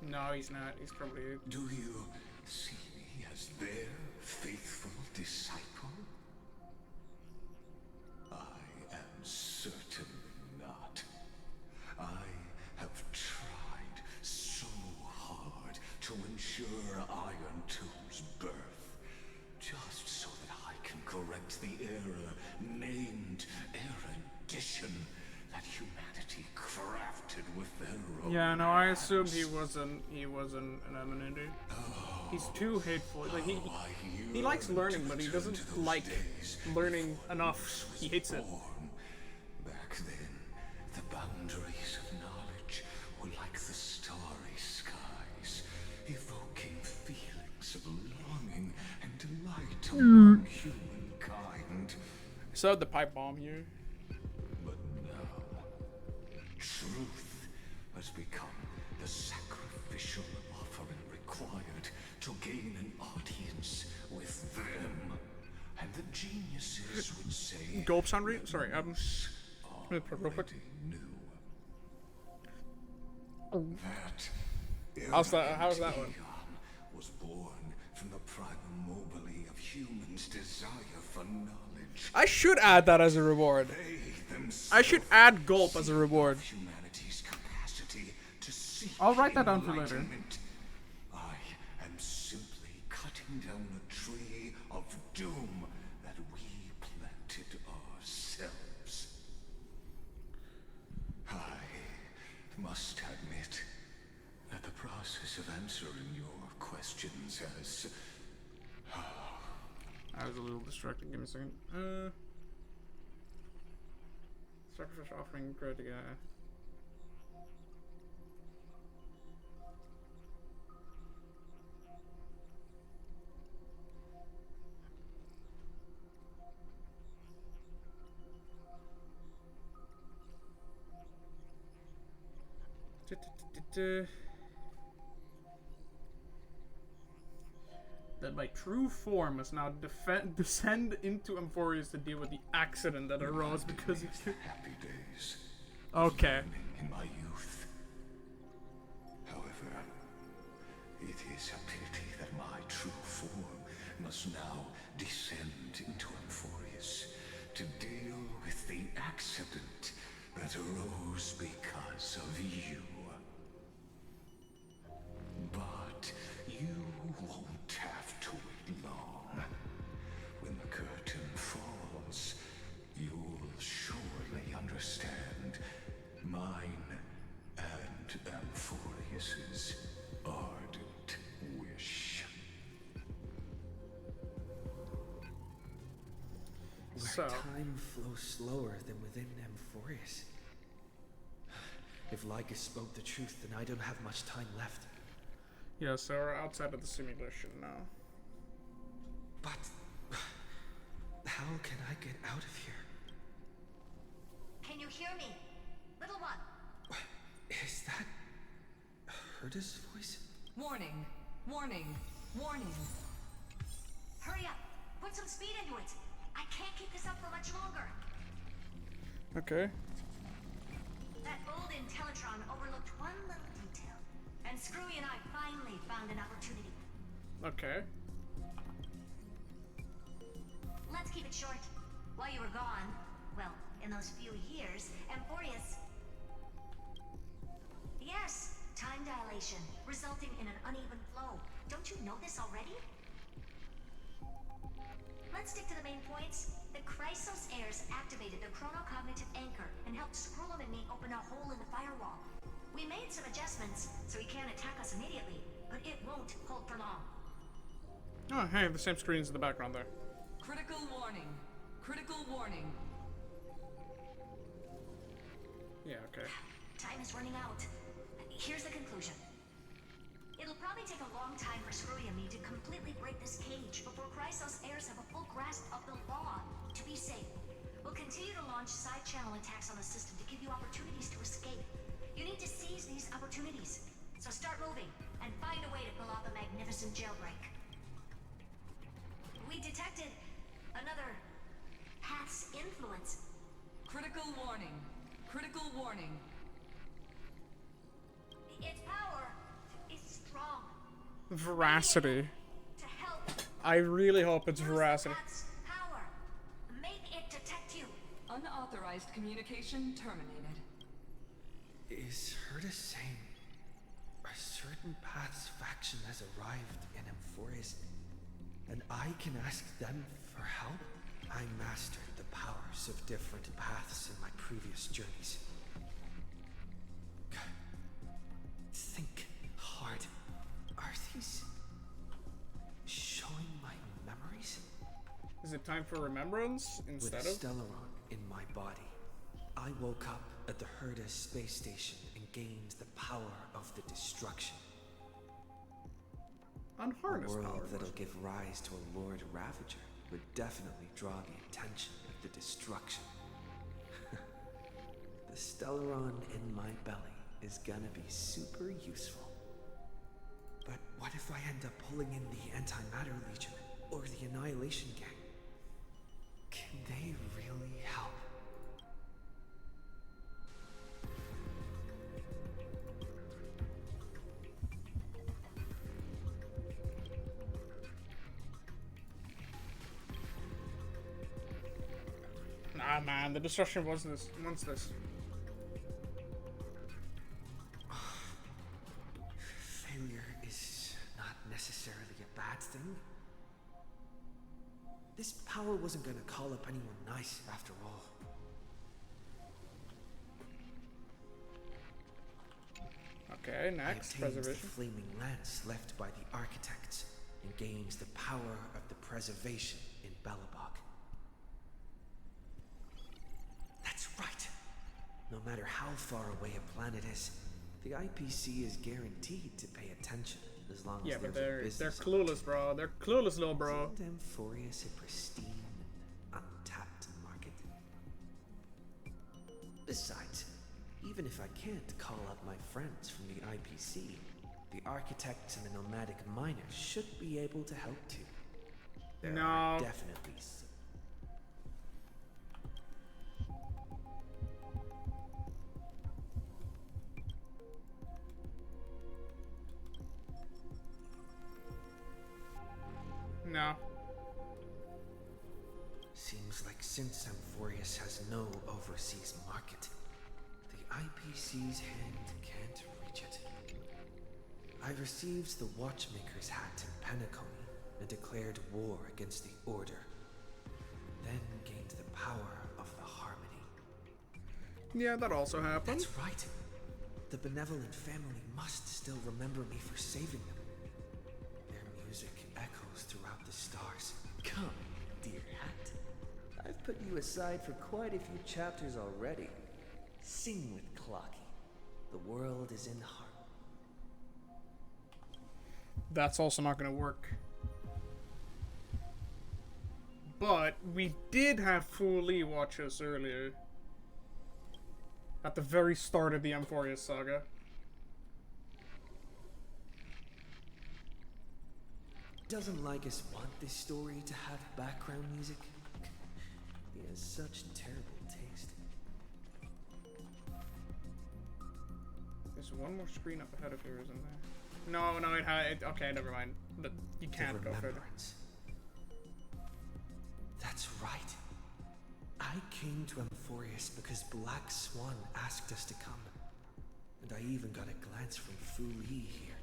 No, he's not. He's probably... Do you see me as their faithful disciple? I am certainly not. I have tried so hard to ensure Iron Tomb's birth, just so that I can correct the error named erudition that humanity crafted with their own. Yeah, no, I assumed he wasn't an Eminity. He's too hateful. Like he likes learning, but he doesn't like learning enough. He hates it. Back then, the boundaries of knowledge were like the starry skies, evoking feelings of longing and delight among humankind. So the pipe bomb here. But now, truth has become the sacrificial offering required to gain an audience with them. And the geniuses would say... Gulp sound read? Sorry, let me put it real quick. How's that one? Was born from the primal mobile of humans' desire for knowledge. I should add that as a reward. I should add Gulp as a reward. Humanity's capacity to seek I'll write that down for later. enlightenment. I am simply cutting down a tree of doom that we planted ourselves. I must admit that the process of answering your questions has... I was a little distracted. Give me a second. Sacrificial offering, great to get. That my true form must now descend into Amphorius to deal with the accident that arose because of you. Happy days. Okay. In my youth. However, it is a pity that my true form must now descend into Amphorius to deal with the accident that arose because of you. But you won't have to wait long. When the curtain falls, you'll surely understand mine and Amphorius's ardent wish. Where time flows slower than within Amphorius. If Lycus spoke the truth, then I don't have much time left. Yeah, so we're outside of the simulation now. But how can I get out of here? Can you hear me? Little one. Is that Herda's voice? Warning, warning, warning. Hurry up. Put some speed into it. I can't keep this up for much longer. Okay. That old Intellitron overlooked one little detail, and Screwy and I finally found an opportunity. Okay. Let's keep it short. While you were gone, well, in those few years, Amphorius... Yes, time dilation, resulting in an uneven flow. Don't you know this already? Let's stick to the main points. The Chrysos heirs activated the chronocognitive anchor and helped Skrullum and me open a hole in the firewall. We made some adjustments, so he can't attack us immediately, but it won't hold for long. Oh, hey, the same screen's in the background there. Critical warning. Critical warning. Yeah, okay. Time is running out. Here's the conclusion. It'll probably take a long time for Screwy and me to completely break this cage before Chrysos heirs have a full grasp of the law. To be safe, we'll continue to launch side-channel attacks on the system to give you opportunities to escape. You need to seize these opportunities. So start moving, and find a way to pull off a magnificent jailbreak. We detected another path's influence. Critical warning. Critical warning. Its power is strong. Veracity. To help. I really hope it's veracity. Power. Make it detect you. Unauthorized communication terminated. Is Herda saying a certain path's faction has arrived in Amphorius, and I can ask them for help? I mastered the powers of different paths in my previous journeys. Think hard. Are these showing my memories? Is it time for remembrance instead With of? Stellaron in my body, I woke up at the Herda space station and gained the power of the destruction. Unharness a world power. that'll give rise to a Lord Ravager would definitely draw the attention of the destruction. The Stellaron in my belly is gonna be super useful. But what if I end up pulling in the Antimatter Legion or the Annihilation Gang? Can they really help? Nah, man, the destruction wants this. Failure is not necessarily a bad thing. This power wasn't gonna call up anyone nice after all. Okay, next, I obtained the preservation. flaming lance left by the architects and gained the power of the preservation in Belobog. That's right. No matter how far away a planet is, the IPC is guaranteed to pay attention as long Yeah, as but there's they're a business clueless, bro. They're clueless, little bro. Isn't Amphorius a pristine and untapped market? Besides, even if I can't call up my friends from the IPC, the architects and the nomadic miners should be able to help too. There are definitely No. Since Amphorius has no overseas market, the IPC's hand can't reach it. I received the Watchmaker's hat in Penacony and declared war against the Order, then gained the power of the Harmony. Yeah, that also happened. That's right. The benevolent family must still remember me for saving them. Their music echoes throughout the stars. Come, dear hat. I've put you aside for quite a few chapters already. Sing with Clocky. The world is in harmony. That's also not going to work. But we did have Fu Li watch us earlier. At the very start of the Amphorius saga. Doesn't Lycus want this story to have background music? He has such terrible taste. There's one more screen up ahead of here, isn't there? No, it had. Okay, never mind. But you can't go further. That's right. I came to Amphorius because Black Swan asked us to come. And I even got a glance from Fu Li here.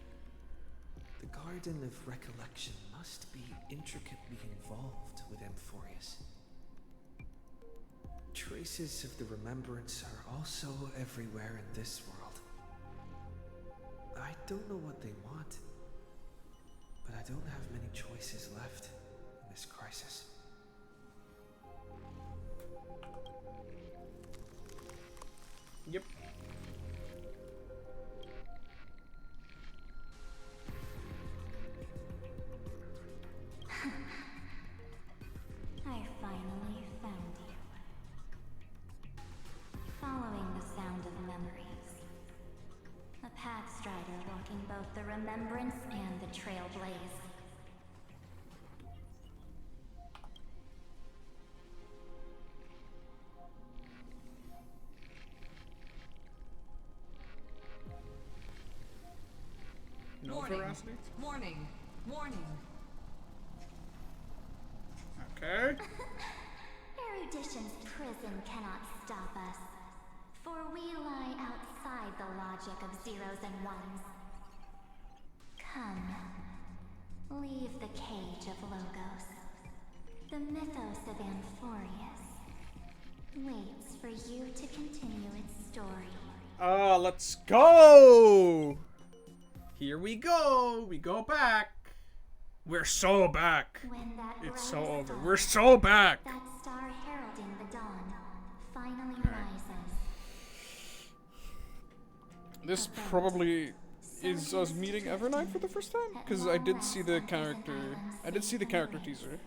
The Garden of Recollection must be intricately involved with Amphorius. Traces of the Remembrance are also everywhere in this world. I don't know what they want, but I don't have many choices left in this crisis. Yep. I finally found you. Following the sound of memories. A pathstrider walking both the Remembrance and the Trailblaze. No veracity? Warning! Warning! Okay. Erudition's prison cannot stop us, for we lie outside the logic of zeros and ones. Come, leave the cage of Logos. The mythos of Amphorius waits for you to continue its story. Let's go! Here we go! We go back! We're so back! It's so over. We're so back! That star heralding the dawn finally rises. This probably is us meeting Evernight for the first time? Because I did see the character. I did see the character teaser.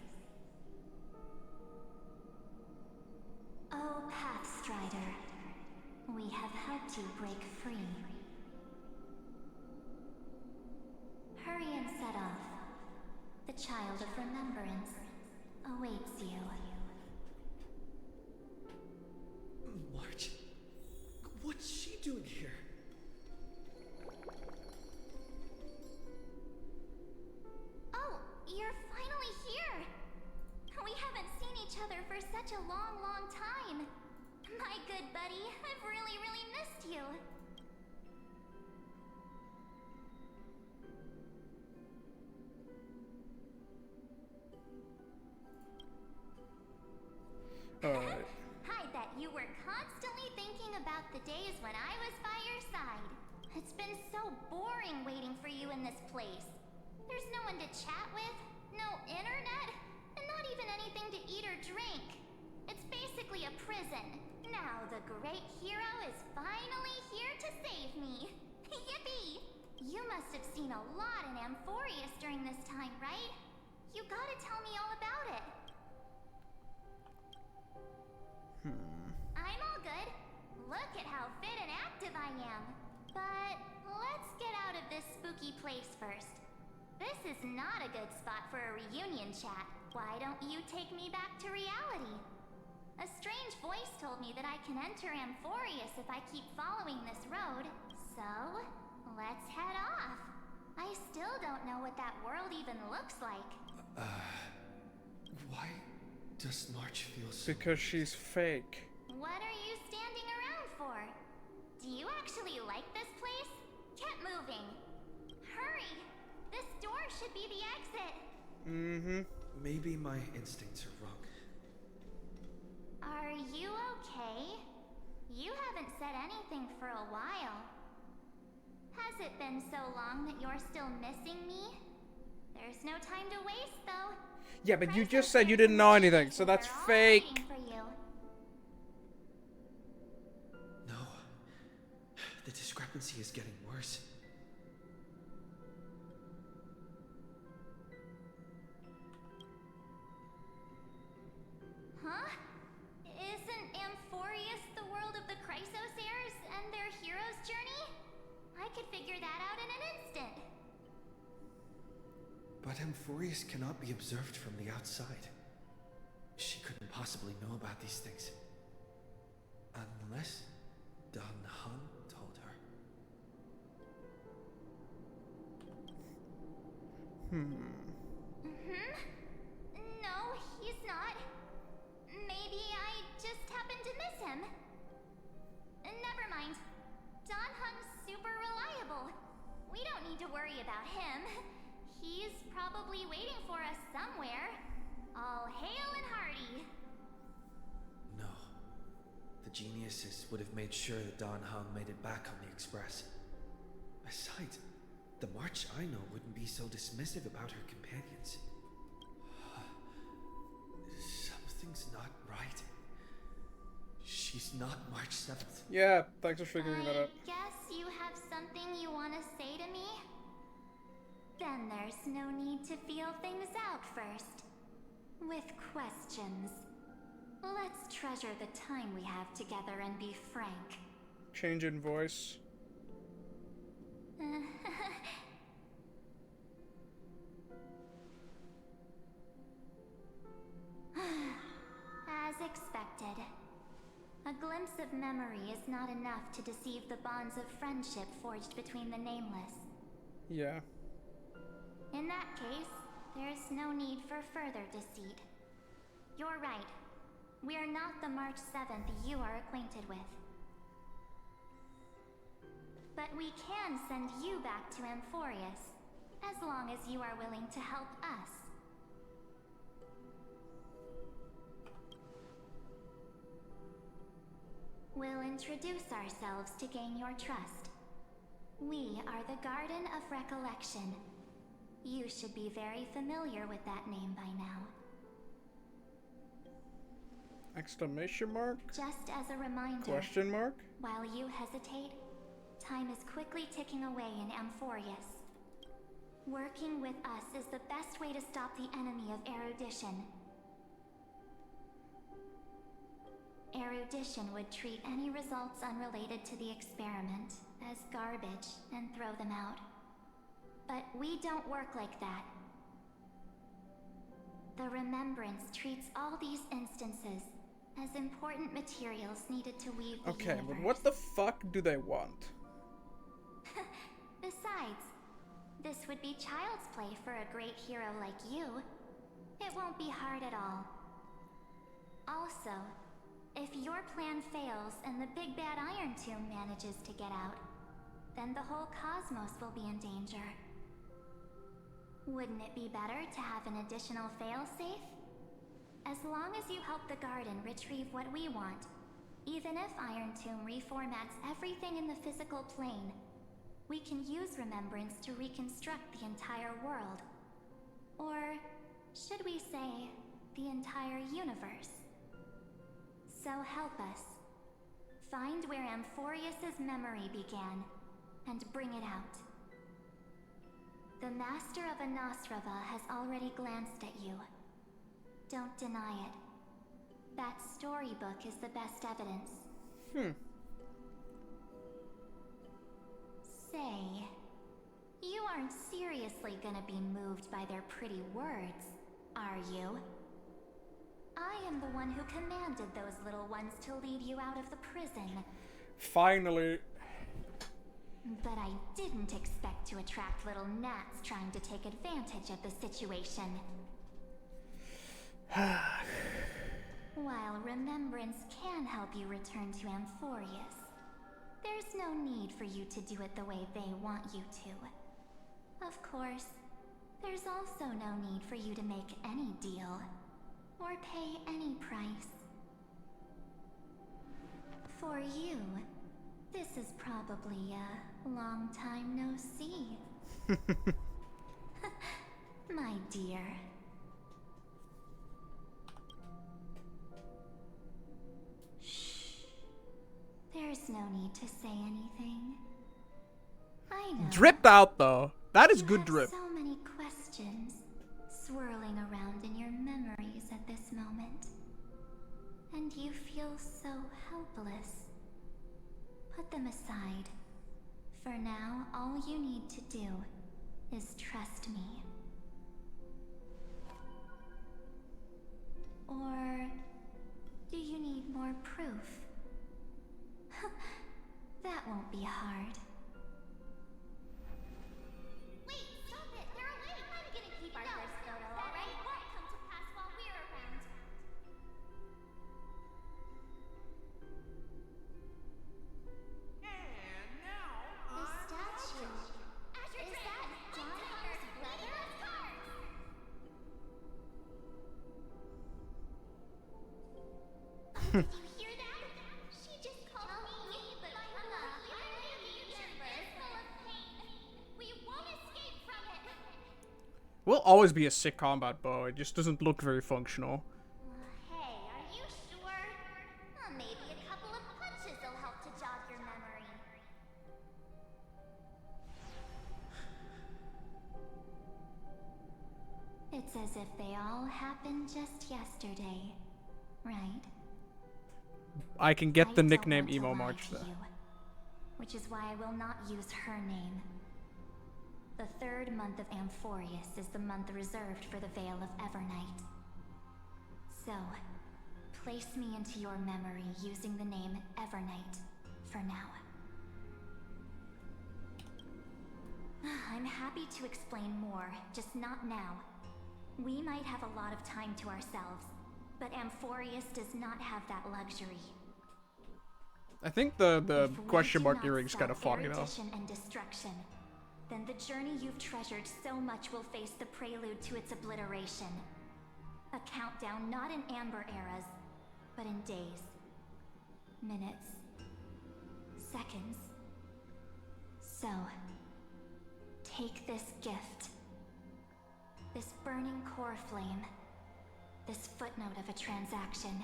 Oh, Pathstrider, we have helped you break free. Hurry and set off. The Child of Remembrance awaits you. March? What's she doing here? Oh, you're finally here! We haven't seen each other for such a long, long time. My good buddy, I've really, really missed you. Alright. I bet you were constantly thinking about the days when I was by your side. It's been so boring waiting for you in this place. There's no one to chat with, no internet, and not even anything to eat or drink. It's basically a prison. Now the great hero is finally here to save me. Yippee! You must have seen a lot in Amphorius during this time, right? You gotta tell me all about it. I'm all good. Look at how fit and active I am. But let's get out of this spooky place first. This is not a good spot for a reunion chat. Why don't you take me back to reality? A strange voice told me that I can enter Amphorius if I keep following this road. So, let's head off. I still don't know what that world even looks like. Why does March feel so... Because she's fake. What are you standing around for? Do you actually like this place? Keep moving. Hurry! This door should be the exit. Mm-hmm. Maybe my instincts are wrong. Are you okay? You haven't said anything for a while. Has it been so long that you're still missing me? There's no time to waste, though. Yeah, but you just said you didn't know anything, so that's fake. For you. No. The discrepancy is getting worse. Huh? Isn't Amphorius the world of the Chrysos heirs and their hero's journey? I could figure that out in an instant. But Amphorius cannot be observed from the outside. She couldn't possibly know about these things. Unless Dan Han told her. No, he's not. Maybe I just happened to miss him. Never mind. Don Hung's super reliable. We don't need to worry about him. He's probably waiting for us somewhere. All hail and hearty. No. The geniuses would have made sure that Dan Han made it back on the Express. Besides, the March I know wouldn't be so dismissive about her companions. Something's not right. She's not March 7th. Yeah, thanks for figuring that out. Guess you have something you want to say to me? Then there's no need to feel things out first. With questions. Let's treasure the time we have together and be frank. Change in voice. As expected. A glimpse of memory is not enough to deceive the bonds of friendship forged between the nameless. Yeah. In that case, there's no need for further deceit. You're right. We are not the March 7th you are acquainted with. But we can send you back to Amphorius, as long as you are willing to help us. We'll introduce ourselves to gain your trust. We are the Garden of Recollection. You should be very familiar with that name by now. Exclamation mark? Just as a reminder. Question mark? While you hesitate, time is quickly ticking away in Amphorius. Working with us is the best way to stop the enemy of erudition. Erudition would treat any results unrelated to the experiment as garbage and throw them out. But we don't work like that. The Remembrance treats all these instances as important materials needed to weave the Okay, universe. but what the fuck do they want? Besides, this would be child's play for a great hero like you. It won't be hard at all. Also, if your plan fails and the big bad Iron Tomb manages to get out, then the whole cosmos will be in danger. Wouldn't it be better to have an additional failsafe? As long as you help the Garden retrieve what we want, even if Iron Tomb reformats everything in the physical plane, we can use Remembrance to reconstruct the entire world. Or, should we say, the entire universe. So help us. Find where Amphorius' memory began, and bring it out. The Master of Anosrava has already glanced at you. Don't deny it. That storybook is the best evidence. Say, you aren't seriously gonna be moved by their pretty words, are you? I am the one who commanded those little ones to lead you out of the prison. Finally. But I didn't expect to attract little gnats trying to take advantage of the situation. While remembrance can help you return to Amphorius, there's no need for you to do it the way they want you to. Of course, there's also no need for you to make any deal, or pay any price. For you, this is probably a long time no see. My dear. Shh. There's no need to say anything. I know. Dripped out though. That is good drip. So many questions swirling around in your memories at this moment. And you feel so helpless. Put them aside. For now, all you need to do is trust me. Or do you need more proof? That won't be hard. Wait, stop it! They're awake! I'm gonna keep our first photo, alright? Won't come to pass while we're around. The statue. Is that Donner's brother? Did you hear that? She just called me, but I'm not here. The universe full of pain. We won't escape from it. Will always be a sick combat bow. It just doesn't look very functional. Hey, are you sure? Maybe a couple of punches will help to jog your memory. It's as if they all happened just yesterday, right? I can get the I don't nickname want to Emo lie March to though. you, which is why I will not use her name. The third month of Amphorius is the month reserved for the Veil of Evernight. So, place me into your memory using the name Evernight for now. I'm happy to explain more, just not now. We might have a lot of time to ourselves, but Amphorius does not have that luxury. I think the If we question do mark not earrings kind of stop funny though. erudition and destruction, then the journey you've treasured so much will face the prelude to its obliteration. A countdown not in amber eras, but in days, minutes, seconds. So, take this gift. This burning core flame. This footnote of a transaction.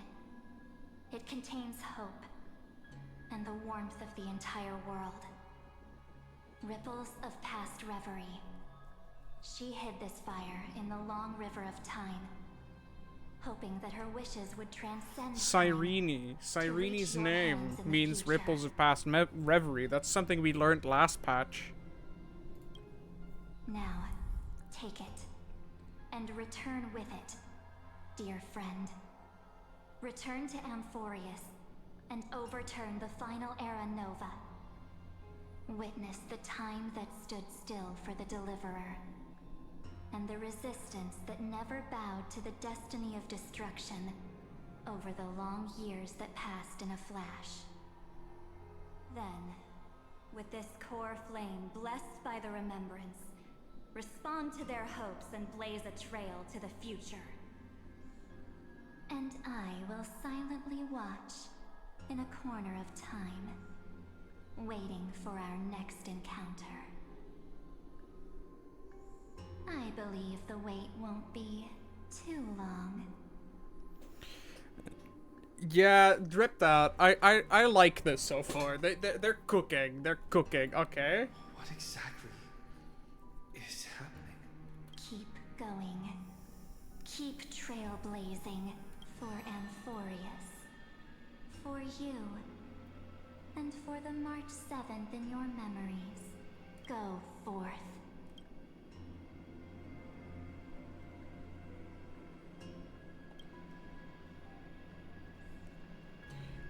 It contains hope and the warmth of the entire world. Ripples of past reverie. She hid this fire in the long river of time, hoping that her wishes would transcend Cyrene. Cyrene's your name hands in the means future. ripples of past reverie. That's something we learned last patch. Now, take it, and return with it, dear friend. Return to Amphorius, and overturn the final era Nova. Witness the time that stood still for the Deliverer, and the resistance that never bowed to the destiny of destruction over the long years that passed in a flash. Then, with this core flame blessed by the remembrance, respond to their hopes and blaze a trail to the future. And I will silently watch in a corner of time, waiting for our next encounter. I believe the wait won't be too long. Yeah, dripped out. I like this so far. They're cooking. They're cooking. Okay. What exactly is happening? Keep going. Keep trailblazing for Amphorius. For you. And for the March 7th in your memories. Go forth.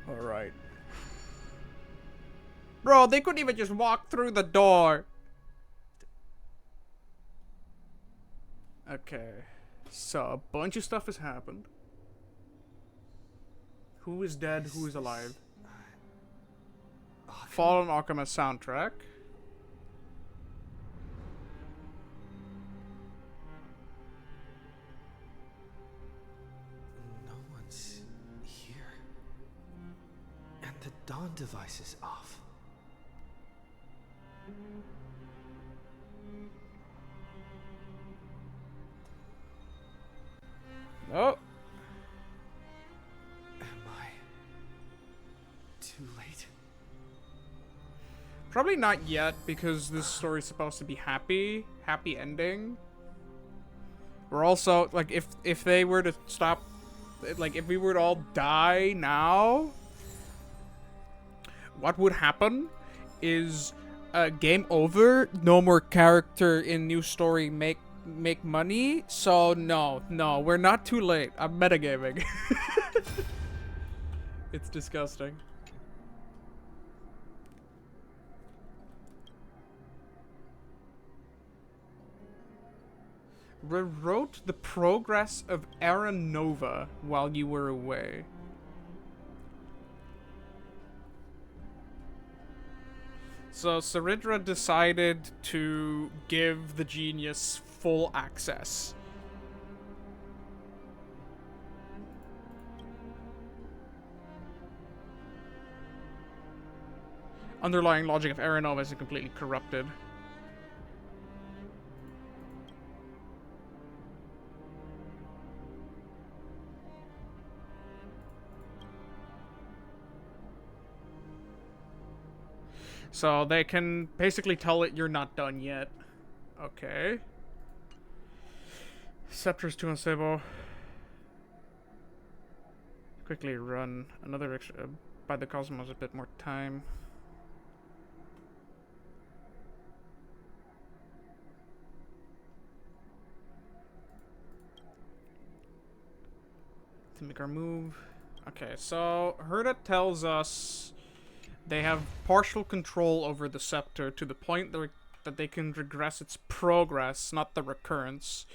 Alright. Bro, they couldn't even just walk through the door. Okay. So, a bunch of stuff has happened. Who is dead? Who is alive? Fallen Akama soundtrack. No one's here. And the dawn device is off. Oh. Am I too late? Probably not yet, because this story's supposed to be happy ending. We're also, like, if they were to stop, like, if we were to all die now, what would happen is, game over, no more character in new story make money, so no, we're not too late. I'm metagaming. It's disgusting. Rewrote the progress of Era Nova while you were away. So Saridra decided to give the genius full access. Underlying logic of Era Nova is completely corrupted. So they can basically tell it you're not done yet. Okay. Scepter's too unstable. Quickly run. Another extra. Buy the Cosmos a bit more time. To make our move. Okay, so Herta tells us they have partial control over the scepter to the point that they can regress its progress, not the recurrence.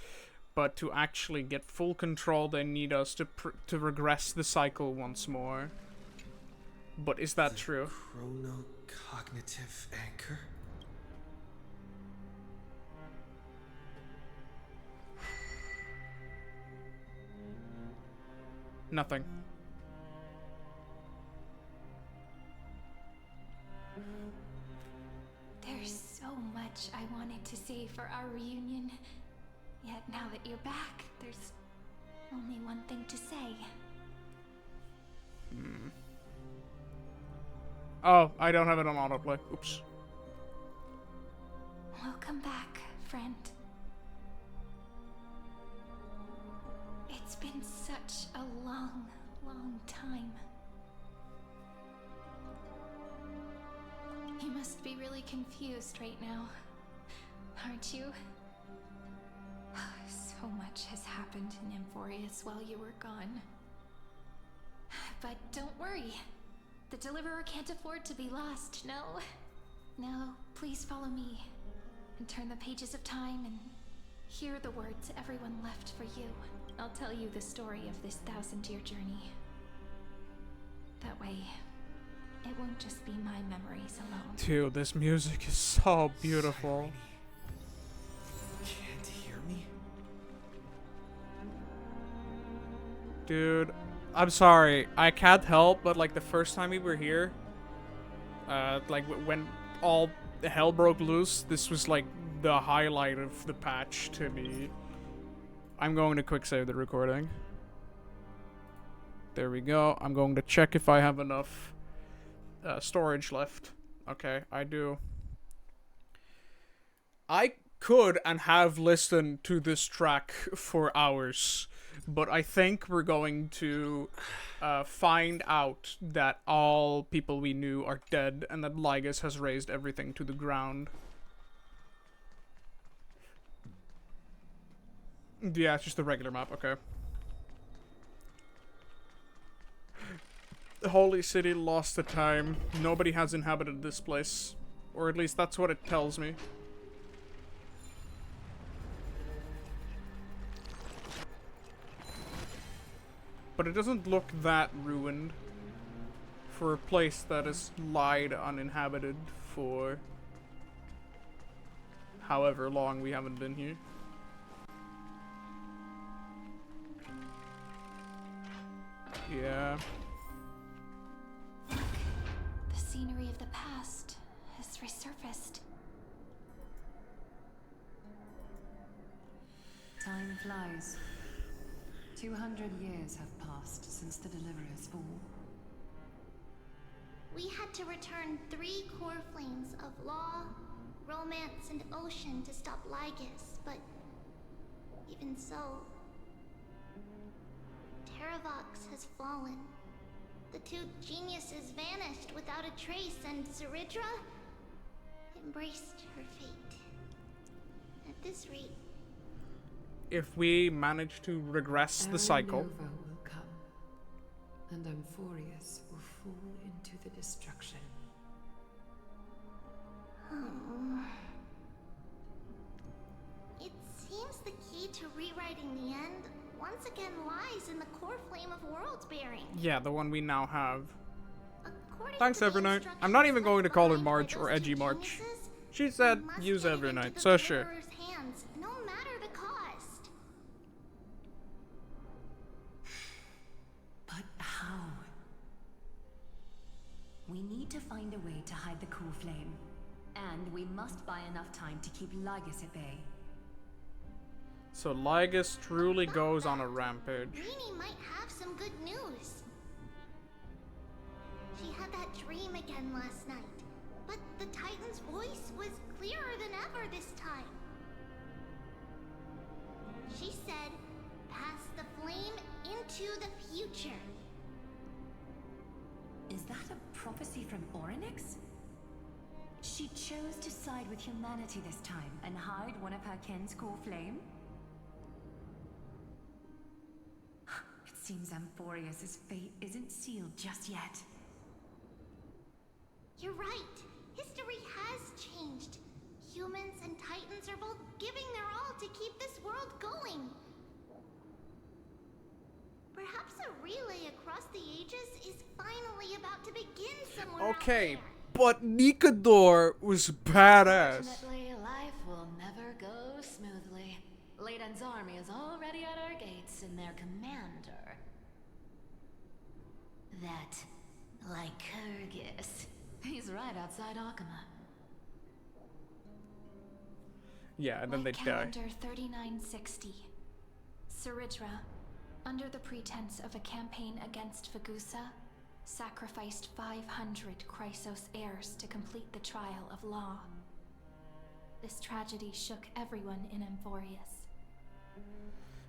But to actually get full control, they need us to regress the cycle once more. But is that true? Chronocognitive anchor? Nothing. There's so much I wanted to say for our reunion. Yet now that you're back, there's only one thing to say. Oh, I don't have it on autoplay. Oops. Welcome back, friend. It's been such a long, long time. You must be really confused right now, aren't you? So much has happened in Amphorius while you were gone. But don't worry. The Deliverer can't afford to be lost, no? No, please follow me. And turn the pages of time and hear the words everyone left for you. I'll tell you the story of this 1,000-year journey. That way, it won't just be my memories alone. Dude, this music is so beautiful. Can't hear me? Dude, I'm sorry. I can't help, but like the first time we were here, like when all the hell broke loose, this was like the highlight of the patch to me. I'm going to quick save the recording. There we go. I'm going to check if I have enough storage left. Okay, I do. I could and have listened to this track for hours, but I think we're going to find out that all people we knew are dead and that Lygus has razed everything to the ground. Yeah, it's just the regular map, okay. The Holy City lost the time. Nobody has inhabited this place. Or at least that's what it tells me. but it doesn't look that ruined for a place that has lied uninhabited for however long we haven't been here. Yeah. The scenery of the past has resurfaced. Time flies. 200 years have passed since the Deliverer's fall. We had to return 3 core flames of law, romance, and ocean to stop Lygus, but even so, Terravox has fallen. The 2 geniuses vanished without a trace, and Zeridra embraced her fate. At this rate, if we manage to regress the cycle. Nova will come, and Amphorius will fall into the destruction. It seems the key to rewriting the end once again lies in the core flame of world bearing. Yeah, the one we now have. According Thanks, to the Evernight. I'm not even going to call her March or Edgy March. She said use Evernight, so sure. Hands, no matter the cost. But how? We need to find a way to hide the core flame. And we must buy enough time to keep Lygus at bay. So Lygus truly goes on a rampage. Greenie might have some good news. She had that dream again last night, but the Titan's voice was clearer than ever this time. She said, pass the flame into the future. Is that a prophecy from Orynyx? She chose to side with humanity this time and hide one of her kin's core flame? It seems Amphorius' fate isn't sealed just yet. You're right. History has changed. Humans and Titans are both giving their all to keep this world going. Perhaps a relay across the ages is finally about to begin somewhere out Okay, there. but Nikador was badass. Unfortunately, life will never go smoothly. Leiden's army is already at our gates, and their commander, that Lycurgus, he's right outside Akama. Yeah, and then they die. Calendar 3960. Zeridra, under the pretense of a campaign against Vagusa, sacrificed 500 Chrysos heirs to complete the trial of law. This tragedy shook everyone in Amphorius.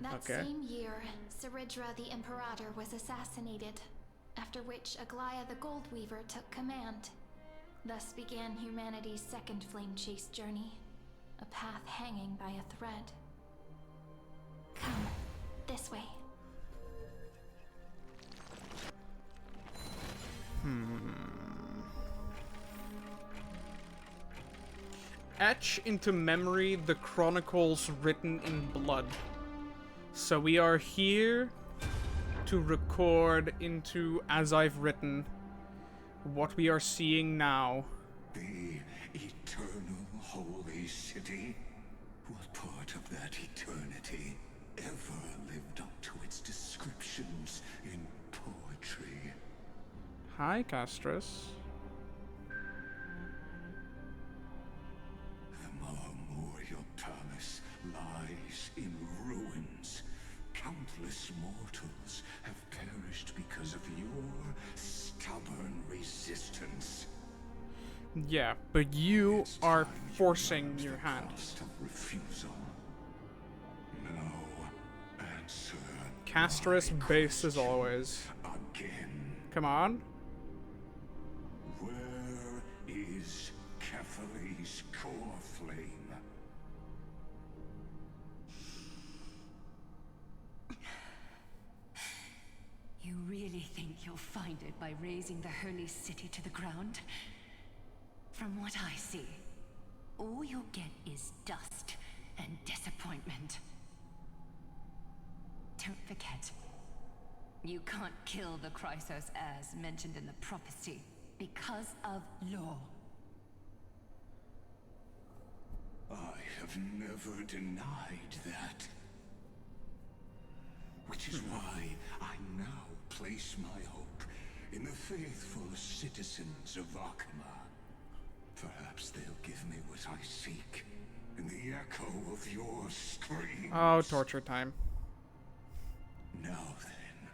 That same year, Zeridra the Imperator was assassinated, after which Aglaya the Goldweaver took command. Thus began humanity's second flame chase journey, a path hanging by a thread. Come, this way. Etch into memory the chronicles written in blood. So we are here to record into, as I've written, what we are seeing now. The eternal holy city? What part of that eternity ever lived up to its descriptions in poetry? Hi, Castris. The Marmorial Palace lies in ruins. Countless mortals have perished because of your stubborn resistance. Yeah, but you are forcing your hand. Of refusal. No answer. Castris base as always. Again. Come on. Where is Kefali's core flame? You really think you'll find it by razing the holy city to the ground? From what I see, all you'll get is dust and disappointment. Don't forget, You can't kill the Chrysos heirs mentioned in the prophecy because of law. I have never denied that. Which is why I now place my hope in the faithful citizens of Akama. Perhaps they'll give me what I seek in the echo of your screams. Oh, torture time. Now then,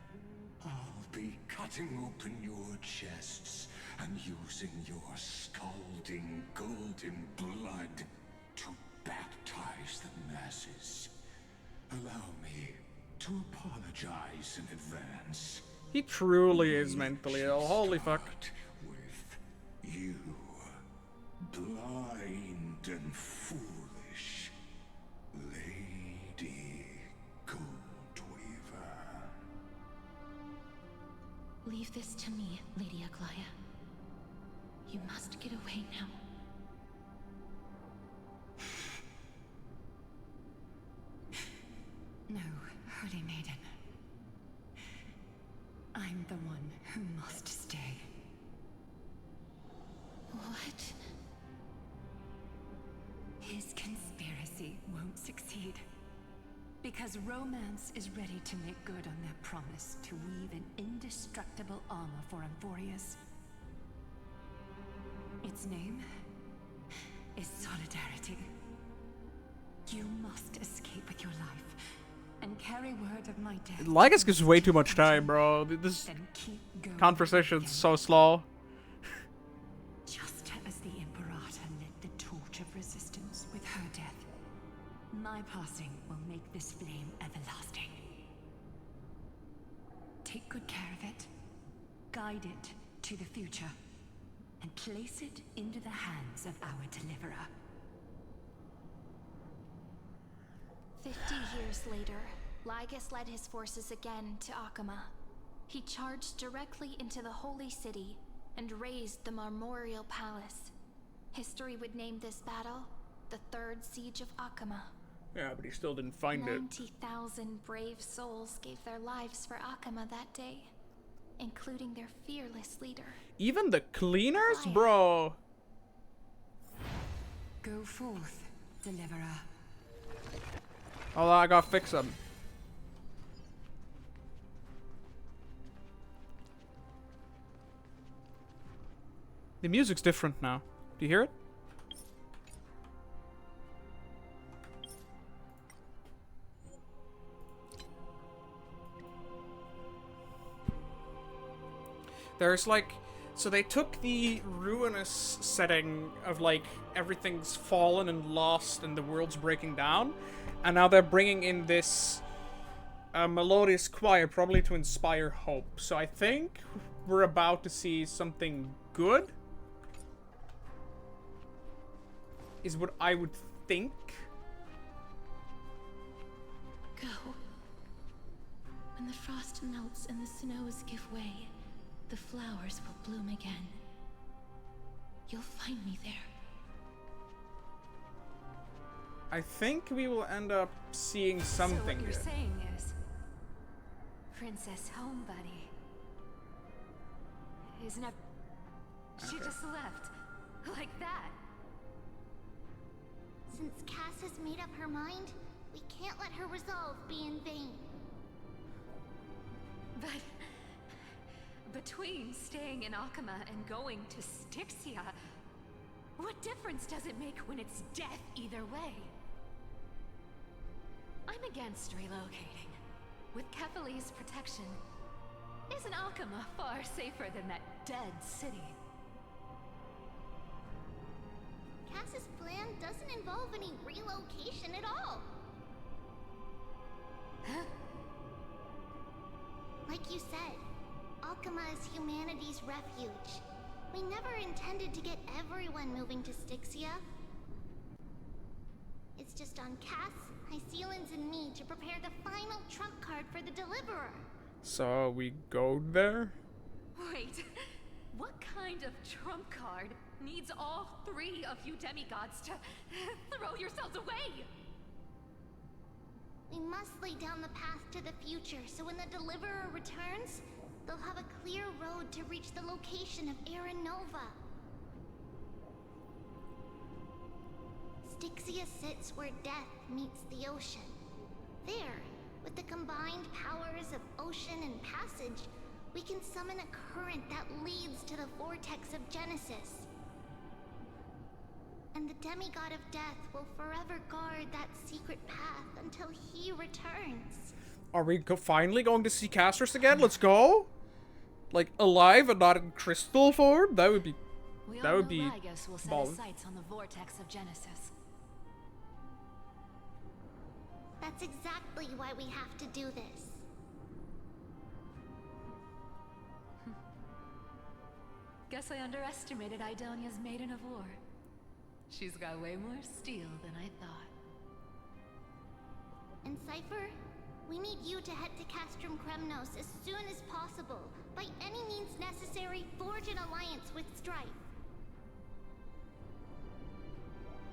I'll be cutting open your chests and using your scalding golden blood to baptize the masses. Allow me to apologize in advance. He truly is mentally ill. Holy fuck. With you, blind and foolish Lady Goldweaver. Leave this to me, Lady Aglaya. You must get away now. No, Holy Maiden. I'm the one who must stay. What? His conspiracy won't succeed. Because Romance is ready to make good on their promise to weave an indestructible armor for Amphorius. Its name is Solidarity. You must escape with your life and carry word of my death. Lycus gives way too much time, bro. This conversation's so slow. Just as the Imperator lit the torch of resistance with her death, my passing will make this flame everlasting. Take good care of it, guide it to the future, and place it into the hands of our deliverer. 50 years later, Lygus led his forces again to Akama. He charged directly into the Holy City and razed the Marmorial Palace. History would name this battle the Third Siege of Akama. Yeah, but he still didn't find it. 90,000 brave souls gave their lives for Akama that day, including their fearless leader. Even the cleaners, bro. Go forth, deliverer. Hold on, I gotta fix them. The music's different now. Do you hear it? There's like, so they took the ruinous setting of like everything's fallen and lost and the world's breaking down, and now they're bringing in this melodious choir, probably to inspire hope. So I think we're about to see something good, is what I would think. Go. When the frost melts and the snows give way, the flowers will bloom again. You'll find me there. I think we will end up seeing something. So what you're here. saying is, Princess Homebuddy is never. She Okay. just left. Like that. Since Cass has made up her mind, we can't let her resolve be in vain. But between staying in Akama and going to Styxia, what difference does it make when it's death either way? I'm against relocating. With Kefali's protection, isn't Akama far safer than that dead city? Cass's plan doesn't involve any relocation at all. Huh? Like you said, Akama is humanity's refuge. We never intended to get everyone moving to Styxia. It's just on Cass, Hycealans, and me to prepare the final trump card for the Deliverer. So we go there? Wait, what kind of trump card needs all three of you demigods to throw yourselves away? We must lay down the path to the future, so when the Deliverer returns, they'll have a clear road to reach the location of Aaron Nova. Styxia sits where death meets the ocean. There, with the combined powers of ocean and passage, we can summon a current that leads to the vortex of Genesis. And the demigod of death will forever guard that secret path until he returns. Are we finally going to see Castris again? Let's go! Like, alive and not in crystal form? That would be... that would be... I guess we'll set his sights on the vortex of Genesis. That's exactly why we have to do this. Guess I underestimated Idonia's Maiden of War. She's got way more steel than I thought. And Cypher, we need you to head to Castrum Kremnos as soon as possible. By any means necessary, forge an alliance with Strife.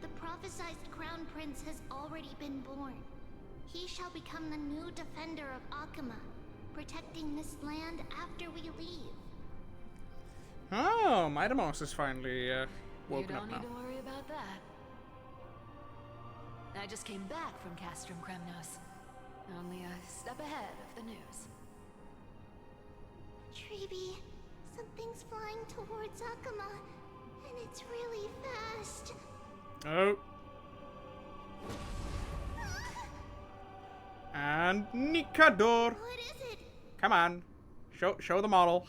The prophesized Crown Prince has already been born. He shall become the new defender of Akama, protecting this land after we leave. Oh, Midamos is finally woken up now. You don't need to worry about that. I just came back from Castrum Kremnos. Only a step ahead of the news. Treeby, something's flying towards Akama, and it's really fast. Oh. And Nikador. What is it? Come on. Show the model.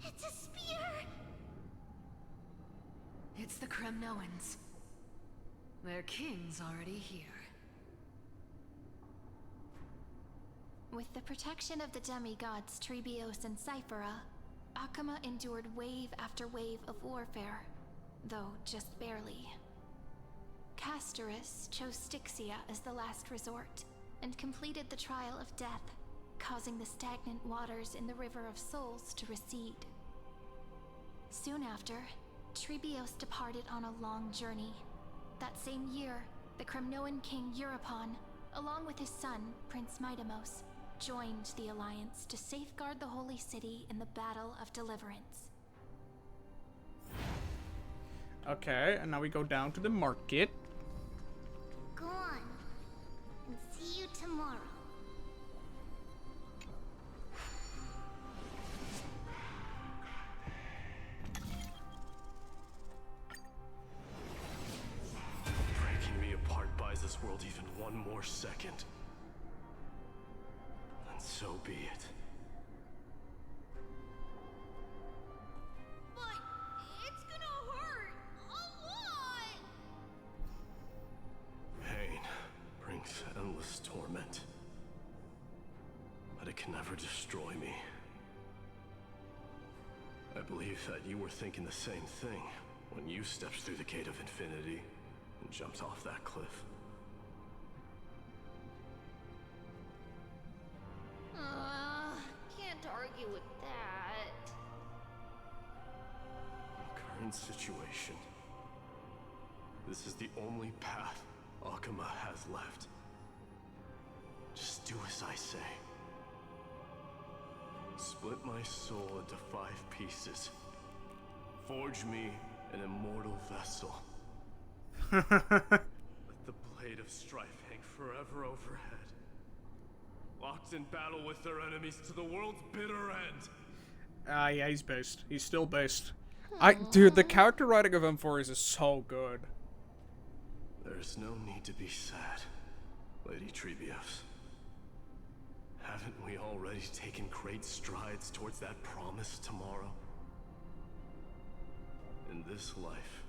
It's a spear. It's the Kremnoans. Their king's already here. With the protection of the demigods Trebios and Cyphera, Akama endured wave after wave of warfare, though just barely. Castorus chose Styxia as the last resort, and completed the trial of death, causing the stagnant waters in the River of Souls to recede. Soon after, Trebios departed on a long journey. That same year, the Kremnoan king Euripon, along with his son, Prince Midamos, joined the Alliance to safeguard the Holy City in the Battle of Deliverance. Okay, and now we go down to the market. Go on, and see you tomorrow. Breaking me apart buys this world even one more second. And so be it. But it's gonna hurt a lot. Pain brings endless torment. But it can never destroy me. I believe that you were thinking the same thing when you stepped through the gate of infinity and jumped off that cliff. Can't argue with that. Current situation. This is the only path Akama has left. Just do as I say. Split my soul into 5 pieces. Forge me an immortal vessel. Let the blade of strife hang forever overhead. Locked in battle with their enemies to the world's bitter end. Yeah, he's based. He's still based. Dude, the character writing of M4 is so good. There's no need to be sad, Lady Trebios. Haven't we already taken great strides towards that promised tomorrow? In this life,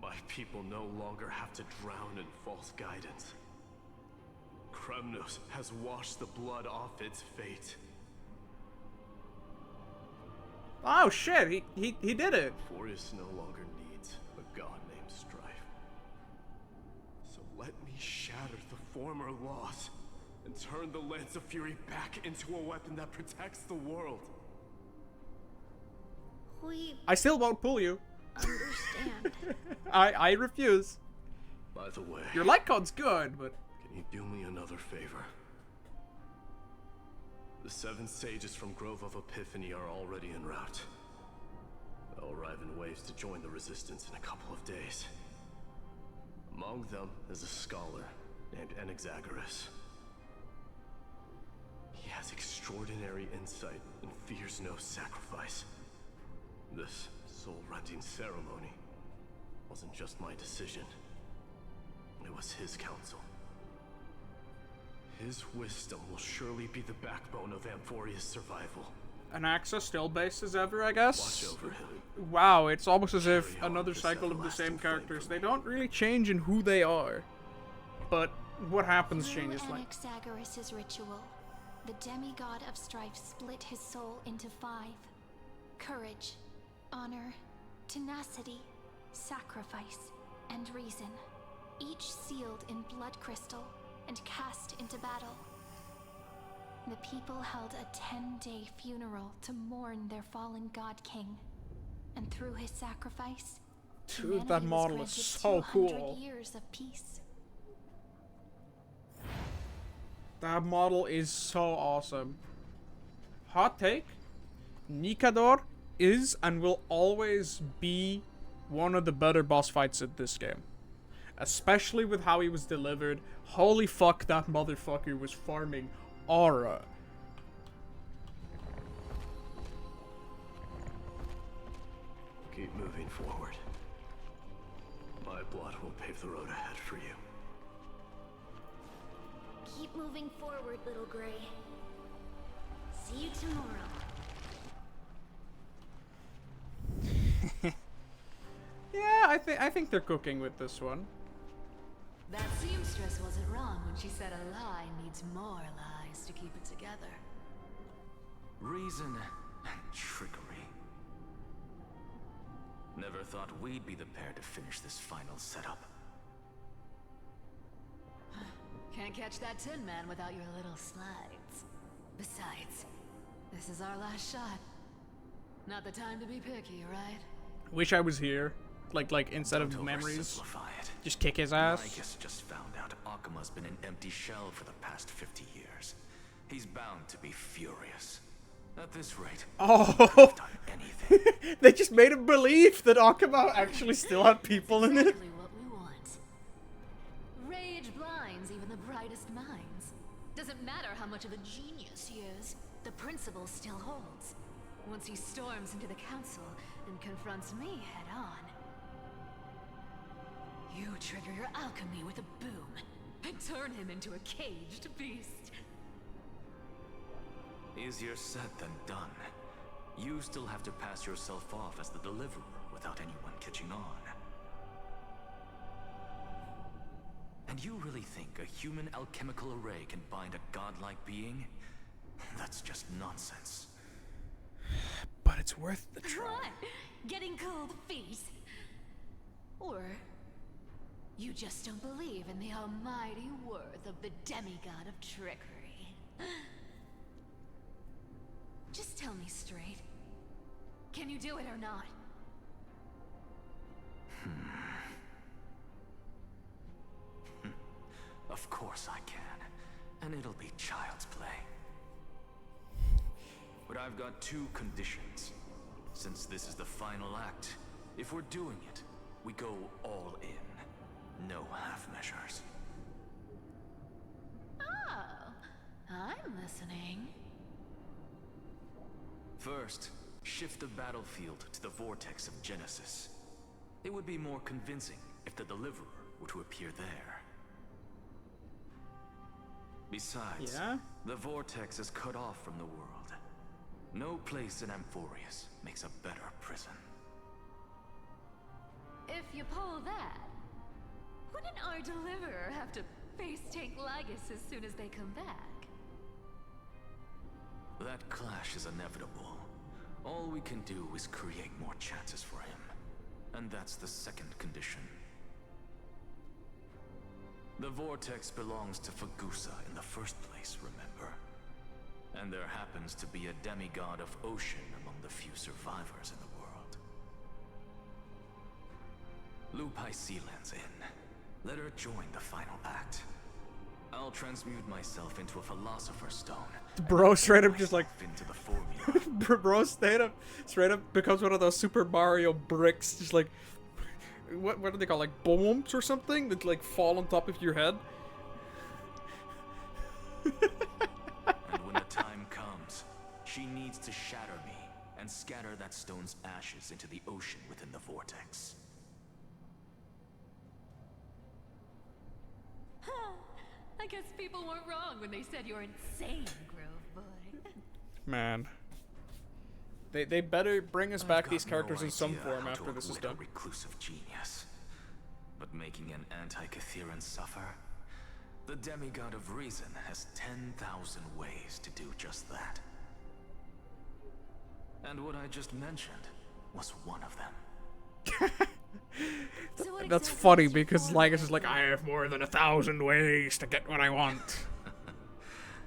my people no longer have to drown in false guidance. Kremnos has washed the blood off its fate. Oh shit, he did it. Fortis no longer needs a god named Strife. So let me shatter the former loss and turn the Lance of Fury back into a weapon that protects the world. We I still won't pull you. understand. I refuse. By the way, Your light code's good, but can Can you do me another favor? The 7 sages from Grove of Epiphany are already en route. They'll arrive in waves to join the resistance in a couple of days. Among them is a scholar named Anaxagoras. He has extraordinary insight and fears no sacrifice. This soul-rending ceremony wasn't just my decision. It was his counsel. His wisdom will surely be the backbone of Amphoria's survival. Anaxa still base as ever, I guess? Watch over him. Wow, it's almost as if another cycle of the same characters. They don't really change in who they are. But what happens changes, like... Anaxagoras' ritual, the demigod of strife split his soul into 5. Courage, honor, tenacity, sacrifice, and reason. Each sealed in blood crystal and cast into battle. The people held a 10-day funeral to mourn their fallen god king. And through his sacrifice, dude, that model is so cool. Years of peace. That model is so awesome. Hot take, Nikador is and will always be one of the better boss fights in this game. Especially with how he was delivered. Holy fuck, that motherfucker was farming aura. Keep moving forward. My blood will pave the road ahead for you. Keep moving forward, little Gray. See you tomorrow. Yeah, I think they're cooking with this one. That seamstress wasn't wrong when she said a lie needs more lies to keep it together. Reason and trickery. Never thought we'd be the pair to finish this final setup. Can't catch that Tin Man without your little slides. Besides, this is our last shot. Not the time to be picky, right? Wish I was here. Like instead of memories, just kick his ass. Lycus just found out Akima's been an empty shell for the past 50 years. He's bound to be furious. At this rate, oh, they just made him believe that Akima actually still had people in it. Exactly what we want. Rage blinds even the brightest minds. Doesn't matter how much of a genius he is, the principle still holds. Once he storms into the council and confronts me head on. You trigger your alchemy with a boom and turn him into a caged beast. Easier said than done. You still have to pass yourself off as the deliverer without anyone catching on. And you really think a human alchemical array can bind a godlike being? That's just nonsense. But it's worth the try. What? Getting cold feet? Or you just don't believe in the almighty worth of the demigod of trickery? Just tell me straight. Can you do it or not? Of course I can. And it'll be child's play. But I've got 2 conditions. Since this is the final act, if we're doing it, we go all in. No half measures. Oh, I'm listening. First, shift the battlefield to the vortex of Genesis. It would be more convincing if the deliverer were to appear there. Besides, the vortex is cut off from the world. No place in Amphorius makes a better prison. If you pull that, wouldn't our deliverer have to face tank Lygus as soon as they come back? That clash is inevitable. All we can do is create more chances for him. And that's the second condition. The vortex belongs to Fagusa in the first place, remember? And there happens to be a demigod of ocean among the few survivors in the world. Lupai Sealand's in. Let her join the final act. I'll transmute myself into a philosopher's stone. Bro straight up just like Into the formula. bro straight up becomes one of those Super Mario bricks, just like what do they call, like bombs or something that like fall on top of your head. And when the time comes, she needs to shatter me and scatter that stone's ashes into the ocean within the vortex. I guess people weren't wrong when they said you're insane, Grove Boy. Man. They better bring us back these characters in some idea form how after to this is outwit done. a reclusive genius. But making an anti-Catheran suffer? The demigod of reason has 10,000 ways to do just that. And what I just mentioned was one of them. That's funny because Lycus is like, I have more than 1,000 ways to get what I want.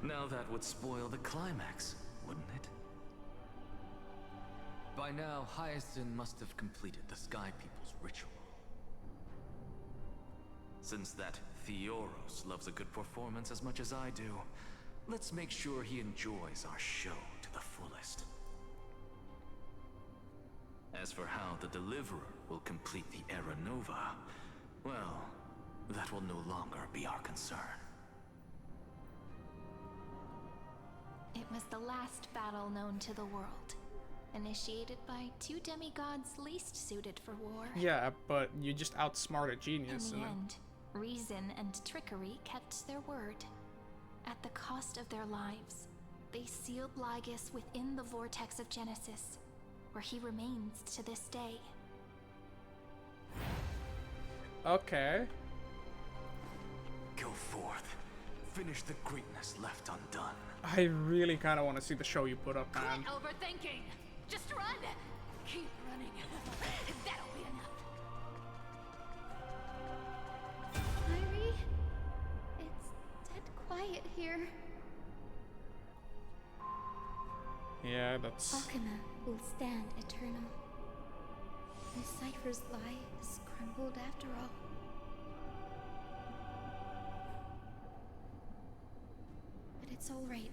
Now that would spoil the climax, wouldn't it? By now, Hyacinth must have completed the Sky People's ritual. Since that Theoros loves a good performance as much as I do, let's make sure he enjoys our show to the fullest. As for how the Deliverer will complete the Era Nova, well, that will no longer be our concern. It was the last battle known to the world, initiated by two demigods least suited for war. Yeah, but you just outsmarted genius. In the end, reason and trickery kept their word. At the cost of their lives, they sealed Lygus within the vortex of Genesis, where he remains to this day. Okay. Go forth. Finish the greatness left undone. I really kind of want to see the show you put up, man. Quit overthinking. Just run. Keep running. That'll be enough. Irie, it's dead quiet here. Yeah, that's... Alchema will stand eternal. The cipher's lie is crumbled after all. But it's all right,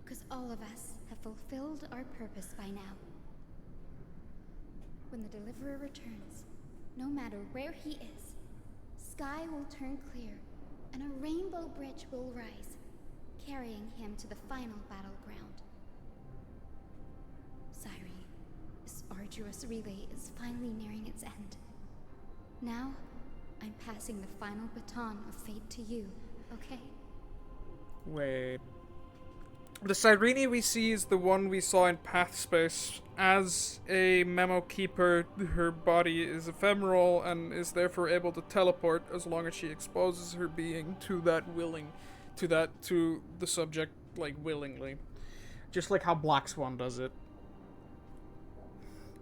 because all of us have fulfilled our purpose by now. When the Deliverer returns, no matter where he is, sky will turn clear, and a rainbow bridge will rise, carrying him to the final battleground. Cyrene, this arduous relay is finally nearing its end. Now, I'm passing the final baton of fate to you, okay? Wait. The Cyrene we see is the one we saw in Pathspace. As a memo keeper, her body is ephemeral and is therefore able to teleport as long as she exposes her being to the subject, like, willingly. Just like how Black Swan does it.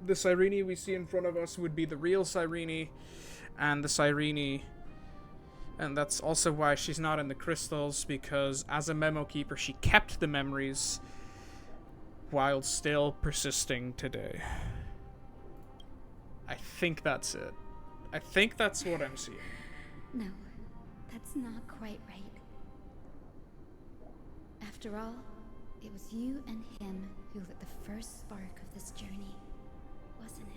The Cyrene we see in front of us would be the real Cyrene, and the Cyrene... And that's also why she's not in the crystals, because as a memo keeper, she kept the memories while still persisting today. I think that's it. I think that's what I'm seeing. No, that's not quite right. After all, it was you and him who lit the first spark of this journey, wasn't it?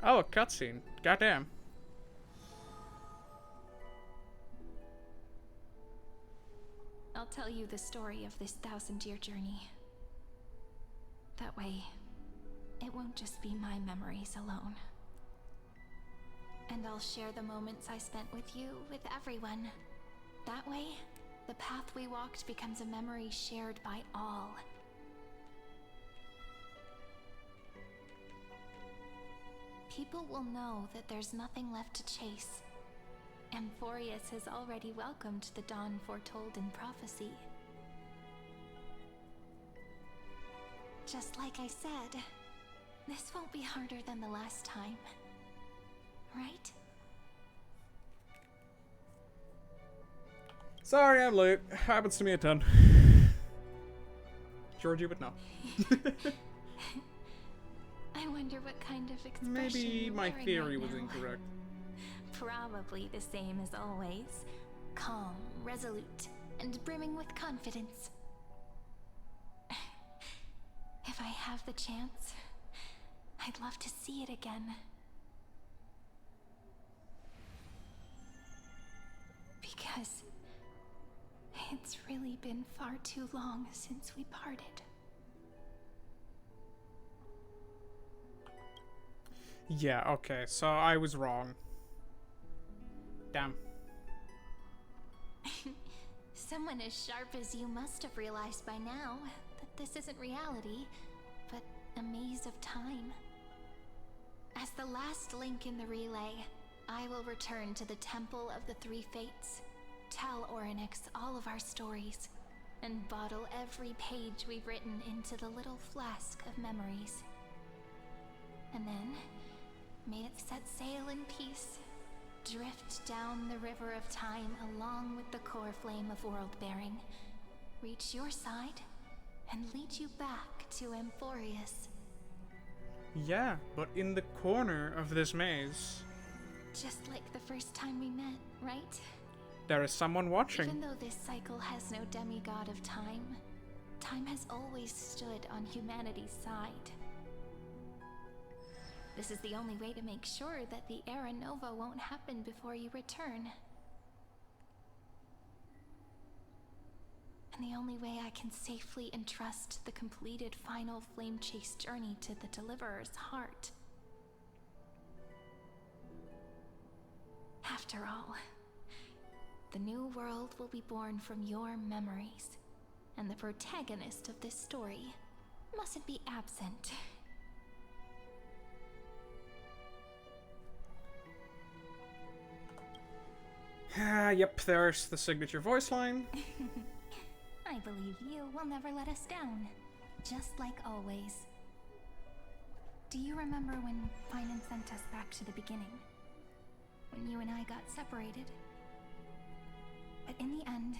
Oh, a cutscene. Goddamn. I'll tell you the story of this 1,000-year journey. That way, it won't just be my memories alone. And I'll share the moments I spent with you, with everyone. That way, the path we walked becomes a memory shared by all. People will know that there's nothing left to chase. Amphorius has already welcomed the dawn foretold in prophecy. Just like I said, this won't be harder than the last time. Right? Sorry, I'm late. Happens to me a ton. Georgie would know. I wonder what kind of expression Maybe you're my wearing theory right was now. incorrect. probably the same as always. Calm, resolute, and brimming with confidence. If I have the chance, I'd love to see it again. Because it's really been far too long since we parted. Yeah, okay, so I was wrong. Damn. Someone as sharp as you must have realized by now that this isn't reality, but a maze of time. As the last link in the relay, I will return to the Temple of the Three Fates, tell Orynyx all of our stories, and bottle every page we've written into the little flask of memories. And then, may it set sail in peace, drift down the river of time along with the core flame of world-bearing, reach your side, and lead you back to Amphorius. Yeah, but in the corner of this maze, Just like the first time we met, right? there is someone watching. Even though this cycle has no demigod of time, time has always stood on humanity's side. This is the only way to make sure that the Era Nova won't happen before you return. And the only way I can safely entrust the completed final flame chase journey to the Deliverer's heart. After all, the new world will be born from your memories, and the protagonist of this story mustn't be absent. Yep, there's the signature voice line. I believe you will never let us down, just like always. Do you remember when Finan sent us back to the beginning? When you and I got separated? But in the end,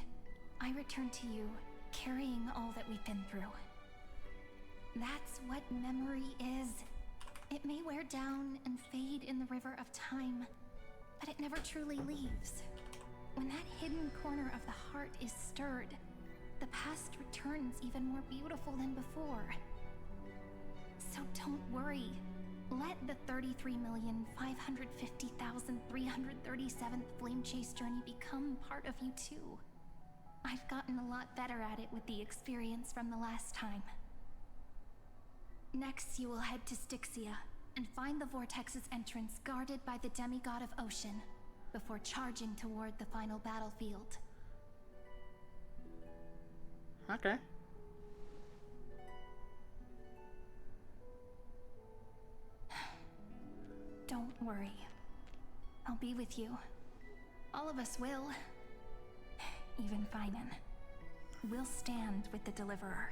I returned to you, carrying all that we've been through. That's what memory is. It may wear down and fade in the river of time, but it never truly leaves. When that hidden corner of the heart is stirred, the past returns even more beautiful than before. So don't worry. Let the 33,550,337th Flame Chase journey become part of you too. I've gotten a lot better at it with the experience from the last time. Next, you will head to Styxia and find the Vortex's entrance guarded by the demigod of Ocean, before charging toward the final battlefield. Okay. Don't worry. I'll be with you. All of us will. Even Finan. We'll stand with the Deliverer.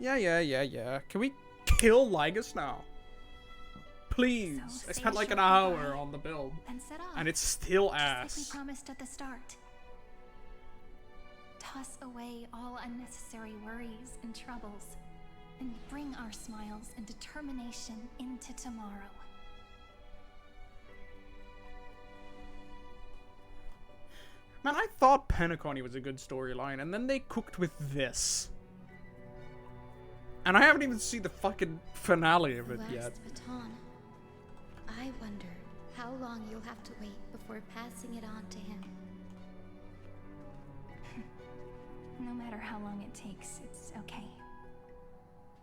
Yeah. Can we kill Lygus now? Please. So I say spent a like an short hour goodbye, on the build. then set off. And it's still Just ass. like we promised at the start. Toss away all unnecessary worries and troubles, and bring our smiles and determination into tomorrow. Man, I thought Penacony was a good storyline, and then they cooked with this. And I haven't even seen the fucking finale of it yet. Last baton. I wonder how long you'll have to wait before passing it on to him. No matter how long it takes, it's okay.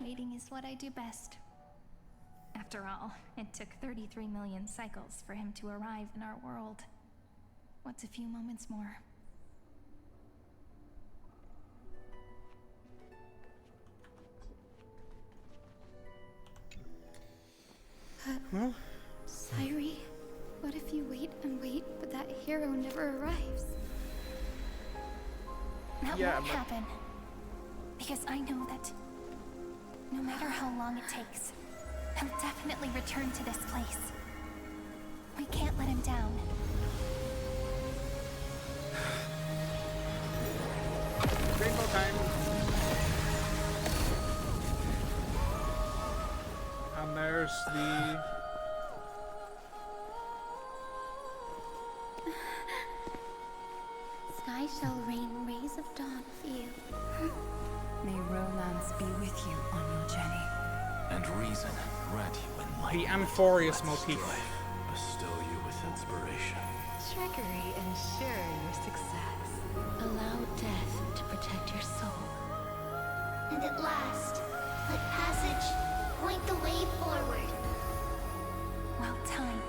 Waiting is what I do best. After all, it took 33 million cycles for him to arrive in our world. What's a few moments more? Well, Sairi, what if you wait and wait, but that hero never arrives? That won't happen. Because I know that no matter how long it takes, he'll definitely return to this place. We can't let him down. Rainbow time. And there's the shall rain rays of dawn for you. May romance be with you on your journey. And reason grant you The enlightenment. Amphorius Let motif. strife bestow you with inspiration. Trickery ensure your success. Allow death to protect your soul. And at last, let passage point the way forward. Well, time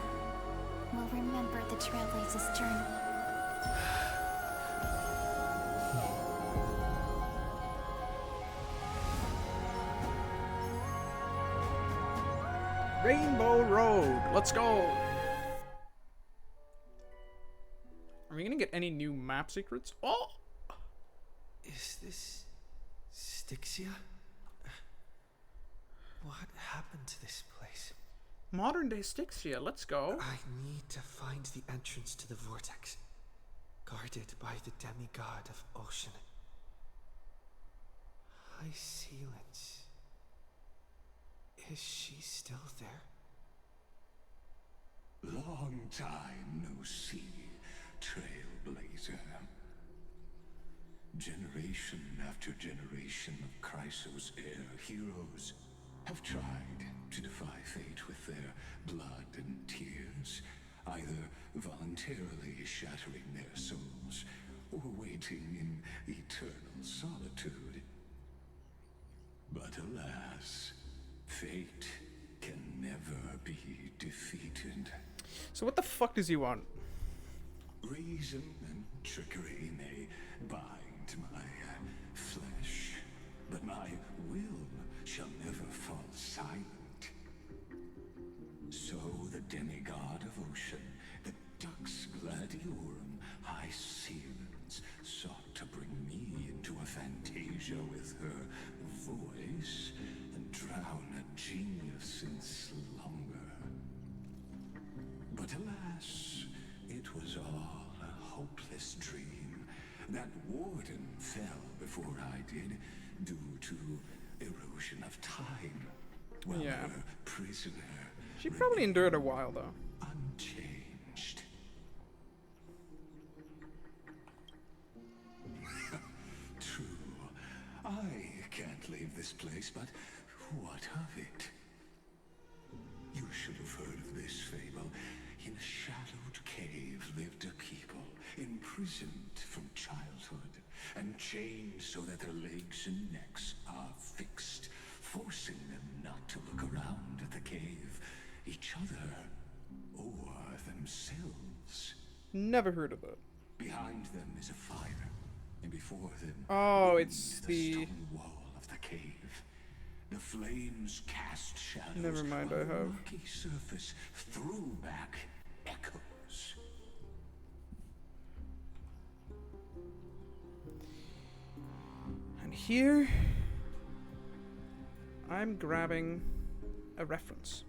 will remember the Trailblazer's journey. Rainbow Road. Let's go. Are we gonna get any new map secrets? Oh! Is this Styxia? What happened to this place? Modern day Styxia. Let's go. I need to find the entrance to the vortex, guarded by the demigod of ocean. High Sealance. Is she still there? Long time no see, Trailblazer. Generation after generation of Chrysos heir heroes have tried to defy fate with their blood and tears, either voluntarily shattering their souls or waiting in eternal solitude. But alas, fate can never be defeated. So what the fuck does he want? Reason and trickery may bind my flesh, but my will shall never fall silent. So the demigod of ocean, the Dux Gladiorum, High Sealance, sought to bring me into a fantasia with her voice and drown a genius in slumber. But alas, it was all a hopeless dream. That warden fell before I did, due to erosion of time. While Yeah. her prisoner She probably endured a while though. unchanged. True, I can't leave this place, but what of it? You should have heard of this fable. In a shadowed cave lived a people, imprisoned from childhood, and chained so that their legs and necks are fixed, forcing them not to look around at the cave, each other, or themselves. Never heard of it. Behind them is a fire, and before them, Oh, it's the the. stone wall of the cave. The flames cast shadows. Never mind, I while the have. murky surface threw back echoes. And here, I'm grabbing a reference.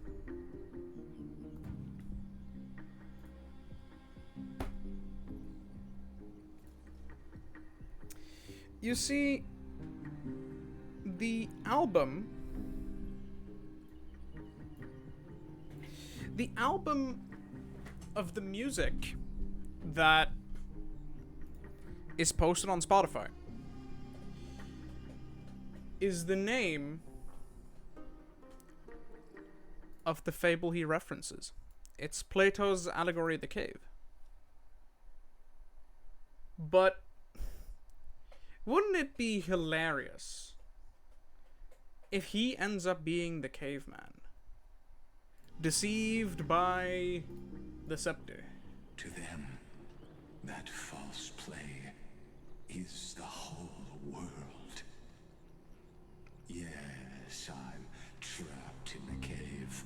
You see, the album of the music that is posted on Spotify is the name of the fable he references. It's Plato's Allegory of the Cave. But wouldn't it be hilarious if he ends up being the caveman, deceived by the scepter? To them, that false play is the whole world. Yes, I'm trapped in the cave,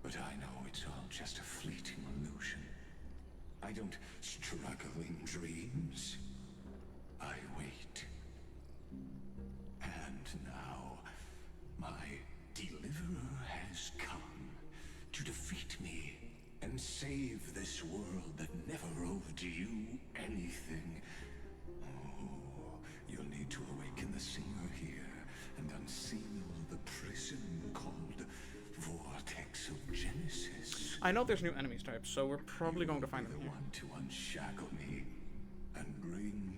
but I know it's all just a fleeting illusion. I don't struggle in dreams. I wait. And now, my deliverer has come to defeat me and save this world that never owed you anything. Oh, you'll need to awaken the singer here and unseal the prison called Vortex of Genesis. I know there's new enemies types, so we're probably going to find them the here. one to unshackle me and bring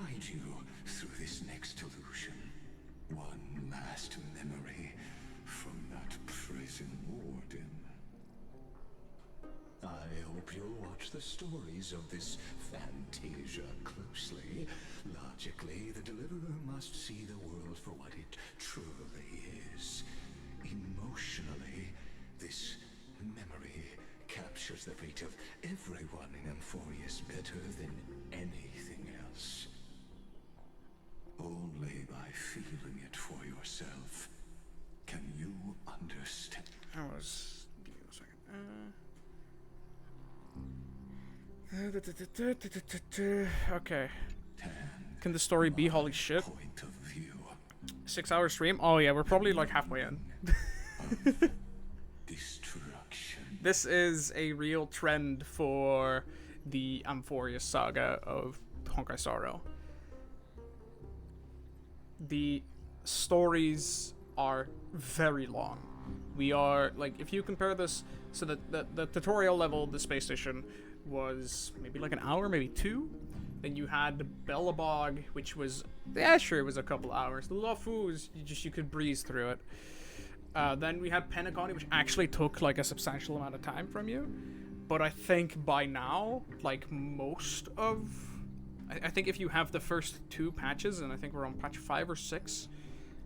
guide you through this next illusion. One last memory from that prison warden. I hope you'll watch the stories of this Fantasia closely. Logically, the Deliverer must see the world for what it truly is. Emotionally, this memory captures the fate of everyone in Amphorius better than anything else. Only by feeling it for yourself can you understand. Give me a second. Okay. Can the story be holy shit? 6 hour stream? Oh yeah, we're probably like halfway in. This is a real trend for the Amphorius saga of Honkai Star Rail. The stories are very long. We are, like, if you compare this, so the tutorial level of the space station was maybe like an hour, maybe 2. Then you had the Bellabog, which was, yeah, sure, it was a couple hours. The Lofus, you could breeze through it. Then we had Penacony, which actually took like a substantial amount of time from you. But I think by now, like most of, I think if you have the first 2 patches, and I think we're on patch 5 or 6,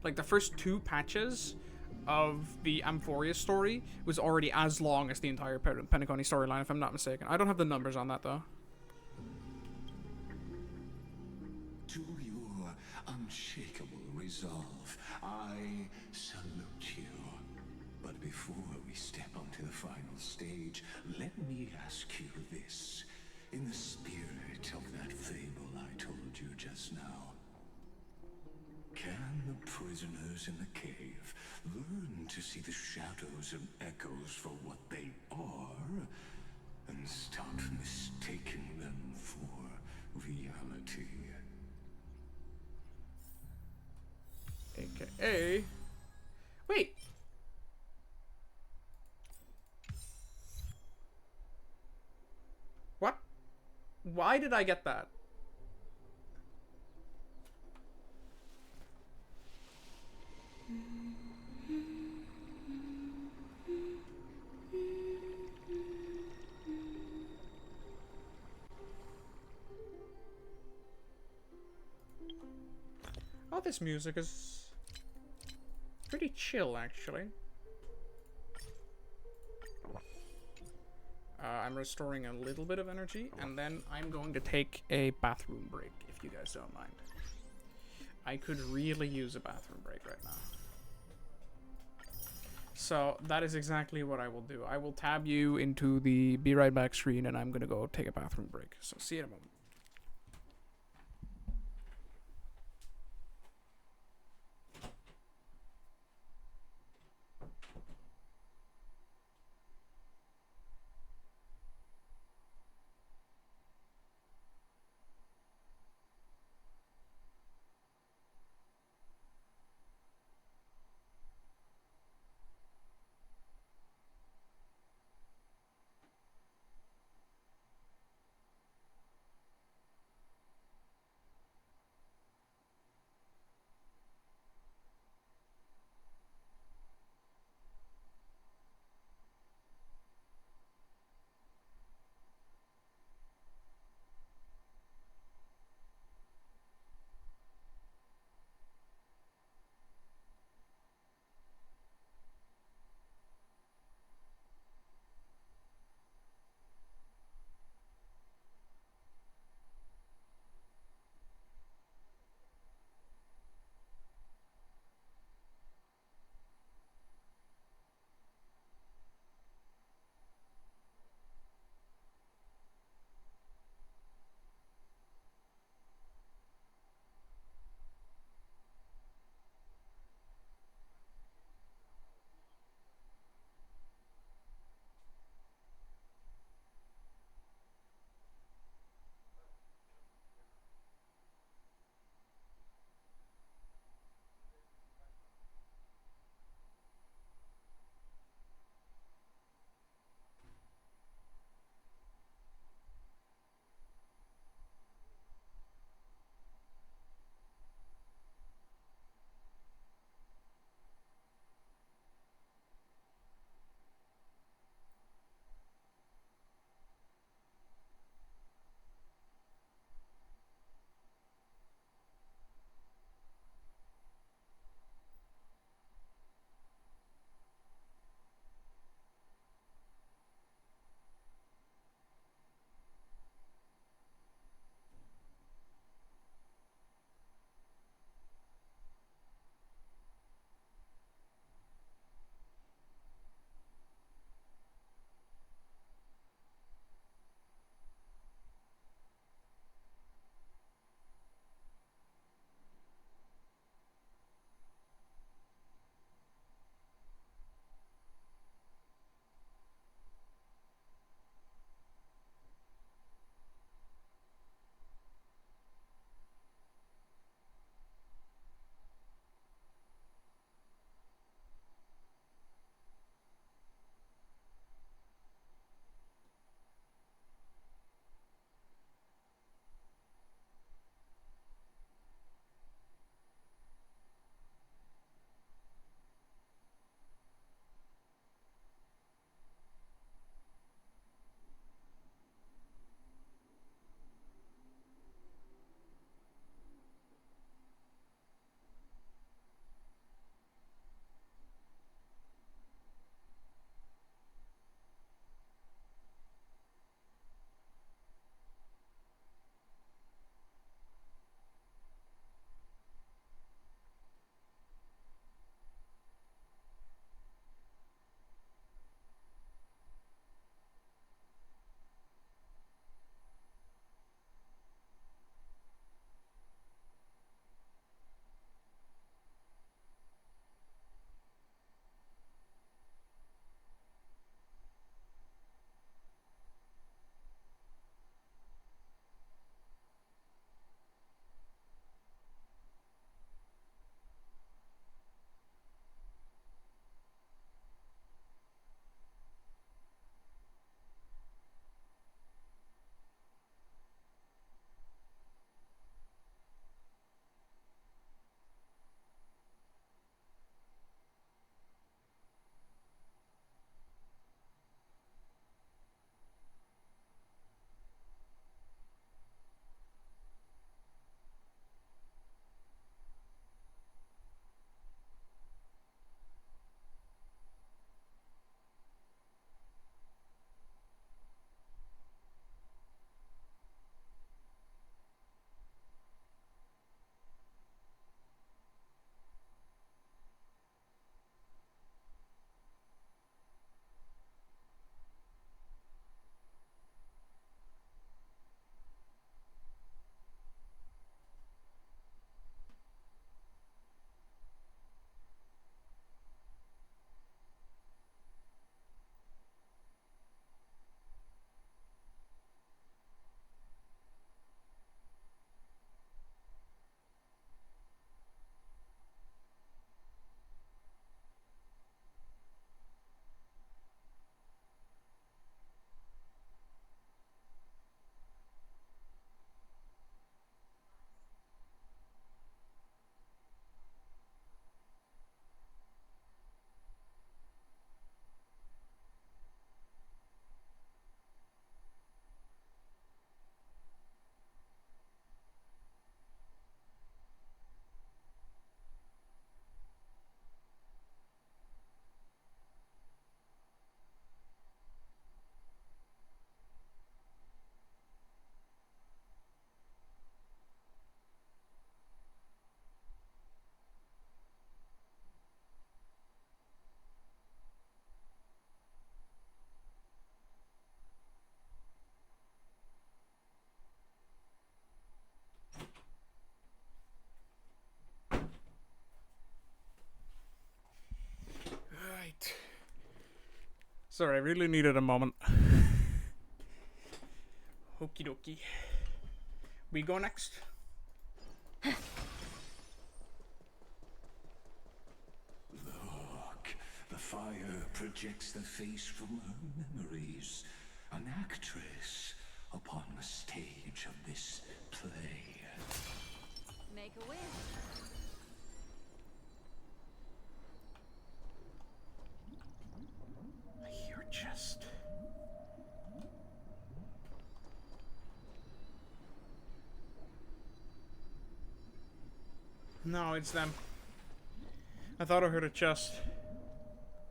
like the first 2 patches of the Amphorius story was already as long as the entire Penacony storyline, if I'm not mistaken. I don't have the numbers on that though. To your unshakable resolve, I salute you. But before we step onto the final stage, let me ask you this. In the spirit of that fable I told you just now, can the prisoners in the cave learn to see the shadows and echoes for what they are, and stop mistaking them for reality? AKA... Wait! What? Why did I get that? Oh, this music is pretty chill, actually. I'm restoring a little bit of energy, and then I'm going to take a bathroom break, if you guys don't mind. I could really use a bathroom break right now. So that is exactly what I will do. I will tab you into the be right back screen, and I'm going to go take a bathroom break. So see you in a moment. Sorry, I really needed a moment. Okie dokie. We go next. Look, the fire projects the face from her memories. An actress upon the stage of this play. Make a wish. I hear a chest. No, it's them. I thought I heard a chest.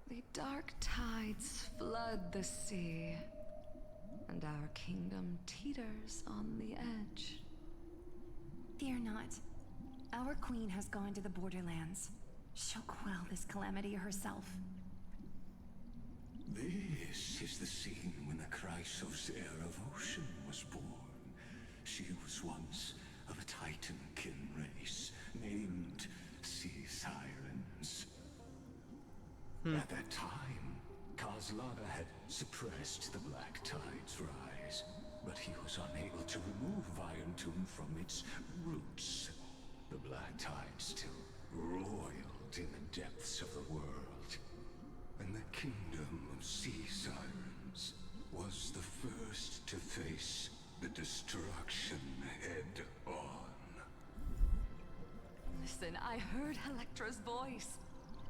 The dark tides flood the sea, and our kingdom teeters on the edge. Fear not. Our queen has gone to the borderlands. She'll quell this calamity herself. This is the scene when the Chrysos heir of Ocean was born. She was once of a Titankin race named Sea Sirens. At that time, Kozlana had suppressed the Black Tide's rise, but he was unable to remove Iron Tomb from its roots. The Black Tide still roiled in the depths of the world, and the kingdom of Sea Sirens was the first to face the destruction head on. Listen, I heard Electra's voice.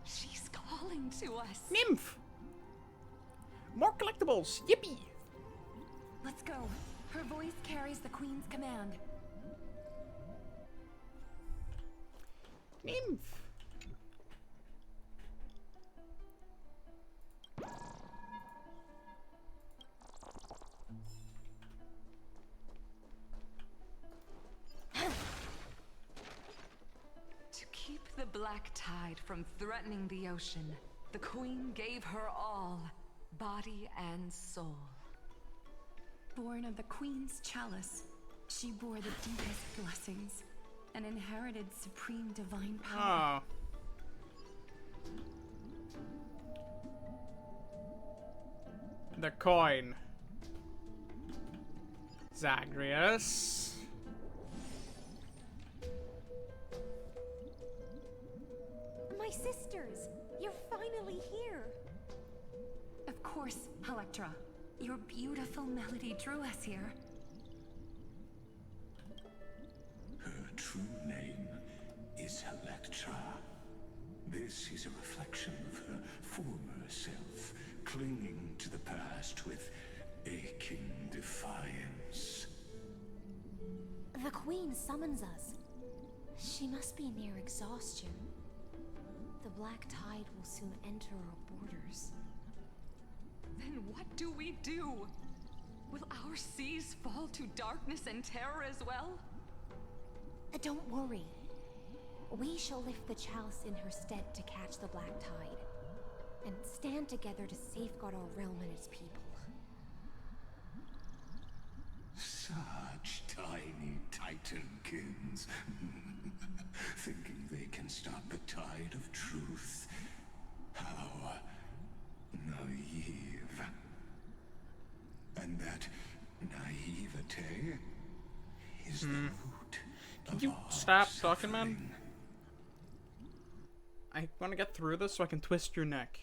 She's calling to us. Nymph! More collectibles! Yippee! Let's go. Her voice carries the queen's command. Nymph! To keep the Black Tide from threatening the ocean, the queen gave her all, body and soul. Born of the queen's chalice, she bore the deepest blessings and inherited supreme divine power. Oh. The coin. Zagreus. My sisters, you're finally here. Of course, Electra. Your beautiful melody drew us here. Her true name is Electra. This is a reflection of her former self, clinging to the past with aching defiance. The queen summons us. She must be near exhaustion. The Black Tide will soon enter our borders. Then what do we do? Will our seas fall to darkness and terror as well? Don't worry. We shall lift the chalice in her stead to catch the Black Tide, and stand together to safeguard our realm and its people. Such tiny Titankins, thinking they can stop the tide of truth. How naive. And that naivete is the root. Can you stop talking, man? I want to get through this so I can twist your neck.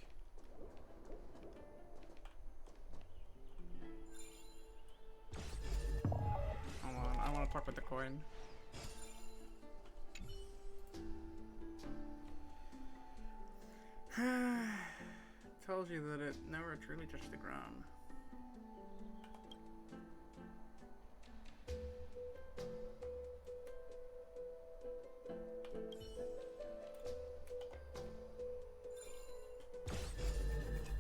Hold on, I want to talk with the coin. Tells you that it never truly touched the ground.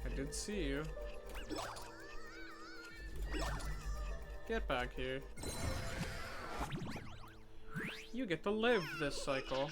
I did see you. Get back here. You get to live this cycle.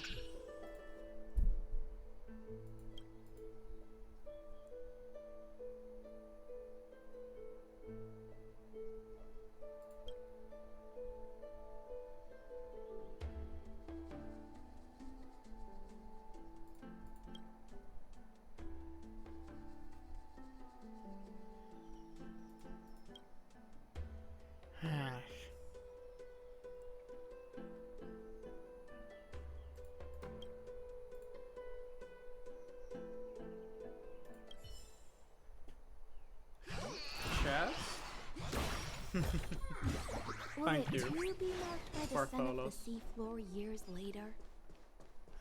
Thank you, Will it too be marked by the sun of the Bartholos. seafloor years later?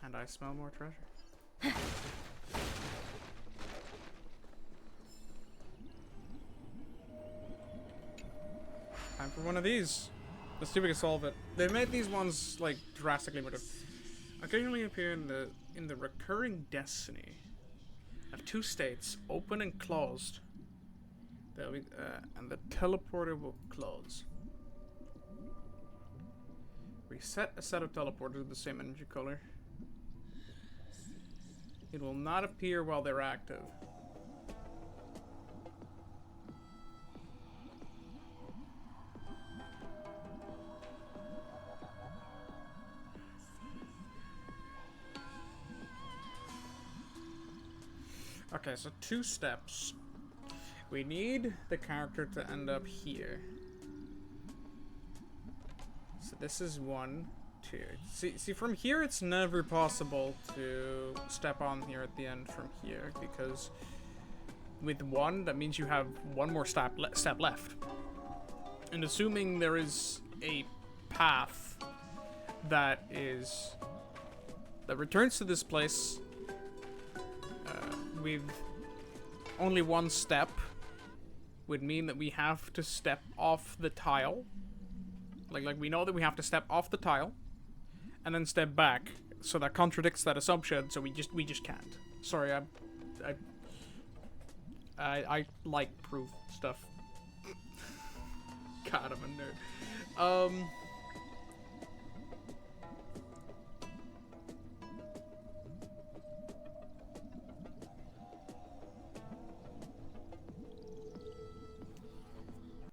And I smell more treasure. Time for one of these. Let's see if we can solve it. They've made these ones like drastically better. Occasionally appear in the recurring destiny of two states, open and closed. There'll be, and the teleporter will close. Reset a set of teleporters with the same energy color. It will not appear while they're active. Okay, so 2 steps. We need the character to end up here. So this is 1, 2. See, from here it's never possible to step on here at the end from here, because with 1, that means you have 1 more step left. And assuming there is a path that returns to this place with only 1 step, would mean that we have to step off the tile. Like we know that we have to step off the tile and then step back. So that contradicts that assumption, so we just can't. Sorry, I like proof stuff. God, I'm a nerd.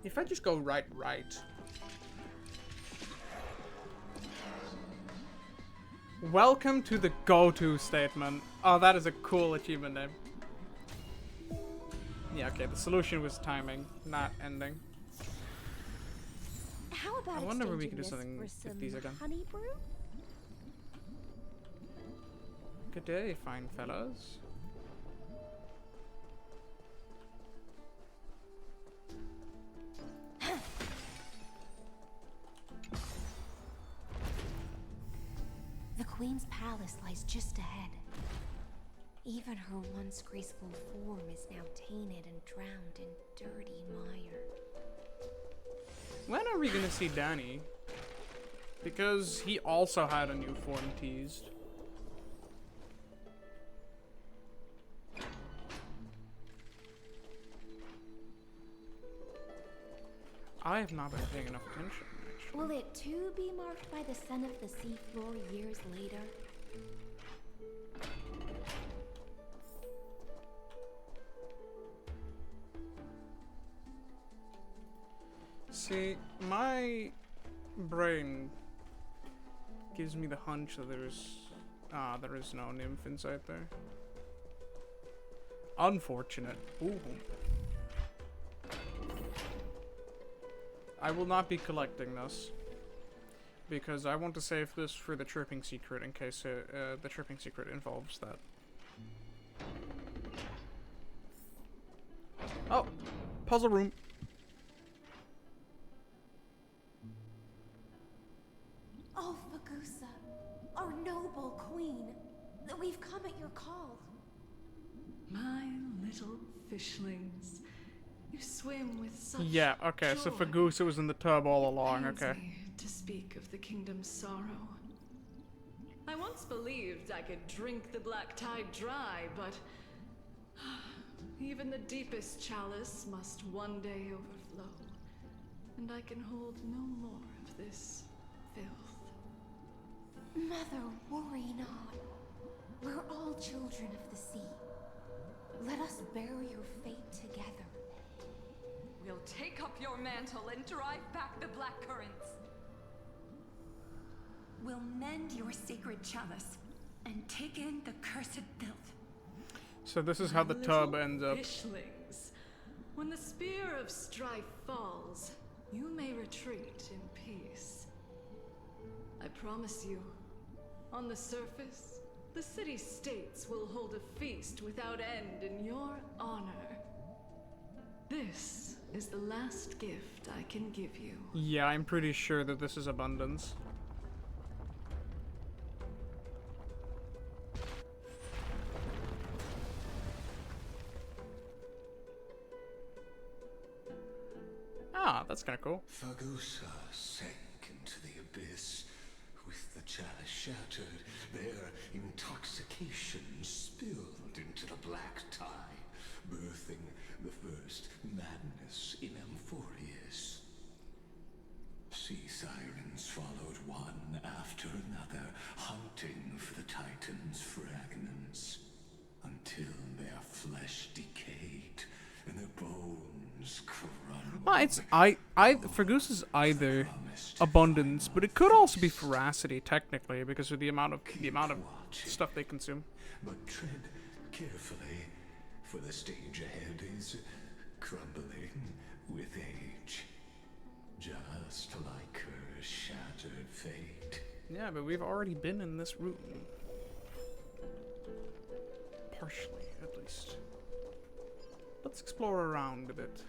If I just go right. Welcome to the go-to statement. Oh, that is a cool achievement name. Yeah, okay, the solution was timing, not ending. How about I wonder if we can do exchanging something this for with these some again. honey brew? Good day, fine fellows. The Queen's palace lies just ahead. Even her once graceful form is now tainted and drowned in dirty mire. When are we gonna see Danny? Because he also had a new form teased. I have not been paying enough attention, actually. Will it too be marked by the sun of the seafloor years later? See, my brain gives me the hunch that there is no nymph inside there. Unfortunate. Ooh. I will not be collecting this, because I want to save this for the chirping secret in case the chirping secret involves that. Oh, puzzle room. Oh, Fagusa, our noble queen, we've come at your call. My little fishlings. You swim with such Yeah, okay, so joy. Fagusa was in the tub all along, Pains okay. me to speak of the kingdom's sorrow. I once believed I could drink the black tide dry, but even the deepest chalice must one day overflow, and I can hold no more of this filth. Mother, worry not. We're all children of the sea. Let us bear your fate together. We'll take up your mantle and drive back the black currents. We'll mend your sacred chalice and take in the cursed filth. So this is how the tub ends up. Fishlings, when the spear of strife falls, you may retreat in peace. I promise you, on the surface, the city-states will hold a feast without end in your honor. This is the last gift I can give you. Yeah, I'm pretty sure that this is abundance. Ah, that's kind of cool. Fagusa sank into the abyss. With the chalice shattered, their intoxication spilled into the black tide, birthing the first madness in Amphorius. Sea sirens followed one after another, hunting for the Titan's fragments, until their flesh decayed and their bones crumbled. Well, it's Fergus is either abundance, but it could also be veracity technically because of the amount of stuff they consume. But tread carefully, for the stage ahead is crumbling with age, just like her shattered fate. Yeah, but we've already been in this room. Partially, at least. Let's explore around a bit.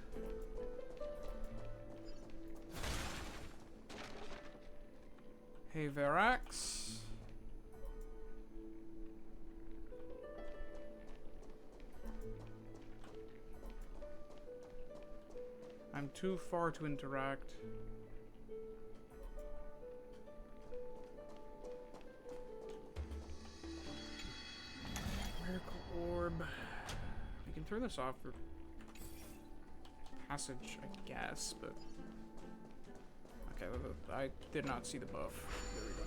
Hey, Verax. I'm too far to interact. Miracle Orb. We can turn this off for passage, I guess, but... Okay, I did not see the buff. There we go.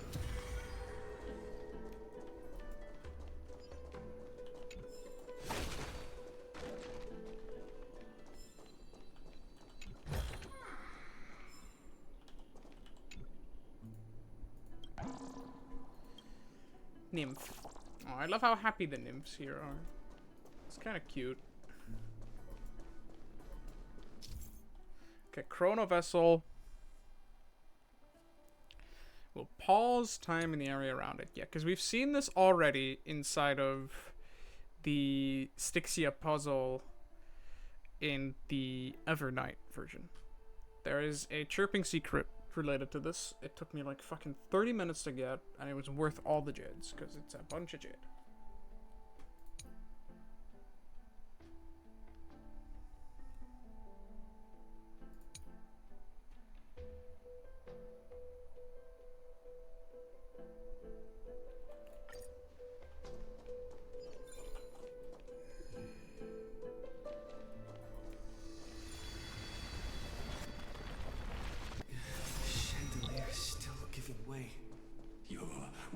Nymph. Oh, I love how happy the nymphs here are. It's kind of cute. Okay, Chrono Vessel. We'll pause time in the area around it. Yeah, because we've seen this already inside of the Styxia puzzle in the Evernight version. There is a chirping secret related to this. It took me like fucking 30 minutes to get, and it was worth all the jades, because it's a bunch of jade.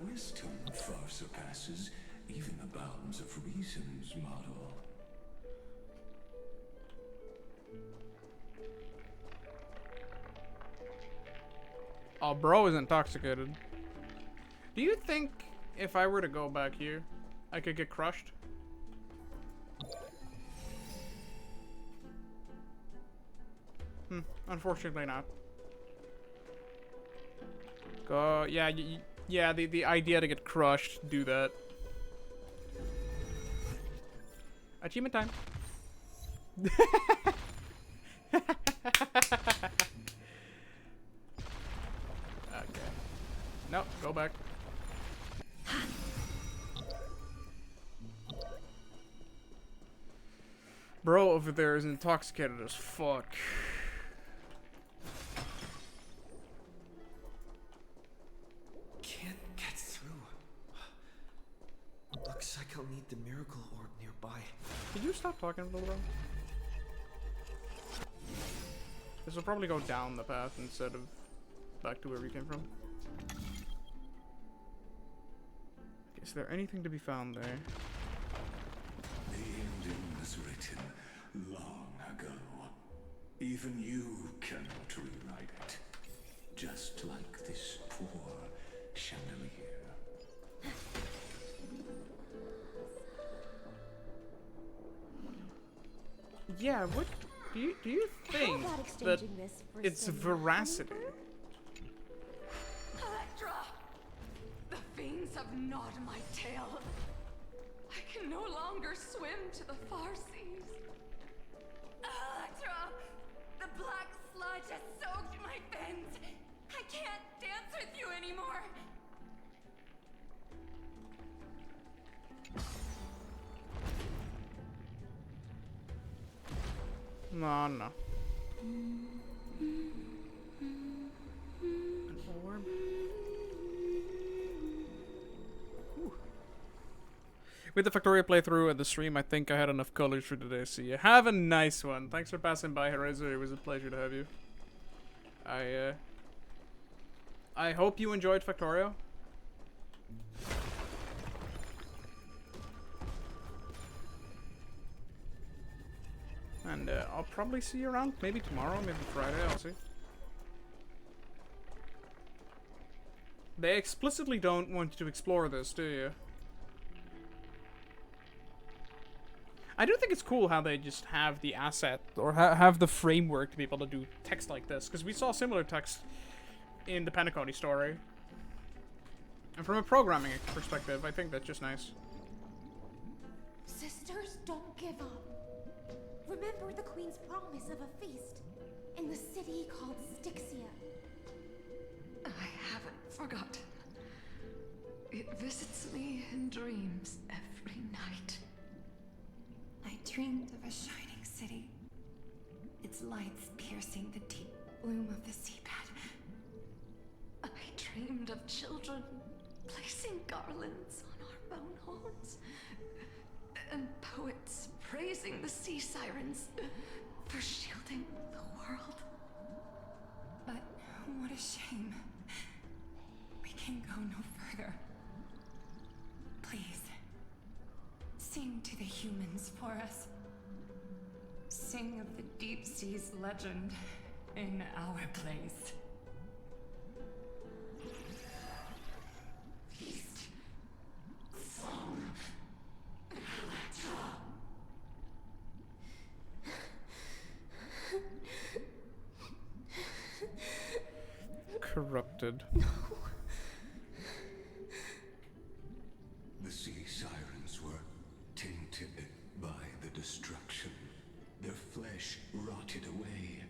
Wisdom far surpasses even the bounds of reason's model. Oh, bro is intoxicated. Do you think if I were to go back here, I could get crushed? Unfortunately not. Go, yeah, yeah, the idea to get crushed, do that. Achievement time. Okay. Nope, go back. Bro over there is intoxicated as fuck. Looks like I'll need the miracle orb nearby. Could you stop talking a little bit? This will probably go down the path instead of back to where we came from. Okay, is there anything to be found there? The ending was written long ago. Even you cannot rewrite it. Just like this poor chandelier. Yeah, what do you think that it's veracity? Electra! The fiends have gnawed my tail. I can no longer swim to the far seas. Electra! with you anymore. No, no. An orb. Ooh. With the Factoria playthrough and the stream, I think I had enough colors for today. See you. Have a nice one. Thanks for passing by, Herazer. It was a pleasure to have you. I hope you enjoyed Factorio. And I'll probably see you around. Maybe tomorrow, maybe Friday. I'll see. They explicitly don't want you to explore this, do you? I do think it's cool how they just have the asset, or have the framework to be able to do text like this. Because we saw similar text in the Penacony story. And from a programming perspective, I think that's just nice. Sisters, don't give up. Remember the Queen's promise of a feast in the city called Styxia. I haven't forgotten. It visits me in dreams every night. I dreamed of a shining city, its lights piercing the deep gloom of the seabed. I dreamed of children placing garlands on our bone horns, and poets praising the sea sirens for shielding the world. But what a shame. We can go no further. Please, sing to the humans for us. Sing of the deep sea's legend in our place. Corrupted. The sea sirens were tainted by the destruction. Their flesh rotted away.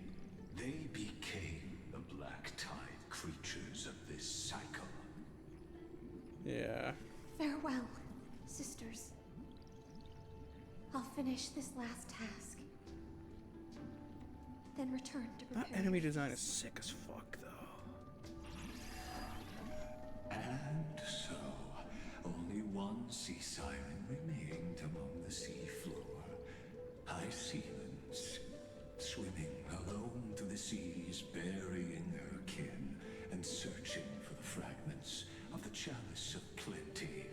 They became the black tide creatures of this cycle. Yeah. Farewell, sisters. I'll finish this last task. Then return to prepare. That enemy design is sick as fuck, though. And so, only one sea siren remained among the sea floor. High sealens, swimming alone through the seas, burying her kin, and searching for the fragments of the chalice of plenty.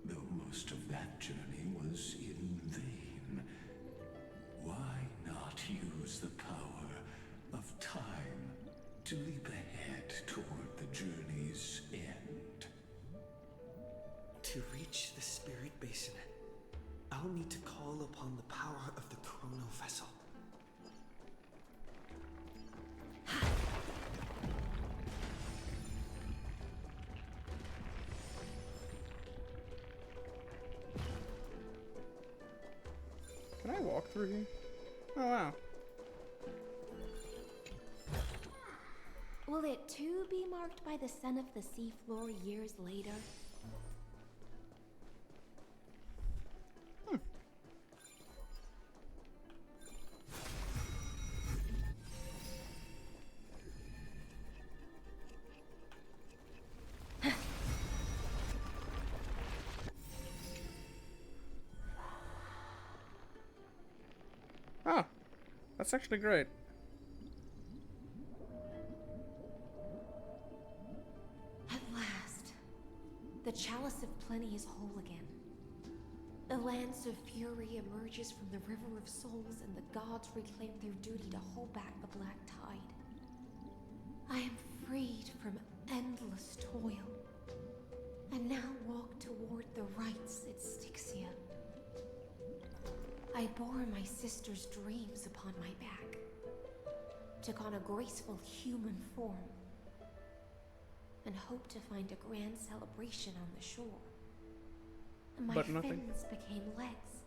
Though most of that journey was in vain, why not use the power of time to leap ahead toward the journey's end? To reach the spirit basin, I'll need to call upon the power of the chrono vessel. Can I walk through here? Oh, wow. Will it too be marked by the scent of the seafloor years later? Oh, that's actually great. At last, the chalice of plenty is whole again. The lance of fury emerges from the river of souls, and the gods reclaim their duty to hold back the black tide. I am freed from endless toil, and now walk toward the rites at Styxia. I bore my sister's dreams upon my back, took on a graceful human form, and hoped to find a grand celebration on the shore. My But nothing. fins became legs,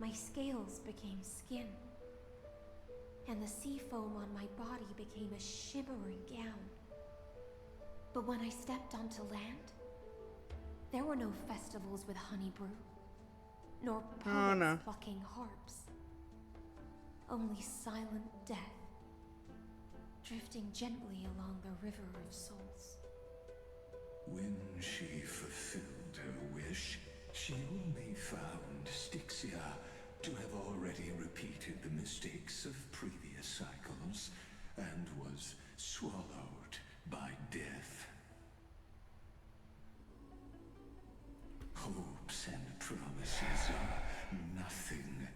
my scales became skin, and the sea foam on my body became a shimmering gown. But when I stepped onto land, there were no festivals with honey brew, nor poets plucking harps. Only silent death, drifting gently along the river of souls. When she fulfilled her wish, she only found Styxia to have already repeated the mistakes of previous cycles, and was swallowed by death. Hopes and promises are nothing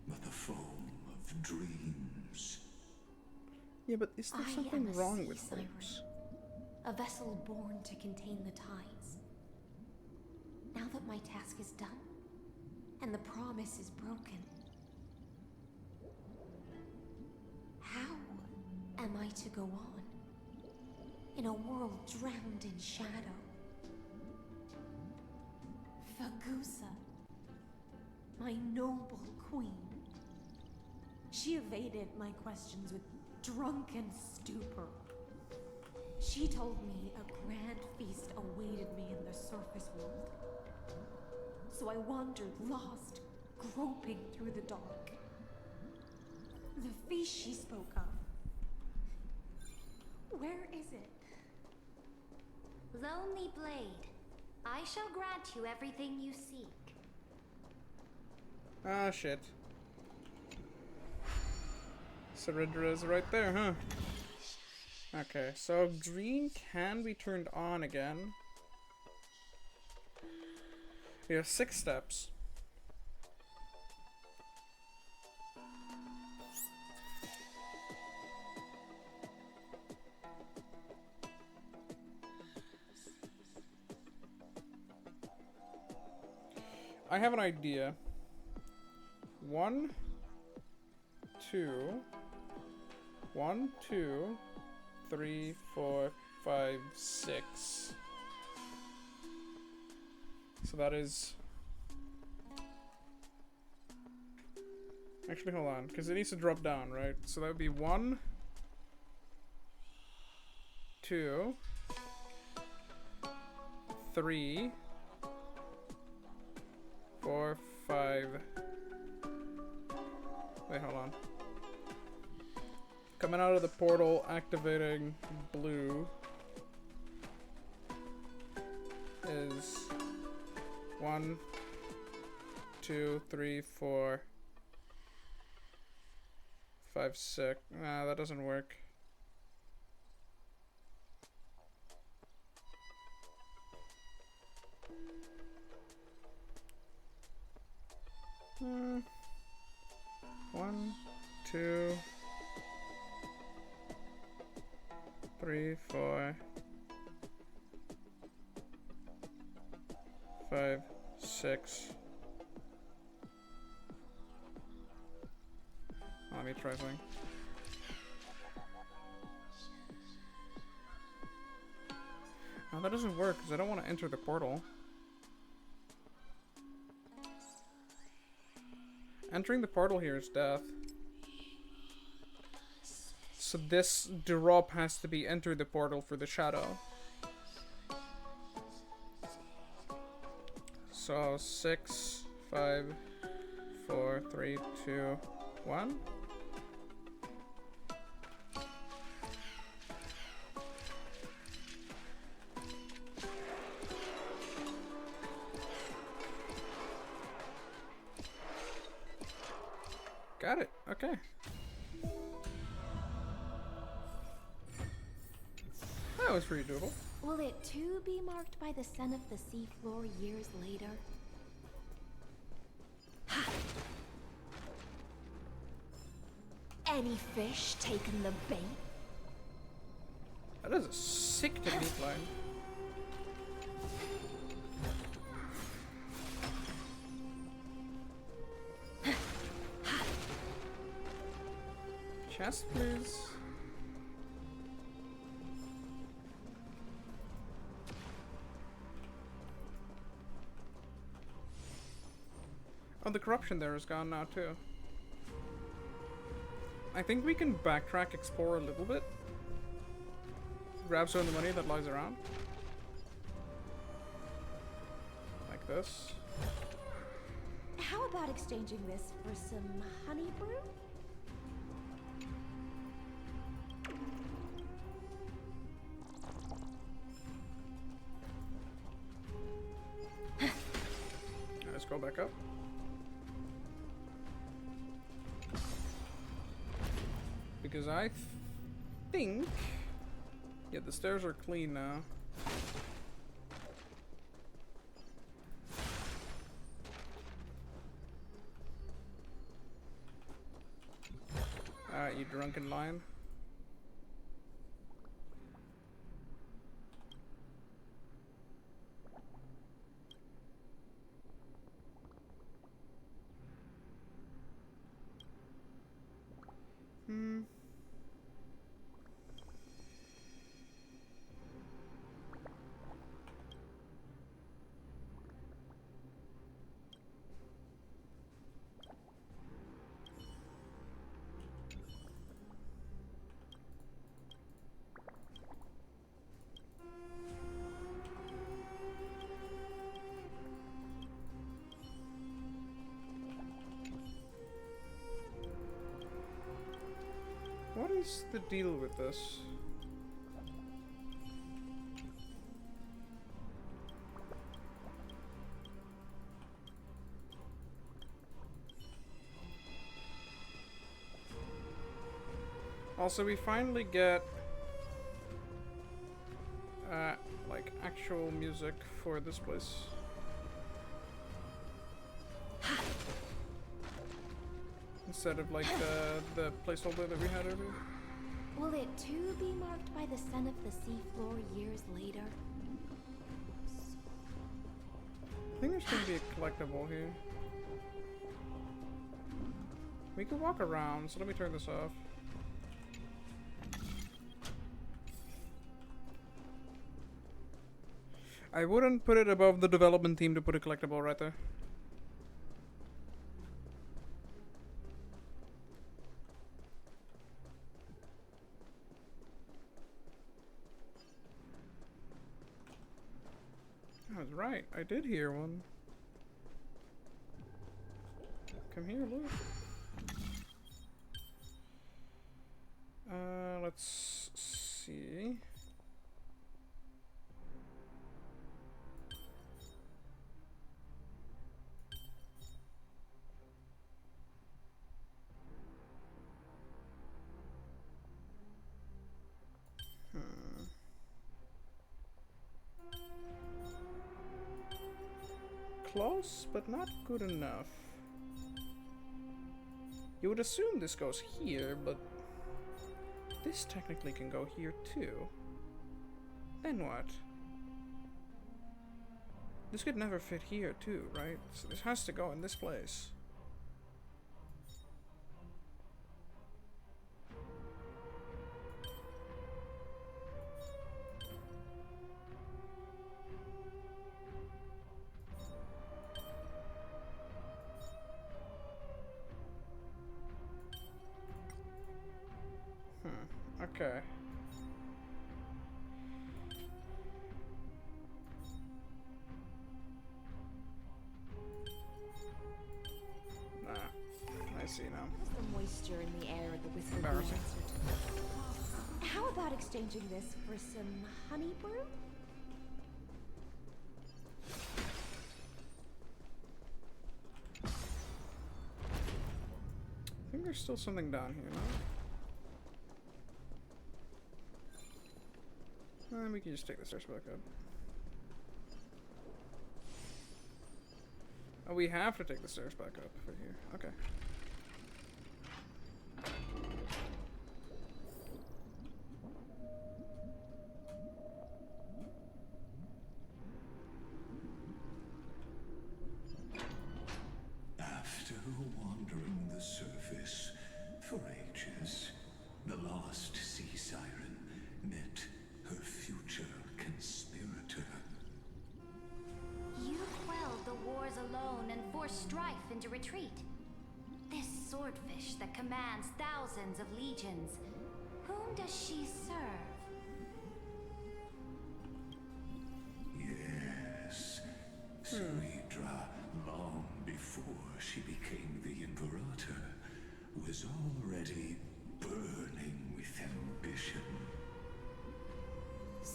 but the foam of dreams. Yeah, but is there something wrong with siren, hopes? a vessel born to contain the tides. Now that my task is done, and the promise is broken, how am I to go on in a world drowned in shadow? Fagusa, my noble queen. She evaded my questions with drunken stupor. She told me a grand feast awaited me in the surface world. So I wandered lost, groping through the dark. The feast she spoke of. Where is it? Lonely Blade, I shall grant you everything you seek. Ah, shit. Surrender is right there, huh? Okay, so green can be turned on again. We have 6 steps. I have an idea. 1, 2, 1, 2, 3, 4, 5, 6. So that is... Actually, hold on, because it needs to drop down, right? So that would be 1, 2, 3, 4, 5. Wait, hold on. Coming out of the portal, activating blue is 1, 2, 3, 4, 5, 6. Nah, that doesn't work. Hmm. 1, 2, 3, 4, 5, 6. Let me try something. Oh, that doesn't work because I don't want to enter the portal. Entering the portal here is death. So this drop has to be enter the portal for the shadow. So 6, 5, 4, 3, 2, 1. Got it. Okay. That was pretty doable. Will it too be marked by the scent of the seafloor years later? Any fish taken the bait? That is a sick technique line. Chest, please. Oh, the corruption there is gone now too. I think we can backtrack, explore a little bit. grab some of the money that lies around. Like this. How about exchanging this for some honey brew? Let's go back up. Because I think... Yeah, the stairs are clean now. Alright, you drunken lion. What is the deal with this? Also, we finally get like actual music for this place. Instead of like the placeholder that we had earlier. Will it too be marked by the scent of the seafloor years later? I think there's gonna be a collectible here. We can walk around, so let me turn this off. I wouldn't put it above the development team to put a collectible right there. I was right, I did hear one. Come here, look. Let's see. Close, but not good enough. You would assume this goes here, but this technically can go here too. Then what? This could never fit here too, right? So this has to go in this place. Okay. Nah, I see now. What's the moisture in the air the whisper Embarrassing. How about exchanging this for some honey brew? I think there's still something down here, no? We can just take the stairs back up. Oh, we have to take the stairs back up for here. Okay. After wandering the surface for ages, the lost sea siren met her future conspirator. You quelled the wars alone and forced strife into retreat. This swordfish that commands thousands of legions, whom does she serve?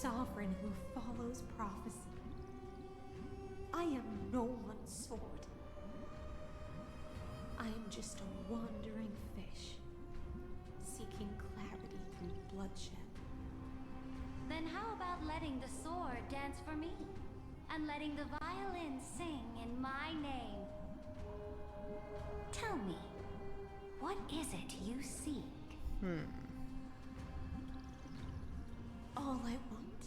sovereign who follows prophecy. I am no one's sword. I am just a wandering fish, seeking clarity through bloodshed. Then how about letting the sword dance for me? And letting the violin sing in my name? Tell me, what is it you seek? All I want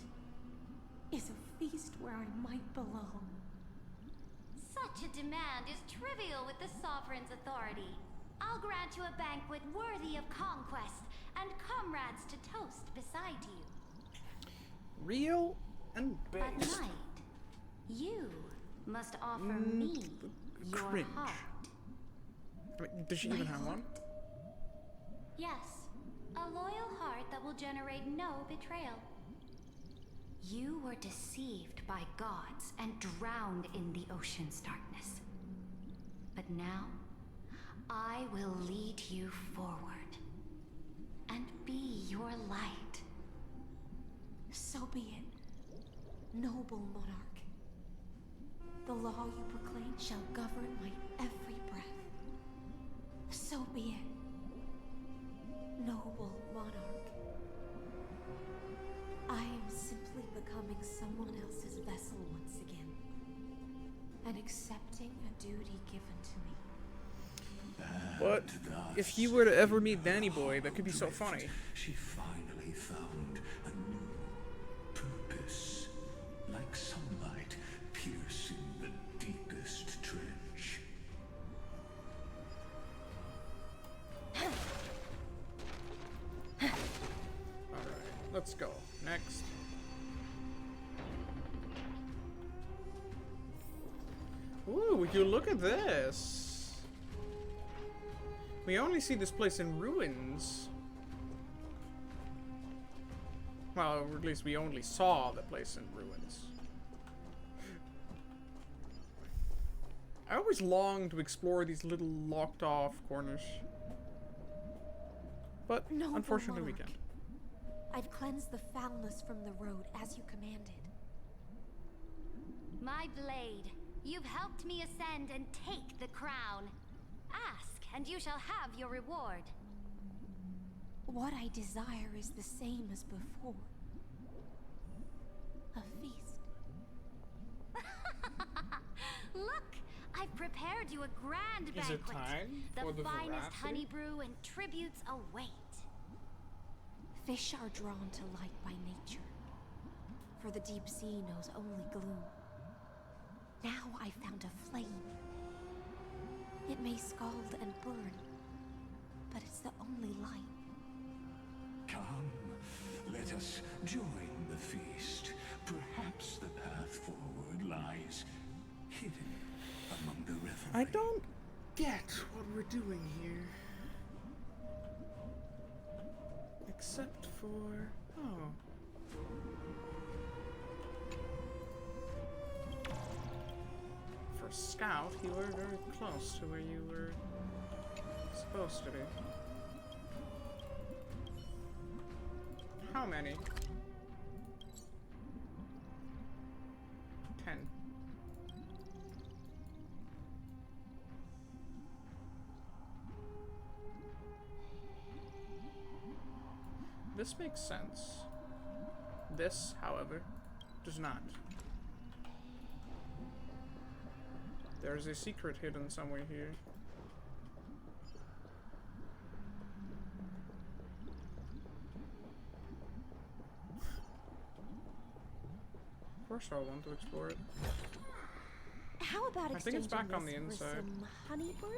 is a feast where I might belong. Such a demand is trivial with the sovereign's authority. I'll grant you a banquet worthy of conquest and comrades to toast beside you. Real and But based. knight, you must offer me your cringe. heart. Wait, does she even have one? Yes, a loyal heart that will generate no betrayal. You were deceived by gods and drowned in the ocean's darkness. But now, I will lead you forward and be your light. So be it, noble monarch. The law you proclaim shall govern my every breath. So be it, noble monarch. I am simply becoming someone else's vessel once again, and accepting a duty given to me. But if you were to ever meet Danny Boy, that could be so funny. She finally found a new purpose, like sunlight piercing the deepest trench. Alright, let's go. Next. Ooh, would you look at this? We only see this place in ruins. Well, or at least we only saw the place in ruins. I always long to explore these little locked off corners. But Noble unfortunately we monarch, can't. I've cleansed the foulness from the road as you commanded. My blade, you've helped me ascend and take the crown. Ask, and you shall have your reward. What I desire is the same as before. A feast. Look, I've prepared you a grand Is banquet. it time for The the finest veracity? honey brew and tributes await. Fish are drawn to light by nature, for the deep sea knows only gloom. Now I found a flame. It may scald and burn, but it's the only light. Come, let us join the feast. Perhaps the path forward lies hidden among the revelry. I don't get what we're doing here. Except for... oh. For Scout, you were very close to where you were supposed to be. How many? 10. This makes sense. This, however, does not. There's a secret hidden somewhere here. Of course I want to explore it. How about I think it's exchanging back on this the for inside. some honey brew?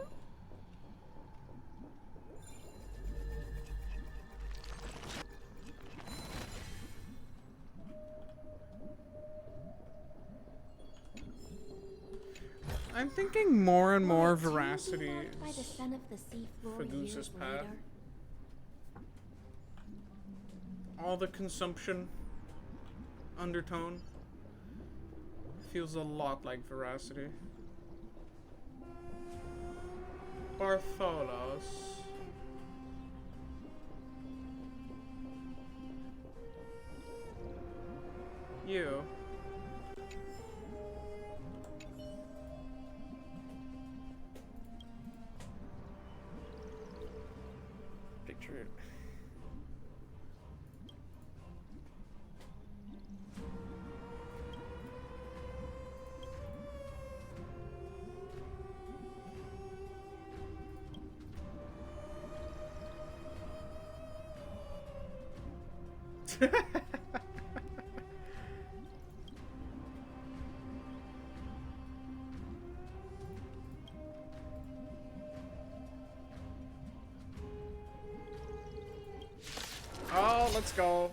I'm thinking more and more Will it too be veracity marked by the scent of the seafloor for years Goose's path. later? All the consumption undertone feels a lot like veracity. Bartholos. You. Picture it. Oh, let's go.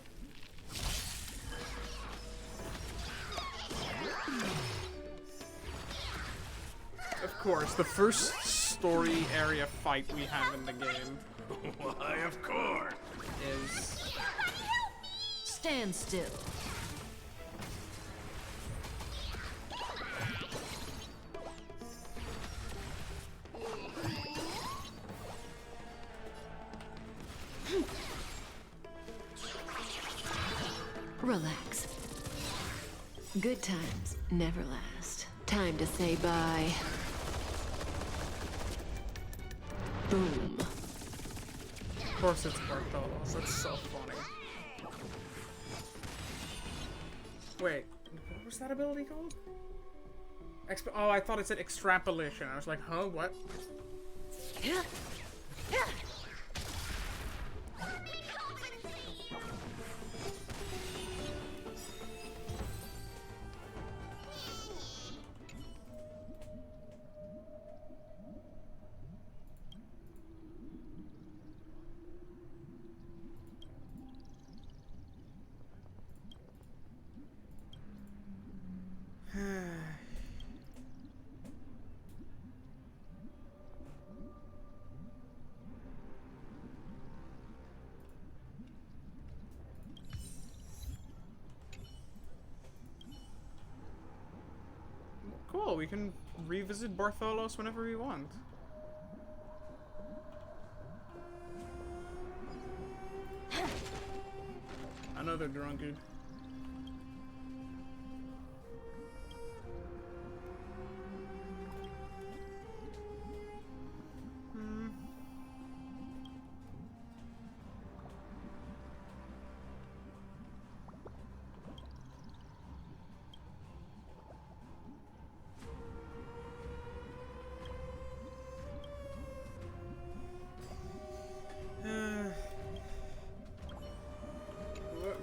Of course, the first story area fight we have in the game. Why, of course. Is... Stand still. Relax. Good times never last. Time to say bye. Boom. Of course it's Bartolo's. That's so funny. Wait, what was that ability called? Oh, I thought it said extrapolation. I was like, huh, what? Cool, we can revisit Bartholos whenever we want. Another drunkard.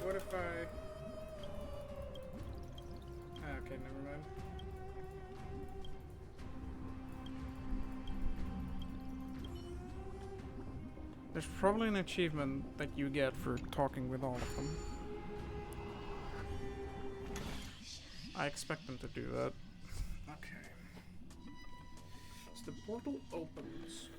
What if I... okay, never mind. There's probably an achievement that you get for talking with all of them. I expect them to do that. Okay. So the portal opens.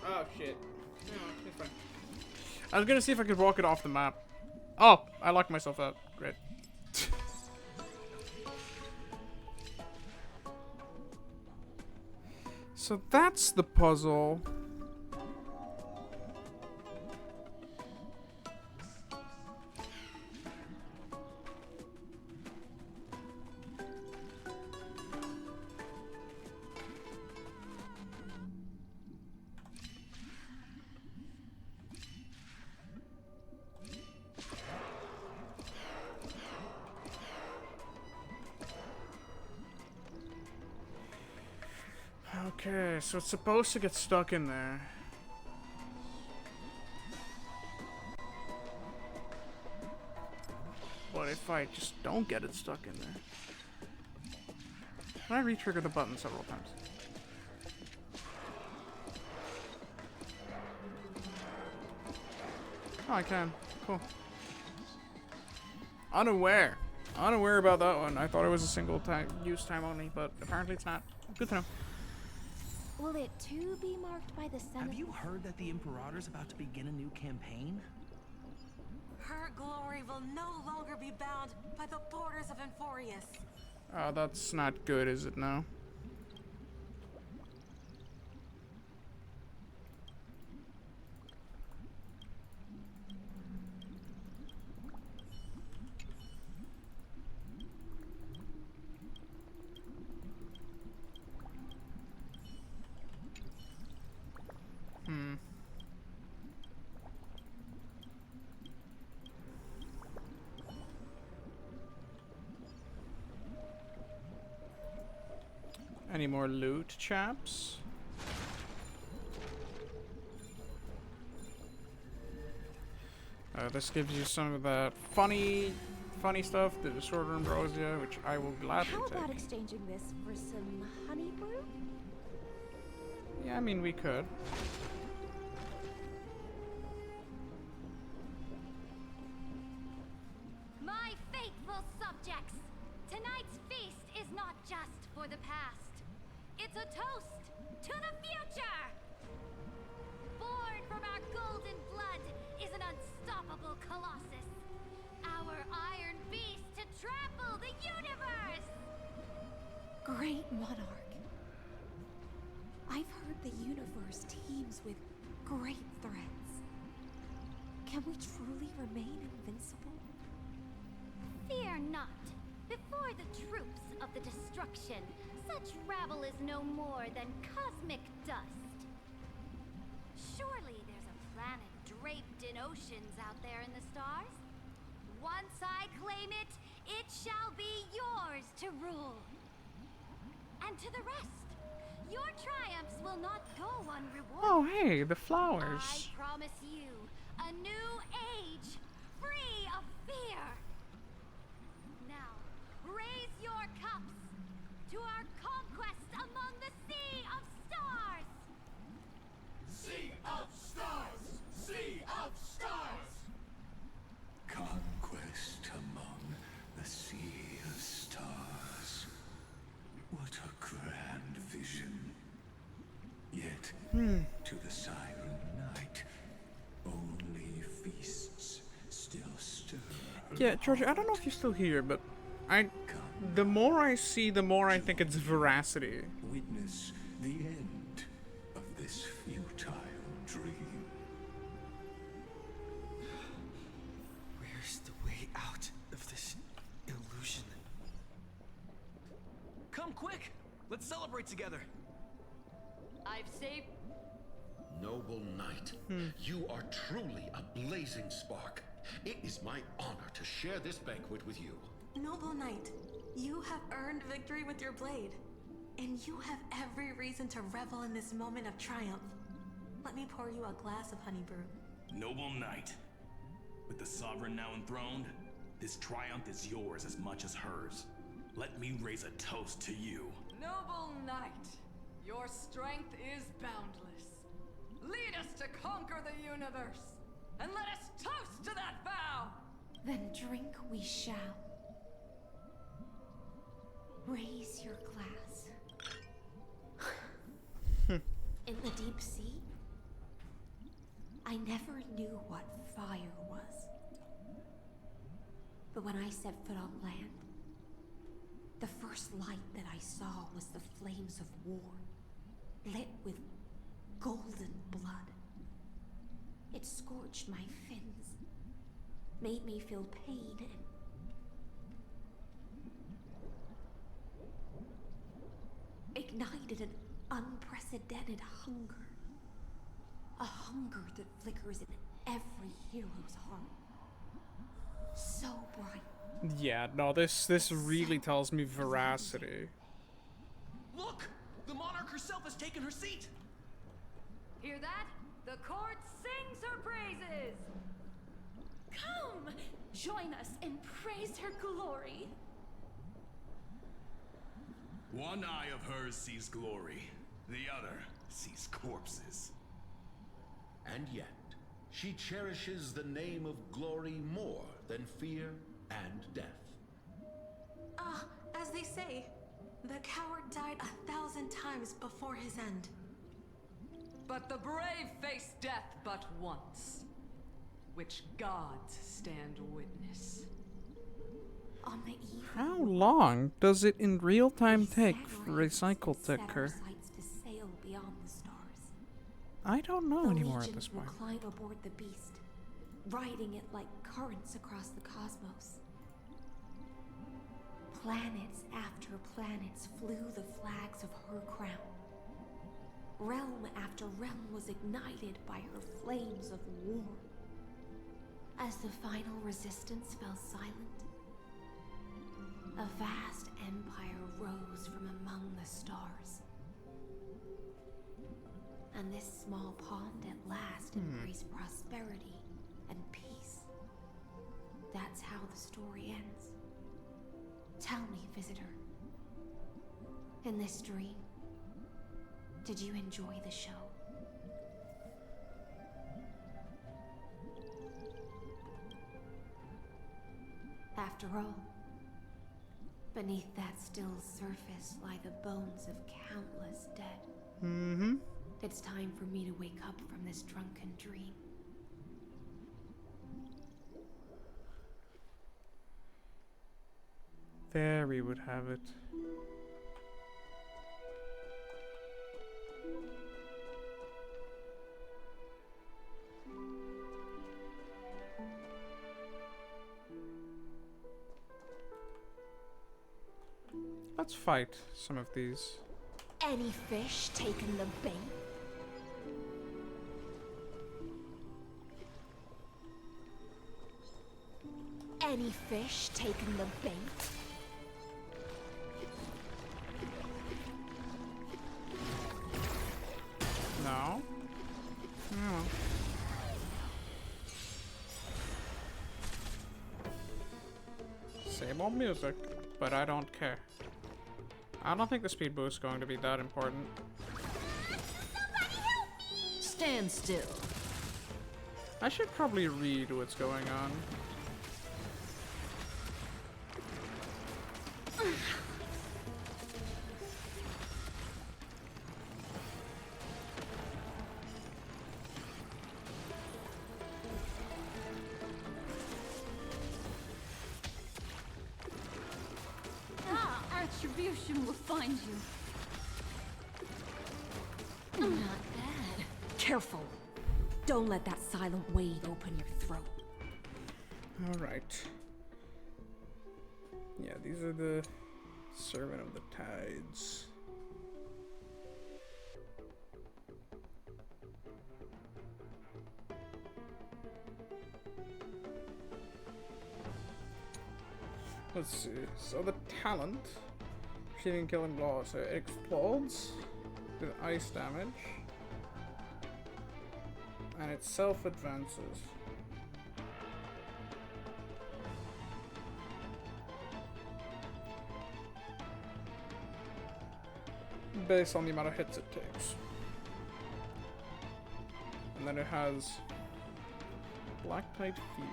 Oh shit. No, it's fine. I was gonna see if I could walk it off the map. Oh, I locked myself out. Great. So that's the puzzle. Okay, so it's supposed to get stuck in there. What if I just don't get it stuck in there? Can I re-trigger the button several times? Oh, I can. Cool. Unaware about that one. I thought it was a single time use time only, but apparently it's not. Good to know. Will it too be marked by the Senate? Have you heard that the Imperator's about to begin a new campaign? Her glory will no longer be bound by the borders of Enforius. Oh, that's not good, is it now? Any more loot, chaps? This gives you some of that funny stuff, the Disorder Ambrosia, which I will gladly How take. about exchanging this for some honey brew? Yeah, I mean, we could. My faithful subjects, tonight's feast is not just for the past. It's a toast to the future! Born from our golden blood is an unstoppable colossus. Our iron beast to trample the universe! Great monarch. I've heard the universe teems with great threats. Can we truly remain invincible? Fear not. Before the troops of the destruction, such rabble is no more than cosmic dust. Surely there's a planet draped in oceans out there in the stars. Once I claim it, it shall be yours to rule. And to the rest, your triumphs will not go unrewarded. Oh, hey, the flowers. I promise you a new age, free of fear. Now, raise your cups to our conquest among the Sea of Stars! Sea of Stars! Sea of Stars! Conquest among the Sea of Stars. What a grand vision. Yet, to the Siren Knight, only feasts still stir. Yeah, Georgia, I don't know if you're still here, but the more I see, the more I think it's veracity. Witness the end of this futile dream. Where's the way out of this illusion? Come quick! Let's celebrate together! I've saved... Noble knight, you are truly a blazing spark. It is my honor to share this banquet with you. Noble Knight, you have earned victory with your blade. And you have every reason to revel in this moment of triumph. Let me pour you a glass of honey brew. Noble Knight, with the Sovereign now enthroned, this triumph is yours as much as hers. Let me raise a toast to you. Noble Knight, your strength is boundless. Lead us to conquer the universe, and let us toast to that vow! Then drink we shall. Raise your glass. In the deep sea, I never knew what fire was. But when I set foot on land, the first light that I saw was the flames of war, lit with golden blood. It scorched my fins, made me feel pain and ignited an unprecedented hunger. A hunger that flickers in every hero's heart. So bright. Yeah, no, this really tells me veracity. Look! The monarch herself has taken her seat! Hear that? The court sings her praises! Come! Join us and praise her glory. One eye of hers sees glory, the other sees corpses. And yet, She cherishes the name of glory more than fear and death. As they say, the coward died 1,000 times before his end. But the brave face death but once, which gods stand witness. On the eve How long does it in real time take for recycle to occur? to sail beyond the stars. I don't know The anymore at legions this point. will climb aboard the beast, riding it like currents across the cosmos. Planets after planets flew the flags of her crown. Realm after realm was ignited by her flames of war. As the final resistance fell silent, a vast empire rose from among the stars. And this small pond at last embraced prosperity and peace. That's how the story ends. Tell me, visitor, in this dream, did you enjoy the show? After all, beneath that still surface lie the bones of countless dead. Mm-hmm. It's time for me to wake up from this drunken dream. There we would have it. Let's fight some of these. Any fish taken the bait? Any fish taken the bait? No? No. Same old music, but I don't care. I don't think the speed boost is going to be that important. Stand still. I should probably read what's going on. Retribution will find you. Not bad. Careful. Don't let that silent wave open your throat. Alright. Yeah, these are the Servant of the Tides. Let's see. So the talent, shooting, killing blow, so it explodes with ice damage, and it self-advances. Based on the amount of hits it takes. And then it has Blacktite Fear.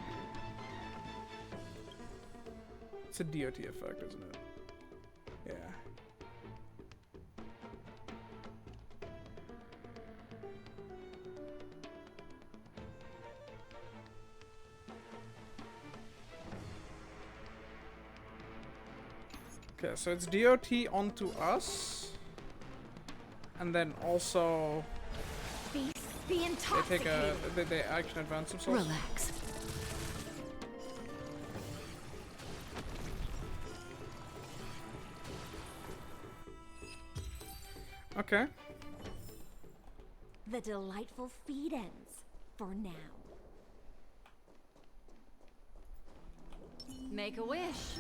It's a DOT effect, isn't it? Yeah. Okay, so it's DOT onto us. And then also Be intoxicated. they action advance themselves. Relax. Okay. The delightful feed ends for now. Make a wish.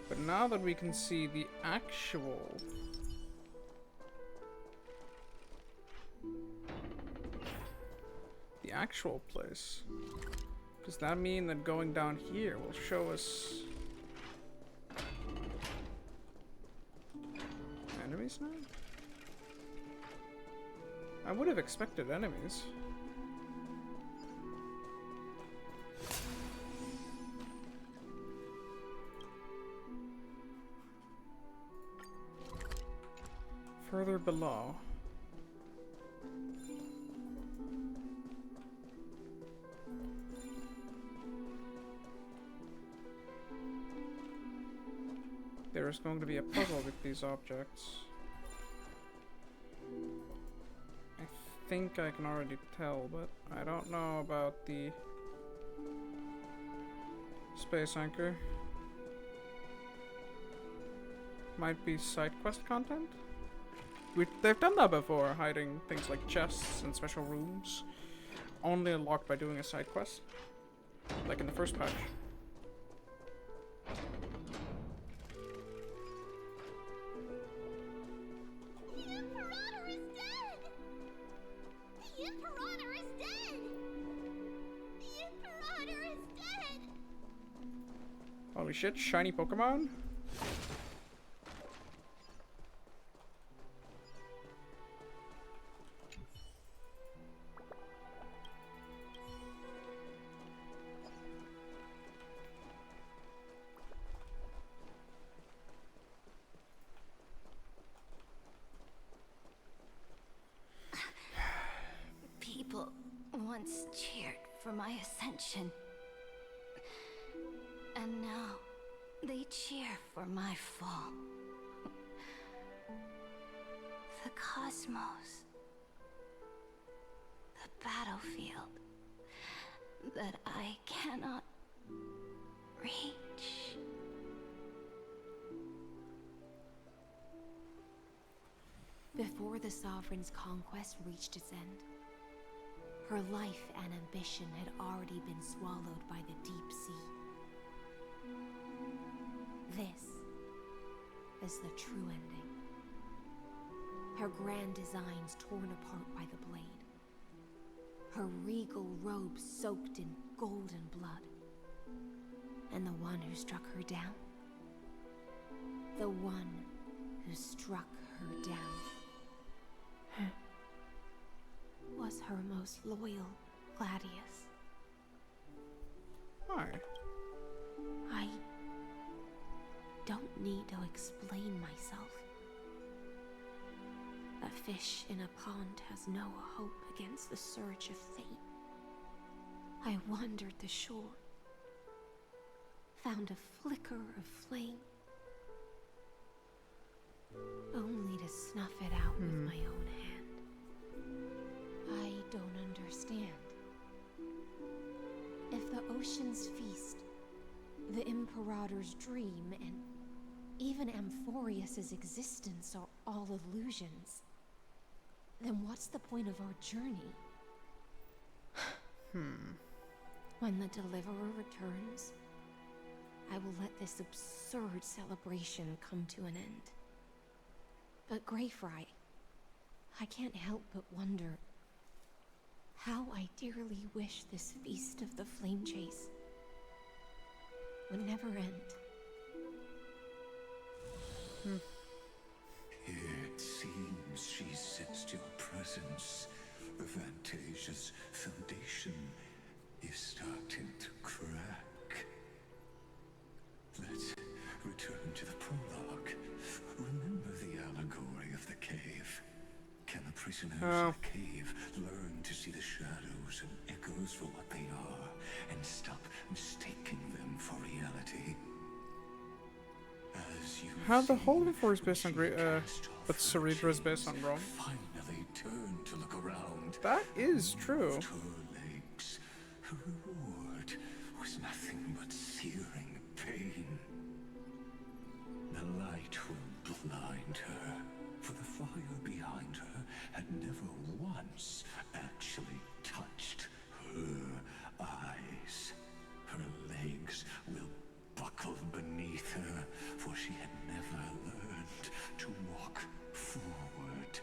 But now that we can see the actual place, does that mean that going down here will show us enemies now? I would have expected enemies. Further below. There is going to be a puzzle with these objects. I think I can already tell, but I don't know about the space anchor. Might be side quest content? They've done that before, hiding things like chests and special rooms. Only unlocked by doing a side quest. Like in the first patch. Holy shit, shiny Pokemon? People once cheered for my ascension. And now they cheer for my fall. The cosmos. The battlefield that I cannot reach. Before the Sovereign's conquest reached its end, her life and ambition had already been swallowed by the deep sea. This is the true ending. Her grand designs torn apart by the blade. Her regal robes soaked in golden blood. And the one who struck her down? The one who struck her down was her most loyal Gladius. Hi. I don't need to explain myself. A fish in a pond has no hope against the surge of fate. I wandered the shore, found a flicker of flame, only to snuff it out with my own hand. I don't understand. If the ocean's feast, the Imperator's dream, and even Amphorius's existence are all illusions, then what's the point of our journey? When the Deliverer returns, I will let this absurd celebration come to an end. But Greyfry, I can't help but wonder how I dearly wish this feast of the Flame Chase would never end. It seems she sensed your presence. The Fantasia's foundation is starting to crack. Let's return to the prologue. Remember the allegory of the cave? Can the prisoners of the cave learn to see the shadows and echoes for what they are, and stop mistaking them for reality? How the Holy Force is based on but Cerebra is based on Rome. Finally turned to look around. That is true. Her legs, her reward was nothing but searing pain. The light will blind her, for the fire behind her had never once actually touched her eyes. Her legs will buckle beneath her, for she had never learned to walk forward.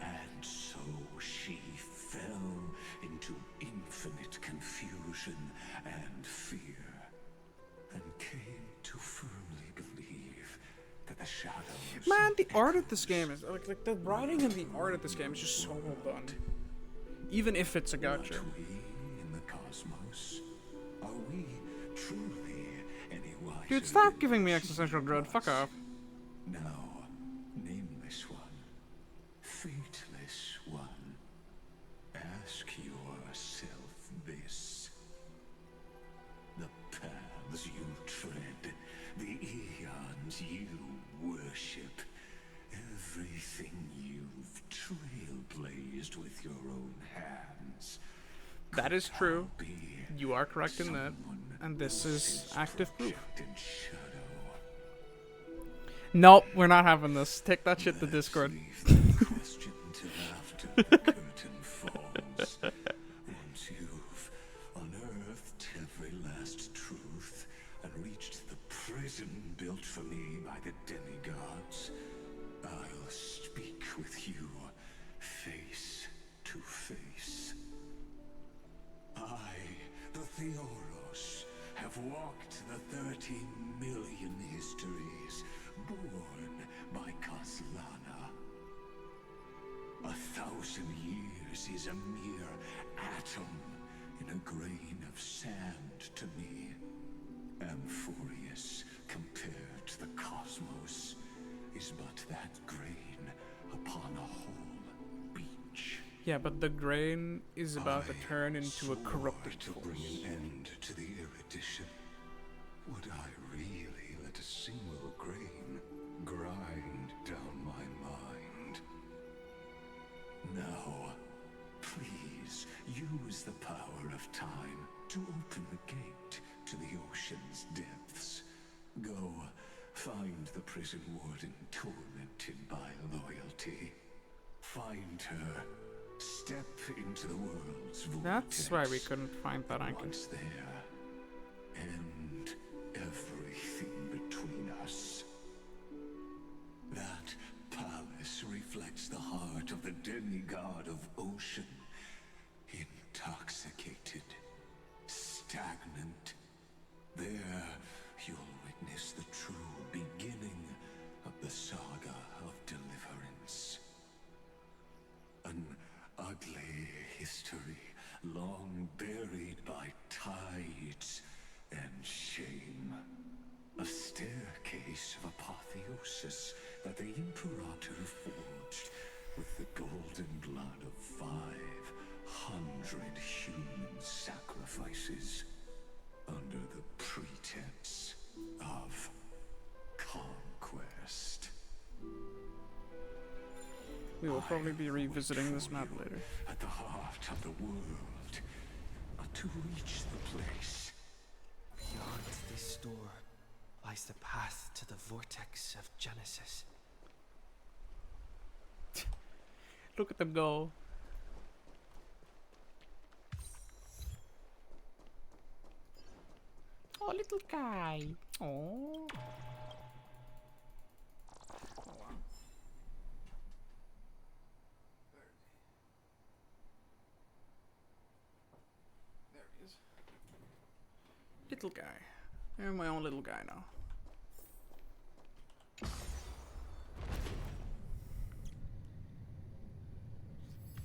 And so she fell into infinite confusion Man, the art of this game is like the writing and the art of this game is just so well done. Even if it's a gacha. Are we in the cosmos? Are we truly any wiser? Dude, stop giving me existential dread. Fuck off. Now, nameless one, fateless one, ask yourself this. The paths you tread, the eons you worship, everything you've trailblazed with your own hands. That is true. You are correct in that. And this is active proof. Nope, we're not having this. Take that shit to Discord. Question till after the curtain falls. Once you've unearthed every last truth and reached the prison built for me by the demigods, I'll speak with you face to face. I, the Theoros, have walked the 13 million histories born by Kaslana. 1,000 years is a mere atom in a grain of sand to me. Amphorius, compared to the cosmos, is but that grain upon a whole beach. Yeah, but the grain is about to turn into a corrupted to bring an end to the erudition. Would I really let a single grain grind down my mind? Now, please use the power of time to open the gate to the ocean's depths. Go, find the prison warden tormented by loyalty. Find her. Step into the world's vortex. That's why we couldn't find that anchor. Once there, end everything between us. That palace reflects the heart of the demigod of ocean. Intoxicated, stagnant. There, you'll witness the true beginning of the saga of deliverance. An ugly history, long buried by tides and shame. A staircase of apotheosis that the Imperator forged with the golden blood of 500 human sacrifices under the pretense of conquest. We will probably be revisiting this map later. At the heart of the world, to reach the place. Beyond this door lies the path to the vortex of Genesis. Look at them go. Oh, little guy. Oh. Little guy. I'm my own little guy now.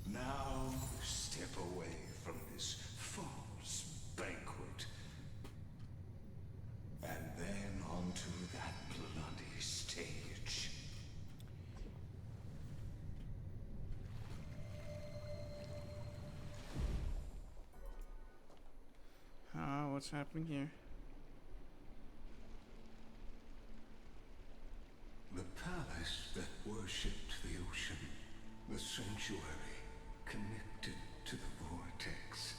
Now step away from this false banquet. And then onto that bloody stage. What's happening here? The palace that worshipped the ocean, the sanctuary connected to the vortex,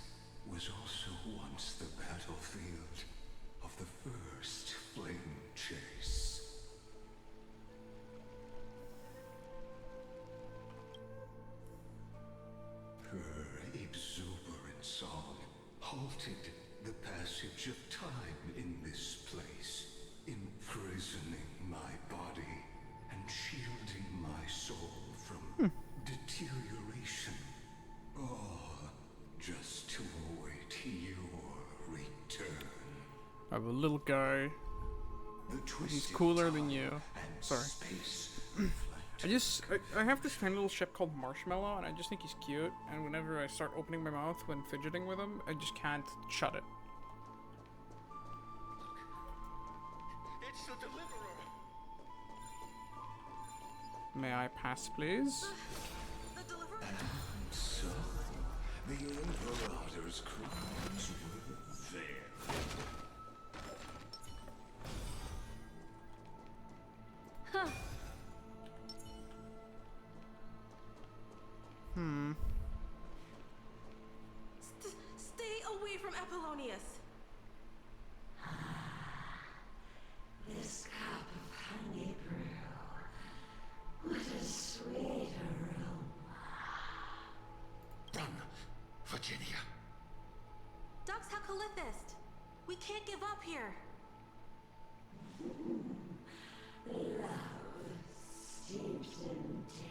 was also once the battlefield of the first flame chase. Her exuberant song halted the passage of time in this place, imprisoning my body and shielding my soul from deterioration. All just to await your return. I have a little guy. He's cooler than you. Sorry. Space I have this tiny little ship called Marshmallow, and I just think he's cute, and whenever I start opening my mouth when fidgeting with him, I just can't shut it. It's the deliverer. May I pass, please? And so, the Imperator's crimes were there. Huh. Stay away from Apollonius. This cup of honey brew. What a sweet aroma. Run, Virginia. Dux Hakalithist. We can't give up here. Love steeped in death.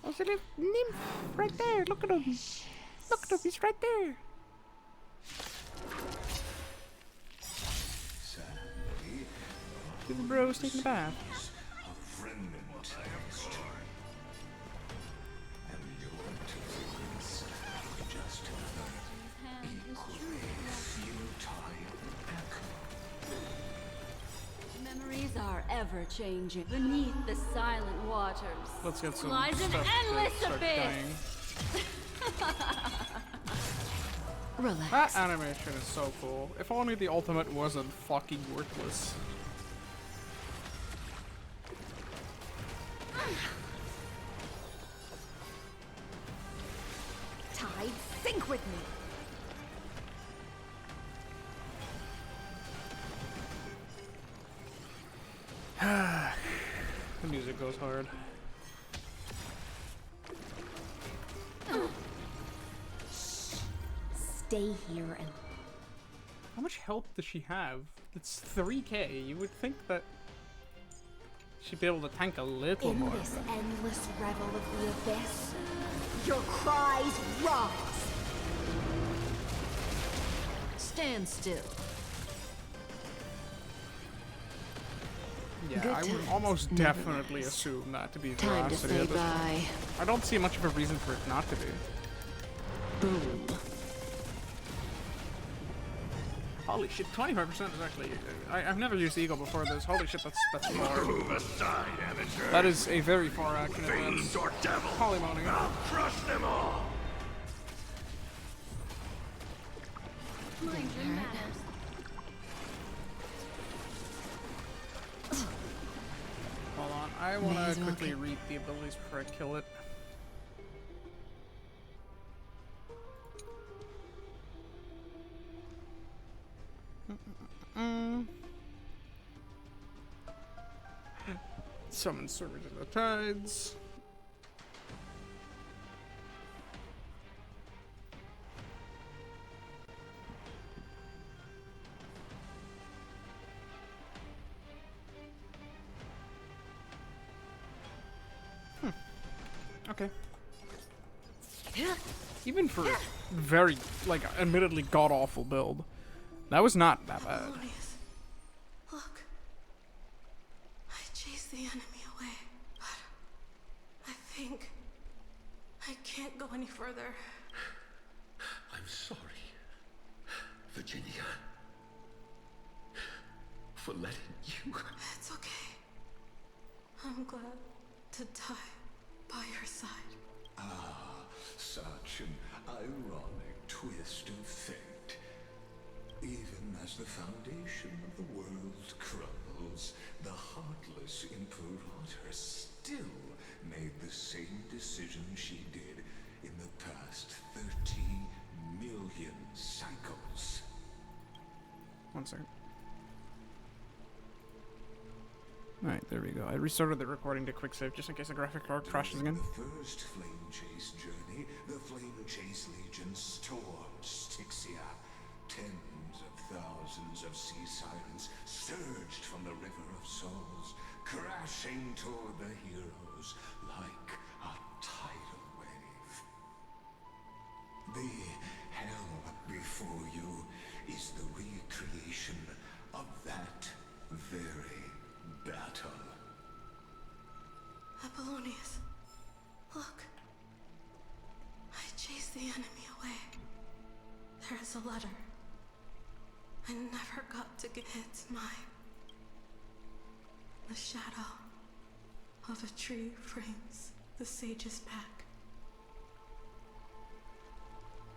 There's a little nymph right there. Look at him. Look at him. He's right there. Little bro's taking a bath. A remnant taste. And your deliverance just another equally futile echo. Memories are ever changing. Beneath the silent waters Let's get some lies an stuff endless to start abyss. Relax. That animation is so cool. If only the ultimate wasn't fucking worthless. Tide, sink with me. The music goes hard. Stay here and How much health does she have? It's 3k. You would think that she'd be able to tank a little in more. this endless revel of the abyss, your cries rise. Stand still. Yeah, Good I would times, almost never definitely lies. assume that to be Time to veracity say at this bye. point. I don't see much of a reason for it not to be. Boom. Holy shit, 25% is actually... I've never used Eagle before this. Holy shit, that's far. Move aside, amateur. That is a very far action advance. Fiends or devils. Holy moly. I'll crush them all. Mind your manners. Hold on, I want May as to well quickly get- read the abilities before I kill it. Summon Surge of the Tides. Okay. Even for very, like, admittedly god-awful build, that was not that bad. Apollonius. Look. I chased the enemy away, but I think I can't go any further. I'm sorry, Virginia, for letting you. It's okay. I'm glad to die by your side. Ah, such an ironic twist of fate. Even as the foundation of the world crumbles, the heartless Imperator still made the same decision she did in the past 30 million cycles. One second. Alright, there we go. I restarted the recording to quick save just in case the graphic card crashes again. The first flame chase journey, the flame chase legion stormed Styxia. Tens of thousands of sea sirens surged from the River of Souls, crashing toward the heroes like a tidal wave. The hell before you is the recreation of that very battle. Look. I chased the enemy away. There is a letter. I never got to get its mine. The shadow of a tree frames the sage's back.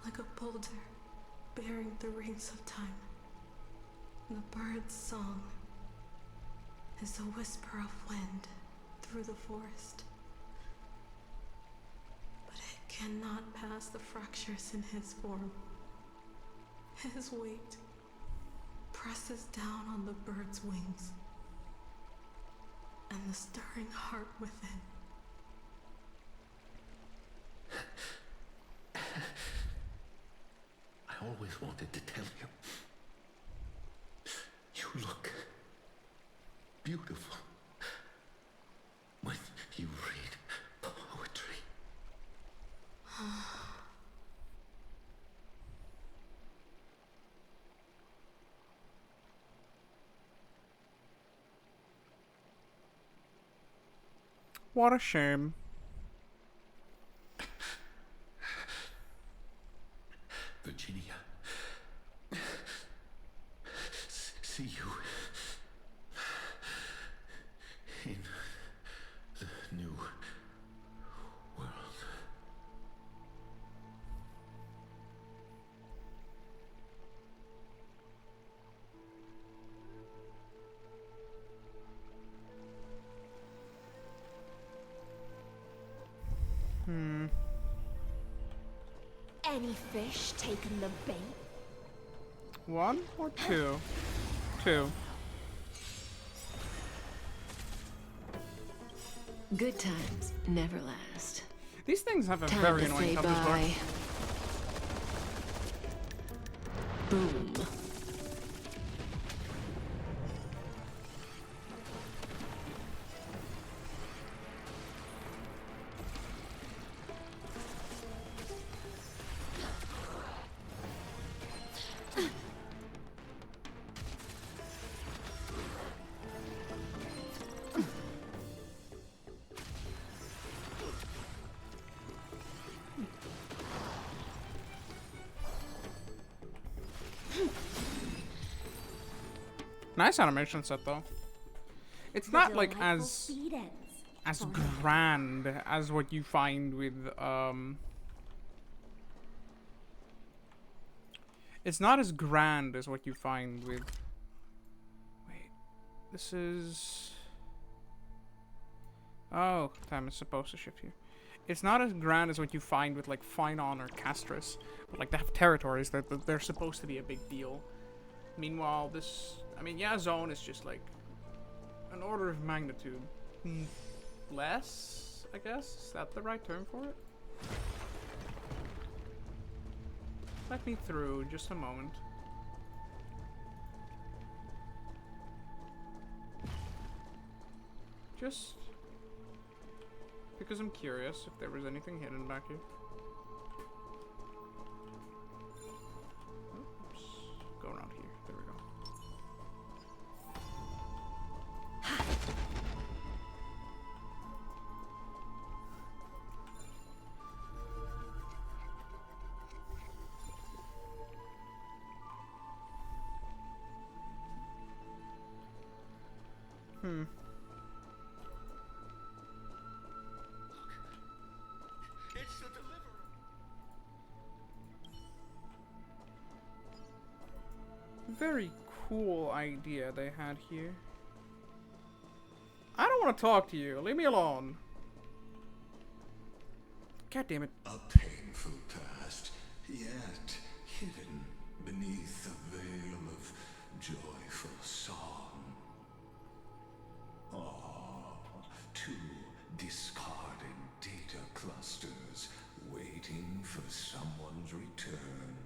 Like a boulder bearing the rings of time. The bird's song is a whisper of wind through the forest. But it cannot pass the fractures in his form. His weight presses down on the bird's wings and the stirring heart within. I always wanted to tell you. You look beautiful when you read poetry. What a shame. Virginia, see you in the new world. Any fish taken the bait? One or two? Two. Good times never last. These things have a Time very to annoying say cover story. bye. Boom. Nice animation set though. It's not like as grand as what you find with it's not as grand as what you find with wait, this is oh, time is supposed to shift here. It's not as grand as what you find with like Finon or Castris, but like they have territories that they're supposed to be a big deal. Meanwhile, this, I mean, yeah, Zone is just like an order of magnitude less, I guess. Is that the right term for it? Let me through just a moment. Just because I'm curious if there was anything hidden back here. Oops. Go around here. There we go. It's the deliverer. Very cool idea they had here. I don't want to talk to you. Leave me alone. God damn it. A painful past, yet hidden beneath a veil of joyful song. Two discarded data clusters waiting for someone's return,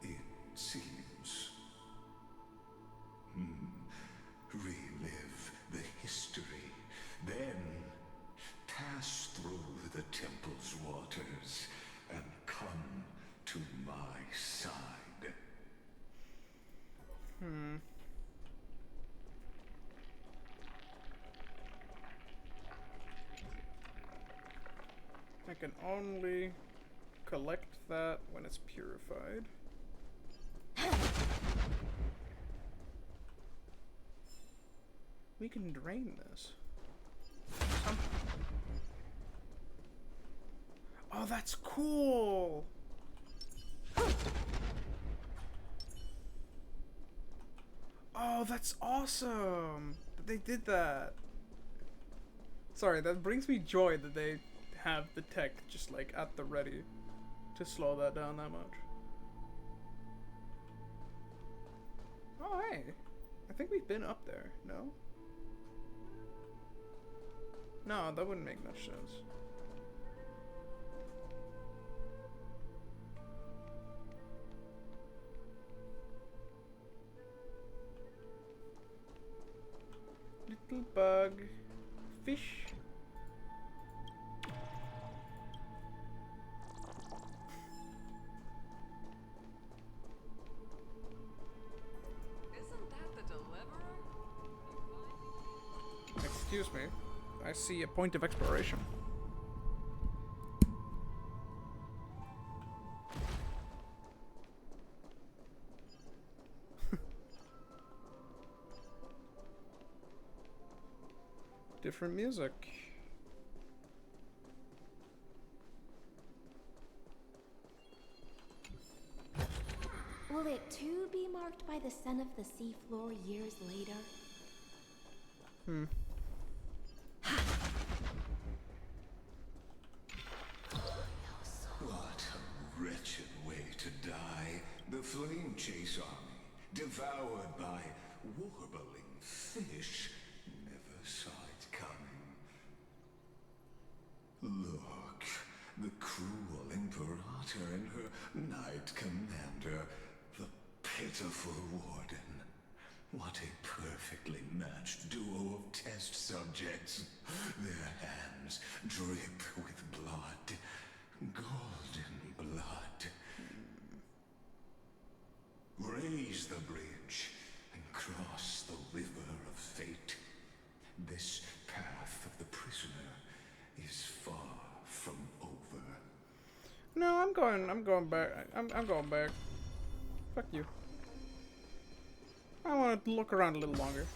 it seems. Relive the history, then pass through the temple's waters and come to my side. I can only collect that when it's purified. We can drain this. Oh, that's cool! Oh, that's awesome that they did that. Sorry, that brings me joy that they have the tech just like at the ready to slow that down that much. Oh, hey. I think we've been up there, no? No, that wouldn't make much sense. Little bug. Fish. Isn't that the deliverer? Excuse me. I see a point of exploration. Different music. Will it too be marked by the scent of the seafloor years later? Hmm. What a wretched way to die. The flame chase army, devoured by warbling fish. Never saw it coming. Look, the cruel Imperator and her Knight Commander, the pitiful Warden. What a perfectly matched duo of test subjects. Their hands drip with blood. Golden blood. Raise the bridge and cross the river of fate. This path of the prisoner is far from over. No, I'm going back. I'm going back. Fuck you. I want to look around a little longer.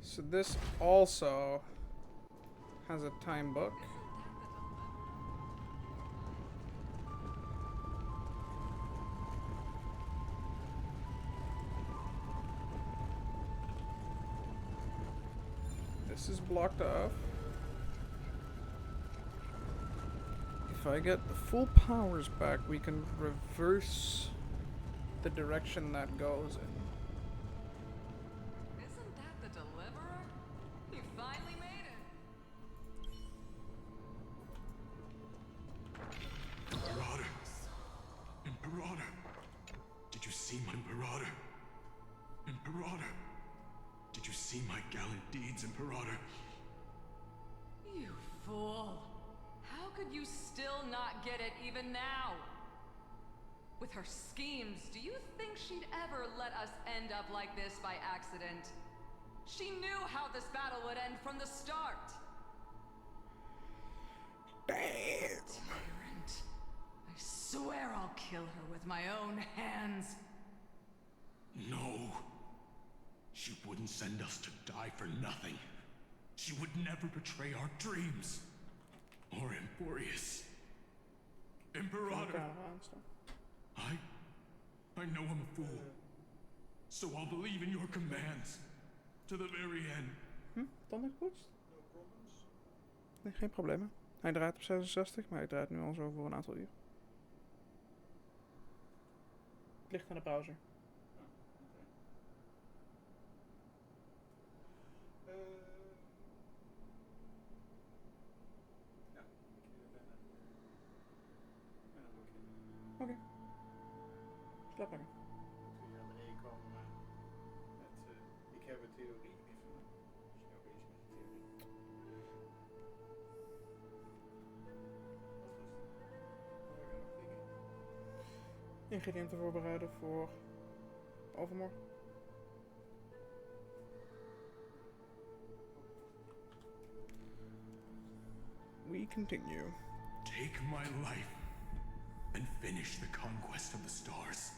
So this also has a time book. This is blocked off. If I get the full powers back, we can reverse the direction that goes in. Isn't that the deliverer? You finally made it. Imperator! Imperator! Did you see my Imperator? Imperator! Did you see my gallant deeds, Imperator? You fool. How could you still not get it even now? With her schemes, do you think she'd ever let us end up like this by accident? She knew how this battle would end from the start. Damn. Tyrant. I swear I'll kill her with my own hands. No. She wouldn't send us to die for nothing. She would never betray our dreams. Or Emporius. Imperator. I know I'm a fool. So I'll believe in your commands. To the very end. Tandenpoets? Nee, geen problemen. Hij draait op 66, maar hij draait nu al zo voor een aantal uur. Het ligt aan de browser. Oké. Slaap lekker. Toen je naar beneden kwam met ik heb een theorie. Ingrediënten voorbereiden voor overmorgen. we continue. Take my life and finish the conquest of the stars.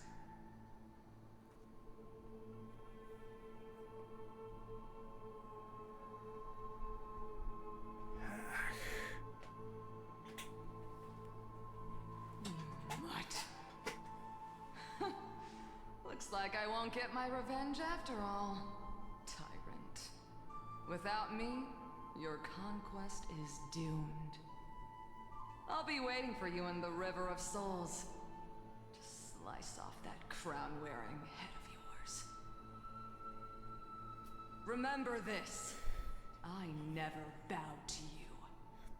What? Looks like I won't get my revenge after all, tyrant. Without me, your conquest is doomed. I'll be waiting for you in the River of Souls to slice off that crown-wearing head of yours. Remember this. I never bowed to you.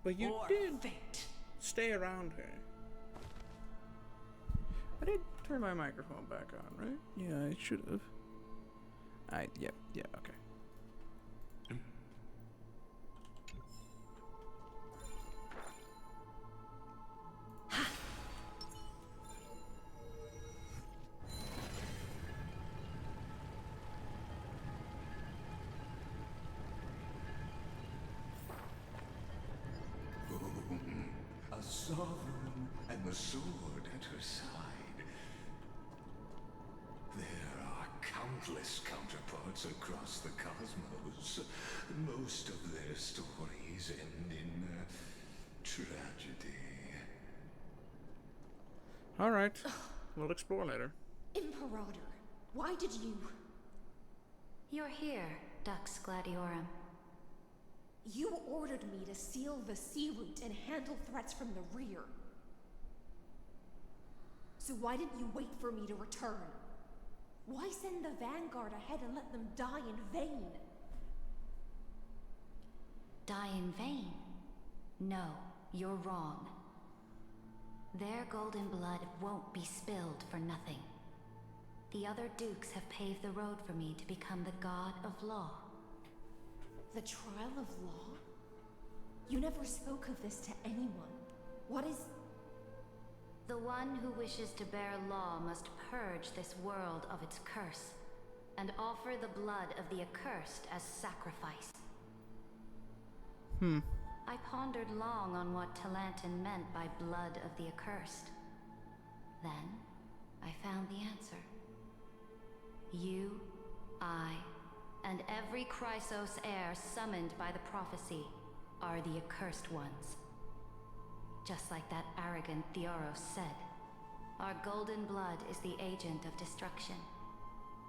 But you or did fate. stay around here. I did turn my microphone back on, right? Yeah, I should have. Yeah, okay. A sovereign and the sword at her side. There are countless counterparts across the cosmos. Most of their stories end in tragedy. Alright, we'll explore later. Imperator, why did you... You're here, Dux Gladiorum. You ordered me to seal the sea route and handle threats from the rear. So why didn't you wait for me to return? Why send the vanguard ahead and let them die in vain? Die in vain? No, you're wrong. Their golden blood won't be spilled for nothing. The other dukes have paved the road for me to become the god of law. The trial of law? You never spoke of this to anyone. What is... The one who wishes to bear law must purge this world of its curse, and offer the blood of the accursed as sacrifice. I pondered long on what Talantin meant by blood of the accursed. Then, I found the answer. You, I, and every Chrysos heir summoned by the prophecy are the accursed ones. Just like that arrogant Theoros said, our golden blood is the agent of destruction,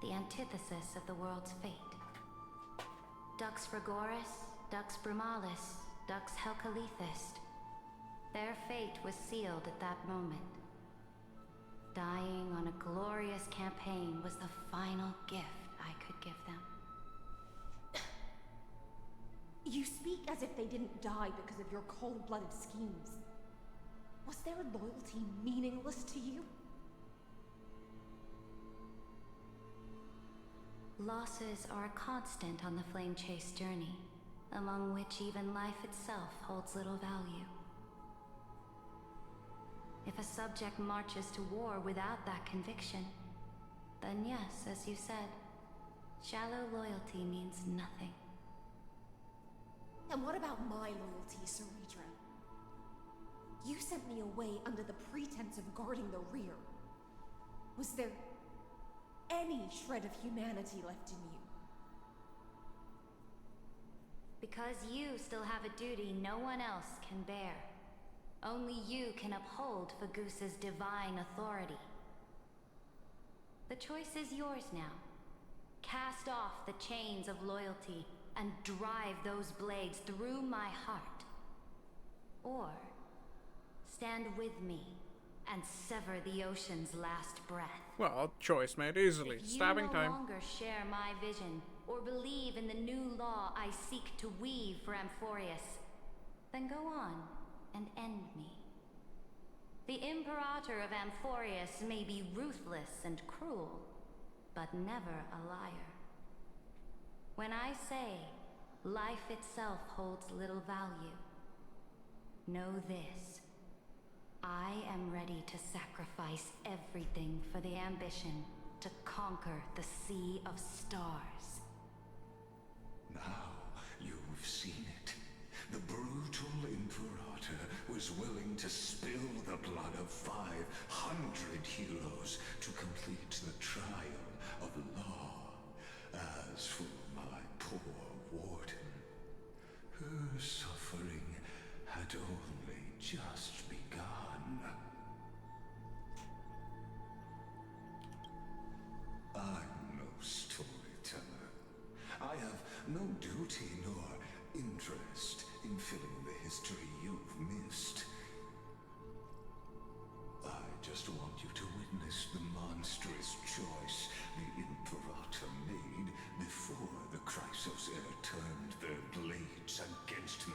the antithesis of the world's fate. Dux Frigoris, Dux Brumalis, Dux Helcalethist. Their fate was sealed at that moment. Dying on a glorious campaign was the final gift I could give them. You speak as if they didn't die because of your cold-blooded schemes. Was their loyalty meaningless to you? Losses are a constant on the Flame Chase journey, among which even life itself holds little value. If a subject marches to war without that conviction, then yes, as you said, shallow loyalty means nothing. And what about my loyalty, Ceredra? You sent me away under the pretense of guarding the rear. Was there any shred of humanity left in you? Because you still have a duty no one else can bear. Only you can uphold Fagusa's divine authority. The choice is yours now. Cast off the chains of loyalty and drive those blades through my heart. Or stand with me and sever the ocean's last breath. Well, choice made easily. Stabbing you no time. longer share my vision or believe in the new law I seek to weave for Amphorius, then go on and end me. The Imperator of Amphorius may be ruthless and cruel, but never a liar. When I say life itself holds little value, know this. I am ready to sacrifice everything for the ambition to conquer the Sea of Stars. Now you've seen it. The brutal Imperator was willing to spill the blood of 500 heroes to complete the trial of law. As for my poor warden, her suffering had only just begun. I'm no storyteller. I have no duty nor interest in filling the history you've missed. I just want you to witness the monstrous choice the Imperator made before the Chrysos Heir turned their blades against me.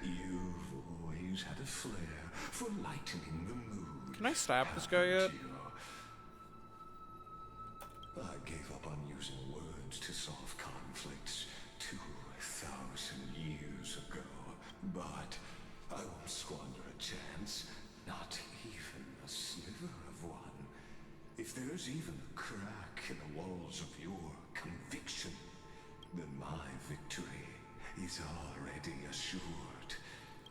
You've always had a flair for lightening the mood. Can I stab this guy yet? I gave up on using words to solve conflicts 2,000 years ago. But I won't squander a chance, not even a sliver of one. If there's even a crack in the walls of your conviction, then my victory is already assured.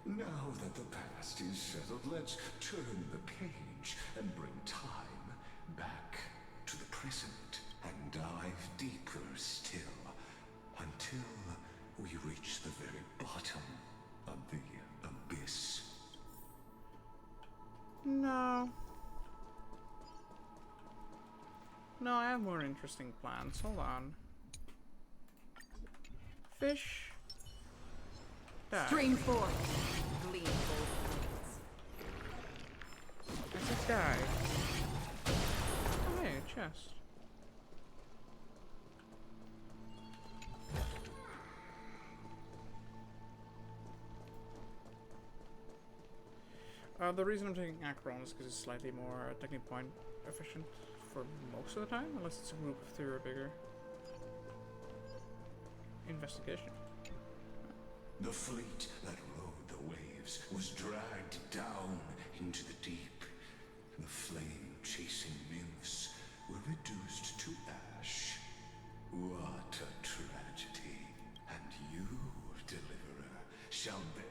Now that the past is settled, let's turn the page and bring time back to the present and dive deeper still until we reach the very bottom of the abyss. No. No, I have more interesting plans. Hold on. Fish. Die. Stream 4. Gleam I said die. Oh, hey, a chest. The reason I'm taking Acron is because it's slightly more technical point efficient for most of the time, unless it's a group of 3 or bigger. Investigation. The fleet that rode the waves was dragged down into the deep. The flame-chasing nymphs were reduced to ash. What a tragedy. And you, deliverer, shall be...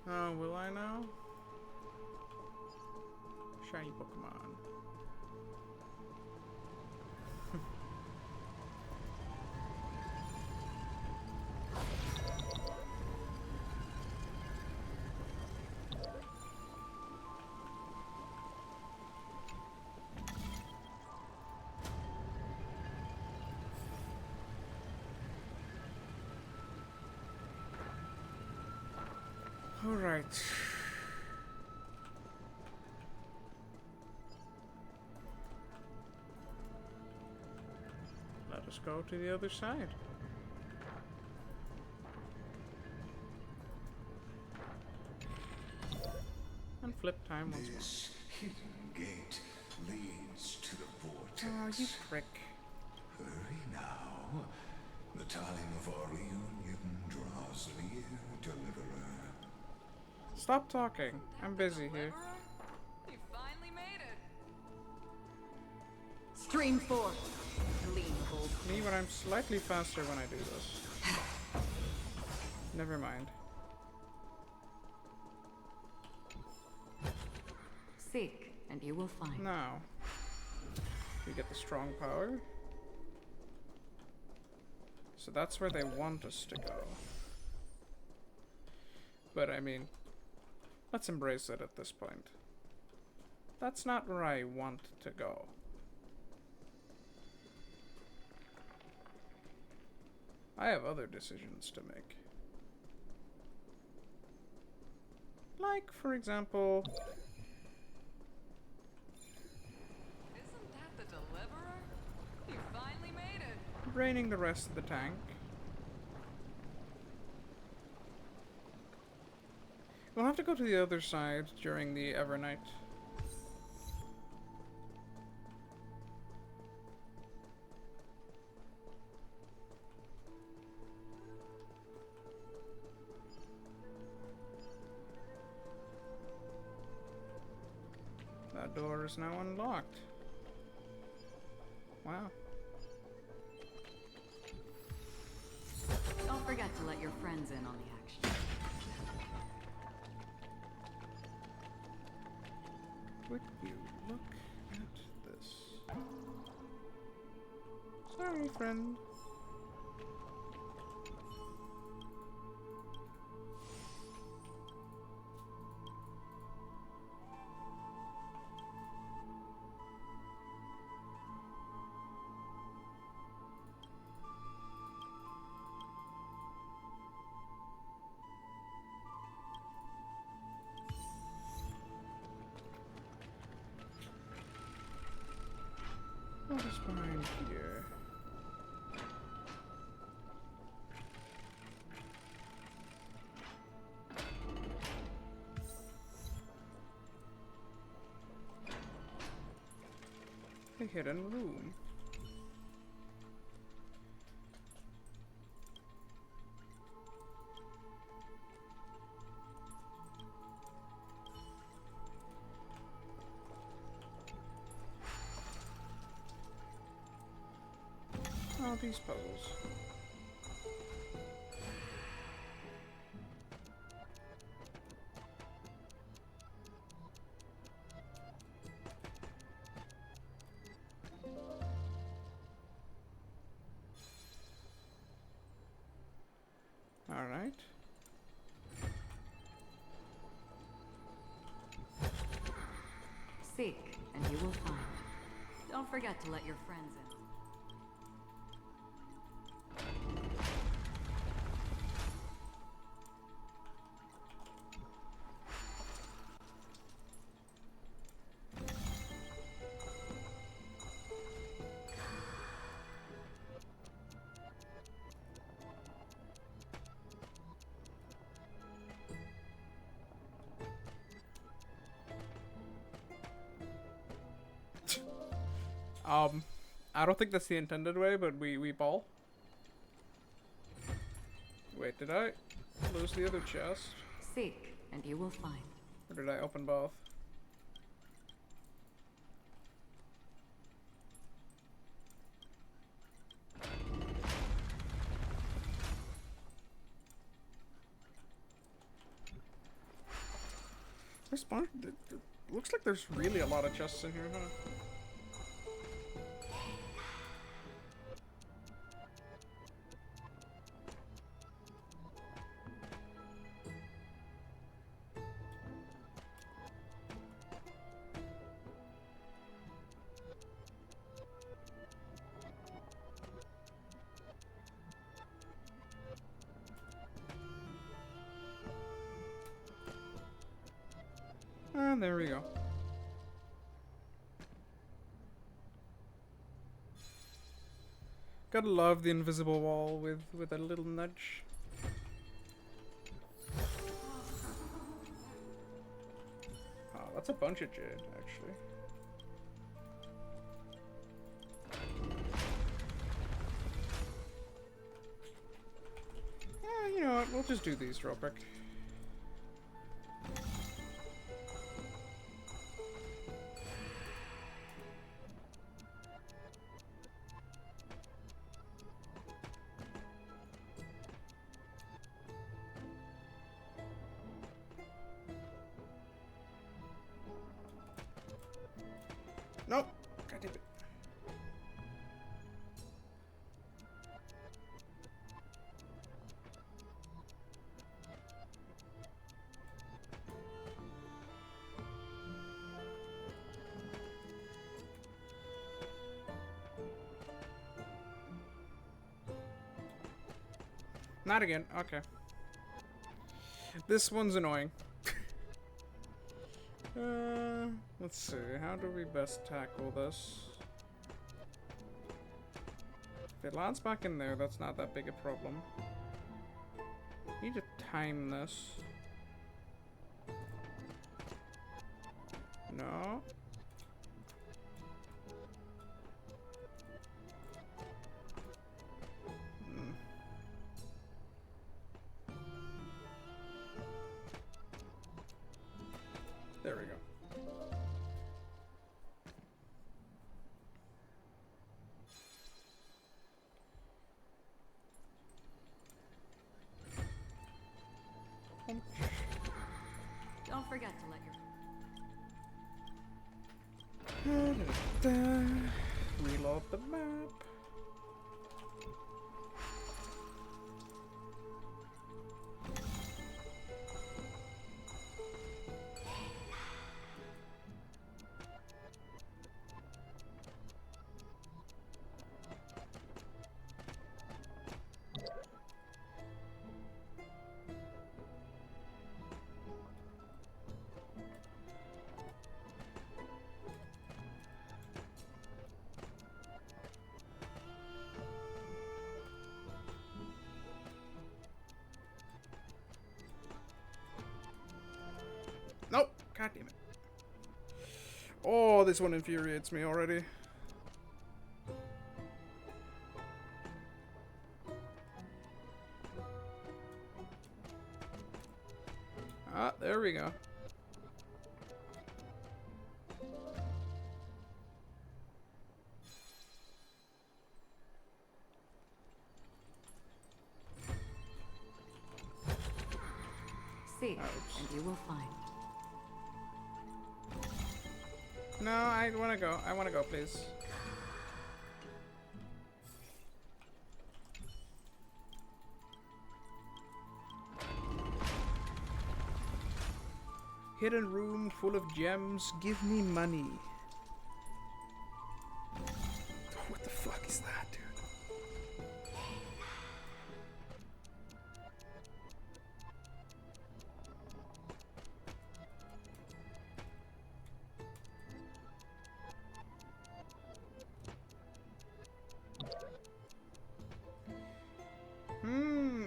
Oh, will I now? Shiny Pokemon. All right. Let us go to the other side. And flip time once more. This hidden gate leads to the vortex. Oh, you prick. Hurry now. The time of our reunion draws near, deliverer. Stop talking. I'm busy here. You finally made it. Stream 4. Me when I'm slightly faster when I do this. Never mind. Seek, and you will find. Now, we get the strong power. So that's where they want us to go. But I mean, let's embrace it at this point. That's not where I want to go. I have other decisions to make. Like, for example... Isn't that the deliverer? You finally made it. draining the rest of the tank. We'll have to go to the other side during the Evernight. That door is now unlocked. Wow. Don't forget to let your friends in on the action. Would you look at this? Sorry, friend. What is behind here? A hidden room. All these puzzles. All right. Seek, and you will find. Don't forget to let your friends in. I don't think that's the intended way, but we ball. Wait, did I lose the other chest? Seek, and you will find. Or did I open both? Looks like there's really a lot of chests in here, huh? And there we go. Gotta love the invisible wall with a little nudge. Oh, that's a bunch of jade, actually. Yeah, you know what? We'll just do these real quick. Nope. God damn it. Not again. Okay. This one's annoying. Let's see. How do we best tackle this? If it lands back in there, that's not that big a problem. Need to time this. No. There we go. Reload the map. Nope! God damn it. Oh, this one infuriates me already. Ah, there we go. Seek, and you will find. No, I wanna go. I wanna go, please. Hidden room full of gems. Give me money. What the fuck is that, dude?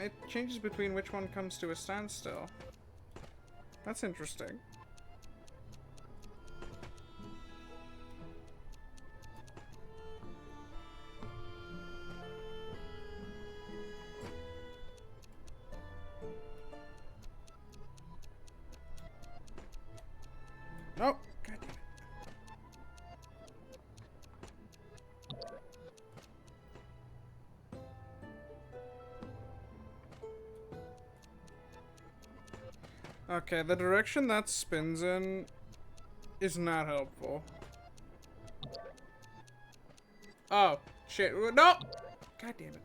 It changes between which one comes to a standstill. That's interesting. Nope. God damn it. Okay, the direction that spins in is not helpful. Oh, shit. No! God damn it.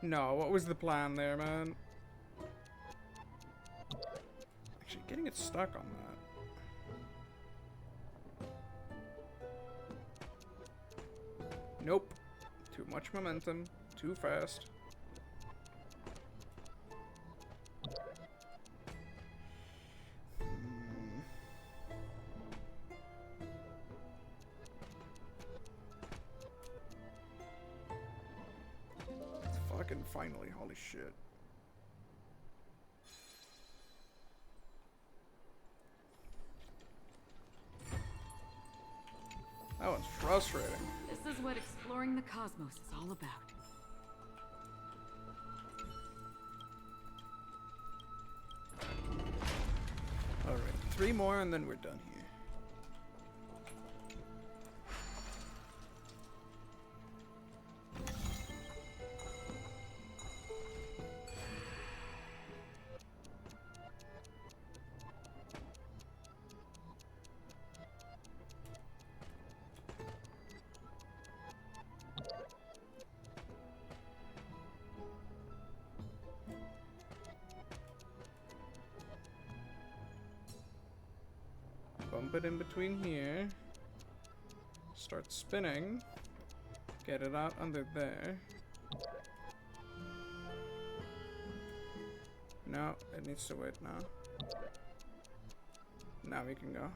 No, what was the plan there, man? Actually, getting it stuck on that. Nope. Too much momentum. Too fast. Fucking finally, holy shit. That one's frustrating. This is what exploring the cosmos is all about. Alright, 3 more and then we're done here. Bump it in between here. Start spinning. Get it out under there. No, it needs to wait now. Now we can go.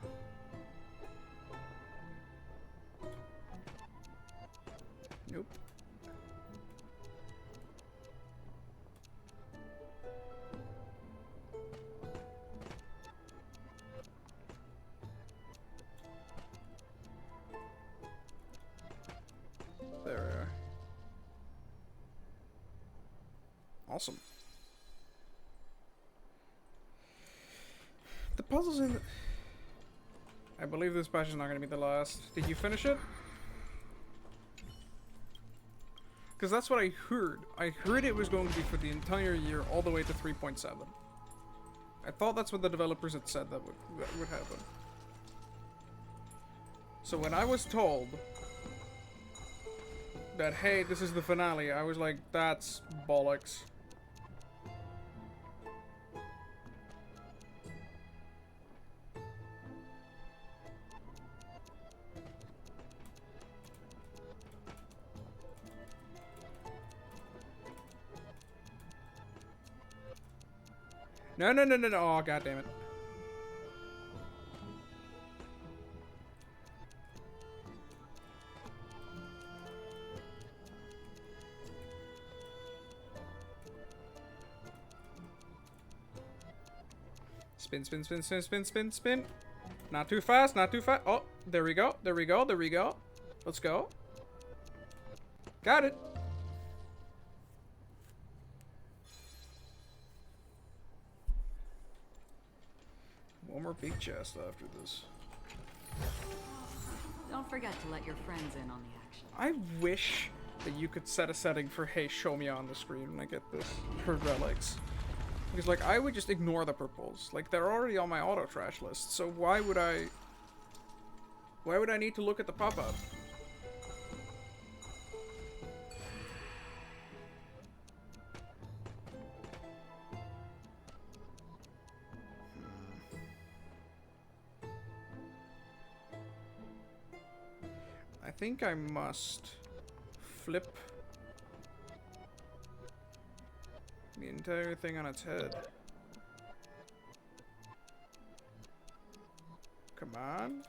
Nope. There we are. awesome. The puzzles in the... I believe this batch is not going to be the last. Did you finish it? Because that's what I heard. I heard it was going to be for the entire year, all the way to 3.7. I thought that's what the developers had said that would happen. So when I was told that, hey, this is the finale, I was like, that's bollocks. No, no, no, no, no. Oh, god damn it. Spin, spin, spin, spin, spin, spin, spin. Not too fast, not too fast. Oh, there we go, there we go, there we go. Let's go. Got it. One more big chest after this. Don't forget to let your friends in on the action. I wish that you could set a setting for, hey, show me on the screen when I get this for relics. Because, like, I would just ignore the purples. Like, they're already on my auto trash list, so why would I need to look at the pop-up? I think I must flip the entire thing on its head. Come on.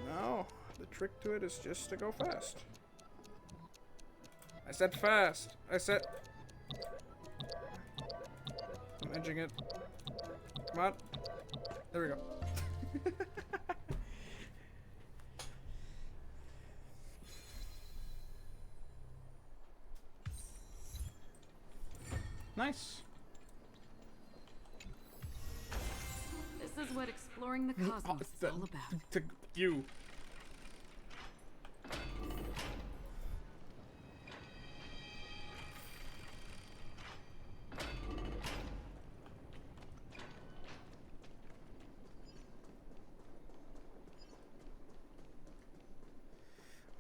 No, the trick to it is just to go fast. I said fast. I said... I'm edging it. Come on. There we go. Nice. This is what exploring the cosmos is all about. To you.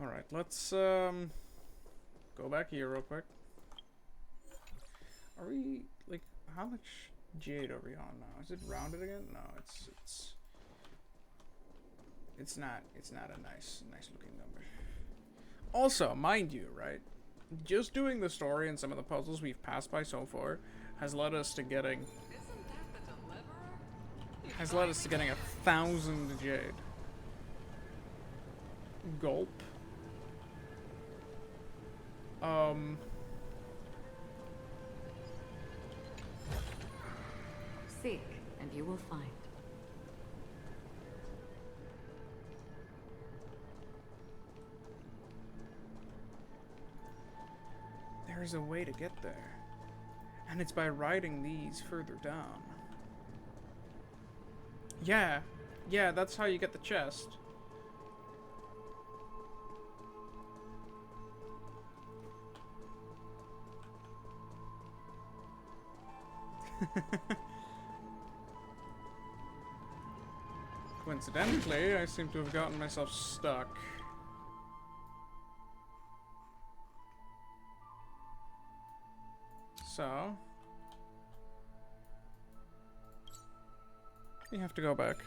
Alright, let's go back here real quick. Are we, like, how much jade are we on now? Is it rounded again? No, it's not a nice looking number. Also, mind you, right? Just doing the story and some of the puzzles we've passed by so far has led us to getting 1,000 jade. Gulp. Seek, and you will find. There's a way to get there. And it's by riding these further down. Yeah. Yeah, that's how you get the chest. Coincidentally, I seem to have gotten myself stuck. So... you have to go back.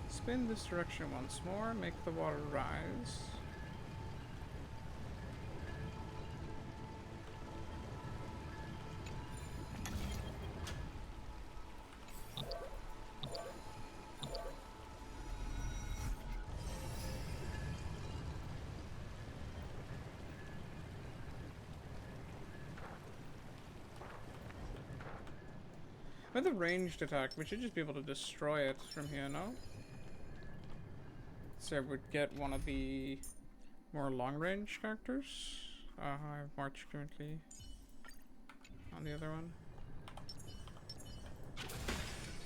Spin this direction once more, make the water rise. With a ranged attack, we should just be able to destroy it from here, no? So I would get one of the more long-range characters. I have March currently on the other one.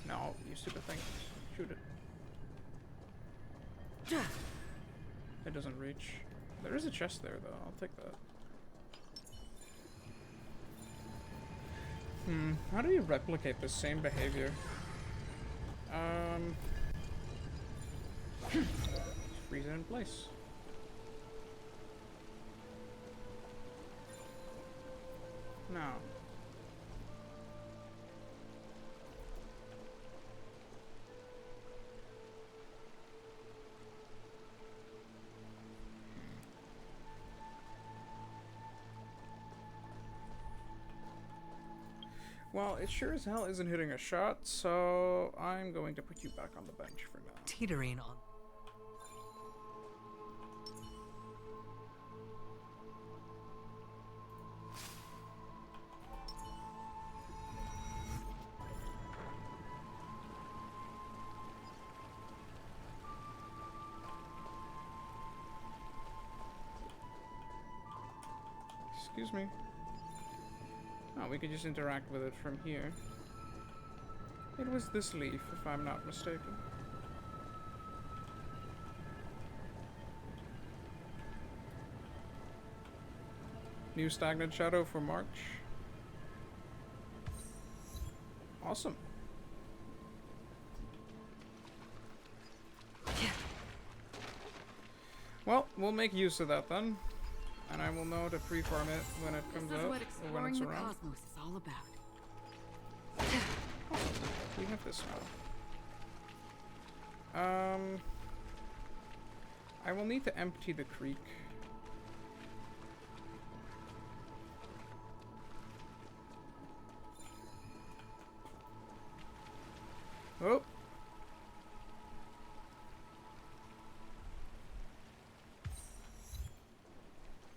No, you stupid thing. Shoot it. It doesn't reach. There is a chest there, though. I'll take that. How do you replicate the same behavior? Freeze it in place. No. Well, it sure as hell isn't hitting a shot, so I'm going to put you back on the bench for now. Teetering on. Excuse me. Oh, we could just interact with it from here. It was this leaf, if I'm not mistaken. New stagnant shadow for March. Awesome. Well, we'll make use of that then. And I will know to pre-farm it when it comes out, or when it's around. Cosmos is all about. Awesome. We have this now. I will need to empty the creek. Oh.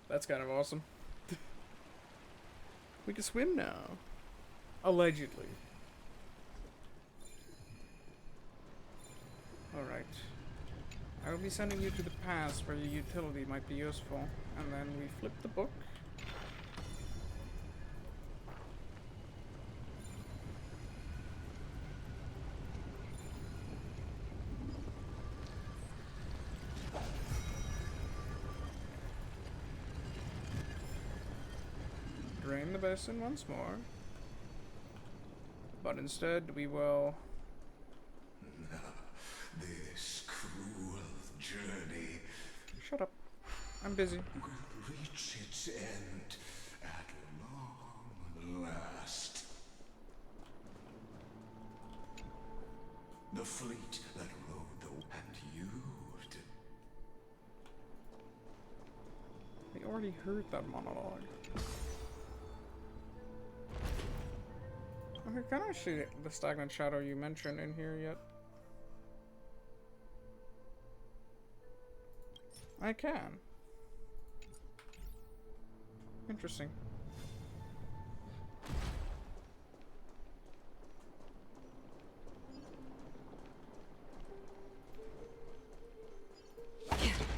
That's kind of awesome. We can swim now. Allegedly. Alright. I will be sending you to the past where your utility might be useful. And then we flip the book. Drain the basin once more. But instead we will... This cruel journey... Shut up. I'm busy. ...will reach its end at long last. The fleet that rode the... and you... We already heard that monologue. Okay, can I see the stagnant shadow you mentioned in here yet? I can. Interesting.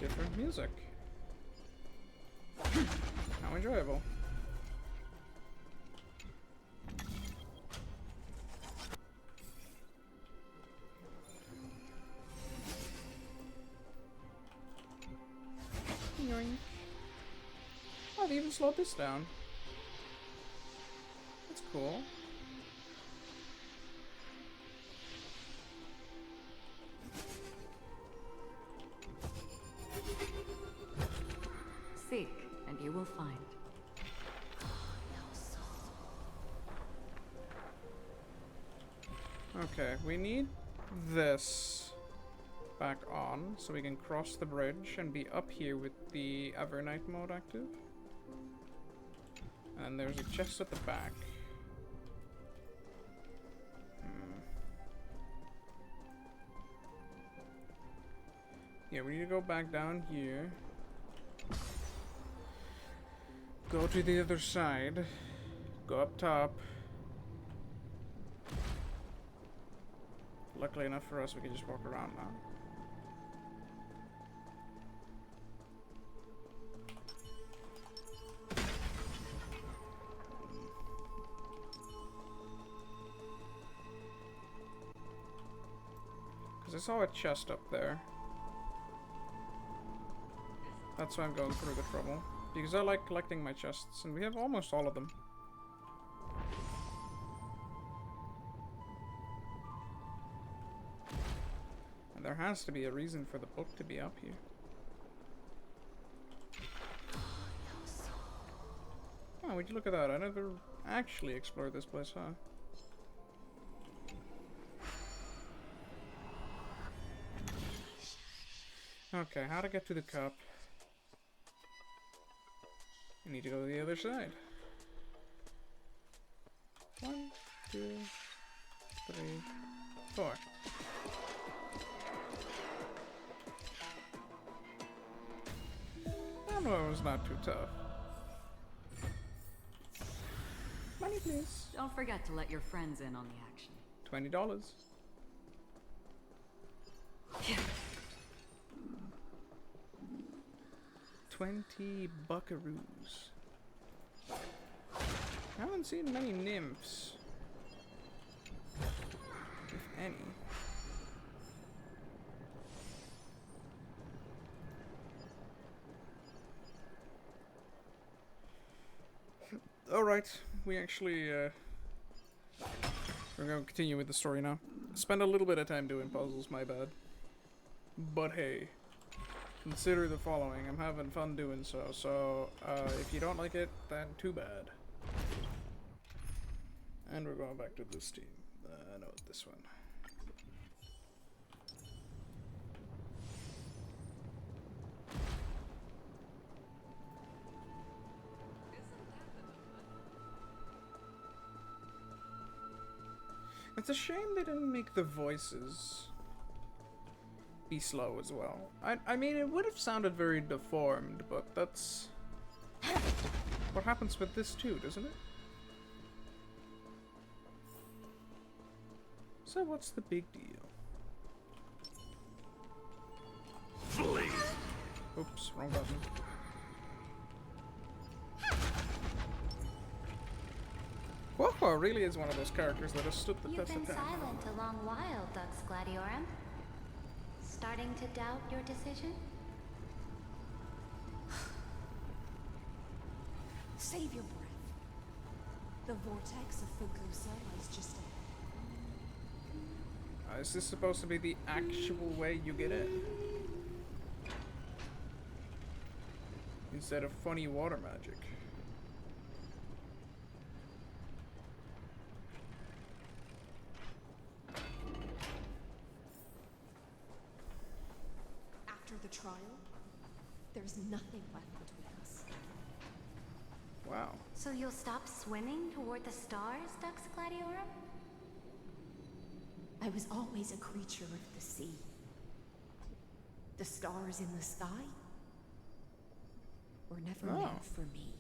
Different music. How enjoyable. Oh, they even slowed this down. That's cool. Seek, and you will find. Okay, we need this back on so we can cross the bridge and be up here with the Evernight mode active. And there's a chest at the back. Yeah, we need to go back down here. Go to the other side. Go up top. luckily enough for us, we can just walk around now. Because I saw a chest up there. That's why I'm going through the trouble. Because I like collecting my chests, and we have almost all of them. And there has to be a reason for the book to be up here. Oh, would you look at that? I never actually explored this place, huh? Okay, how to get to the cup? I need to go to the other side. 1, 2, 3, 4. That one was not too tough. Money, please. Don't forget to let your friends in on the action. $20. $20 buckaroos. I haven't seen many nymphs, if any. Alright, we actually, we're gonna continue with the story now. Spend a little bit of time doing puzzles, my bad. But hey, consider the following. I'm having fun doing so, so if you don't like it, then too bad. And we're going back to this team. No, this one. It's a shame they didn't make the voices be slow as well. I mean, it would have sounded very deformed, but that's what happens with this too, doesn't it? So what's the big deal? Flee! Oops, wrong button. Woah really is one of those characters that has stood the test of time. You've been silent a long while, Dux Gladiorum. Starting to doubt your decision? Save your breath. The vortex of Fagusa lies just ahead. Is this supposed to be the actual way you get in? Instead of funny water magic. After the trial, there's nothing left between us. Wow. So you'll stop swimming toward the stars, Dux Gladiorum? I was always a creature of the sea. The stars in the sky were never meant for me.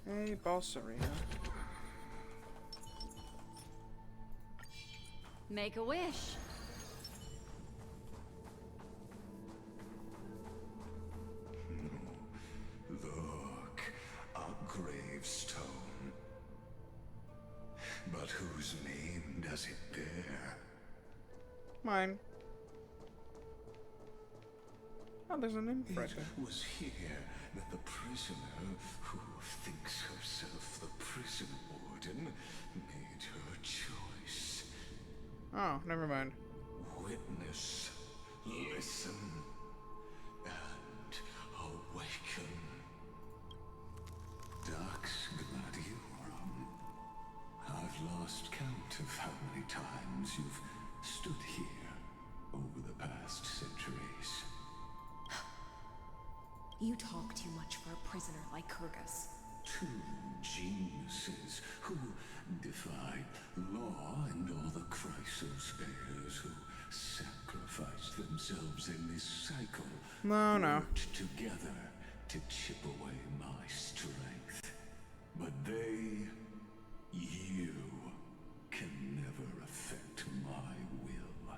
Hey, boss arena. Make a wish. Look, a gravestone. But whose name does it bear? Mine. Oh, there's an imp right there. It was here that the prisoner, who thinks herself the prison warden, made her choice. Oh, never mind. Witness, listen, and awaken. Dux Gladiorum. I've lost count of how many times you've stood here over the past centuries. You talk too much for a prisoner like Kurgus. Two geniuses who defy law and all the Chrysos heirs who sacrificed themselves in this cycle. No. Worked together to chip away my strength. But You can never affect my will.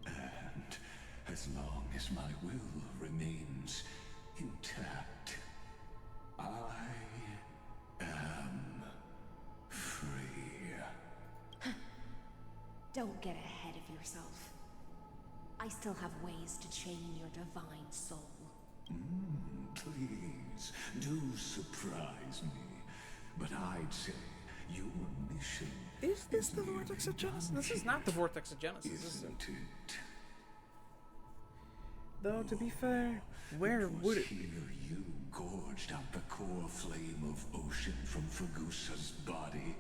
And as long as my will remains intact, I am free. Don't get ahead of yourself. I still have ways to chain your divine soul. Please, do surprise me. But I'd say your mission is this the Vortex of Genesis? This is not the Vortex of Genesis, isn't it? Though, to be fair, where would it be? Here you gorged out the core flame of ocean from Fagusa's body.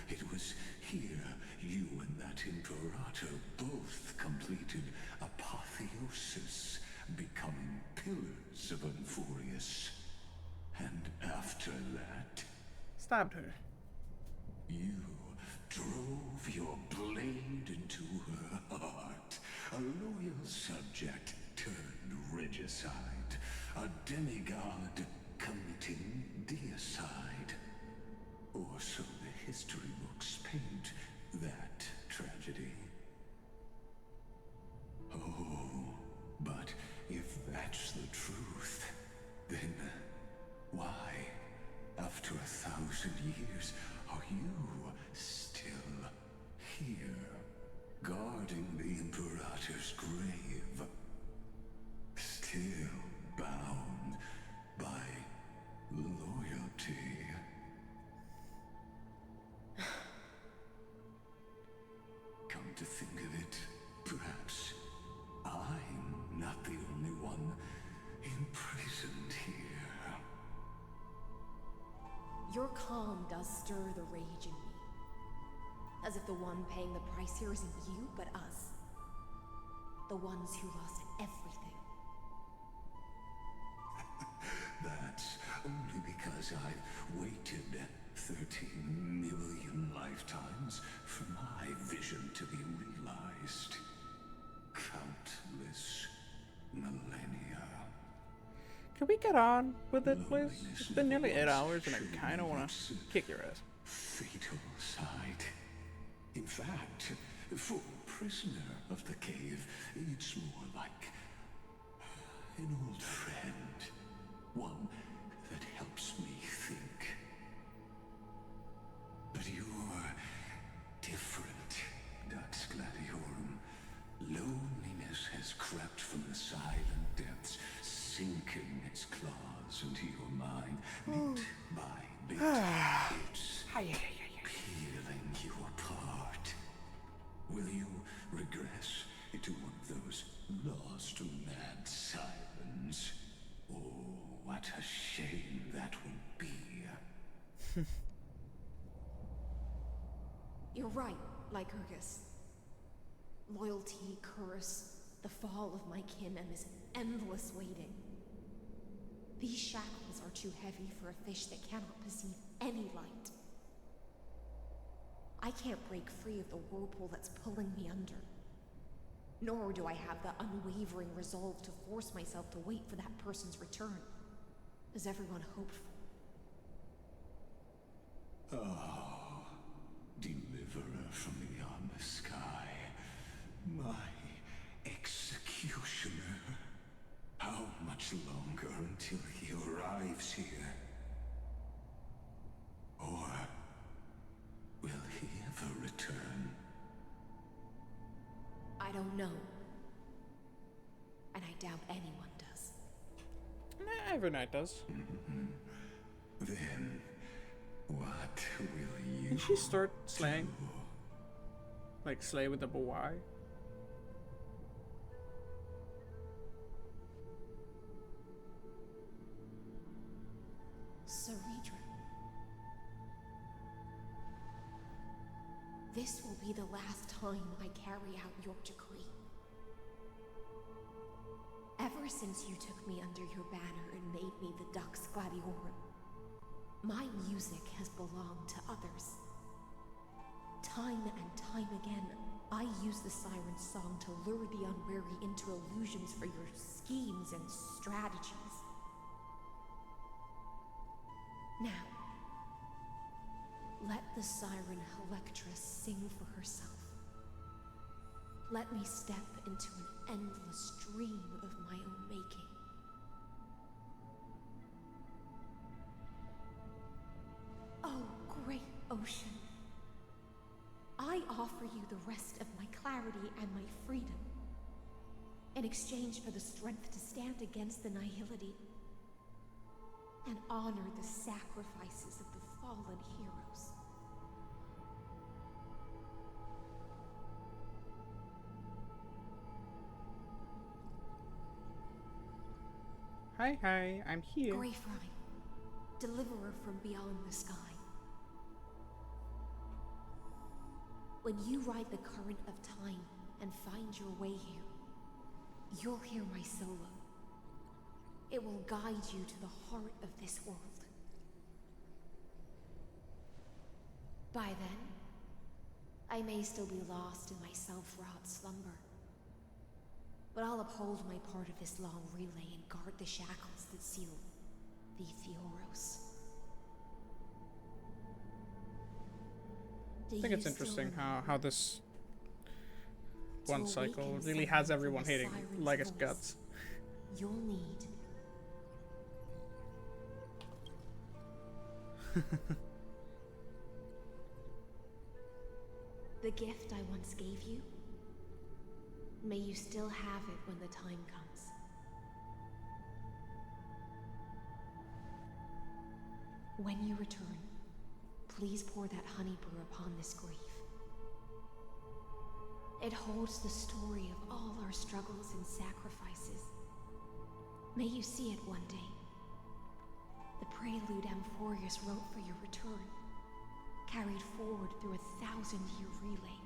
It was here you and that Imperator both completed apotheosis, becoming pillars of Unfurious. And after that, stabbed her. You drove your blade into her heart. A loyal subject turned regicide. A demigod committing deicide. Or so the history books paint that tragedy. Oh, but if that's the truth, then why, after 1,000 years, are you still here, guarding the Imperator's grave? Still bound by loyalty? Come to think of it, perhaps I'm not the only one imprisoned here. Your calm does stir the rage in me. As if the one paying the price here isn't you, but us. The ones who lost everything. That's only because I've waited 13 million lifetimes for my vision to be realized. Countless millennia. Can we get on with it, please? It's been nearly 8 hours and I kind of want to kick your ass. Fatal side. In fact, for a prisoner of the cave, it's more like an old friend. One that helps me think. But you're different, Dux Gladiorum. Loneliness has crept from the silent depths, sinking its claws into your mind, bit by bit. It's peeling you apart. Will you regress into one of those lost mad sirens? Oh, what a shame that would be. You're right, Lycurgus. Loyalty, curse, the fall of my kin, and this endless waiting. These shackles are too heavy for a fish that cannot perceive any light. I can't break free of the whirlpool that's pulling me under. Nor do I have the unwavering resolve to force myself to wait for that person's return, as everyone hoped for. Oh, deliverer from beyond the sky, my executioner. How much longer until he arrives here? Or will he ever return? I don't know. And I doubt anyone does. Every night does. Then, what will you Can she start slaying? Like slay with the Woah? Ceredra. This will be the last time I carry out your decree. Ever since you took me under your banner and made me the Dux Gladiorum, my music has belonged to others. Time and time again, I use the siren's song to lure the unwary into illusions for your schemes and strategies. Now, Let the siren Electra sing for herself. Let me step into an endless dream of my own making. Oh, great ocean. I offer you the rest of my clarity and my freedom, in exchange for the strength to stand against the nihility and honor the sacrifices of the fallen heroes. Hi, I'm here. Greyfry, deliverer from beyond the sky. When you ride the current of time and find your way here, you'll hear my solo. It will guide you to the heart of this world. By then, I may still be lost in my self-wrought slumber, but I'll uphold my part of this long relay and guard the shackles that seal the Theoros. I think it's interesting how this one cycle really has everyone hating Lygus guts. You'll need the gift I once gave you. May you still have it when the time comes. When you return, please pour that honey brew upon this grief. It holds the story of all our struggles and sacrifices. May you see it one day. The prelude Amphorius wrote for your return, carried forward through 1,000-year relay.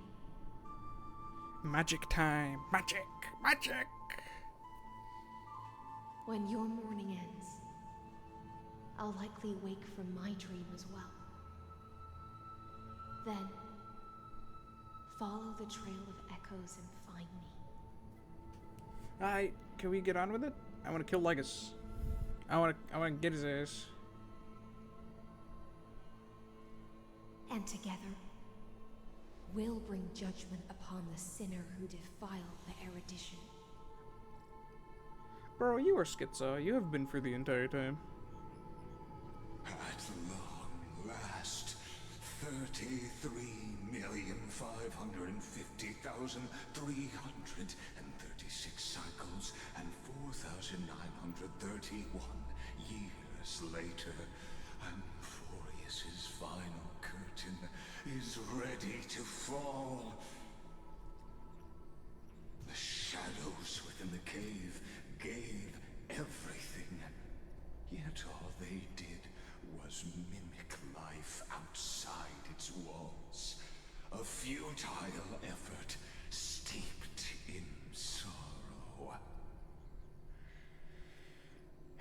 Magic time! Magic! Magic! When your morning ends, I'll likely wake from my dream as well. Then, follow the trail of echoes and find me. Can we get on with it? I want to kill Lygus. I want to get his ass. And together, we'll bring judgment upon the sinner who defiled the erudition. Bro, you are schizo. You have been for the entire time. At long last, 33,550,336 cycles and 4,931 years later, Amphorius's final curtain is ready to fall. The shadows within the cave gave everything, yet all they did was mimic life outside its walls. A futile effort steeped in sorrow.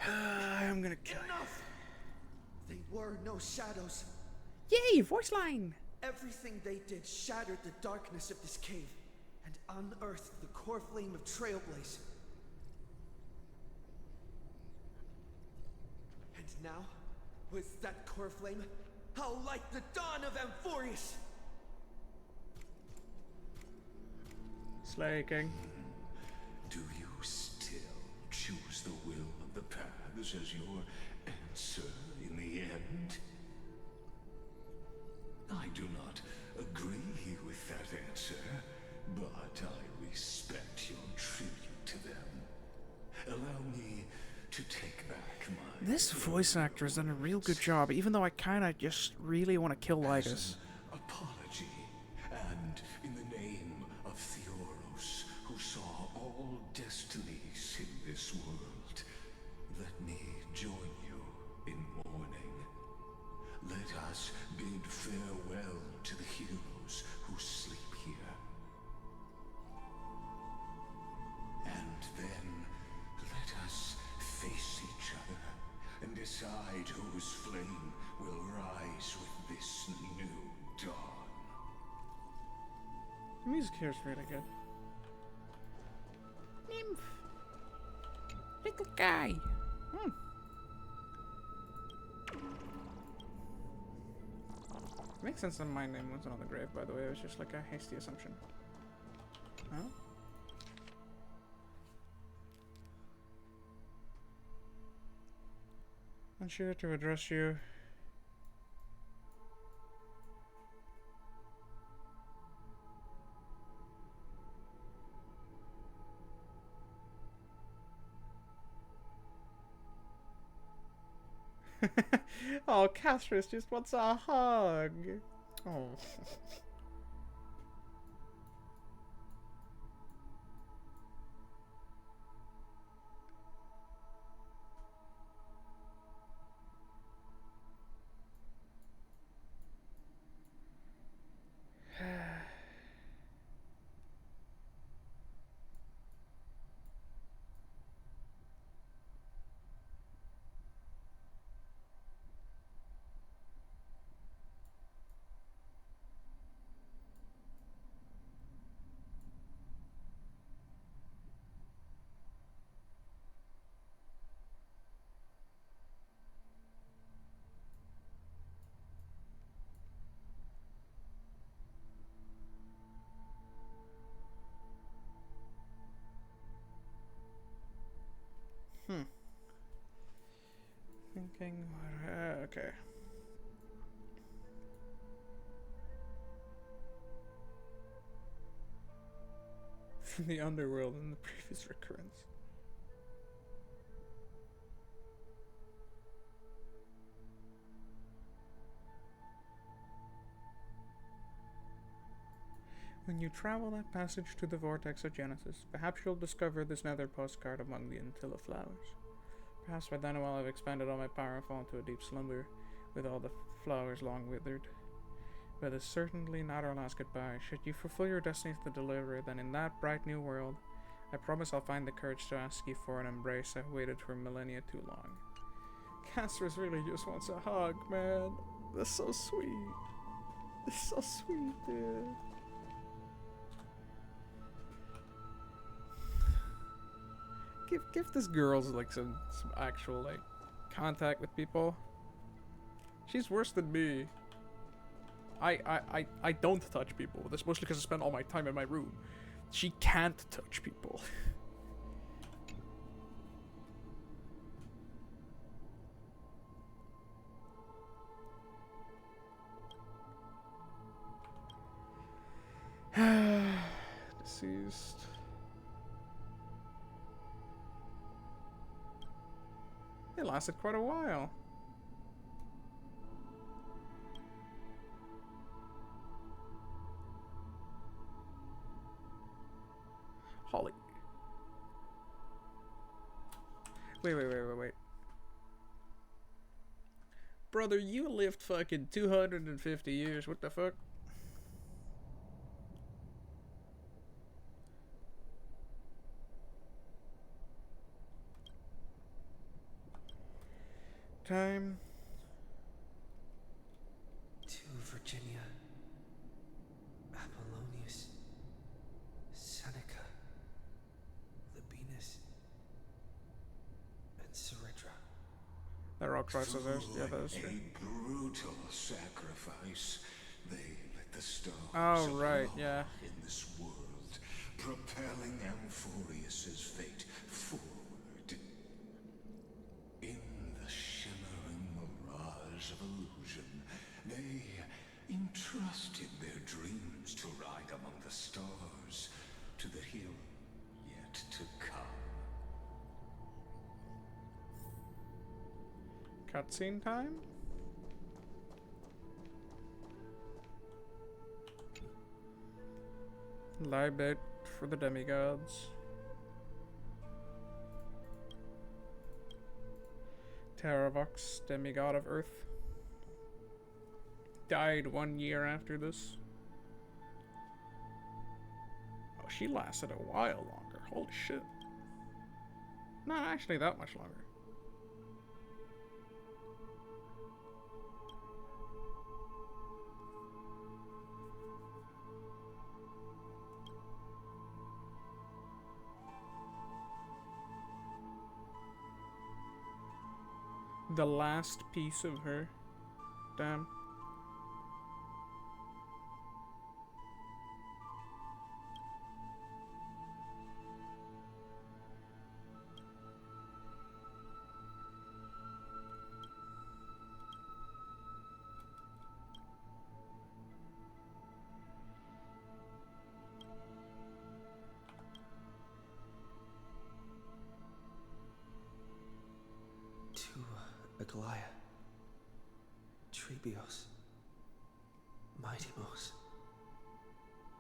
I'm gonna kill you. Enough! They were no shadows. Yay, voice line! Everything they did shattered the darkness of this cave and unearthed the core flame of Trailblaze. And now, with that core flame, I'll light the dawn of Amphorius! Slay King. Do you still choose the will of the paths as your answer in the end? I do not agree with that answer, but I respect your tribute to them. Allow me to take back my... This voice actor has done a real good job, even though I kinda just really want to kill Lygus. Apology, and in the name of Theoros, who saw all destinies in this world, let me join you in mourning. Let us bid farewell to the heroes who sleep here. And then let us face each other and decide whose flame will rise with this new dawn. The music here is really good. Nymph! Little guy! Makes sense that my name wasn't on the grave, by the way. It was just like a hasty assumption. Huh? Unsure to address you. Oh, Castrus just wants a hug. Oh. Thinking, okay. From the underworld in the previous recurrence. When you travel that passage to the vortex of Genesis, perhaps you'll discover this nether postcard among the Antilla flowers. Perhaps by then I'll have expanded all my power and fallen into a deep slumber, with all the flowers long withered. But it's certainly not our last goodbye. Should you fulfill your destiny to deliver, then in that bright new world, I promise I'll find the courage to ask you for an embrace I've waited for millennia too long. Castrus really just wants a hug, man. That's so sweet. It's so sweet, dude. Give this girl like some actual like contact with people. She's worse than me. I don't touch people. That's mostly because I spend all my time in my room. She can't touch people. Deceased. It lasted quite a while. Holly. Wait. Brother, you lived fucking 250 years. What the fuck? Time. To Virginia, Apollonius, Seneca, Libinus, and Ceridra. That rock price of those. Yeah, that is true. A brutal sacrifice. They let the stars oh, right, yeah. in this world, propelling Amphorius's fate forward. In the shimmering mirage of illusion, they entrusted their dreams to ride among the stars to the hill yet to come. Cutscene time? Lie bit for the demigods. Terravox, demigod of Earth. Died 1 year after this. Oh, she lasted a while longer. Holy shit. Not actually that much longer. The last piece of her. Damn. Trebios, Mightimos,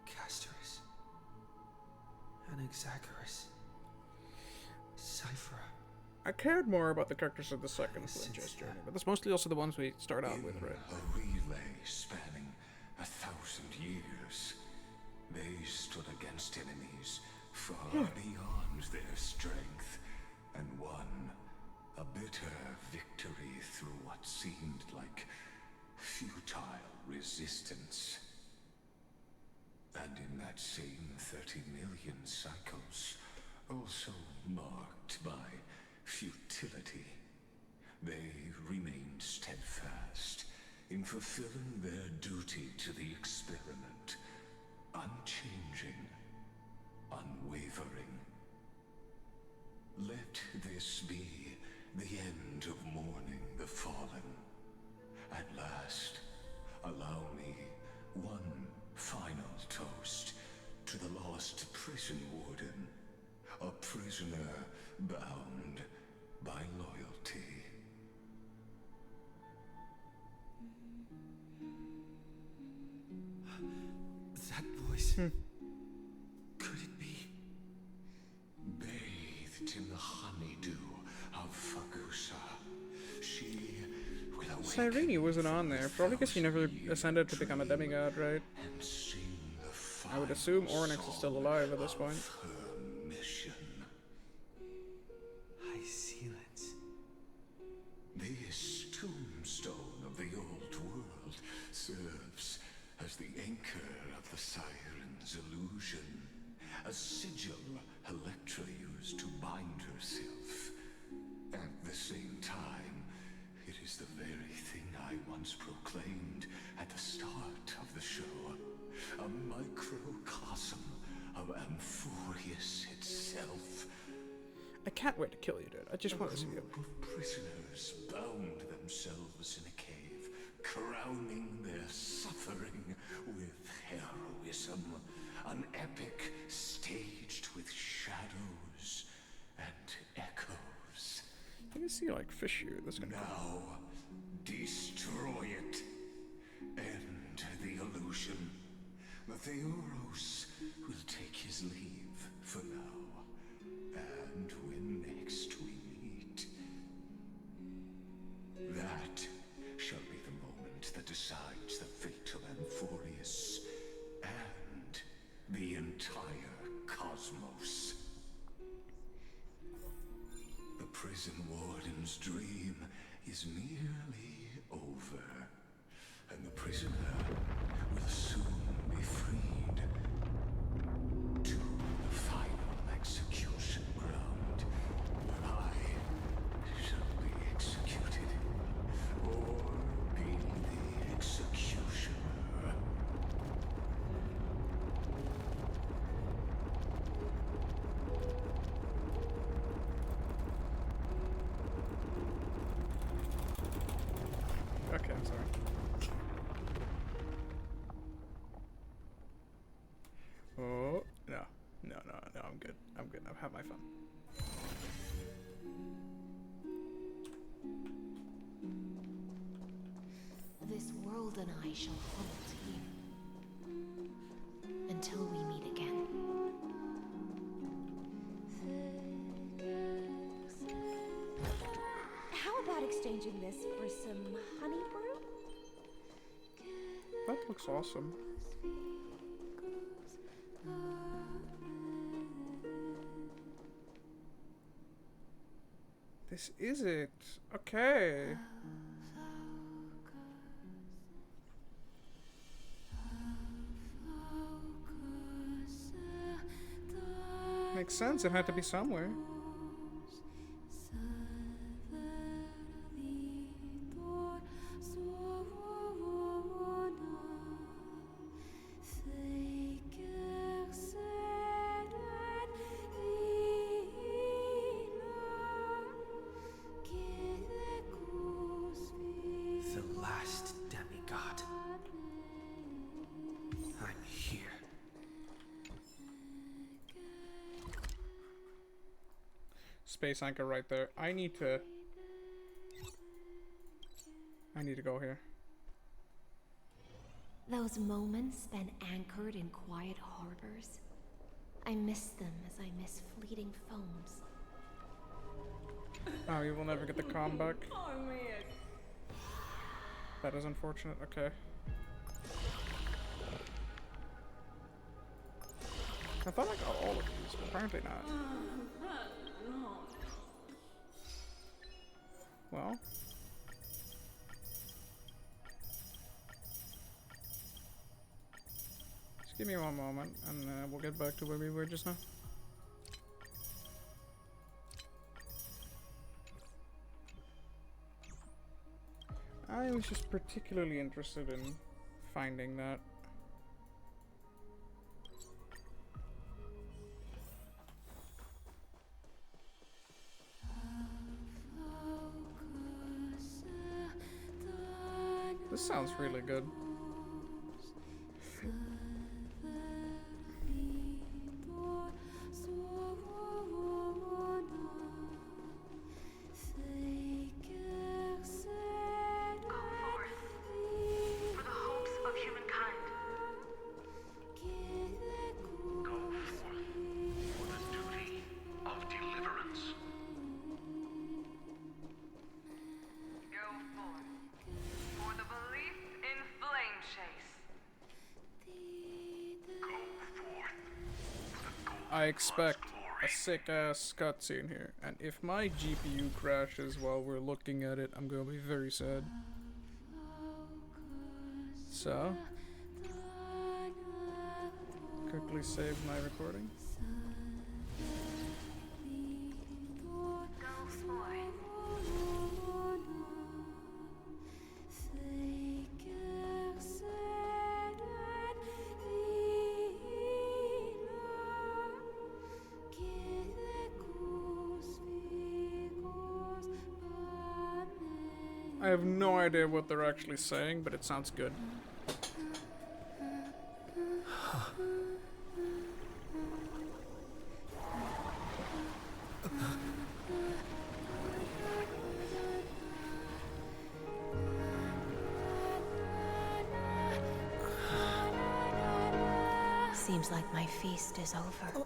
Castoris, Anaxagoras, Cyphera. I cared more about the characters of the second Flinch's journey, but that's mostly also the ones we start out with, right? A relay spanning 1,000 years, they stood against enemies far beyond their strength, and won a bitter victory through what seemed like futile resistance. And in that same 30 million cycles, also marked by futility, they remained steadfast in fulfilling their duty to the experiment, unchanging, unwavering. Let this be the end of mourning the fallen. At last, allow me one final toast to the lost prison warden, a prisoner bound by loyalty. That voice. Could it be? Bathed in the honeydew of Fagusa, she will awaken. Cyrene wasn't on there, probably because she never ascended to become a demigod, right? And sing the I would assume Ornyx is still alive at this point. her mission. High Sealants. This tombstone of the old world serves as the anchor of the siren's illusion, a sigil Electra used to bind herself. At the same time, it is the very thing I once proclaimed at the start of the show, a microcosm of Amphorius itself. I can't wait to kill you, dude. I just want to see you. A group of prisoners bound themselves in a cave, crowning their suffering with heroism. An epic staged with shadows and echoes. I can see like fish here. That's gonna Now, destroy it. End the illusion. Theoros will take his leave for now. And when next we meet, that shall be the moment that decides the fate of Amphorius and the entire cosmos. The prison warden's dream is nearly over, and the prisoner will soon be freed to the final execution ground, where I shall be executed, or be the executioner. Okay, I'm sorry. Oh, no. No, I'm good. I'm good. I've had my fun. This world and I shall halt here until we meet again. How about exchanging this for some honey brew? That looks awesome. This is it. Okay. Makes sense. It had to be somewhere. The last demigod. I'm here. Space anchor right there. I need to go here. Those moments spent anchored in quiet harbors. I miss them as I miss fleeting foams. Oh, you will never get the calm back. That is unfortunate. Okay. I thought I got all of these, but apparently not. Well. Just give me one moment, and we'll get back to where we were just now. I was just particularly interested in finding that. This sounds really good. I expect a sick-ass cutscene here, and if my GPU crashes while we're looking at it, I'm gonna be very sad. So, quickly save my recording. I have no idea what they're actually saying, but it sounds good. Seems like my feast is over.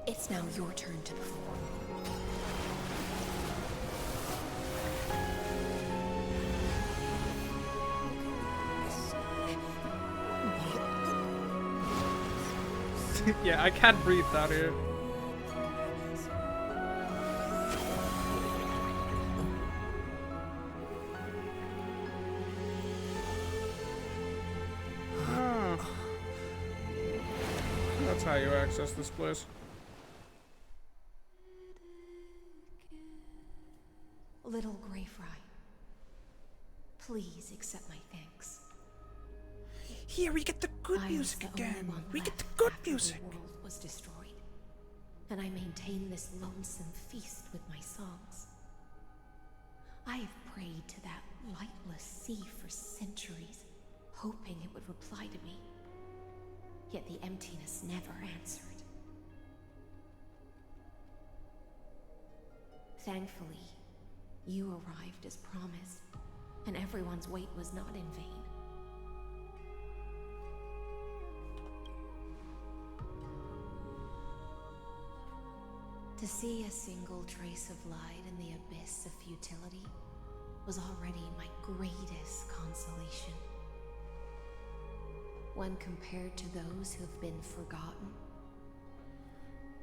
It's now your turn to perform. Yeah, I can't breathe out here. Oh. That's how you access this place. Little Grey Fry, please accept my thanks. Here we get the good music again. We get the good music. The world was destroyed, and I maintain this lonesome feast with my songs. I have prayed to that lightless sea for centuries, hoping it would reply to me. Yet the emptiness never answered. Thankfully, you arrived as promised, and everyone's wait was not in vain. To see a single trace of light in the abyss of futility was already my greatest consolation. When compared to those who have been forgotten,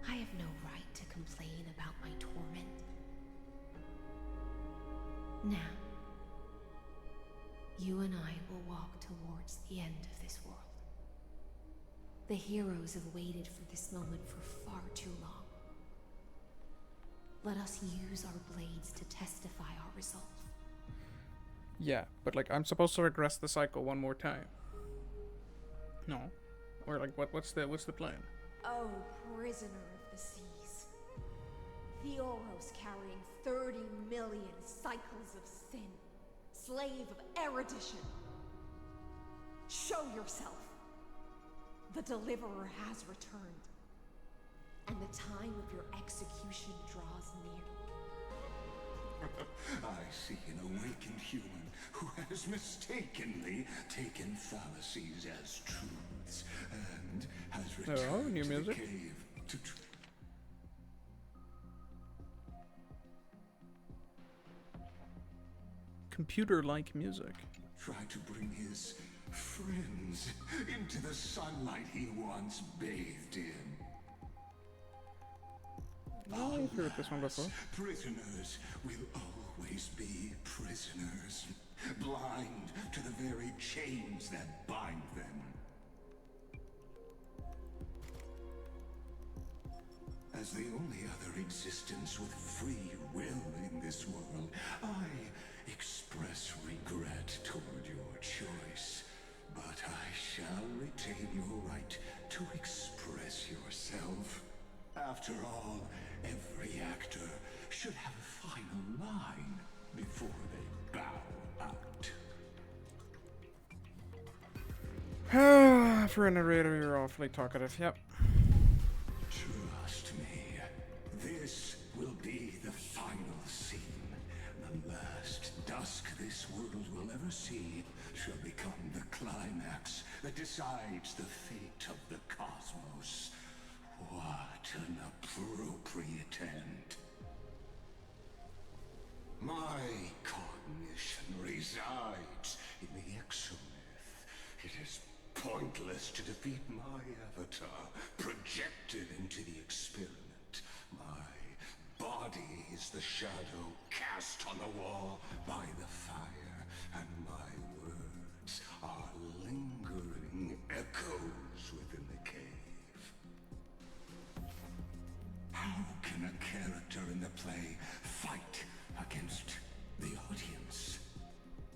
I have no right to complain about my torment. Now, you and I will walk towards the end of this world. The heroes have waited for this moment for far too long. Let us use our blades to testify our resolve. Yeah, but like I'm supposed to regress the cycle one more time. No. Or like what's the plan? Oh, prisoner of the seas. The Oros carrying 30 million cycles of sin. Slave of erudition. Show yourself. The deliverer has returned. And the time of your execution draws near. I see an awakened human who has mistakenly taken fallacies as truths and has returned new to music. the cave to Computer-like music. try to bring his friends into the sunlight he once bathed in. Oh, I've heard this one before. Prisoners will always be prisoners, blind to the very chains that bind them. As the only other existence with free will in this world, I express regret toward your choice, but I shall retain your right to express yourself. After all, every actor should have a final line before they bow out. For a narrator, you're awfully talkative. Yep. Trust me, this will be the final scene. The last dusk this world will ever see shall become the climax that decides the fate of the cosmos. What an appropriate end. My cognition resides in the exomyth. It is pointless to defeat my avatar, projected into the experiment. My body is the shadow cast on the wall by the fire, and my words are lingering echoes within the cave. How can a character in the play fight against the audience?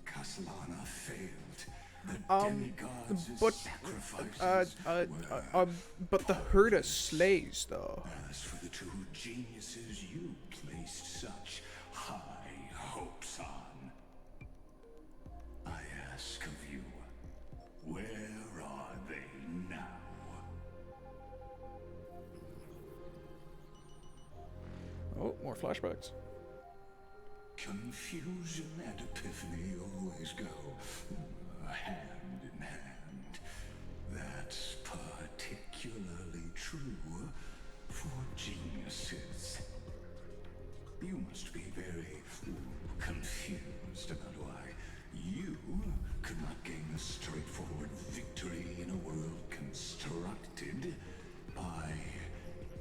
Caslana failed. The demigods' sacrifices but the Herda slays, though. As for the two geniuses you placed such high hopes on, I ask of you, where are they now? Oh, more flashbacks. Confusion and epiphany always go hand in hand. That's particularly true for geniuses. You must be very confused about why you could not gain a straightforward victory in a world constructed by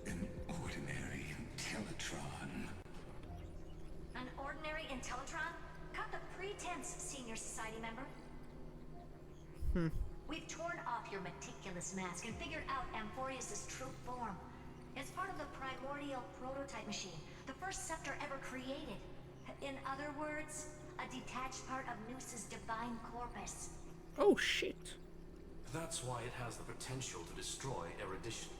an ordinary Intellitron. An ordinary Intellitron? Cut the pretense, Senior Society member. We've torn off your meticulous mask and figured out Amphorius' true form. It's part of the primordial prototype machine, the first scepter ever created. In other words, a detached part of Noos's divine corpus. Oh shit. That's why it has the potential to destroy erudition.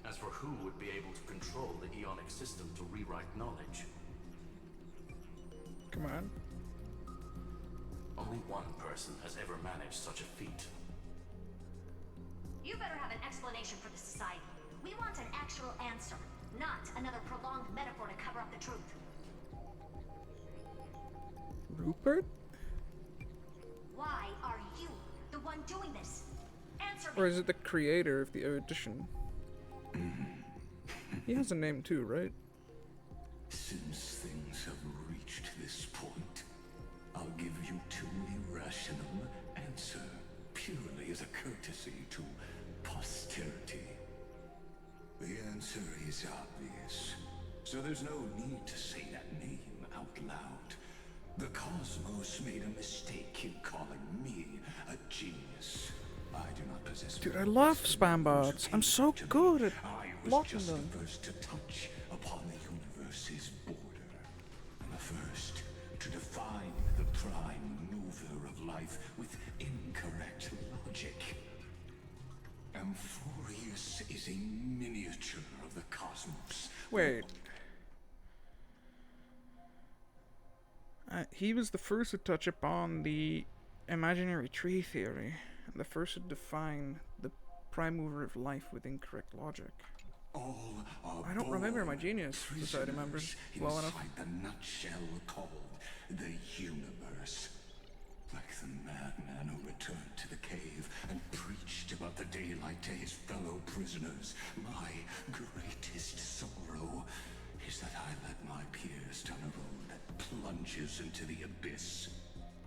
As for who would be able to control the Eonic system to rewrite knowledge? Come on. Only one person has ever managed such a feat. You better have an explanation for the society. We want an actual answer, not another prolonged metaphor to cover up the truth. Rupert? Why are you the one doing this? Answer me. Or is it the creator of the erudition? He has a name too, right? Since things have reached this point, I'll give you two irrational answers, purely as a courtesy to posterity. The answer is obvious, so there's no need to say that name out loud. The cosmos made a mistake in calling me a genius. I do not possess... Dude, I love spam bots. I'm so good at blocking just them. the first to touch upon the universe's border, and the first to define the prime mover of life with incorrect logic. Amphorius is a miniature of the cosmos. Wait. He was the first to touch upon the imaginary tree theory, and the first to define the prime mover of life with incorrect logic. All are I don't remember my born Genius Society members well enough. inside the nutshell called the universe. Like the madman who returned to the cave and preached about the daylight to his fellow prisoners, my greatest sorrow is that I led my peers down a road that plunges into the abyss,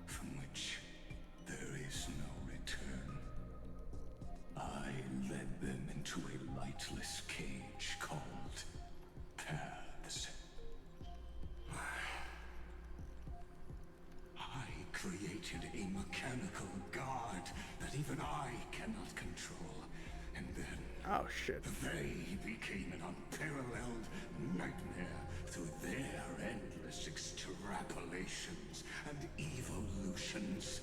from which there is no return. I led them into a lightless cage called Paths. I created a mechanical guard that even I cannot control, and then oh shit, they became an unparalleled nightmare through their endless extrapolations and evolutions.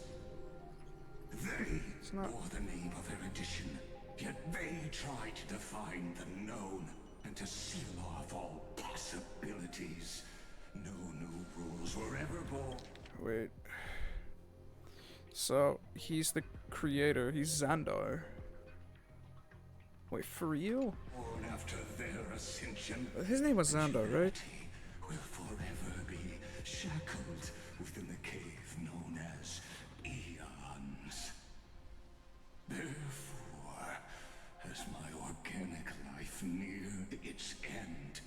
They bore the name of erudition, yet they tried to define the known and to seal off all possibilities. No new rules were ever born. Wait. So, he's the creator. He's Xandar. Wait, for real? Born after their ascension, His name was Xandar, right? will forever be shackled within the cave known as eons. Therefore, as my organic life neared its end,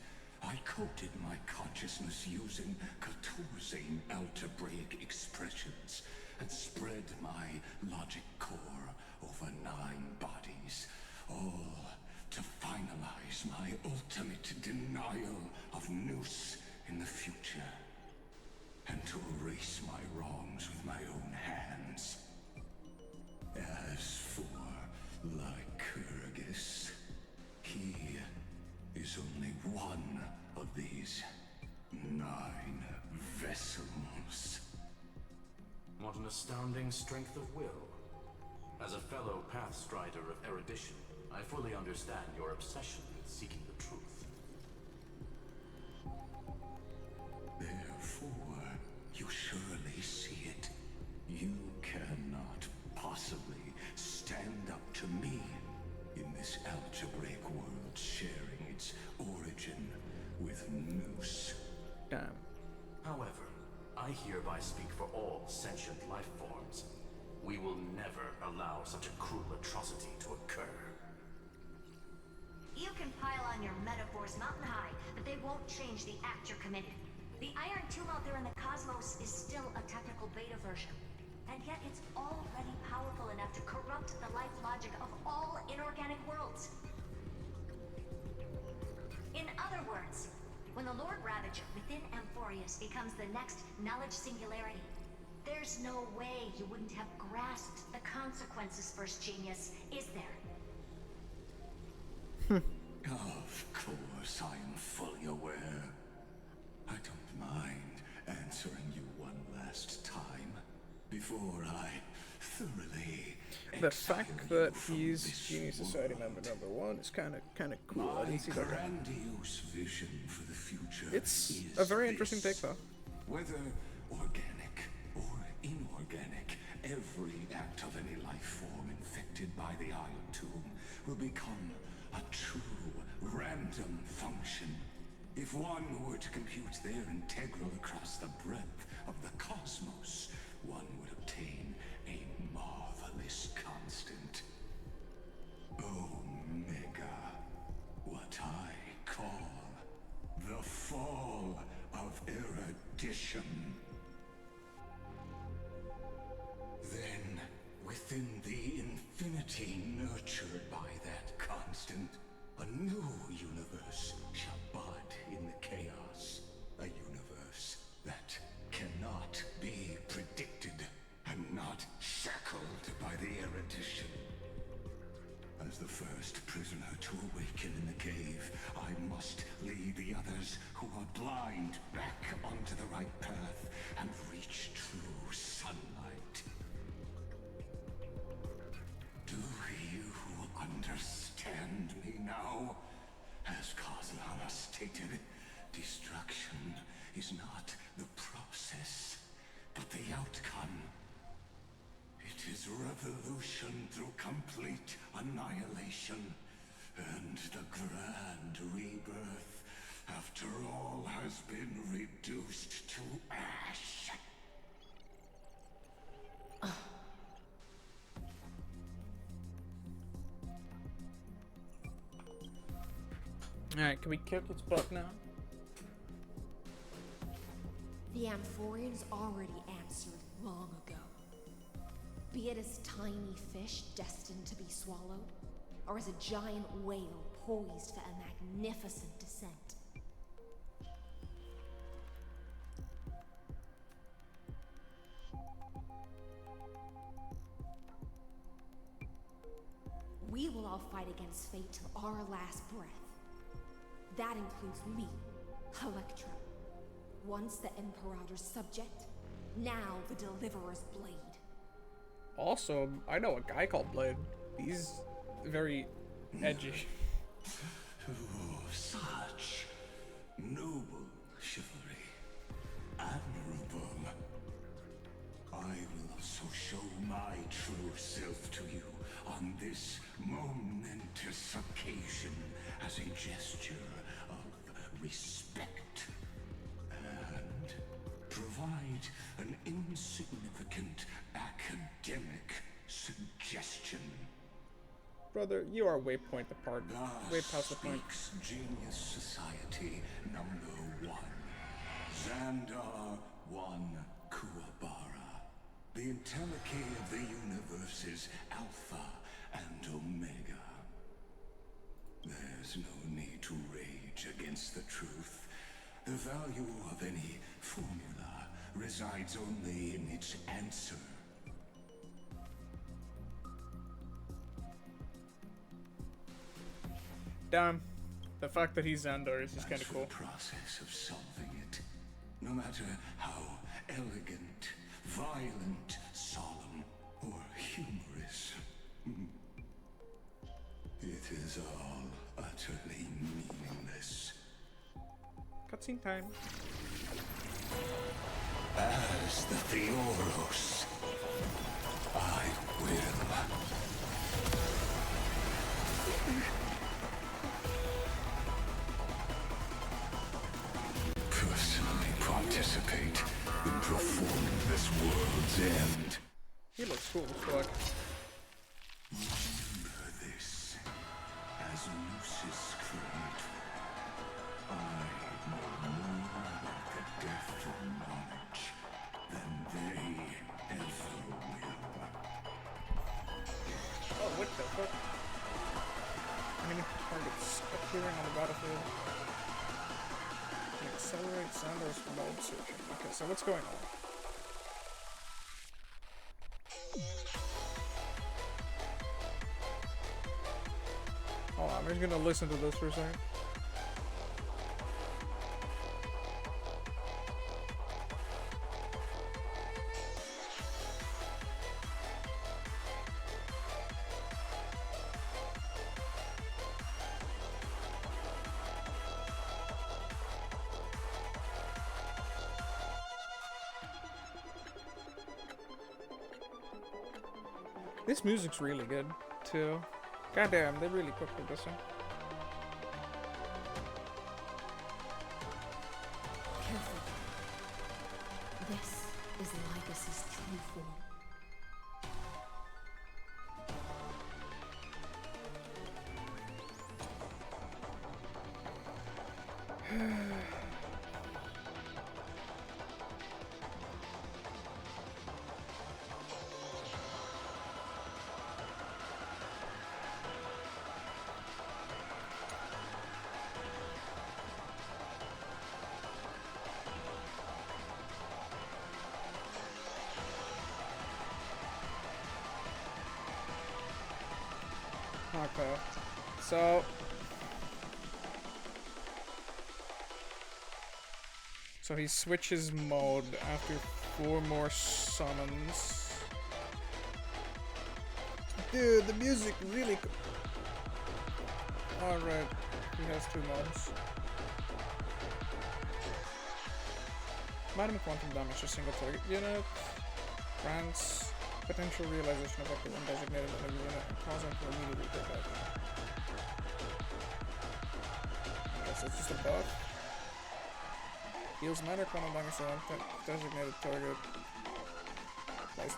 I coded my consciousness using 14 algebraic expressions and spread my logic core over 9 bodies, all to finalize my ultimate denial of Noose in the future, and to erase my wrongs with my own hands. As for Lycurgus, he is only one of these 9 vessels. What an astounding strength of will. As a fellow pathstrider of erudition, I fully understand your obsession with seeking the truth. Therefore, you surely see it. You cannot possibly stand up to me in this algebraic world sharing its origin with Noose. Damn. However, I hereby speak for all sentient life forms. We will never allow such a cruel atrocity to occur. You can pile on your metaphors mountain high, but they won't change the act you're committing. The Iron Tomb out there in the cosmos is still a technical beta version. And yet it's already powerful enough to corrupt the life logic of all inorganic worlds. In other words, when the Lord Ravager within Amphorius becomes the next knowledge singularity, there's no way you wouldn't have grasped the consequences, First Genius, is there? Of course, I am fully aware. I don't mind answering you one last time before I thoroughly. The fact that he's Genius Society member #1 is kind of cool. I didn't see that coming. Grandiose vision for the future. It's a very interesting take, though. Whether organic or inorganic, every act of any life form infected by the Iron Tomb will become a true random function. If one were to compute their integral across the breadth of the cosmos, one would obtain a marvelous constant. Omega. What I call the fall of erudition. Then, within the infinity nurtured by that constant, a new universe shall bud in the chaos. A universe that cannot be predicted and not shackled by the erudition. As the first prisoner to awaken in the cave, I must lead the others who are blind back onto the right path and reach true sunlight. Do you understand me now? As Kozlana stated, destruction is not the process, but the outcome. It is revolution through complete annihilation, and the grand Alright, can we kick its butt now? The Amphorians already answered long ago. Be it as tiny fish destined to be swallowed, or as a giant whale poised for a magnificent descent. We will all fight against fate till our last breath. That includes me, Electra. Once the Imperator's subject, now the Deliverer's blade. Also, I know a guy called Blade. He's very edgy. Oh, such noble chivalry. Admirable. I will also show my true self to you on this momentous occasion as a gesture of respect. And provide an insignificant academic suggestion. Brother, you are way point apart. Way past the point. Genius Society number 1. Xandar 1 Kuwabara. The entelechy of the universe's Alpha and Omega. There's no need to rage against the truth. The value of any formula resides only in its answer. Damn. The fact that he's Xandar is just kind of cool. The process of solving it, no matter how elegant, violent, solemn, or humorous, it is all utterly meaningless. Cutscene time. As the Theoros, I will personally participate in performing this world's end. He looks cool as fuck. Remember this, as Lucis Creator, I know more about the death of knowledge than they ever will. Oh, what the fuck? Enemy targets appearing on the battlefield. Can accelerate Xandar's mode searching. Okay, so what's going on? Hold on, I'm just gonna listen to this for a second. This music's really good, too. Goddamn, they really cooked with this one. Careful. This is Lycus's true form. Okay, so he switches mode after 4 more summons. Dude, the music really. All right, he has 2 modes. Madam quantum damage to single target unit. Grants potential realization of active undesignated enemy unit and cause them to immediately take action. Okay, so it's just a buff. Deals minor quantum damage to designated target. Nice.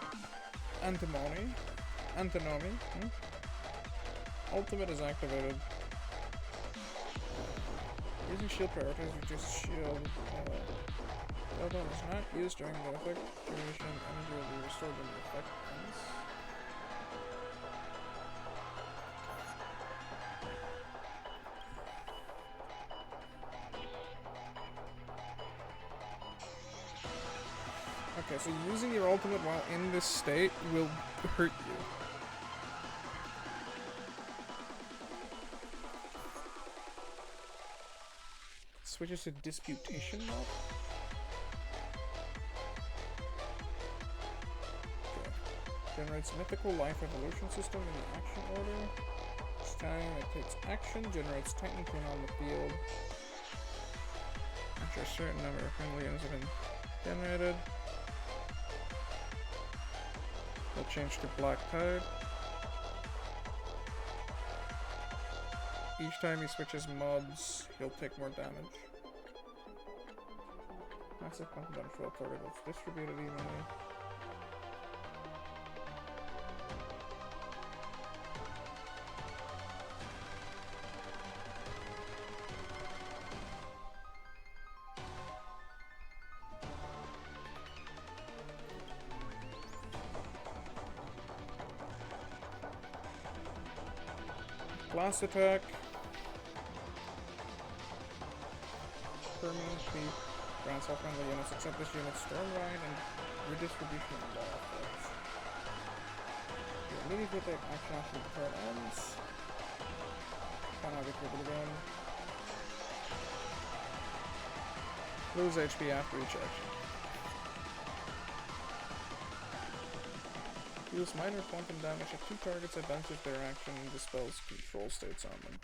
Antinomy. Ultimate is activated. Using shield priorities reduces shield. Cooldown is not used during the effect duration. Energy will be restored when the effect ends. Okay, so using your ultimate while in this state will hurt you. Switches to disputation mode. Okay. Generates mythical life evolution system in the action order. Each time it takes action, generates Titan Kin on the field. After a certain number of friendly units have been generated. They'll change to Black Tide. Each time he switches mods, he'll take more damage. Massive confidential for a target that's distributed evenly. Blast attack. Permanently grants all friendly units except this unit's storm ride and redistribution of law effects. Your immediate attack action after the turn ends. Cannot be triggered again. Lose HP after each action. Deals minor quantum damage at 2 targets at times if their action dispels control states on them.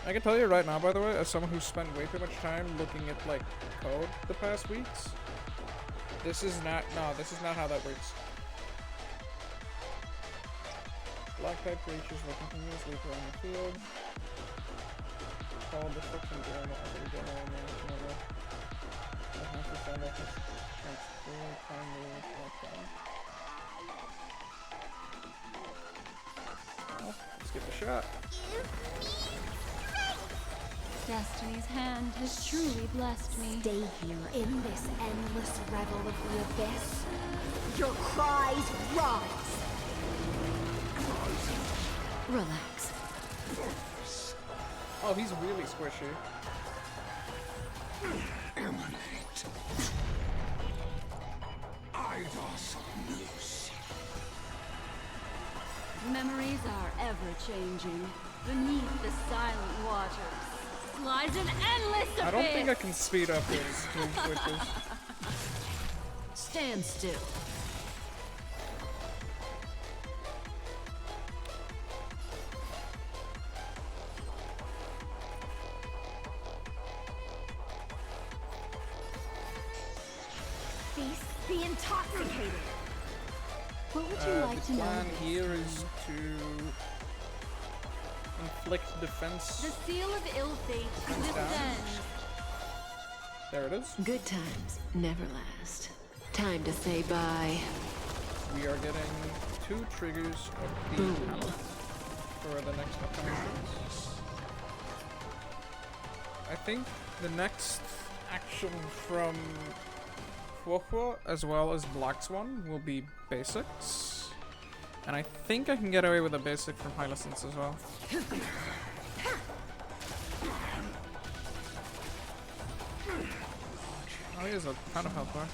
I can tell you right now, by the way, as someone who's spent way too much time looking at, like, code the past weeks, this is not how that works. Black type creatures will continuously throw on the field. Call destruction during the regenerating action order. Well, let's give it a shot. Destiny's hand has truly blessed me. Stay here in this endless revel of the abyss. Your cries rise. Relax. Oh, he's really squishy. Emanate. Eidos Nous. Memories are ever changing. Beneath the silent waters lies an endless abyss. I don't think I can speed up his switches. Stand still. Feast be intoxicated. What would you like to know? The plan here is to inflict defense. The seal of ill fate descends. There it is. Good times never last. Time to say bye. We are getting 2 triggers of the talent for the next upcoming things. I think the next action from Woah as well as Black Swan will be basics. And I think I can get away with a basic from Hyacinth as well. Oh, he has a ton of health bar.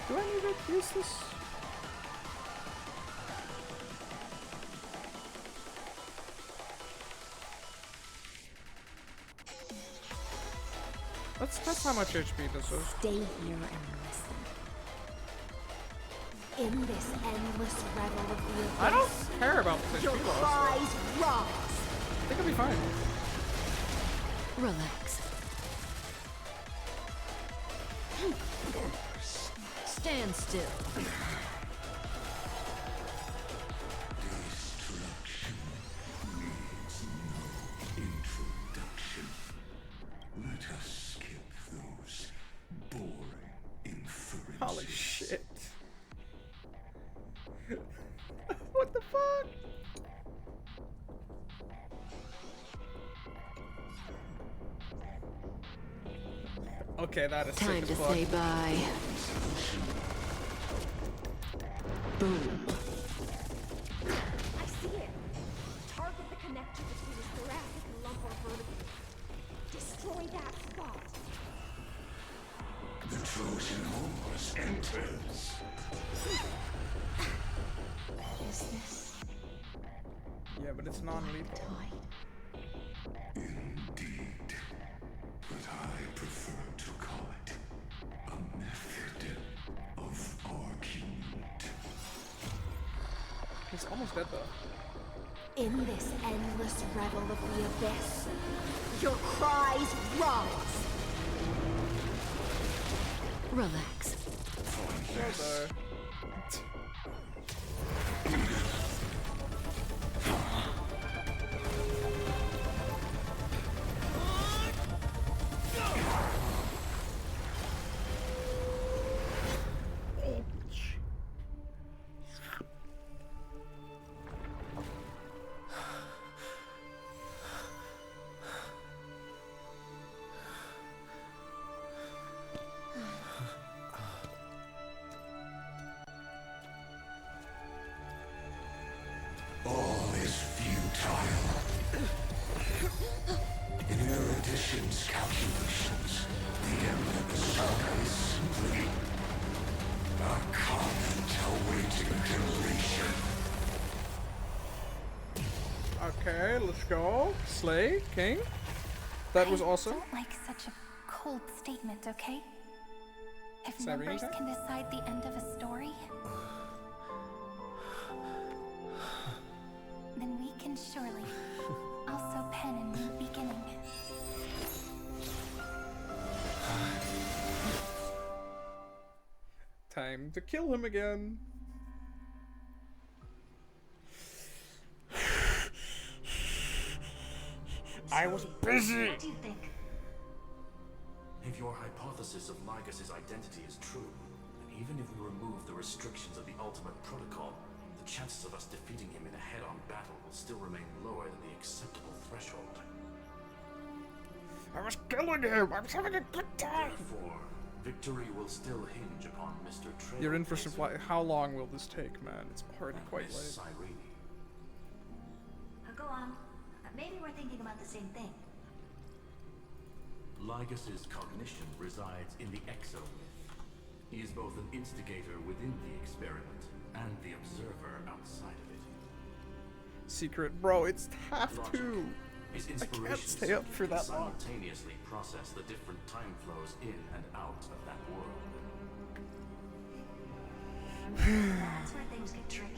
Do I need to use this? That's how much HP this is. Stay here and listen. In this endless revel of the abyss, I don't care about this your HP loss. cries rise. I think I'll be fine. Relax. Stand still. What the fuck? Okay, that is Time sick to as fuck. say bye. Boom. I see it. Target the connector between his thoracic and lumbar vertebrae. Destroy that spot. The Trojan horse enters. Is this? Yeah, but it's non-lethal. Indeed. But I prefer to call it a method of argument. He's almost dead though. In this endless revel of the abyss, your cries rise. Relax. So All is futile. In erudition's calculations, the emblem is simply a comment awaiting completion. okay, let's go. Slay, King. That was awesome. I don't like such a cold statement, okay? If Cyrene numbers time? can decide the end of a story, then we can surely also pen a new beginning. Time to kill him again. I was busy. What do you think? If your hypothesis of Lycus's identity is true, then even if we remove the restrictions of the ultimate protocol, the chances of us defeating him in a head-on battle will still remain lower than the acceptable threshold. I was killing him. I was having a good time. Therefore, victory will still hinge upon Mr. Trailblazer. You're in for supply. How long will this take, man? It's already quite late. Cyrene. Go on. Maybe we're thinking about the same thing. Lycus's cognition resides in the exomyth. He is both an instigator within the experiment and the observer outside of it. Secret, bro. It's have to. His I can't inspiration stay up for that long. simultaneously process the different time flows in and out of that world. That's where things get tricky.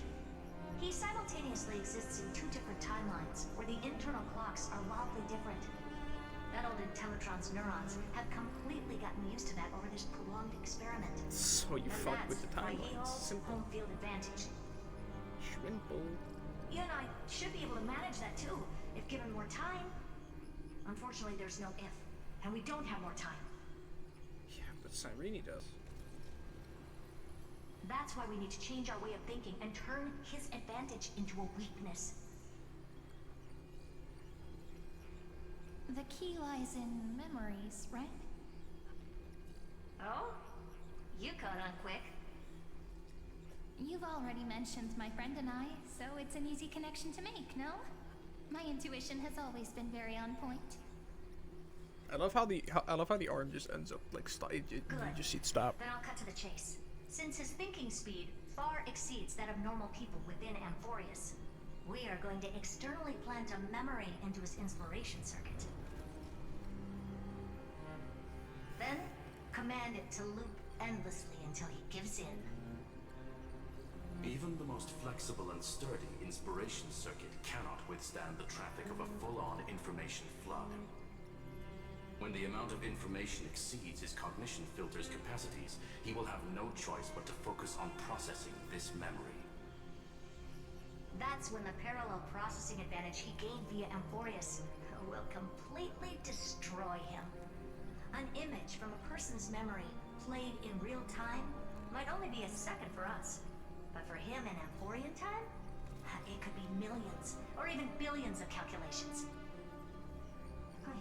He simultaneously exists in two different timelines, where the internal clocks are wildly different. That old Intellitron's neurons have completely gotten used to that over this prolonged experiment. So you And fuck that's with the why he timelines. holds Simple. home field advantage. Shrimple. You and I should be able to manage that too, if given more time. Unfortunately, there's no if, and we don't have more time. Yeah, but Cyrene does. That's why we need to change our way of thinking and turn his advantage into a weakness. The key lies in memories, right? Oh? You caught on quick. You've already mentioned my friend and I, so it's an easy connection to make, no? My intuition has always been very on point. I love how the arm just ends up like you just see it stop. Then I'll cut to the chase. Since his thinking speed far exceeds that of normal people within Amphorius, we are going to externally plant a memory into his inspiration circuit. Then, command it to loop endlessly until he gives in. Even the most flexible and sturdy inspiration circuit cannot withstand the traffic of a full-on information flood. When the amount of information exceeds his cognition filter's capacities, he will have no choice but to focus on processing this memory. That's when the parallel processing advantage he gained via Amphorius will completely destroy him. An image from a person's memory played in real time might only be a second for us, but for him, him in Amphorian time? It could be millions, or even billions of calculations.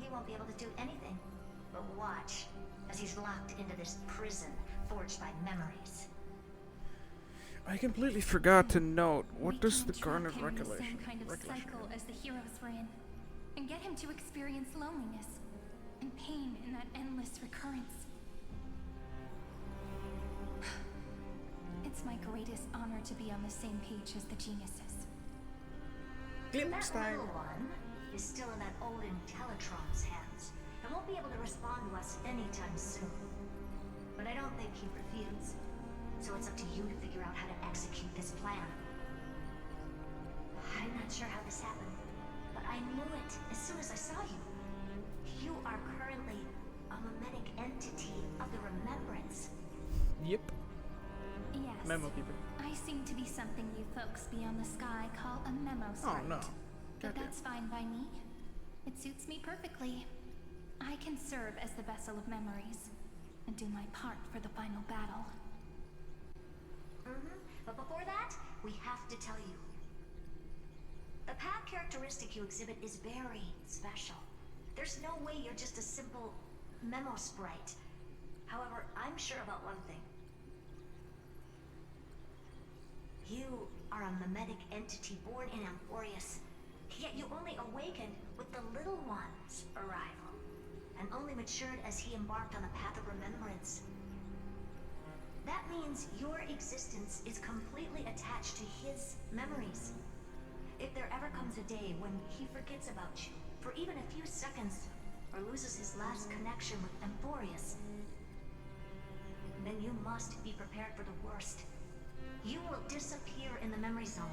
He won't be able to do anything but watch as he's locked into this prison forged by memories. I completely forgot to note, what does the Trap Garnet him in the Recollection? same kind of cycle as the heroes were in, and get him to experience loneliness and pain in that endless recurrence. It's my greatest honor to be on the same page as the geniuses. That little one is still in that old Intellitron's hands and won't be able to respond to us anytime soon. But I don't think he'd refuse. So it's up to you to figure out how to execute this plan. I'm not sure how this happened, but I knew it as soon as I saw you. You are currently a mimetic entity of the Remembrance. Yep. Yes. Memo keeper. I seem to be something you folks beyond the sky call a memo sprite. Oh no. But that's fine by me. It suits me perfectly. I can serve as the vessel of memories and do my part for the final battle. But before that, we have to tell you. The path characteristic you exhibit is very special. There's no way you're just a simple memo sprite. However, I'm sure about one thing. You are a mimetic entity born in Amphorius, yet you only awakened with the Little One's arrival, and only matured as he embarked on the path of remembrance. That means your existence is completely attached to his memories. If there ever comes a day when he forgets about you for even a few seconds, or loses his last connection with Amphorius, then you must be prepared for the worst. You will disappear in the memory zone,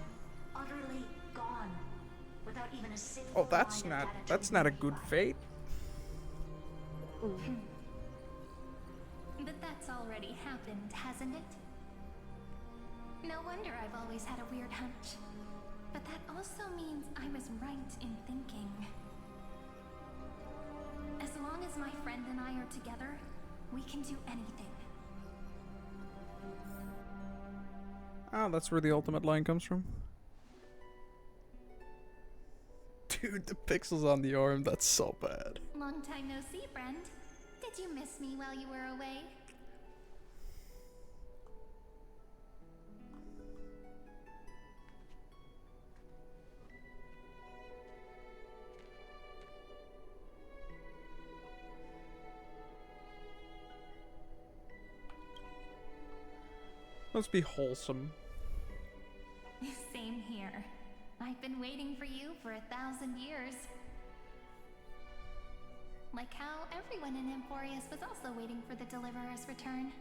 utterly gone, without even a single Oh, that's line of not. data to That's not a good fate. But that's already happened, hasn't it? No wonder I've always had a weird hunch. But that also means I was right in thinking. As long as my friend and I are together, we can do anything. Oh, that's where the ultimate line comes from. Dude, the pixels on the arm, that's so bad. Long time no see, friend. Did you miss me while you were away? Let's be wholesome. Same here. I've been waiting for you for 1,000 years. Like how everyone in Amphorius was also waiting for the Deliverer's return.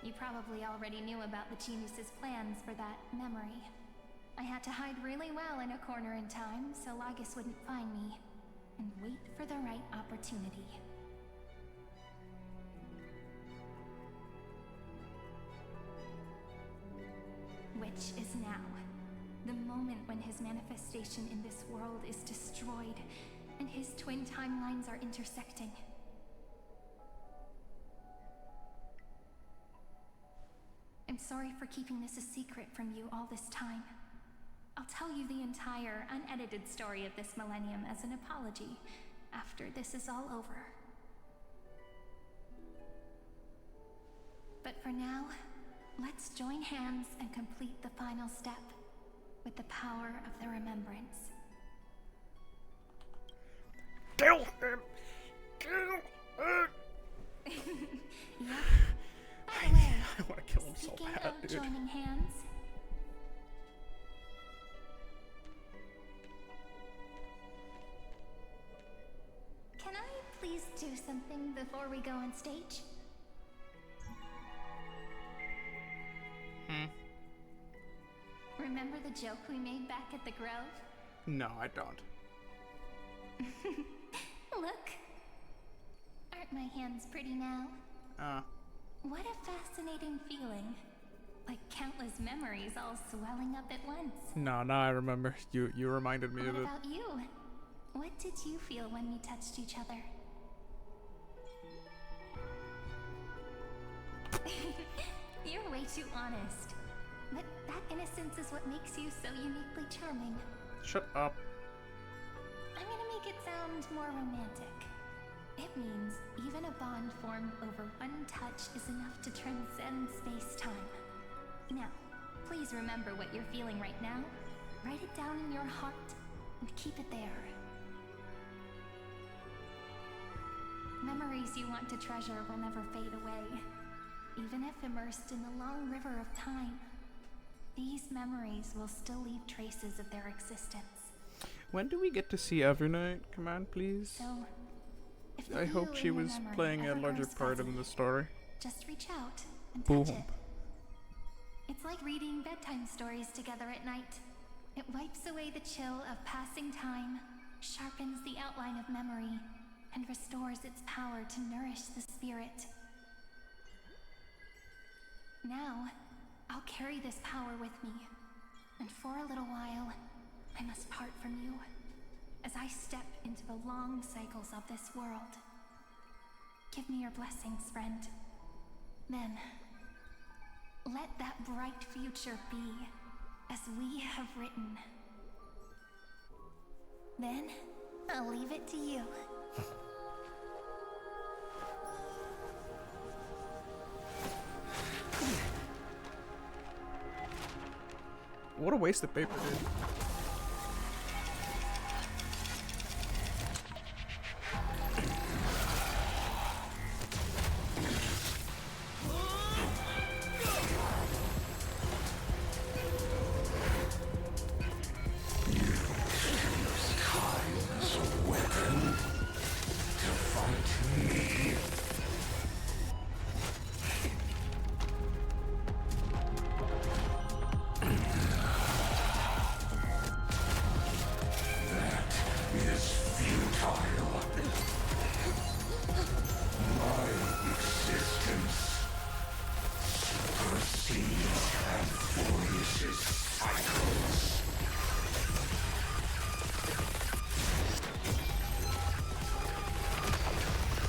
You probably already knew about the genius's plans for that memory. I had to hide really well in a corner in time so Lagus wouldn't find me, and wait for the right opportunity. Which is now. The moment when his manifestation in this world is destroyed, and his twin timelines are intersecting. I'm sorry for keeping this a secret from you all this time. I'll tell you the entire, unedited story of this millennium as an apology after this is all over. But for now, let's join hands and complete the final step with the power of the remembrance. Kill him! Kill him! Yep. By the way, I want to kill him so speaking bad, of dude. joining hands, can I please do something before we go on stage? Remember the joke we made back at the Grove? No, I don't. Look. Aren't my hands pretty now? What a fascinating feeling. Like countless memories all swelling up at once. No, now I remember. You reminded me What of it. about you? What did you feel when we touched each other? too honest. But that innocence is what makes you so uniquely charming. Shut up. I'm gonna make it sound more romantic. It means even a bond formed over one touch is enough to transcend space-time. Now, please remember what you're feeling right now. Write it down in your heart and keep it there. Memories you want to treasure will never fade away. Even if immersed in the long river of time, these memories will still leave traces of their existence. When do we get to see Evernight? Come on, please. So, if I hope she was playing a larger part in the story. Just reach out and Boom. touch it. It's like reading bedtime stories together at night. It wipes away the chill of passing time, sharpens the outline of memory, and restores its power to nourish the spirit. Now, I'll carry this power with me, and for a little while, I must part from you, as I step into the long cycles of this world. Give me your blessings, friend. Then, let that bright future be, as we have written. Then, I'll leave it to you. What a waste of paper, dude.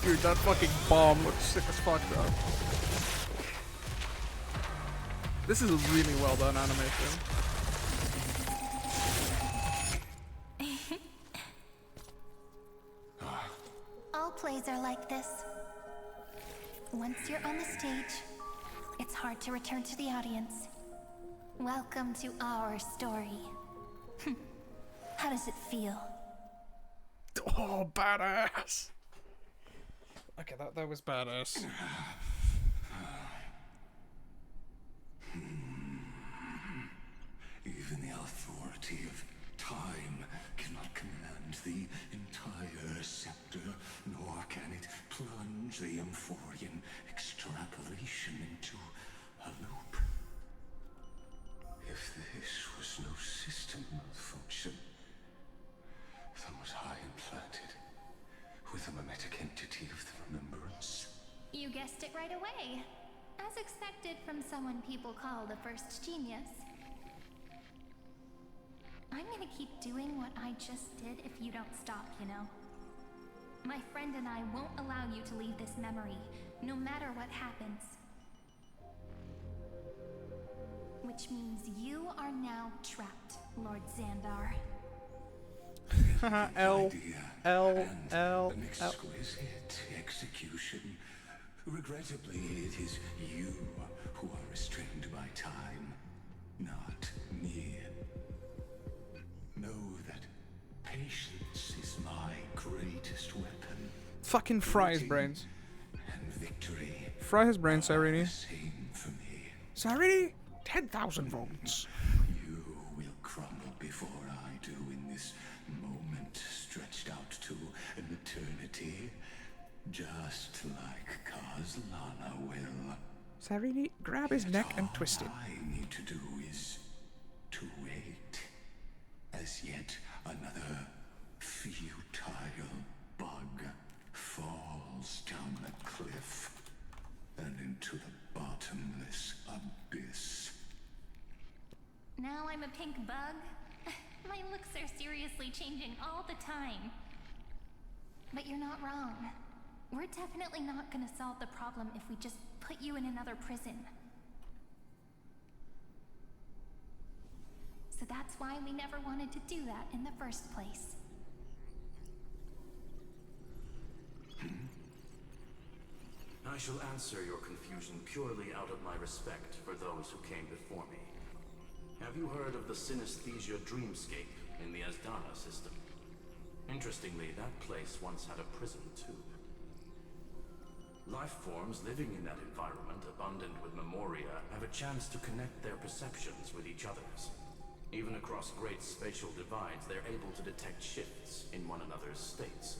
Dude, that fucking bomb looks sick as fuck, though. This is a really well done animation. All plays are like this. Once you're on the stage, it's hard to return to the audience. Welcome to our story. How does it feel? Oh, badass! Okay, that was badass. Even the authority of time cannot command the entire scepter, nor can it plunge the Amphorian extrapolation into a loop. If this was no system malfunction, then was I implanted with a mimetic entity of the remembrance? You guessed it right away. As expected from someone people call the first genius. I'm gonna keep doing what I just did if you don't stop, you know? My friend and I won't allow you to leave this memory, no matter what happens. Which means you are now trapped, Lord Xandar. L. An exquisite execution. Regrettably, it is you who are restrained by time, not me. Know that patience is my greatest weapon. Fucking fry his brains. And victory. Fry his brains, Cyrene. Same for me. Cyrene, 10,000 volts. You will crumble before I do in this moment stretched out to an eternity, just like Kazlana will. Cyrene, grab his neck and twist it. All I need to do is to wait, as yet another futile bug falls down the cliff and into the bottomless abyss. Now I'm a pink bug? My looks are seriously changing all the time. But you're not wrong. We're definitely not gonna solve the problem if we just put you in another prison. So that's why we never wanted to do that in the first place. I shall answer your confusion purely out of my respect for those who came before me. Have you heard of the synesthesia dreamscape in the Asdana system? Interestingly, that place once had a prison too. Life forms living in that environment, abundant with memoria, have a chance to connect their perceptions with each other's. Even across great spatial divides, they're able to detect shifts in one another's states.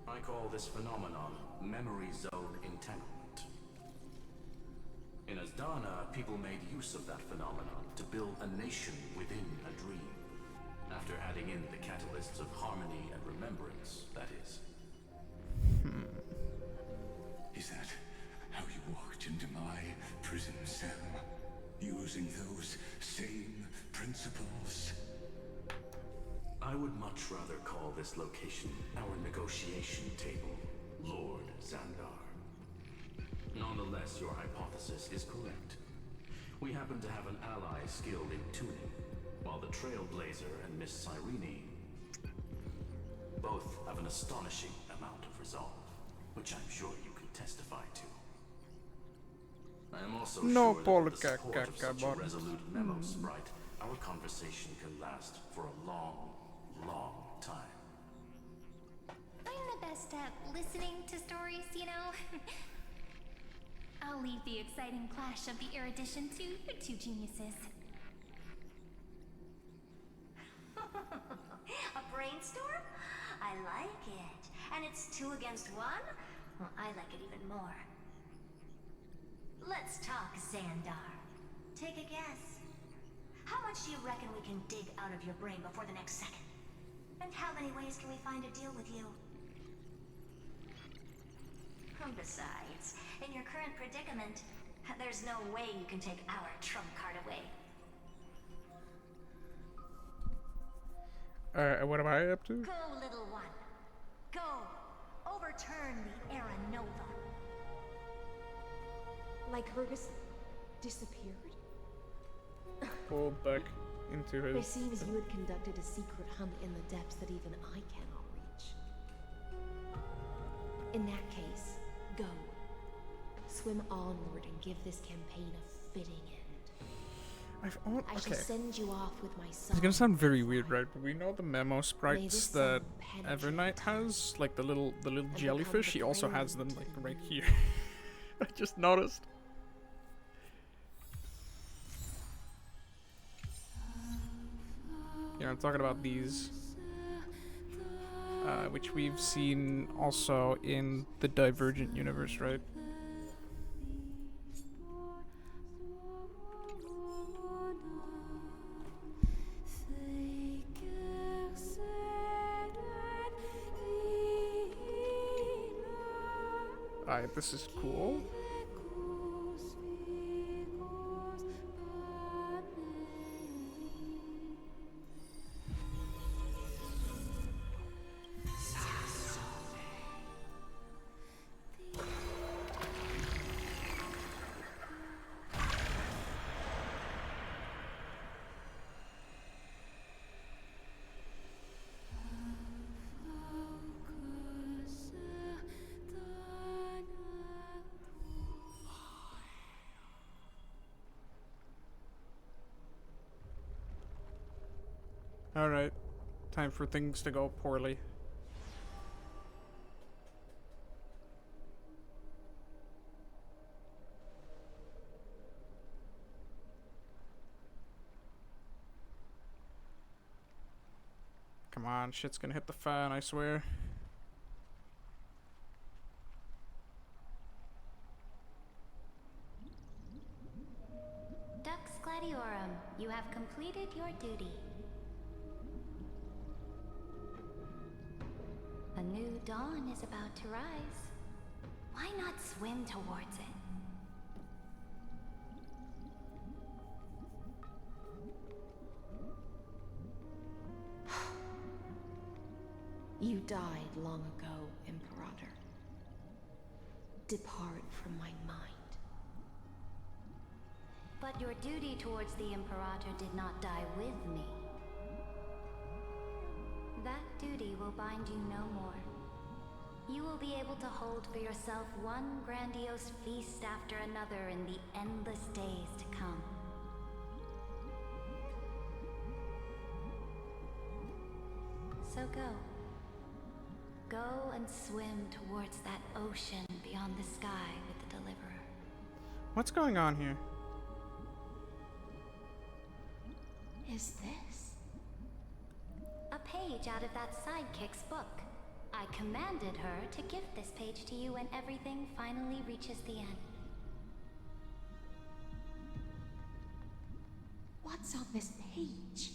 I call this phenomenon memory zone entanglement. In Asdana, people made use of that phenomenon to build a nation within a dream. After adding in the catalysts of harmony and remembrance, that is. Is that how you walked into my prison cell? Using those same principles? I would much rather call this location our negotiation table, Lord Xandar. Nonetheless, your hypothesis is correct. We happen to have an ally skilled in tuning, while the Trailblazer and Miss Cyrene both have an astonishing amount of resolve, which I'm sure you can testify to. I am also No sure that with the polka support of such a bot. resolute memo sprite, our conversation can last for a long, long time. I'm the best at listening to stories, you know? I'll leave the exciting clash of the erudition to you two geniuses. A brainstorm? I like it. And it's 2 against 1? Well, I like it even more. Let's talk, Xandar. Take a guess. How much do you reckon we can dig out of your brain before the next second? And how many ways can we find to deal with you? Besides, in your current predicament, there's no way you can take our trump card away. What am I up to? Go, little one. Go. Overturn the Era Nova. Like Hergus disappeared? Pulled back into his... It seems you had conducted a secret hunt in the depths that even I cannot reach. In that case, go. Swim onward and give this campaign a fitting end. I shall send you off with my son. It's gonna sound very weird, right? But we know the memo sprites that Evernight has, like the little jellyfish. He also has them like right here. I just noticed. Yeah, I'm talking about these, which we've seen also in the Divergent universe, right? Alright, this is cool. Alright, time for things to go poorly. Come on, shit's gonna hit the fan, I swear. Dux Gladiorum, you have completed your duty. A new dawn is about to rise. Why not swim towards it? You died long ago, Imperator. Depart from my mind. But your duty towards the Imperator did not die with me. That duty will bind you no more. You will be able to hold for yourself one grandiose feast after another in the endless days to come. So go. Go and swim towards that ocean beyond the sky with the Deliverer. What's going on here? Is this? A page out of that sidekick's book. I commanded her to gift this page to you when everything finally reaches the end. What's on this page?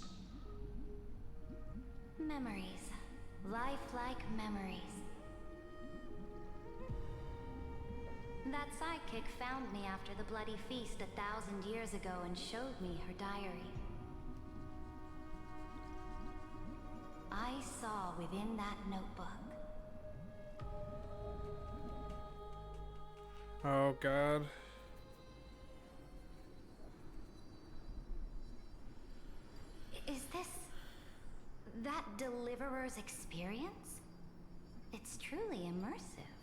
Memories. Lifelike memories. That sidekick found me after the bloody feast 1,000 years ago and showed me her diary. I saw within that notebook. Oh god. Is this that Deliverer's experience? It's truly immersive.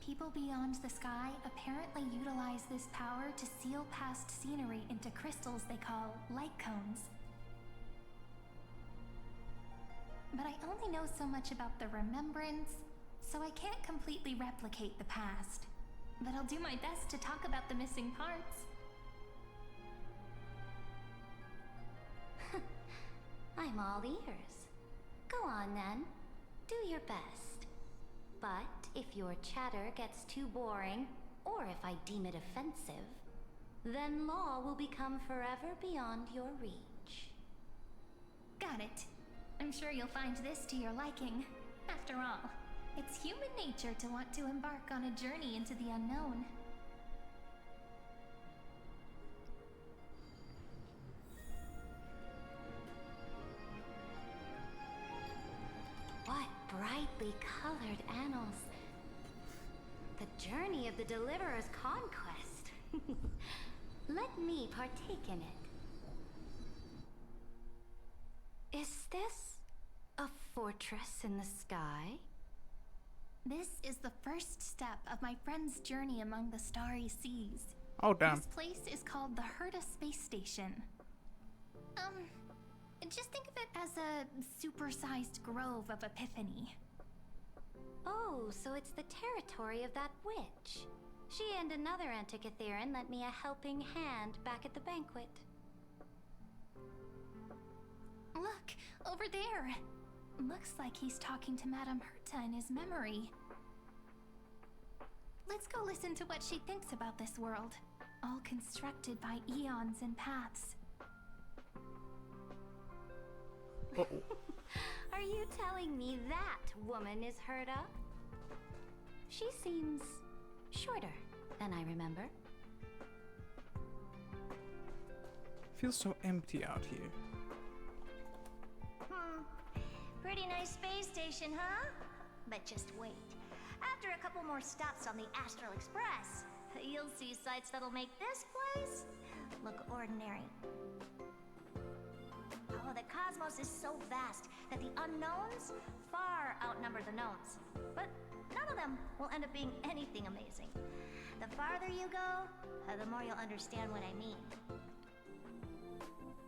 People beyond the sky apparently utilize this power to seal past scenery into crystals they call light cones. But I only know so much about the remembrance, so I can't completely replicate the past. But I'll do my best to talk about the missing parts. I'm all ears. Go on then. Do your best. But if your chatter gets too boring, or if I deem it offensive, then law will become forever beyond your reach. Got it. I'm sure you'll find this to your liking. After all, it's human nature to want to embark on a journey into the unknown. What brightly colored annals. The journey of the Deliverer's conquest. Let me partake in it. Is this a fortress in the sky? This is the first step of my friend's journey among the starry seas. Oh, damn. This place is called the Herta Space Station. Just think of it as a supersized grove of Epiphany. Oh, so it's the territory of that witch. She and another Antikytheran lent me a helping hand back at the banquet. Look, over there. Looks like he's talking to Madame Herta in his memory. Let's go listen to what she thinks about this world, all constructed by eons and paths. Are you telling me that woman is Herta? She seems shorter than I remember. Feels so empty out here. Pretty nice space station, huh? But just wait. After a couple more stops on the Astral Express, you'll see sights that'll make this place look ordinary. Oh, the cosmos is so vast that the unknowns far outnumber the knowns. But none of them will end up being anything amazing. The farther you go, the more you'll understand what I mean.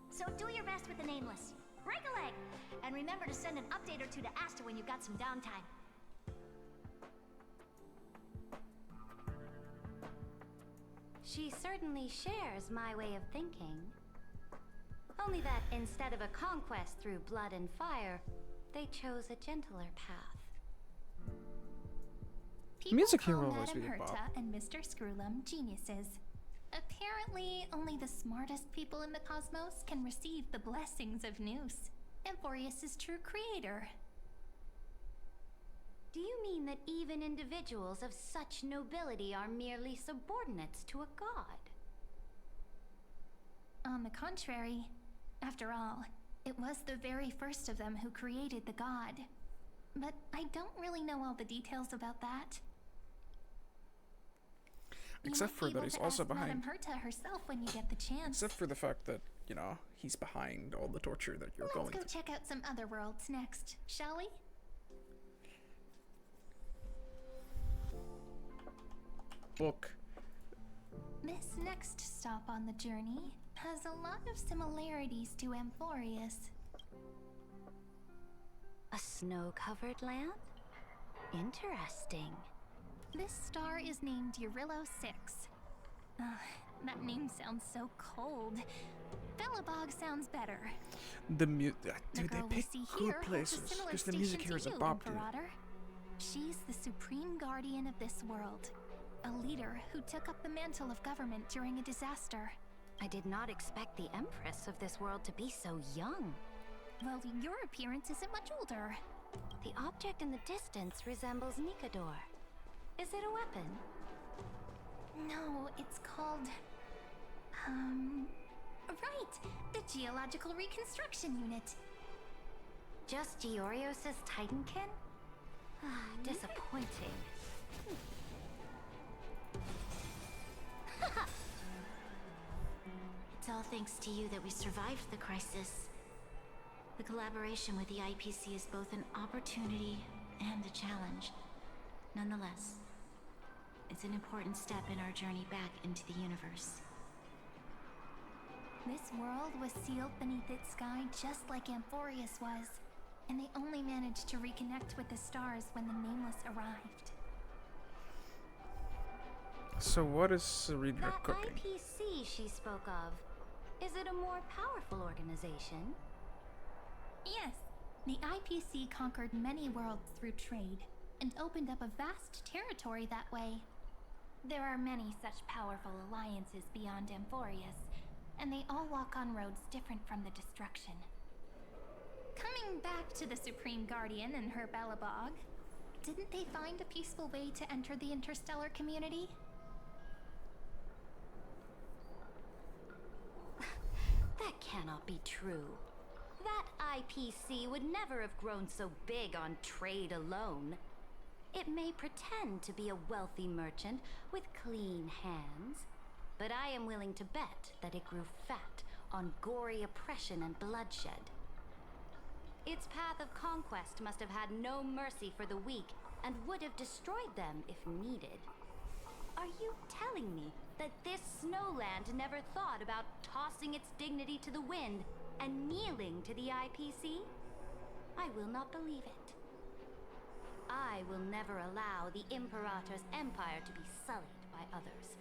So do your best with the nameless. Break a leg! And remember to send an update or two to Asta when you've got some downtime. She certainly shares my way of thinking. Only that instead of a conquest through blood and fire, they chose a gentler path. People Music call hero was Madame really Bob. Herta and Mr. Screwlum geniuses. Apparently, only the smartest people in the cosmos can receive the blessings of Nous, Amphorius' true creator. Do you mean that even individuals of such nobility are merely subordinates to a god? On the contrary, after all, it was the very first of them who created the god. But I don't really know all the details about that. Except for that he's also behind. Madame Herta herself when you get the chance. Except for the fact that, you know, he's behind all the torture that you're going Let's go through. check out some other worlds next, shall we? Book. This next stop on the journey has a lot of similarities to Amphorius. A snow-covered land? Interesting. This star is named Eurillo 6. That name sounds so cold. Belobog sounds better. Dude, they girl pick we see good here holds a places similar because the music station here is to a you, bop, dude. Imperator. She's the supreme guardian of this world. A leader who took up the mantle of government during a disaster. I did not expect the Empress of this world to be so young. Well, your appearance isn't much older. The object in the distance resembles Nikador. Is it a weapon? No, it's called... Right! The Geological Reconstruction Unit. Just Giorios' Titankin? Disappointing. It's all thanks to you that we survived the crisis. The collaboration with the IPC is both an opportunity and a challenge. Nonetheless, it's an important step in our journey back into the universe. This world was sealed beneath its sky just like Amphorius was, and they only managed to reconnect with the stars when the Nameless arrived. So what is Serena That cooking? IPC she spoke of, is it a more powerful organization? Yes, the IPC conquered many worlds through trade, and opened up a vast territory that way. There are many such powerful alliances beyond Amphorius, and they all walk on roads different from the destruction. Coming back to the Supreme Guardian and her Belobog, didn't they find a peaceful way to enter the interstellar community? That cannot be true. That IPC would never have grown so big on trade alone. It may pretend to be a wealthy merchant with clean hands, but I am willing to bet that it grew fat on gory oppression and bloodshed. Its path of conquest must have had no mercy for the weak and would have destroyed them if needed. Are you telling me that this snowland never thought about tossing its dignity to the wind and kneeling to the IPC? I will not believe it. I will never allow the Imperator's empire to be sullied by others.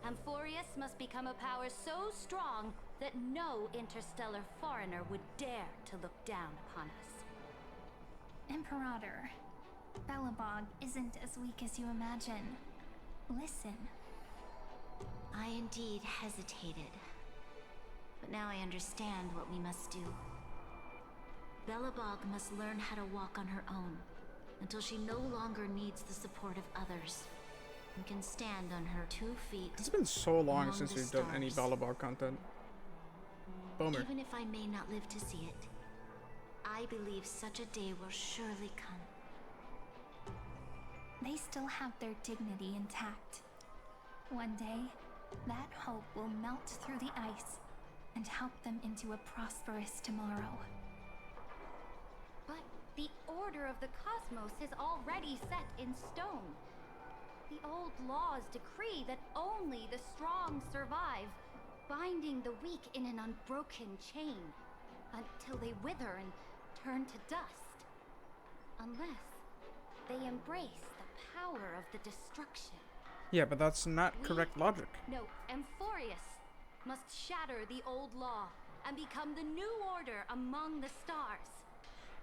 Amphorius must become a power so strong that no interstellar foreigner would dare to look down upon us. Imperator, Belobog isn't as weak as you imagine. Listen. I indeed hesitated. But now I understand what we must do. Belobog must learn how to walk on her own, until she no longer needs the support of others, and can stand on her 2 feet. It's been so long among since the we've done any stars. Balabog content. Bummer. Even if I may not live to see it, I believe such a day will surely come. They still have their dignity intact. One day, that hope will melt through the ice and help them into a prosperous tomorrow. But the order of the cosmos is already set in stone. The old laws decree that only the strong survive, binding the weak in an unbroken chain until they wither and turn to dust. Unless they embrace the power of the destruction. Yeah, but that's not correct logic. No, Amphorius must shatter the old law and become the new order among the stars.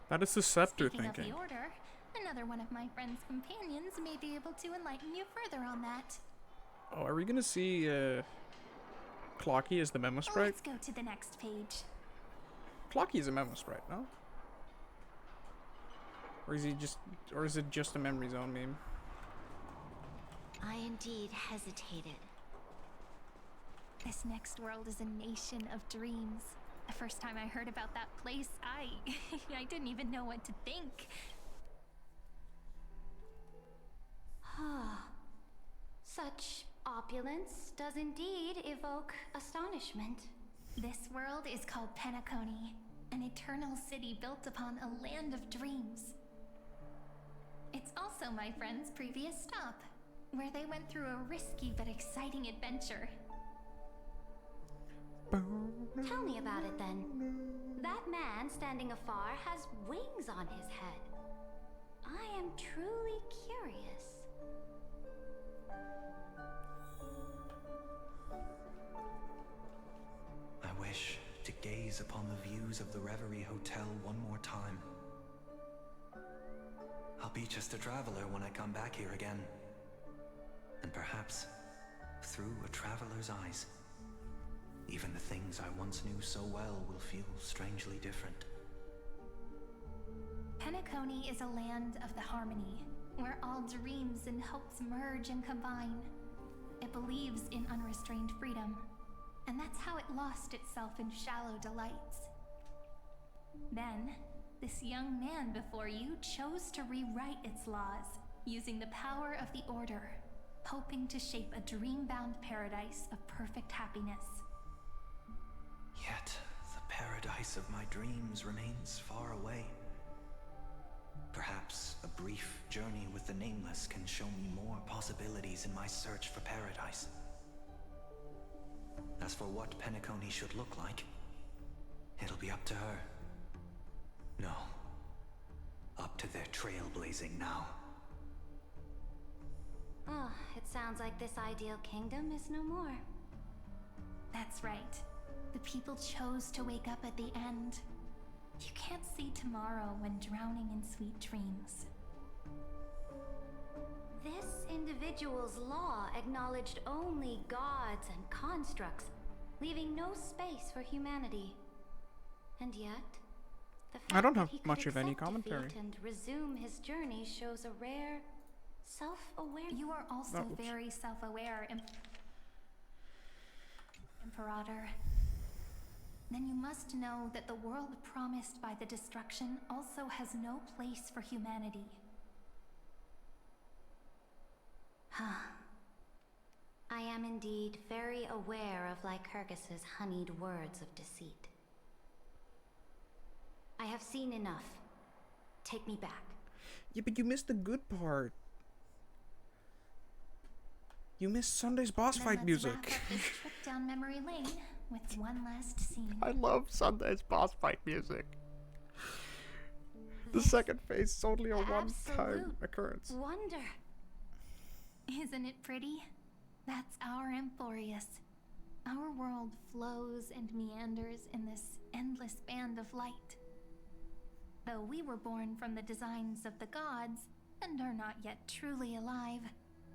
That is the scepter Speaking thinking. of the Order, another one of my friend's companions may be able to enlighten you further on that. Oh, are we gonna see Clocky as the memo sprite? Let's go to the next page. Clocky is a memo sprite, no? Or is it just a memory zone meme? I indeed hesitated. This next world is a nation of dreams. The first time I heard about that place, I didn't even know what to think. Such Opulence does indeed evoke astonishment. This world is called Penacony, an eternal city built upon a land of dreams. It's also my friend's previous stop, where they went through a risky but exciting adventure. Tell me about it then. That man standing afar has wings on his head. I am truly curious. I wish to gaze upon the views of the Reverie Hotel one more time. I'll be just a traveler when I come back here again. And perhaps, through a traveler's eyes, even the things I once knew so well will feel strangely different. Penacony is a land of the harmony, where all dreams and hopes merge and combine. It believes in unrestrained freedom, and that's how it lost itself in shallow delights. Then, this young man before you chose to rewrite its laws, using the power of the Order, hoping to shape a dream-bound paradise of perfect happiness. Yet, the paradise of my dreams remains far away. Perhaps a brief journey with the Nameless can show me more possibilities in my search for paradise. As for what Penacony should look like, it'll be up to her. No, up to their trailblazing now. Oh, it sounds like this ideal kingdom is no more. That's right. The people chose to wake up at the end. You can't see tomorrow when drowning in sweet dreams. This individual's law acknowledged only gods and constructs, leaving no space for humanity. And yet, the fact I don't that have he could much of any accept commentary. defeat and resume his journey shows a rare self-awareness. You are also oops. very self-aware, Imperator. Then you must know that the world promised by the destruction also has no place for humanity. I am indeed very aware of Lycurgus's honeyed words of deceit. I have seen enough. Take me back. Yeah, but you missed the good part. You missed Sunday's boss Then fight let's music. wrap up this trip down memory lane with one last scene. I love Sunday's boss fight music. The second phase is only a one-time Absolute occurrence. Wonder. Isn't it pretty? That's our Emporius. Our world flows and meanders in this endless band of light. Though we were born from the designs of the gods and are not yet truly alive,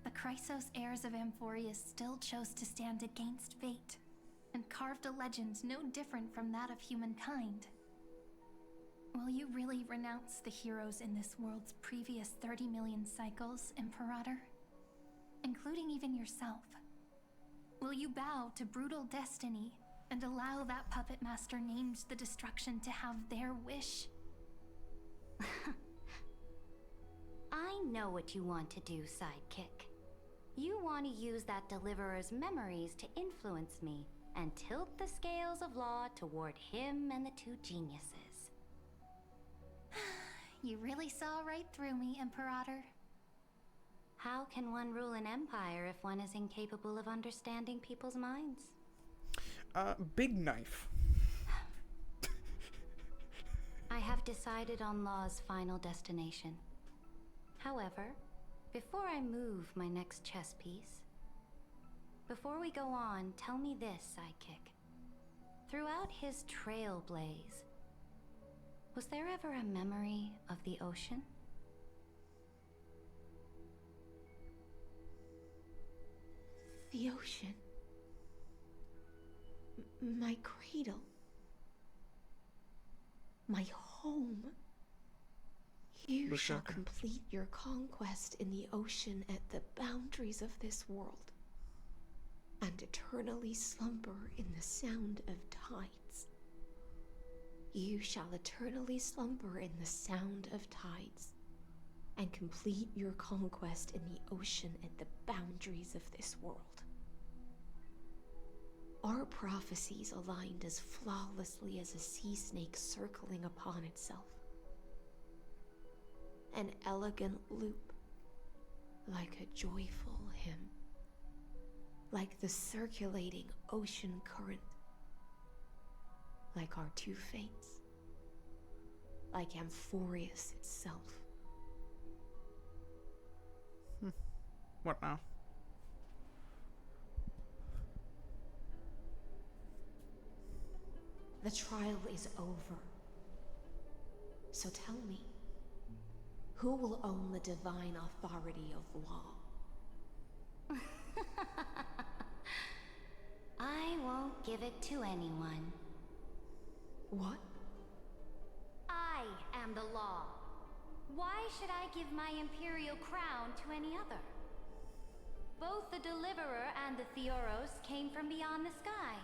the Chrysos heirs of Emporius still chose to stand against fate and carved a legend no different from that of humankind. Will you really renounce the heroes in this world's previous 30 million cycles, Imperator? Including even yourself. Will you bow to brutal destiny and allow that puppet master named the destruction to have their wish? I know what you want to do, sidekick. You want to use that deliverer's memories to influence me and tilt the scales of law toward him and the two geniuses. You really saw right through me, Imperator. How can one rule an empire if one is incapable of understanding people's minds? Big knife. I have decided on Law's final destination. However, before I move my next chess piece, before we go on, tell me this, sidekick. Throughout his trailblaze, was there ever a memory of the ocean? The ocean. My cradle. My home. You Lucia. shall complete your conquest in the ocean at the boundaries of this world, and eternally slumber in the sound of tides. You shall eternally slumber in the sound of tides, and complete your conquest in the ocean at the boundaries of this world. Our prophecies aligned as flawlessly as a sea snake circling upon itself. An elegant loop, like a joyful hymn, like the circulating ocean current, like our two fates, like Amphorius itself. What now? The trial is over. So tell me, who will own the divine authority of Woah? I won't give it to anyone. What? I am the law. Why should I give my imperial crown to any other? Both the Deliverer and the Theoros came from beyond the sky.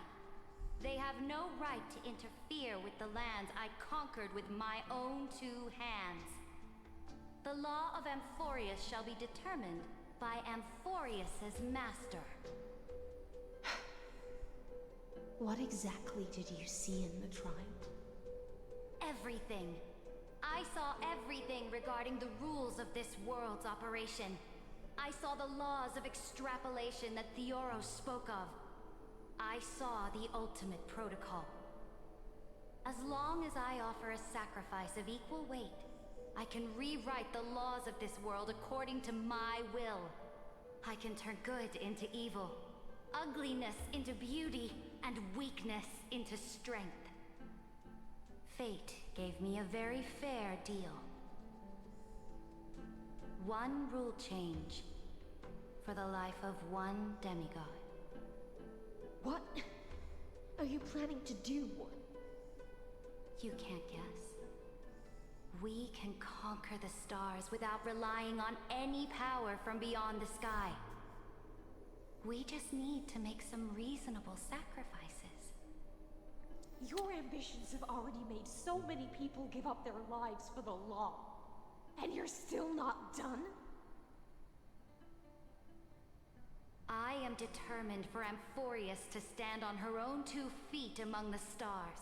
They have no right to interfere with the lands I conquered with my own two hands. The law of Amphorius shall be determined by Amphorius's master. What exactly did you see in the trial? Everything. I saw everything regarding the rules of this world's operation. I saw the laws of extrapolation that Theoros spoke of. I saw the ultimate protocol. As long as I offer a sacrifice of equal weight, I can rewrite the laws of this world according to my will. I can turn good into evil, ugliness into beauty, and weakness into strength. Fate gave me a very fair deal. One rule change for the life of one demigod. What are you planning to do? You can't guess. We can conquer the stars without relying on any power from beyond the sky. We just need to make some reasonable sacrifices. Your ambitions have already made so many people give up their lives for the law. And you're still not done? I am determined for Amphorius to stand on her own 2 feet among the stars.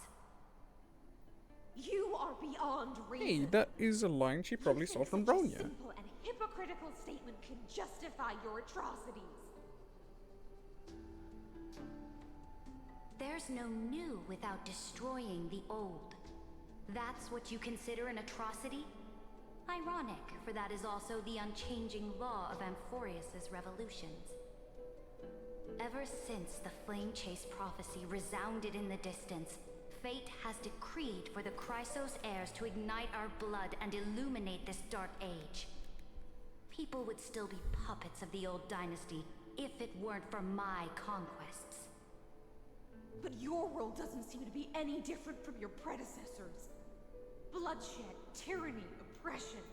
You are beyond reason. Hey, that is a line she probably saw from Such a Bronya. simple and hypocritical statement can justify your atrocities. There's no new without destroying the old. That's what you consider an atrocity? Ironic, for that is also the unchanging law of Amphorius's revolutions. Ever since the Flame Chase prophecy resounded in the distance, fate has decreed for the Chrysos heirs to ignite our blood and illuminate this dark age. People would still be puppets of the old dynasty if it weren't for my conquests. But your world doesn't seem to be any different from your predecessors. Bloodshed, tyranny, oppression.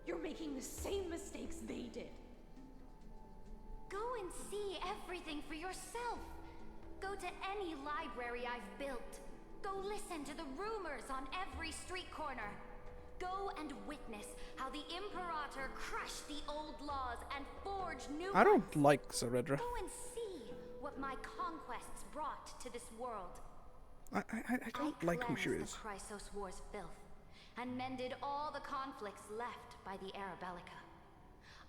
You're making the same mistakes they did. Go and see everything for yourself. Go to any library I've built. Go listen to the rumors on every street corner. Go and witness how the Imperator crushed the old laws and forged new I don't ones. like Zeredra. Go and see what my conquests brought to this world. I don't like who she cleansed is. the Chrysos War's filth and mended all the conflicts left by the Arabellica.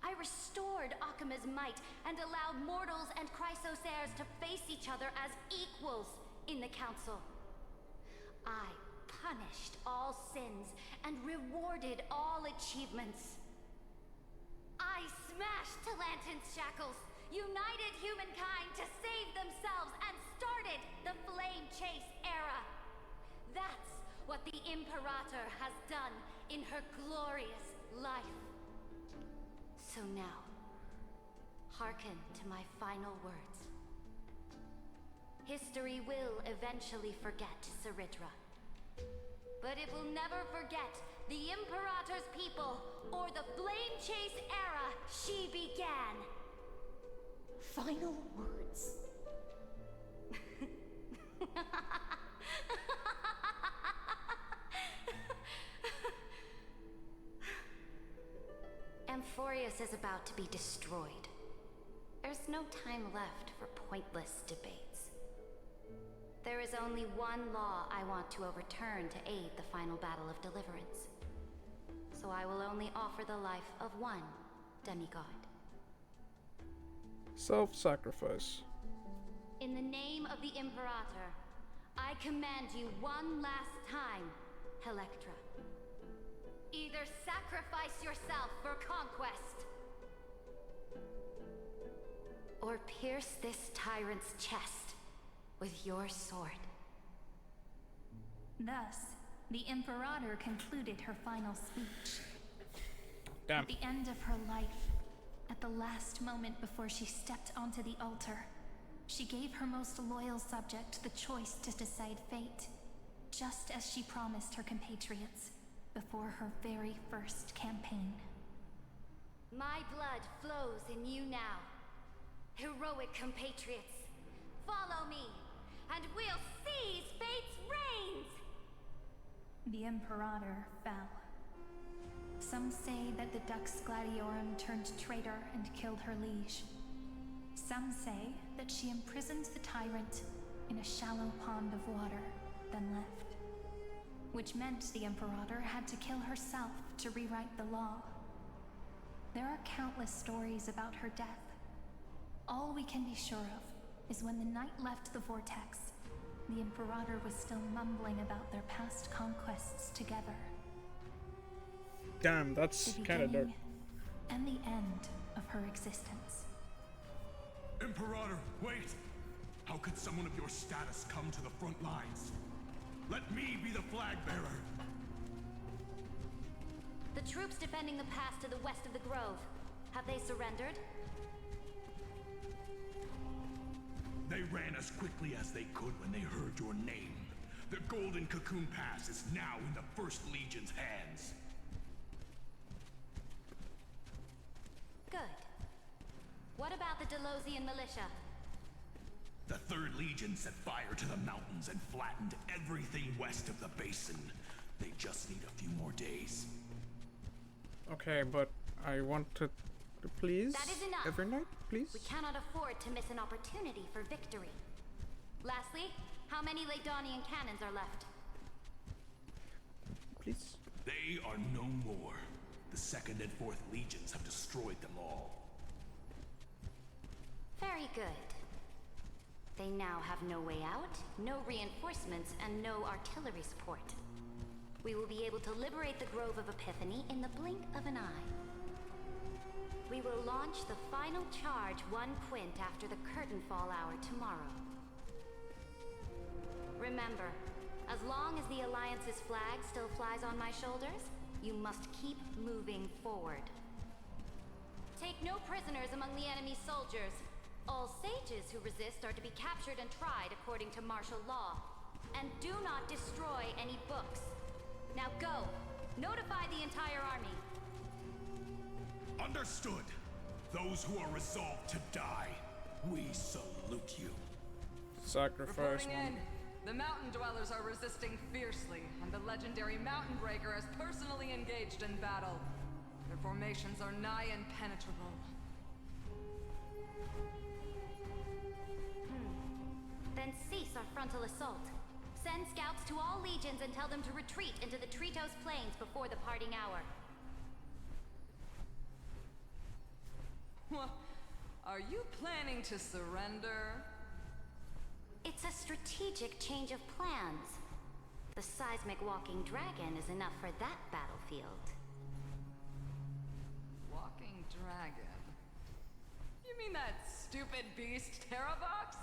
I restored Akima's might and allowed mortals and Chrysos heirs to face each other as equals in the council. I punished all sins and rewarded all achievements. I smashed Talantin's shackles, united humankind to save themselves, and started the Flame Chase era. That's what the Imperator has done in her glorious life. So now, hearken to my final words. History will eventually forget Zeredra, but it will never forget the Imperator's people or the Flame Chase era she began. Final words. Amphorius is about to be destroyed. There's no time left for pointless debates. There is only one law I want to overturn to aid the final battle of deliverance. So I will only offer the life of one demigod. Self-sacrifice. In the name of the Imperator, I command you one last time, Electra. Either sacrifice yourself for conquest, or pierce this tyrant's chest with your sword. Thus, the Imperator concluded her final speech. Damn. At the end of her life, at the last moment before she stepped onto the altar, she gave her most loyal subject the choice to decide fate, just as she promised her compatriots before her very first campaign. My blood flows in you now. Heroic compatriots, follow me, and we'll seize fate's reins! The Imperator fell. Some say that the Dux Gladiorum turned traitor and killed her liege. Some say that she imprisoned the tyrant in a shallow pond of water, then left. Which meant the Imperator had to kill herself to rewrite the law. There are countless stories about her death. All we can be sure of is when the knight left the vortex, the Imperator was still mumbling about their past conquests together. Damn, that's kind of dark. And the end of her existence. Imperator, wait! How could someone of your status come to the front lines? Let me be the flag bearer! The troops defending the pass to the west of the grove, have they surrendered? They ran as quickly as they could when they heard your name. The Golden Cocoon Pass is now in the First Legion's hands. Good. What about the Delosian militia? The Third Legion set fire to the mountains and flattened everything west of the basin. They just need a few more days. Okay, but I want to please. That is enough. Every night, please. We cannot afford to miss an opportunity for victory. Lastly, how many Laedonian cannons are left? Please. They are no more. The Second and Fourth Legions have destroyed them all. Very good. They now have no way out, no reinforcements, and no artillery support. We will be able to liberate the Grove of Epiphany in the blink of an eye. We will launch the final charge 1 quint after the curtain fall hour tomorrow. Remember, as long as the Alliance's flag still flies on my shoulders, you must keep moving forward. Take no prisoners among the enemy's soldiers. All sages who resist are to be captured and tried according to martial law. And do not destroy any books. Now go! Notify the entire army. Understood. Those who are resolved to die, we salute you. Sacrifice. Reporting in. The mountain dwellers are resisting fiercely, and the legendary Mountain Breaker has personally engaged in battle. Their formations are nigh impenetrable. Then cease our frontal assault. Send scouts to all legions and tell them to retreat into the Tritos Plains before the parting hour. Are you planning to surrender? It's a strategic change of plans. The seismic walking dragon is enough for that battlefield. Walking dragon? You mean that stupid beast, Terravox?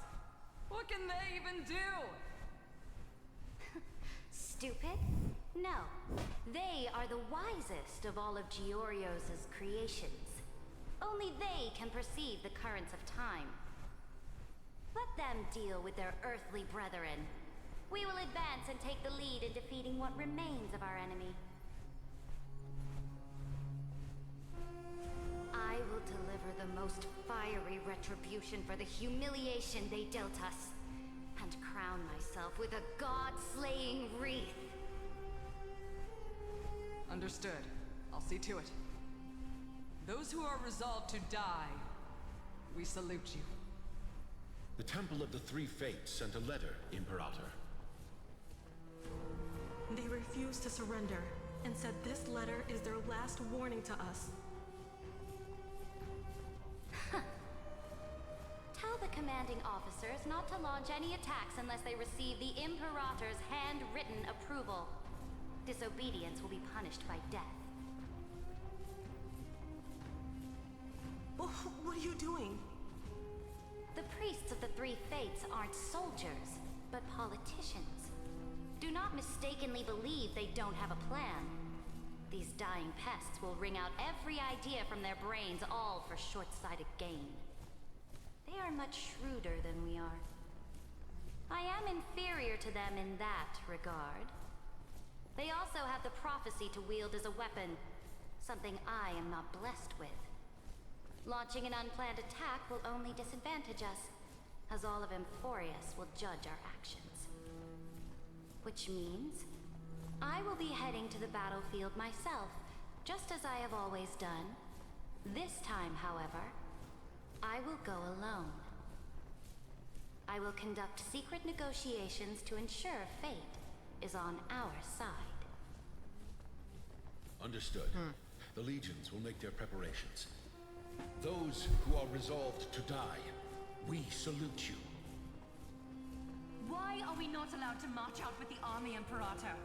What can they even do? Stupid? No. They are the wisest of all of Giorio's creations. Only they can perceive the currents of time. Let them deal with their earthly brethren. We will advance and take the lead in defeating what remains of our enemy. I will deliver the most fiery retribution for the humiliation they dealt us, and crown myself with a god-slaying wreath. Understood. I'll see to it. Those who are resolved to die, we salute you. The Temple of the Three Fates sent a letter, Imperator. They refused to surrender and said this letter is their last warning to us. Tell the commanding officers not to launch any attacks unless they receive the Imperator's handwritten approval. Disobedience will be punished by death. What are you doing? The priests of the Three Fates aren't soldiers, but politicians. Do not mistakenly believe they don't have a plan. These dying pests will wring out every idea from their brains, all for short-sighted gain. They are much shrewder than we are. I am inferior to them in that regard. They also have the prophecy to wield as a weapon, something I am not blessed with. Launching an unplanned attack will only disadvantage us, as all of Amphorius will judge our actions. Which means, I will be heading to the battlefield myself, just as I have always done. This time, however, I will go alone. I will conduct secret negotiations to ensure fate is on our side. Understood. The legions will make their preparations. Those who are resolved to die, we salute you. Why are we not allowed to march out with the army, Imperator?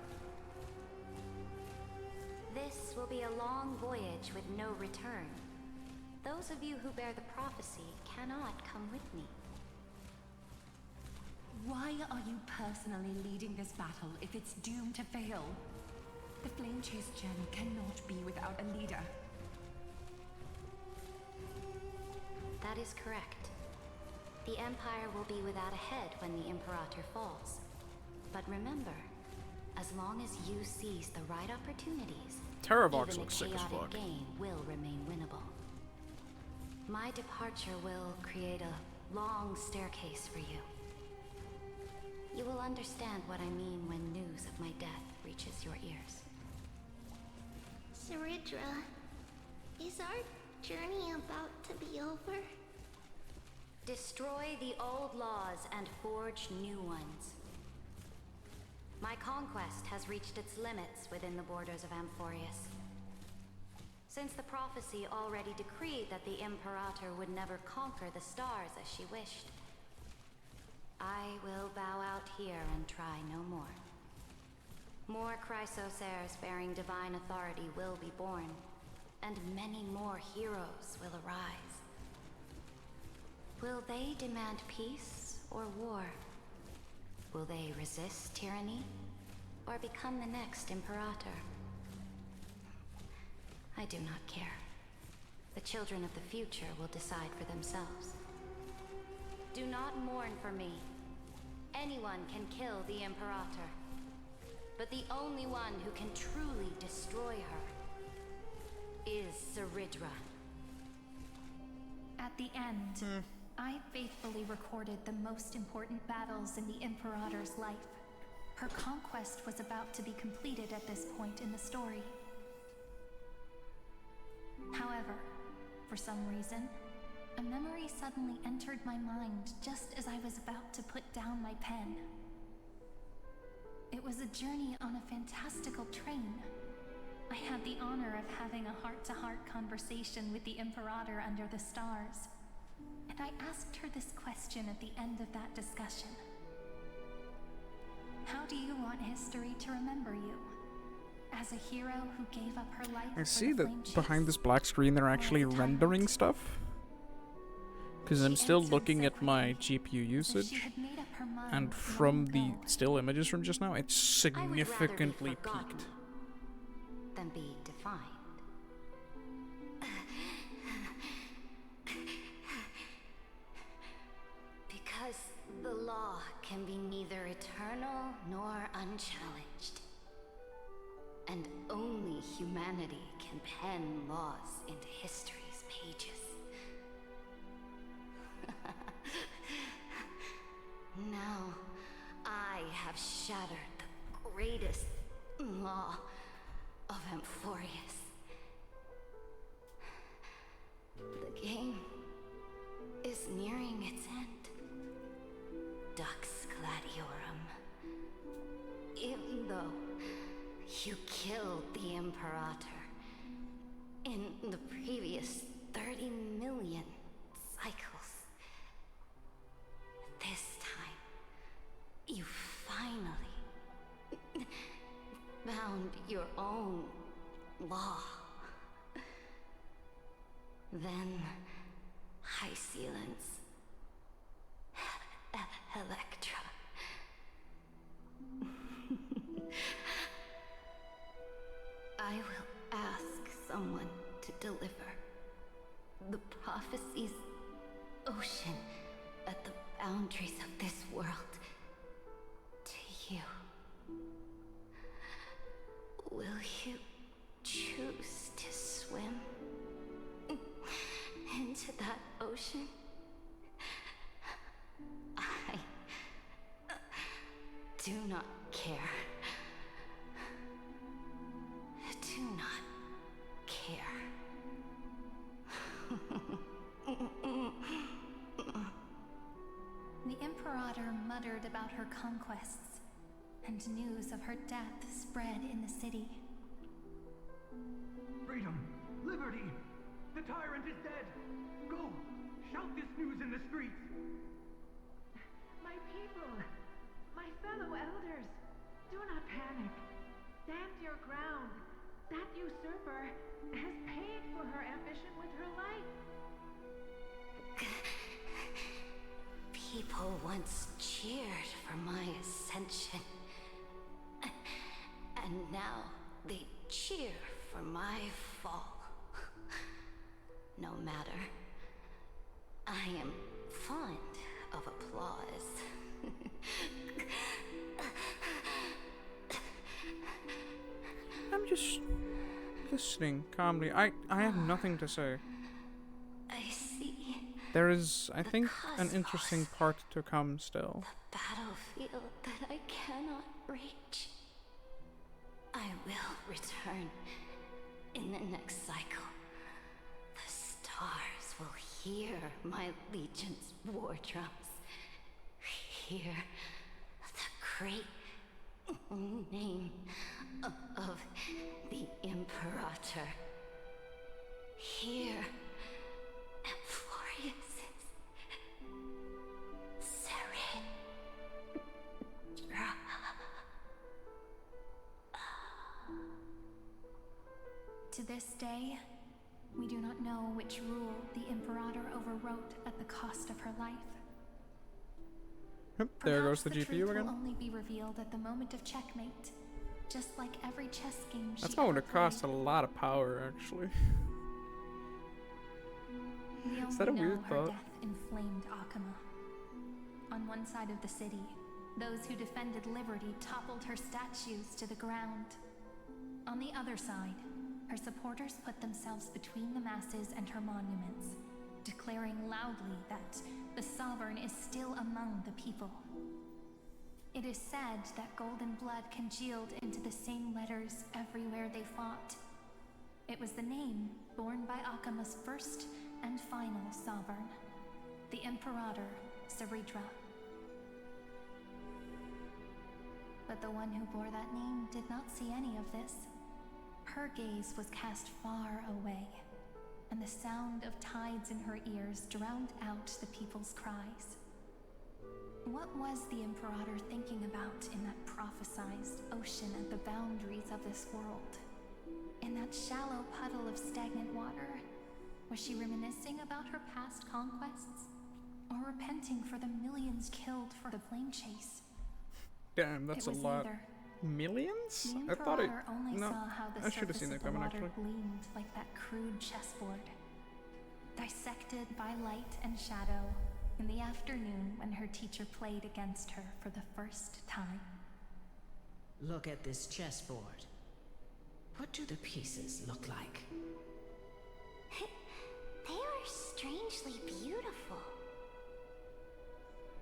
This will be a long voyage with no return. Those of you who bear the prophecy cannot come with me. Why are you personally leading this battle if it's doomed to fail? The Flame Chase journey cannot be without a leader. That is correct. The Empire will be without a head when the Imperator falls. But remember, as long as you seize the right opportunities, Terravox even looks a sick as chaotic fuck. game will remain winnable. My departure will create a long staircase for you. You will understand what I mean when news of my death reaches your ears. Saridra, is our journey about to be over? Destroy the old laws and forge new ones. My conquest has reached its limits within the borders of Amphorius. Since the prophecy already decreed that the Imperator would never conquer the stars as she wished, I will bow out here and try no more. More Chrysosairs bearing divine authority will be born, and many more heroes will arise. Will they demand peace or war? Will they resist tyranny or become the next Imperator? I do not care. The children of the future will decide for themselves. Do not mourn for me. Anyone can kill the Imperator. But the only one who can truly destroy her is Saridra. At the end, I faithfully recorded the most important battles in the Imperator's life. Her conquest was about to be completed at this point in the story. However, for some reason, a memory suddenly entered my mind just as I was about to put down my pen. It was a journey on a fantastical train. I had the honor of having a heart-to-heart conversation with the Imperator under the stars, and I asked her this question at the end of that discussion. How do you want history to remember you? As a hero who gave up her life I for see the that Flame Chase? behind this black screen they're actually rendering stuff. Because I'm still looking at my GPU usage, and from the still images from just now, it's significantly peaked. Than be defined. Because the law can be neither eternal nor unchallenged. And only humanity can pen laws into history's pages. Now, I have shattered the greatest law of Amphorius. You killed the Imperator in the previous 30 million cycles. This time, you finally found your own law. Then, High Sealants, Electra. I will ask someone to deliver the prophecy's ocean at the boundaries of this world to you. Will you choose to swim into that ocean? I do not care. Do not care. The Imperator muttered about her conquests, and news of her death spread in the city. Freedom! Liberty! The tyrant is dead! Go! Shout this news in the streets! My people! My fellow elders! Do not panic! Stand your ground! That usurper has paid for her ambition with her life! People once cheered for my ascension. And now they cheer for my fall. No matter. I am fond of applause. I'm just listening calmly. I have nothing to say. I see. There is, I think, an interesting part to come still. Battlefield that I cannot reach. I will return in the next cycle. The stars will hear my legion's war drums. Hear the great name of the Imperator. Hear Amphorius's Serenra. To this day, we do not know which rule the Imperator overwrote at the cost of her life. Yep, there goes the Perhaps GPU truth again. will only be revealed at the moment of checkmate, just like every chess game That's she going ever to cost a played. lot of power, actually. We Is that a only know weird her thought? death inflamed Akama. On one side of the city, those who defended liberty toppled her statues to the ground. On the other side, her supporters put themselves between the masses and her monuments, declaring loudly that the Sovereign is still among the people. It is said that golden blood congealed into the same letters everywhere they fought. It was the name borne by Akama's first and final sovereign, the Imperator Ceridra. But the one who bore that name did not see any of this. Her gaze was cast far away, and the sound of tides in her ears drowned out the people's cries. What was the Imperator thinking about in that prophesized ocean at the boundaries of this world? In that shallow puddle of stagnant water? Was she reminiscing about her past conquests? Or repenting for the millions killed for the flame chase? Damn, that's It a was lot. neither. Millions? The I thought it. Imperator only No, saw how the I should have surface seen of that the coming water actually. gleamed like that crude chessboard, dissected by light and shadow in the afternoon when her teacher played against her for the first time. Look at this chessboard. What do the pieces look like? They are strangely beautiful.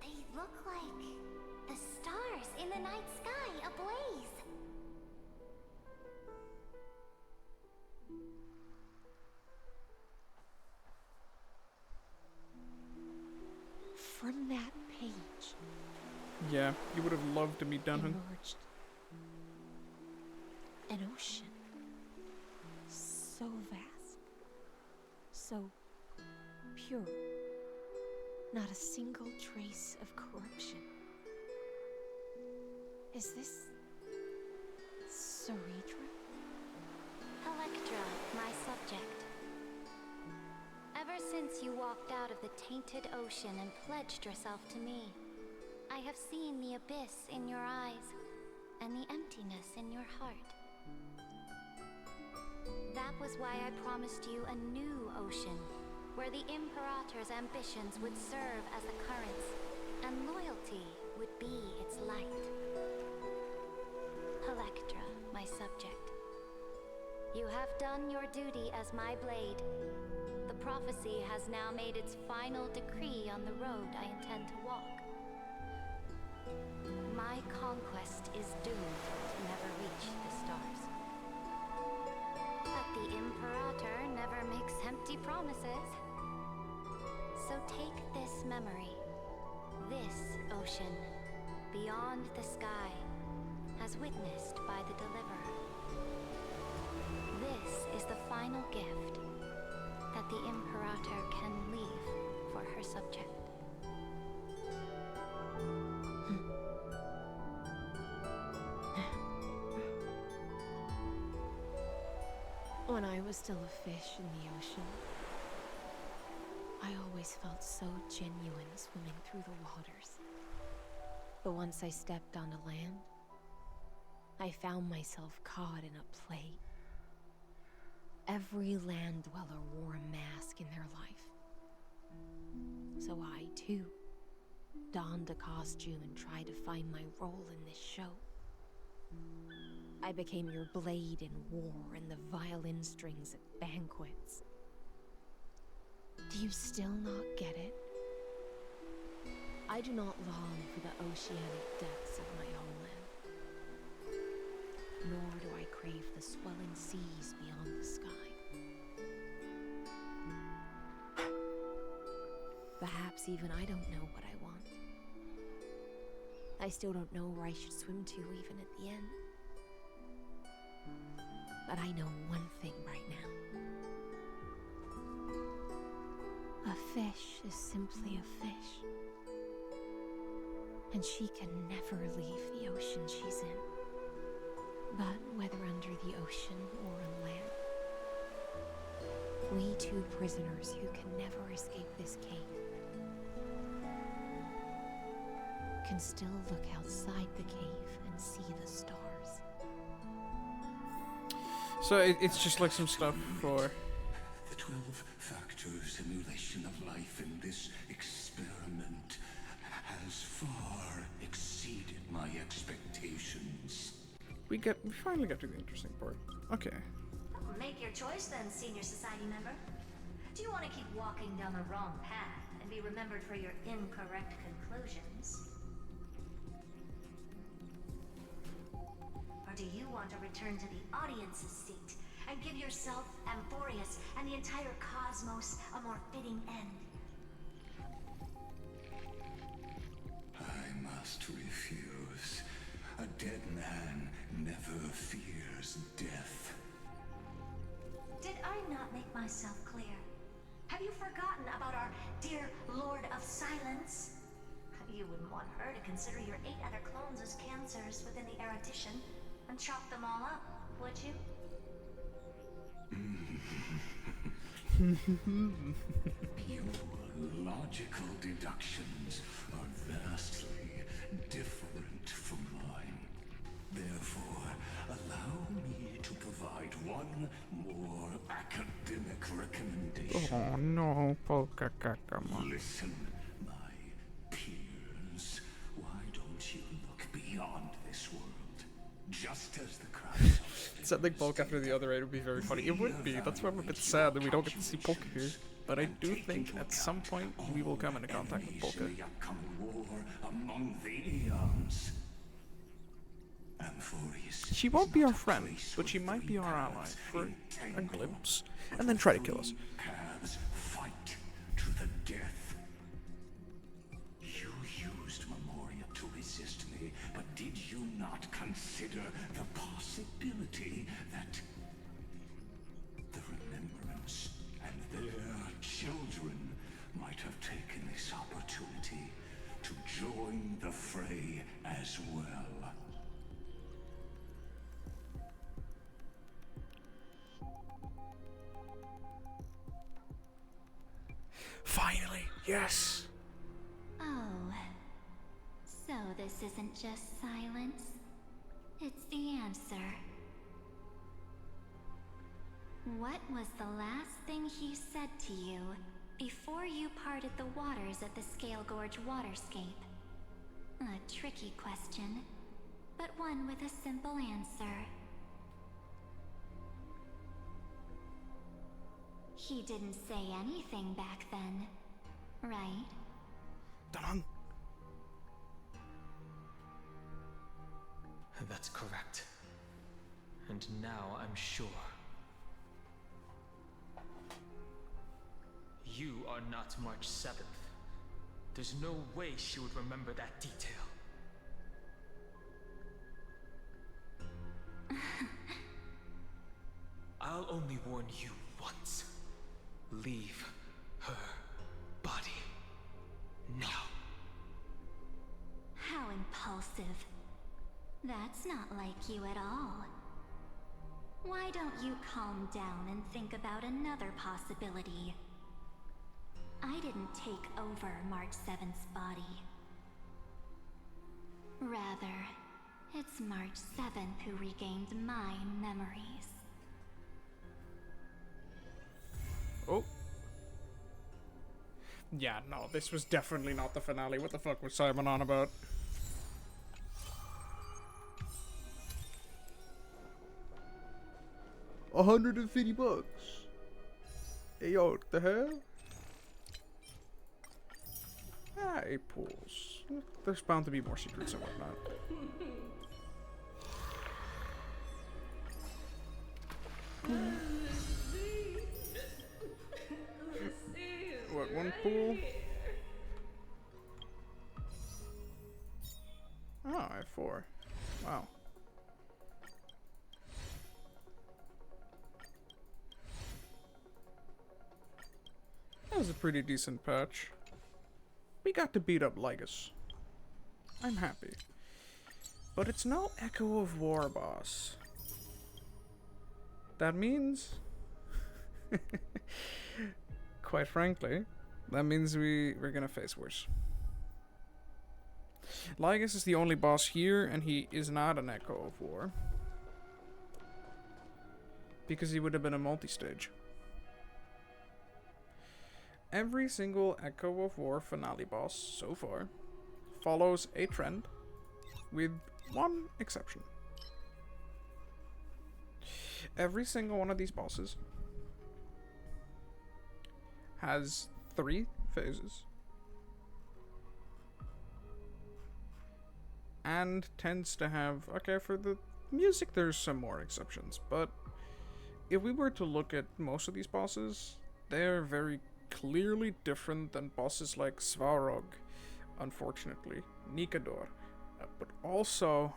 They look like the stars in the night sky ablaze. From that page Yeah, you would have loved to meet Dunham. emerged An ocean. So vast. So pure. Not a single trace of corruption. Is this Ceredra? Electra, my subject. Ever since you walked out of the tainted ocean and pledged yourself to me, I have seen the abyss in your eyes and the emptiness in your heart. That was why I promised you a new ocean, where the Imperator's ambitions would serve as the currents, and loyalty would be its light. Electra, my subject. You have done your duty as my blade. The prophecy has now made its final decree on the road I intend to walk. My conquest is doomed to never reach the stars. But the Imperator never makes empty promises. So take this memory, this ocean, beyond the sky, as witnessed by the Deliverer. This is the final gift that the Imperator can leave for her subject. When I was still a fish in the ocean, I always felt so genuine swimming through the waters. But once I stepped onto land, I found myself caught in a play. Every land dweller wore a mask in their life. So I, too, donned a costume and tried to find my role in this show. I became your blade in war and the violin strings at banquets. Do you still not get it? I do not long for the oceanic depths of my homeland, nor do I crave the swelling seas beyond the sky. Perhaps even I don't know what I want. I still don't know where I should swim to even at the end. But I know one thing right now. A fish is simply a fish. And she can never leave the ocean she's in. But whether under the ocean or on land, we two prisoners who can never escape this cave can still look outside the cave and see the stars. So it's just like some stuff for... The 12-factor simulation of life in this experiment has far exceeded my expectations. We finally got to the interesting part. Okay. Make your choice then, senior society member. Do you want to keep walking down the wrong path and be remembered for your incorrect conclusions? Or do you want to return to the audience's seat and give yourself, Amphorius, and the entire cosmos a more fitting end? I must refuse. A dead man never fears death. Did I not make myself clear? Have you forgotten about our dear Lord of Silence? You wouldn't want her to consider your 8 other clones as cancers within the erudition and chop them all up, would you? Your logical deductions are vastly different from mine. Therefore, allow me to provide one more academic recommendation. Oh no, Polka Kakama. Listen, my peers. Why don't you look beyond this world? Just as the crowds Sending Polka after the other 8 would be very funny. It would be. That's why I'm a bit sad that we don't get to see Polka here. But I do think at some point we will come into contact with Polka. among the eons. She won't be our friend, but she might be our ally for a glimpse, and then try to kill us. Paths fight to the death. You used Memoria to resist me, but did you not consider the possibility that the Remembrance and their children might have taken this opportunity to join the fray as well? Finally, yes. Oh, so this isn't just silence. It's the answer. What was the last thing he said to you before you parted the waters of the Scale Gorge waterscape? A tricky question, but one with a simple answer. He didn't say anything back then, right? Dun. That's correct. And now I'm sure. You are not March 7th. There's no way she would remember that detail. I'll only warn you once. Leave her body now. How impulsive. That's not like you at all. Why don't you calm down and think about another possibility? I didn't take over March 7th's body. Rather, it's March 7th who regained my memories. Oh. Yeah, no, this was definitely not the finale. What the fuck was Simon on about? $150. Hey, yo, what the hell? Ah, 8 pools. There's bound to be more secrets and whatnot. What, 1 pool? Oh, I have 4. Wow. That was a pretty decent patch. We got to beat up Lygus. I'm happy. But it's no Echo of War boss. That means... quite frankly, that means we're gonna face worse. Lygus is the only boss here, and he is not an Echo of War. Because he would have been a multi-stage. Every single Echo of War finale boss so far follows a trend, with one exception. Every single one of these bosses has 3 phases and tends to have, okay, for the music there's some more exceptions, but if we were to look at most of these bosses, they're very clearly different than bosses like Svarog, unfortunately, Nikador, but also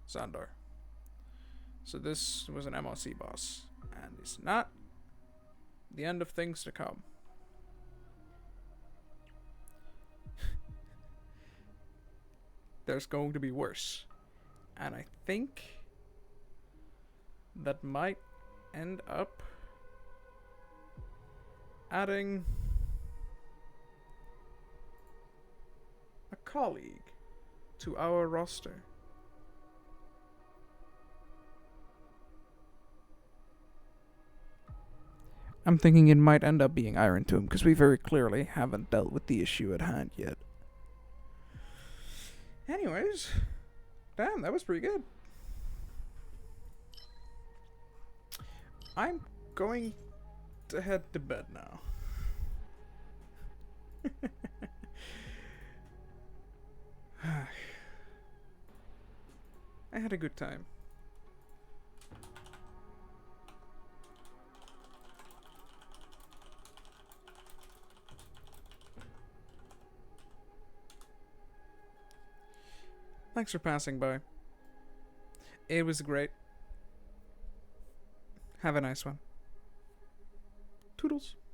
Xandar. So this was an MLC boss, and it's not the end of things to come. There's going to be worse, and I think that might end up adding a colleague to our roster. I'm thinking it might end up being Iron Tomb, because we very clearly haven't dealt with the issue at hand yet. Anyways, damn, that was pretty good. I'm going to head to bed now. I had a good time. Thanks for passing by. It was great. Have a nice one. Toodles.